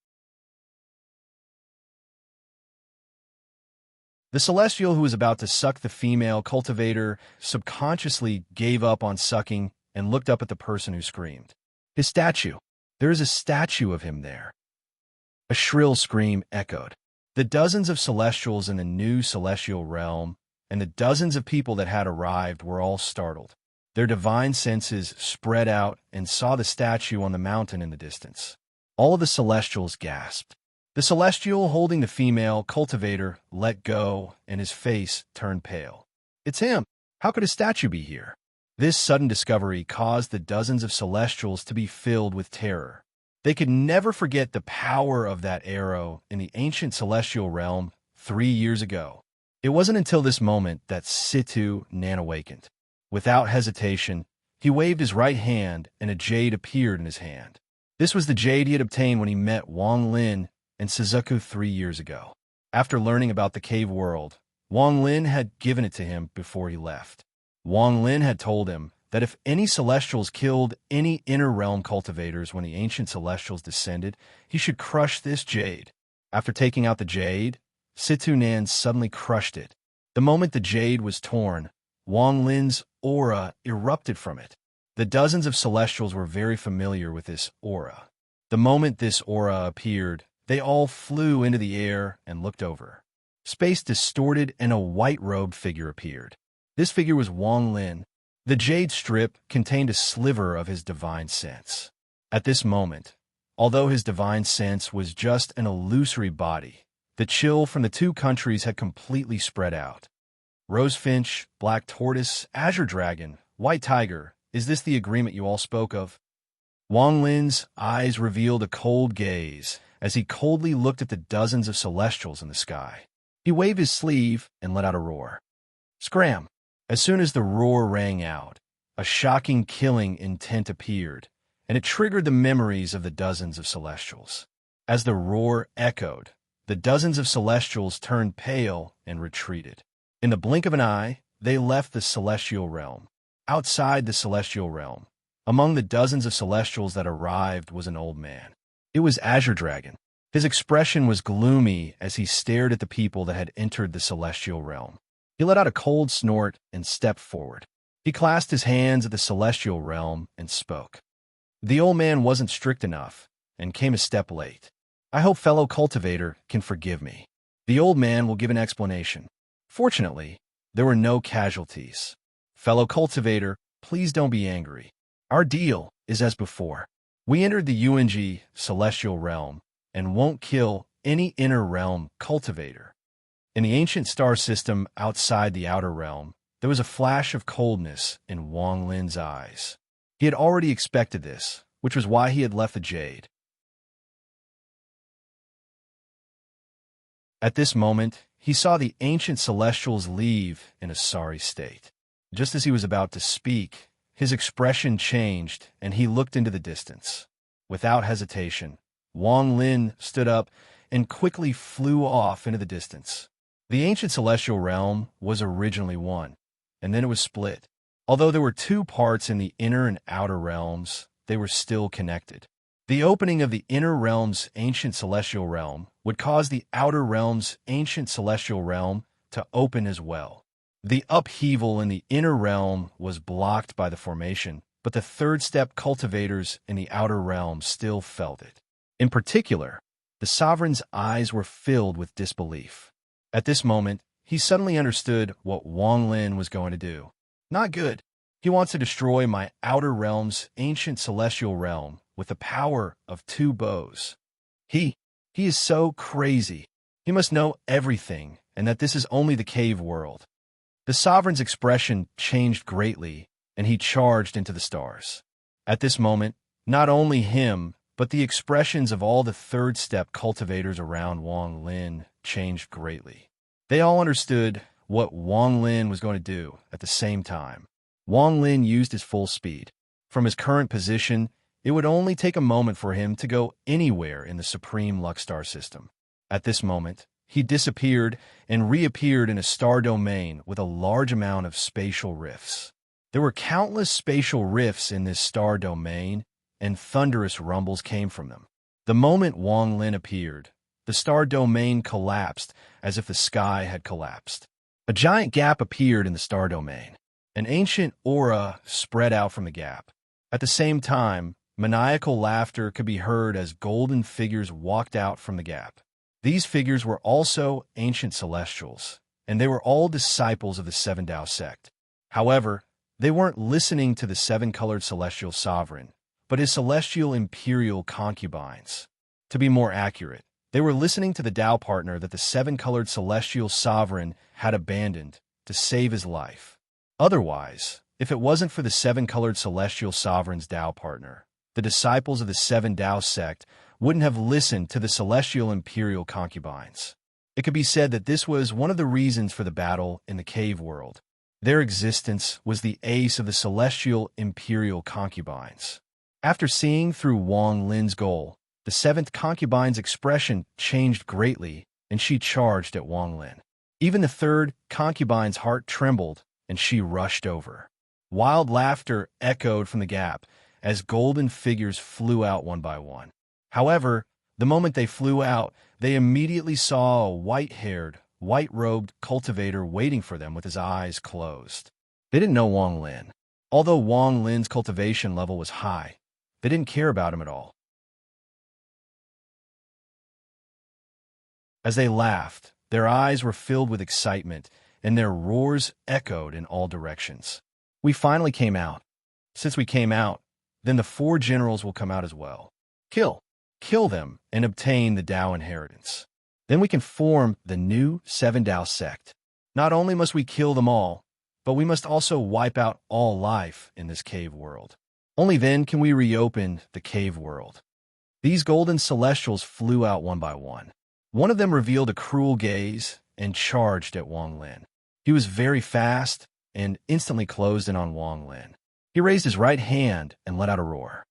The celestial who was about to suck the female cultivator subconsciously gave up on sucking and looked up at the person who screamed. His statue. There is a statue of him there. A shrill scream echoed. The dozens of celestials in the new celestial realm and the dozens of people that had arrived were all startled. Their divine senses spread out and saw the statue on the mountain in the distance. All of the celestials gasped. The celestial holding the female cultivator let go, and his face turned pale. "It's him! How could a statue be here?" This sudden discovery caused the dozens of celestials to be filled with terror. They could never forget the power of that arrow in the ancient celestial realm 3 years ago. It wasn't until this moment that Situ Nan awakened. Without hesitation, he waved his right hand, and a jade appeared in his hand. This was the jade he had obtained when he met Wang Lin and Suzuku 3 years ago. After learning about the cave world, Wang Lin had given it to him before he left. Wang Lin had told him that if any celestials killed any inner realm cultivators when the ancient celestials descended, he should crush this jade. After taking out the jade, Situ Nan suddenly crushed it. The moment the jade was torn, Wang Lin's aura erupted from it. The dozens of celestials were very familiar with this aura. The moment this aura appeared, they all flew into the air and looked over. Space distorted and a white-robed figure appeared. This figure was Wang Lin. The jade strip contained a sliver of his divine sense. At this moment, although his divine sense was just an illusory body, the chill from the 2 countries had completely spread out. Rosefinch, Black Tortoise, Azure Dragon, White Tiger, is this the agreement you all spoke of? Wang Lin's eyes revealed a cold gaze as he coldly looked at the dozens of celestials in the sky. He waved his sleeve and let out a roar. Scram! As soon as the roar rang out, a shocking killing intent appeared, and it triggered the memories of the dozens of Celestials. As the roar echoed, the dozens of Celestials turned pale and retreated. In the blink of an eye, they left the Celestial realm. Outside the Celestial realm, among the dozens of Celestials that arrived was an old man. It was Azure Dragon. His expression was gloomy as he stared at the people that had entered the Celestial realm. He let out a cold snort and stepped forward. He clasped his hands at the Celestial realm and spoke. The old man wasn't strict enough and came a step late. I hope fellow cultivator can forgive me. The old man will give an explanation. Fortunately, there were no casualties. Fellow cultivator, please don't be angry. Our deal is as before. We entered the UNG Celestial realm and won't kill any inner realm cultivator. In the ancient star system outside the outer realm, there was a flash of coldness in Wang Lin's eyes. He had already expected this, which was why he had left the Jade. At this moment, he saw the ancient Celestials leave in a sorry state. Just as he was about to speak, his expression changed and he looked into the distance. Without hesitation, Wang Lin stood up and quickly flew off into the distance. The ancient Celestial realm was originally one, and then it was split. Although there were two parts in the inner and outer realms, they were still connected. The opening of the inner realm's ancient Celestial realm would cause the outer realm's ancient Celestial realm to open as well. The upheaval in the inner realm was blocked by the formation, but the third step cultivators in the outer realm still felt it. In particular, the sovereign's eyes were filled with disbelief. At this moment, he suddenly understood what Wang Lin was going to do. Not good. He wants to destroy my outer realm's ancient Celestial realm with the power of two bows. He is so crazy. He must know everything, and that this is only the cave world. The sovereign's expression changed greatly, and he charged into the stars. At this moment, not only him, but the expressions of all the third step cultivators around Wang Lin changed greatly. They all understood what Wang Lin was going to do at the same time. Wang Lin used his full speed. From his current position, it would only take a moment for him to go anywhere in the Supreme Lux Star system. At this moment, he disappeared and reappeared in a star domain with a large amount of spatial rifts. There were countless spatial rifts in this star domain, and thunderous rumbles came from them. The moment Wang Lin appeared, the star domain collapsed as if the sky had collapsed. A giant gap appeared in the star domain. An ancient aura spread out from the gap. At the same time, maniacal laughter could be heard as golden figures walked out from the gap. These figures were also ancient Celestials, and they were all disciples of the Seven Tao sect. However, they weren't listening to the seven-colored Celestial Sovereign, but his Celestial Imperial concubines. To be more accurate, they were listening to the Tao partner that the seven-colored Celestial Sovereign had abandoned to save his life. Otherwise, if it wasn't for the seven-colored Celestial Sovereign's Tao partner, the disciples of the Seven Tao sect wouldn't have listened to the Celestial Imperial concubines. It could be said that this was one of the reasons for the battle in the cave world. Their existence was the ace of the Celestial Imperial concubines. After seeing through Wang Lin's goal, the seventh concubine's expression changed greatly, and she charged at Wang Lin. Even the third concubine's heart trembled, and she rushed over. Wild laughter echoed from the gap as golden figures flew out one by one. However, the moment they flew out, they immediately saw a white-haired, white-robed cultivator waiting for them with his eyes closed. They didn't know Wang Lin. Although Wang Lin's cultivation level was high, they didn't care about him at all. As they laughed, their eyes were filled with excitement, and their roars echoed in all directions. We finally came out. Since we came out, then the four generals will come out as well. Kill them, and obtain the Tao inheritance. Then we can form the new Seven Tao sect. Not only must we kill them all, but we must also wipe out all life in this cave world. Only then can we reopen the cave world. These golden celestials flew out one by one. One of them revealed a cruel gaze and charged at Wang Lin. He was very fast and instantly closed in on Wang Lin. He raised his right hand and let out a roar.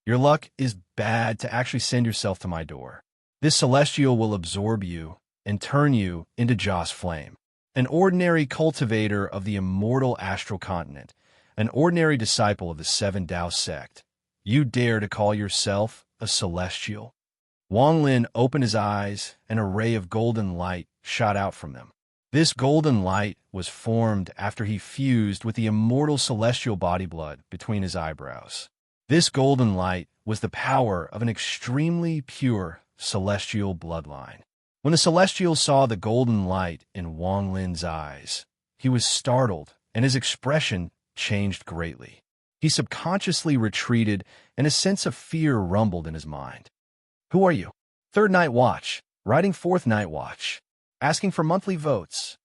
Your luck is bad to actually send yourself to my door. This celestial will absorb you and turn you into Joss Flame, an ordinary cultivator of the immortal astral continent, an ordinary disciple of the Seven Tao sect. You dare to call yourself a celestial? Wang Lin opened his eyes, and a ray of golden light shot out from them. This golden light was formed after he fused with the immortal celestial body blood between his eyebrows. This golden light was the power of an extremely pure celestial bloodline. When the celestial saw the golden light in Wang Lin's eyes, he was startled, and his expression changed greatly. He subconsciously retreated, and a sense of fear rumbled in his mind. Who are you? Third Night Watch, writing Fourth Night Watch, asking for monthly votes.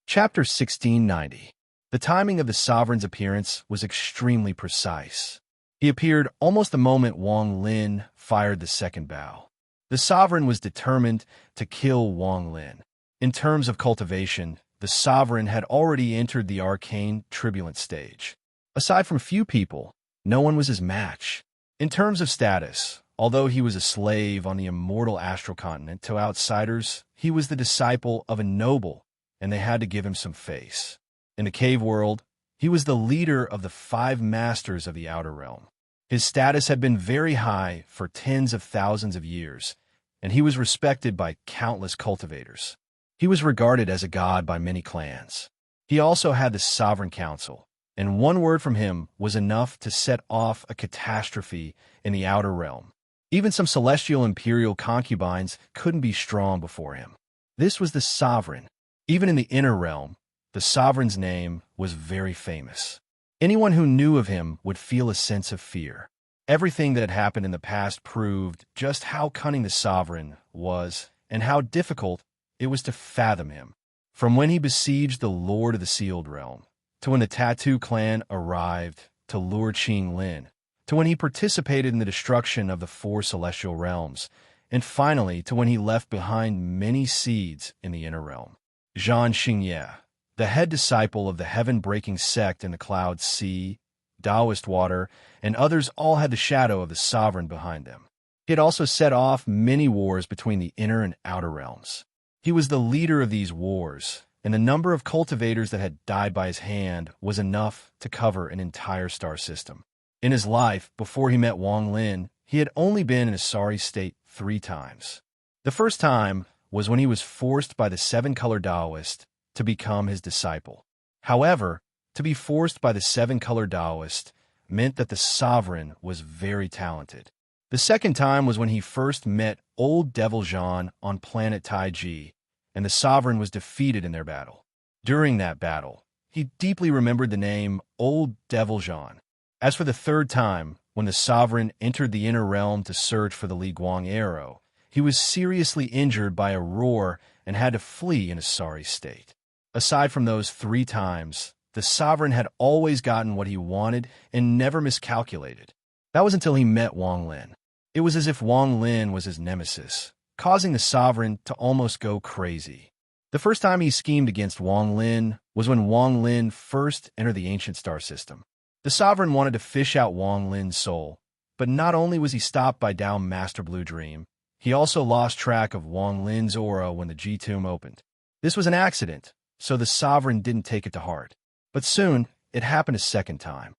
Chapter 1690. The timing of the sovereign's appearance was extremely precise. He appeared almost the moment Wang Lin fired the second bow. The sovereign was determined to kill Wang Lin. In terms of cultivation, the sovereign had already entered the arcane turbulent stage. Aside from few people, no one was his match. In terms of status, although he was a slave on the immortal astral continent, to outsiders, he was the disciple of a noble, and they had to give him some face. In the cave world, he was the leader of the 5 masters of the outer realm. His status had been very high for tens of thousands of years, and he was respected by countless cultivators. He was regarded as a god by many clans. He also had the Sovereign Council, and one word from him was enough to set off a catastrophe in the outer realm. Even some celestial imperial concubines couldn't be strong before him. This was the sovereign. Even in the inner realm, the sovereign's name was very famous. Anyone who knew of him would feel a sense of fear. Everything that had happened in the past proved just how cunning the sovereign was and how difficult it was to fathom him. From when he besieged the Lord of the Sealed Realm, to when the Tattoo clan arrived to lure Qing Lin, to when he participated in the destruction of the 4 celestial realms, and finally to when he left behind many seeds in the inner realm. Zhan Xingye, the head disciple of the heaven-breaking sect in the Cloud Sea, Taoist Water, and others all had the shadow of the sovereign behind them. He had also set off many wars between the inner and outer realms. He was the leader of these wars, and the number of cultivators that had died by his hand was enough to cover an entire star system. In his life, before he met Wang Lin, he had only been in a sorry state 3 times. The first time was when he was forced by the 7-color Taoist to become his disciple. However, to be forced by the 7-color Taoist meant that the sovereign was very talented. The second time was when he first met Old Devil Zhan on planet Taiji, and the sovereign was defeated in their battle. During that battle, he deeply remembered the name Old Devil Zhan. As for the third time, when the sovereign entered the inner realm to search for the Li Guang arrow, he was seriously injured by a roar and had to flee in a sorry state. Aside from those 3 times, the sovereign had always gotten what he wanted and never miscalculated. That was until he met Wang Lin. It was as if Wang Lin was his nemesis, causing the sovereign to almost go crazy. The first time he schemed against Wang Lin was when Wang Lin first entered the ancient star system. The sovereign wanted to fish out Wang Lin's soul, but not only was he stopped by Tao Master Blue Dream, he also lost track of Wang Lin's aura when the G-Tomb opened. This was an accident, so the sovereign didn't take it to heart. But soon, it happened a second time.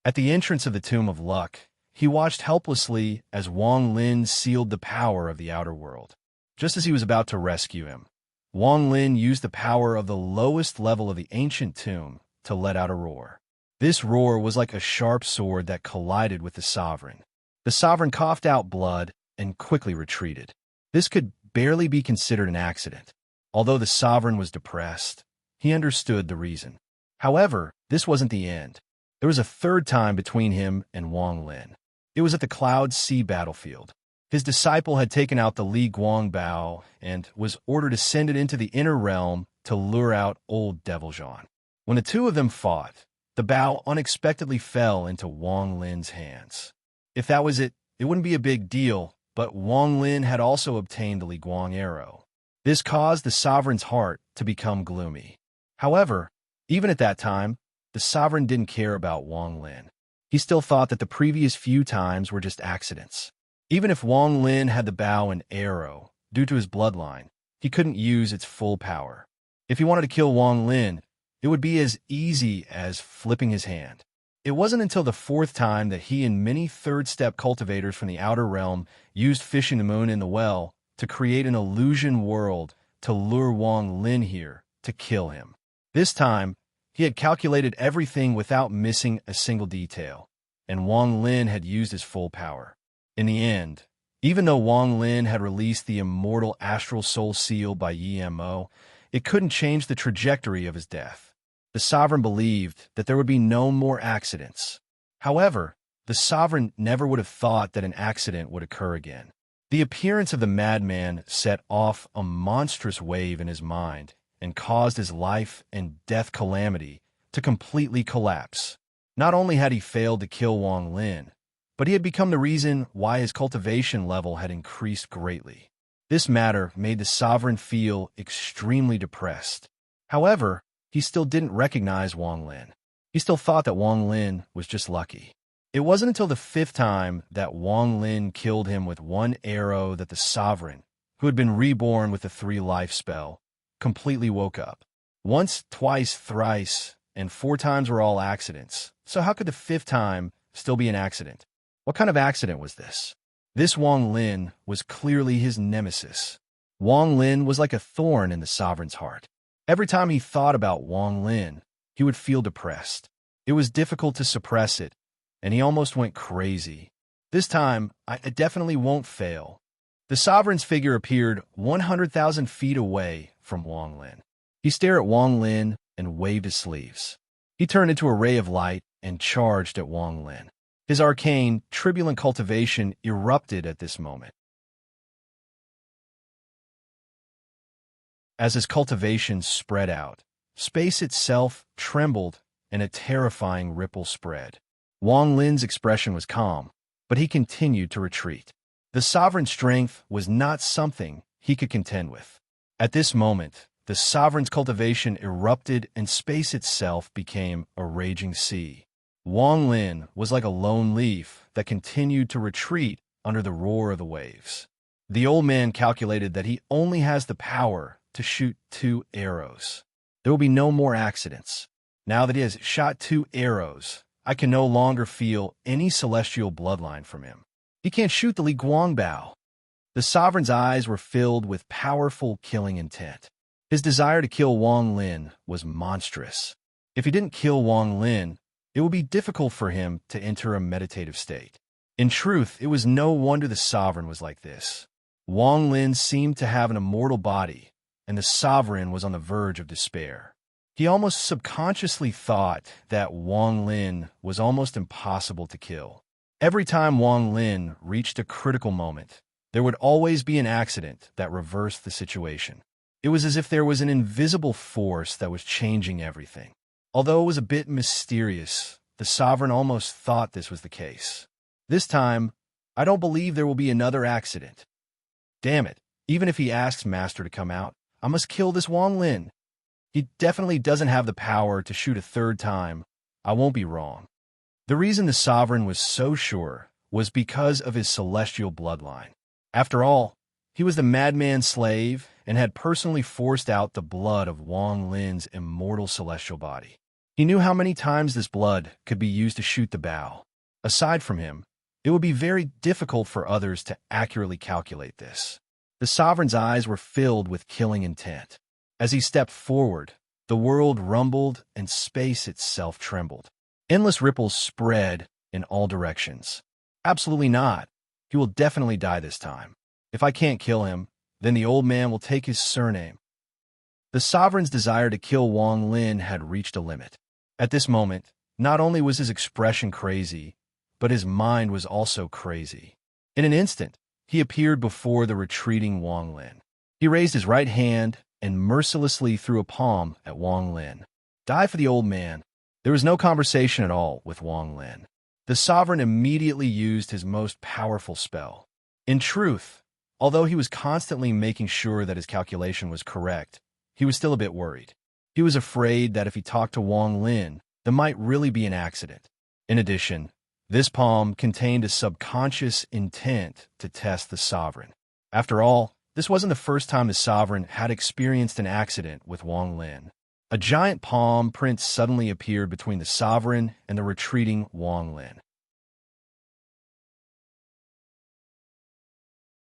At the entrance of the Tomb of Luck, he watched helplessly as Wang Lin sealed the power of the outer world. Just as he was about to rescue him, Wang Lin used the power of the lowest level of the ancient tomb to let out a roar. This roar was like a sharp sword that collided with the sovereign. The sovereign coughed out blood and quickly retreated. This could barely be considered an accident. Although the sovereign was depressed, he understood the reason. However, this wasn't the end. There was a third time between him and Wang Lin. It was at the Cloud Sea battlefield. His disciple had taken out the Li Guang bow and was ordered to send it into the inner realm to lure out Old Devil Zhan. When the 2 of them fought, the bow unexpectedly fell into Wang Lin's hands. If that was it, it wouldn't be a big deal, but Wang Lin had also obtained the Li Guang arrow. This caused the sovereign's heart to become gloomy. However, even at that time, the sovereign didn't care about Wang Lin. He still thought that the previous few times were just accidents. Even if Wang Lin had the bow and arrow, due to his bloodline, he couldn't use its full power. If he wanted to kill Wang Lin, it would be as easy as flipping his hand. It wasn't until the fourth time that he and many third-step cultivators from the outer realm used fishing the moon in the well to create an illusion world to lure Wang Lin here to kill him. This time, he had calculated everything without missing a single detail, and Wang Lin had used his full power. In the end, even though Wang Lin had released the immortal astral soul seal by Yemo, it couldn't change the trajectory of his death. The sovereign believed that there would be no more accidents. However, the sovereign never would have thought that an accident would occur again. The appearance of the madman set off a monstrous wave in his mind and caused his life and death calamity to completely collapse. Not only had he failed to kill Wang Lin, but he had become the reason why his cultivation level had increased greatly. This matter made the sovereign feel extremely depressed. However, he still didn't recognize Wang Lin. He still thought that Wang Lin was just lucky. It wasn't until the fifth time that Wang Lin killed him with one arrow that the sovereign, who had been reborn with the 3-life spell, completely woke up. Once, twice, thrice, and 4 times were all accidents. So how could the 5th time still be an accident? What kind of accident was this? This Wang Lin was clearly his nemesis. Wang Lin was like a thorn in the sovereign's heart. Every time he thought about Wang Lin, he would feel depressed. It was difficult to suppress it, and he almost went crazy. This time, I definitely won't fail. The sovereign's figure appeared 100,000 feet away from Wang Lin. He stared at Wang Lin and waved his sleeves. He turned into a ray of light and charged at Wang Lin. His arcane, turbulent cultivation erupted at this moment. As his cultivation spread out, space itself trembled and a terrifying ripple spread. Wang Lin's expression was calm, but he continued to retreat. The sovereign's strength was not something he could contend with. At this moment, the sovereign's cultivation erupted and space itself became a raging sea. Wang Lin was like a lone leaf that continued to retreat under the roar of the waves. The old man calculated that he only has the power to shoot 2 arrows. There will be no more accidents. Now that he has shot 2 arrows, I can no longer feel any celestial bloodline from him. He can't shoot the Li Guang bow. The sovereign's eyes were filled with powerful killing intent. His desire to kill Wang Lin was monstrous. If he didn't kill Wang Lin, it would be difficult for him to enter a meditative state. In truth, it was no wonder the sovereign was like this. Wang Lin seemed to have an immortal body, and the sovereign was on the verge of despair. He almost subconsciously thought that Wang Lin was almost impossible to kill. Every time Wang Lin reached a critical moment, there would always be an accident that reversed the situation. It was as if there was an invisible force that was changing everything. Although it was a bit mysterious, the sovereign almost thought this was the case. This time, I don't believe there will be another accident. Damn it, even if he asks Master to come out, I must kill this Wang Lin. He definitely doesn't have the power to shoot a 3rd time. I won't be wrong. The reason the sovereign was so sure was because of his celestial bloodline. After all, he was the madman's slave and had personally forced out the blood of Wang Lin's immortal celestial body. He knew how many times this blood could be used to shoot the bow. Aside from him, it would be very difficult for others to accurately calculate this. The sovereign's eyes were filled with killing intent. As he stepped forward, the world rumbled and space itself trembled. Endless ripples spread in all directions. Absolutely not. He will definitely die this time. If I can't kill him, then the old man will take his surname. The sovereign's desire to kill Wang Lin had reached a limit. At this moment, not only was his expression crazy, but his mind was also crazy. In an instant, he appeared before the retreating Wang Lin. He raised his right hand and mercilessly threw a palm at Wang Lin. Die for the old man. There was no conversation at all with Wang Lin. The sovereign immediately used his most powerful spell. In truth, although he was constantly making sure that his calculation was correct, he was still a bit worried. He was afraid that if he talked to Wang Lin, there might really be an accident. In addition, this palm contained a subconscious intent to test the sovereign. After all, this wasn't the first time the sovereign had experienced an accident with Wang Lin. A giant palm print suddenly appeared between the sovereign and the retreating Wang Lin.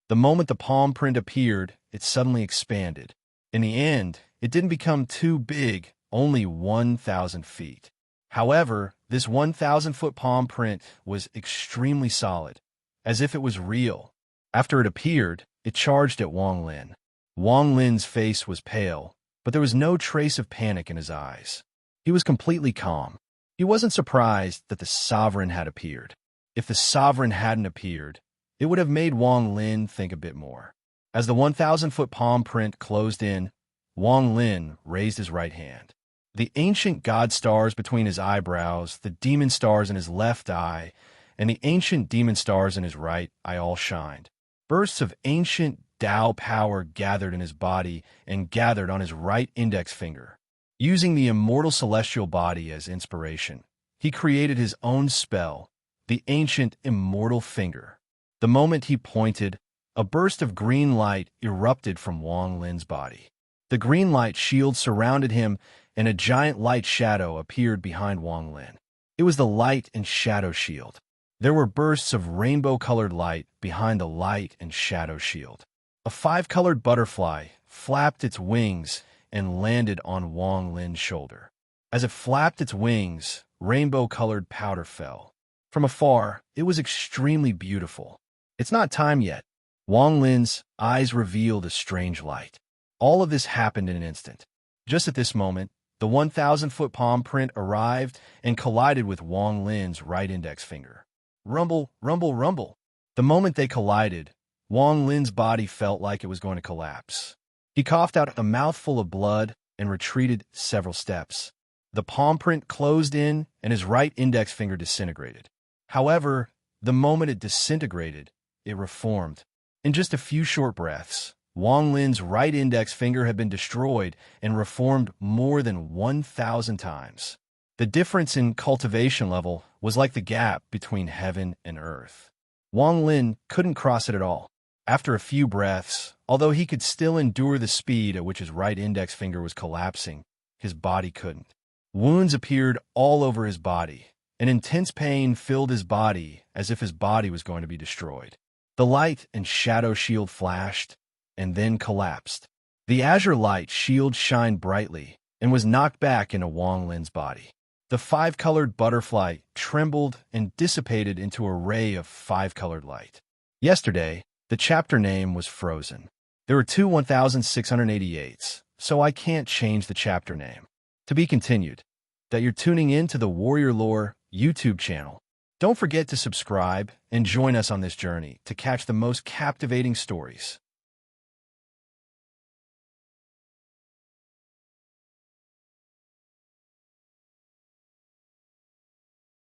The moment the palm print appeared, it suddenly expanded. In the end, it didn't become too big, only 1,000 feet. However, this 1,000-foot palm print was extremely solid, as if it was real. After it appeared, it charged at Wang Lin. Wang Lin's face was pale, but there was no trace of panic in his eyes. He was completely calm. He wasn't surprised that the sovereign had appeared. If the sovereign hadn't appeared, it would have made Wang Lin think a bit more. As the 1,000-foot palm print closed in, Wang Lin raised his right hand. The ancient god stars between his eyebrows, the demon stars in his left eye, and the ancient demon stars in his right eye all shined. Bursts of ancient Tao power gathered in his body and gathered on his right index finger. Using the immortal celestial body as inspiration, he created his own spell, the ancient immortal finger. The moment he pointed, a burst of green light erupted from Wang Lin's body. The green light shield surrounded him, and a giant light shadow appeared behind Wang Lin. It was the light and shadow shield. There were bursts of rainbow-colored light behind the light and shadow shield. A 5-colored butterfly flapped its wings and landed on Wang Lin's shoulder. As it flapped its wings, rainbow-colored powder fell. From afar, it was extremely beautiful. It's not time yet. Wang Lin's eyes revealed a strange light. All of this happened in an instant. Just at this moment, the 1,000-foot palm print arrived and collided with Wang Lin's right index finger. Rumble, rumble, rumble. The moment they collided, Wang Lin's body felt like it was going to collapse. He coughed out a mouthful of blood and retreated several steps. The palm print closed in and his right index finger disintegrated. However, the moment it disintegrated, it reformed. In just a few short breaths, Wang Lin's right index finger had been destroyed and reformed more than 1,000 times. The difference in cultivation level was like the gap between heaven and earth. Wang Lin couldn't cross it at all. After a few breaths, although he could still endure the speed at which his right index finger was collapsing, his body couldn't. Wounds appeared all over his body. An intense pain filled his body as if his body was going to be destroyed. The light and shadow shield flashed and then collapsed. The azure light shield shined brightly and was knocked back into Wang Lin's body. The 5-colored butterfly trembled and dissipated into a ray of 5-colored light. Yesterday, the chapter name was Frozen. There were two 1,688s, so I can't change the chapter name. To be continued. That you're tuning in to the Warrior Lore YouTube channel. Don't forget to subscribe and join us on this journey to catch the most captivating stories.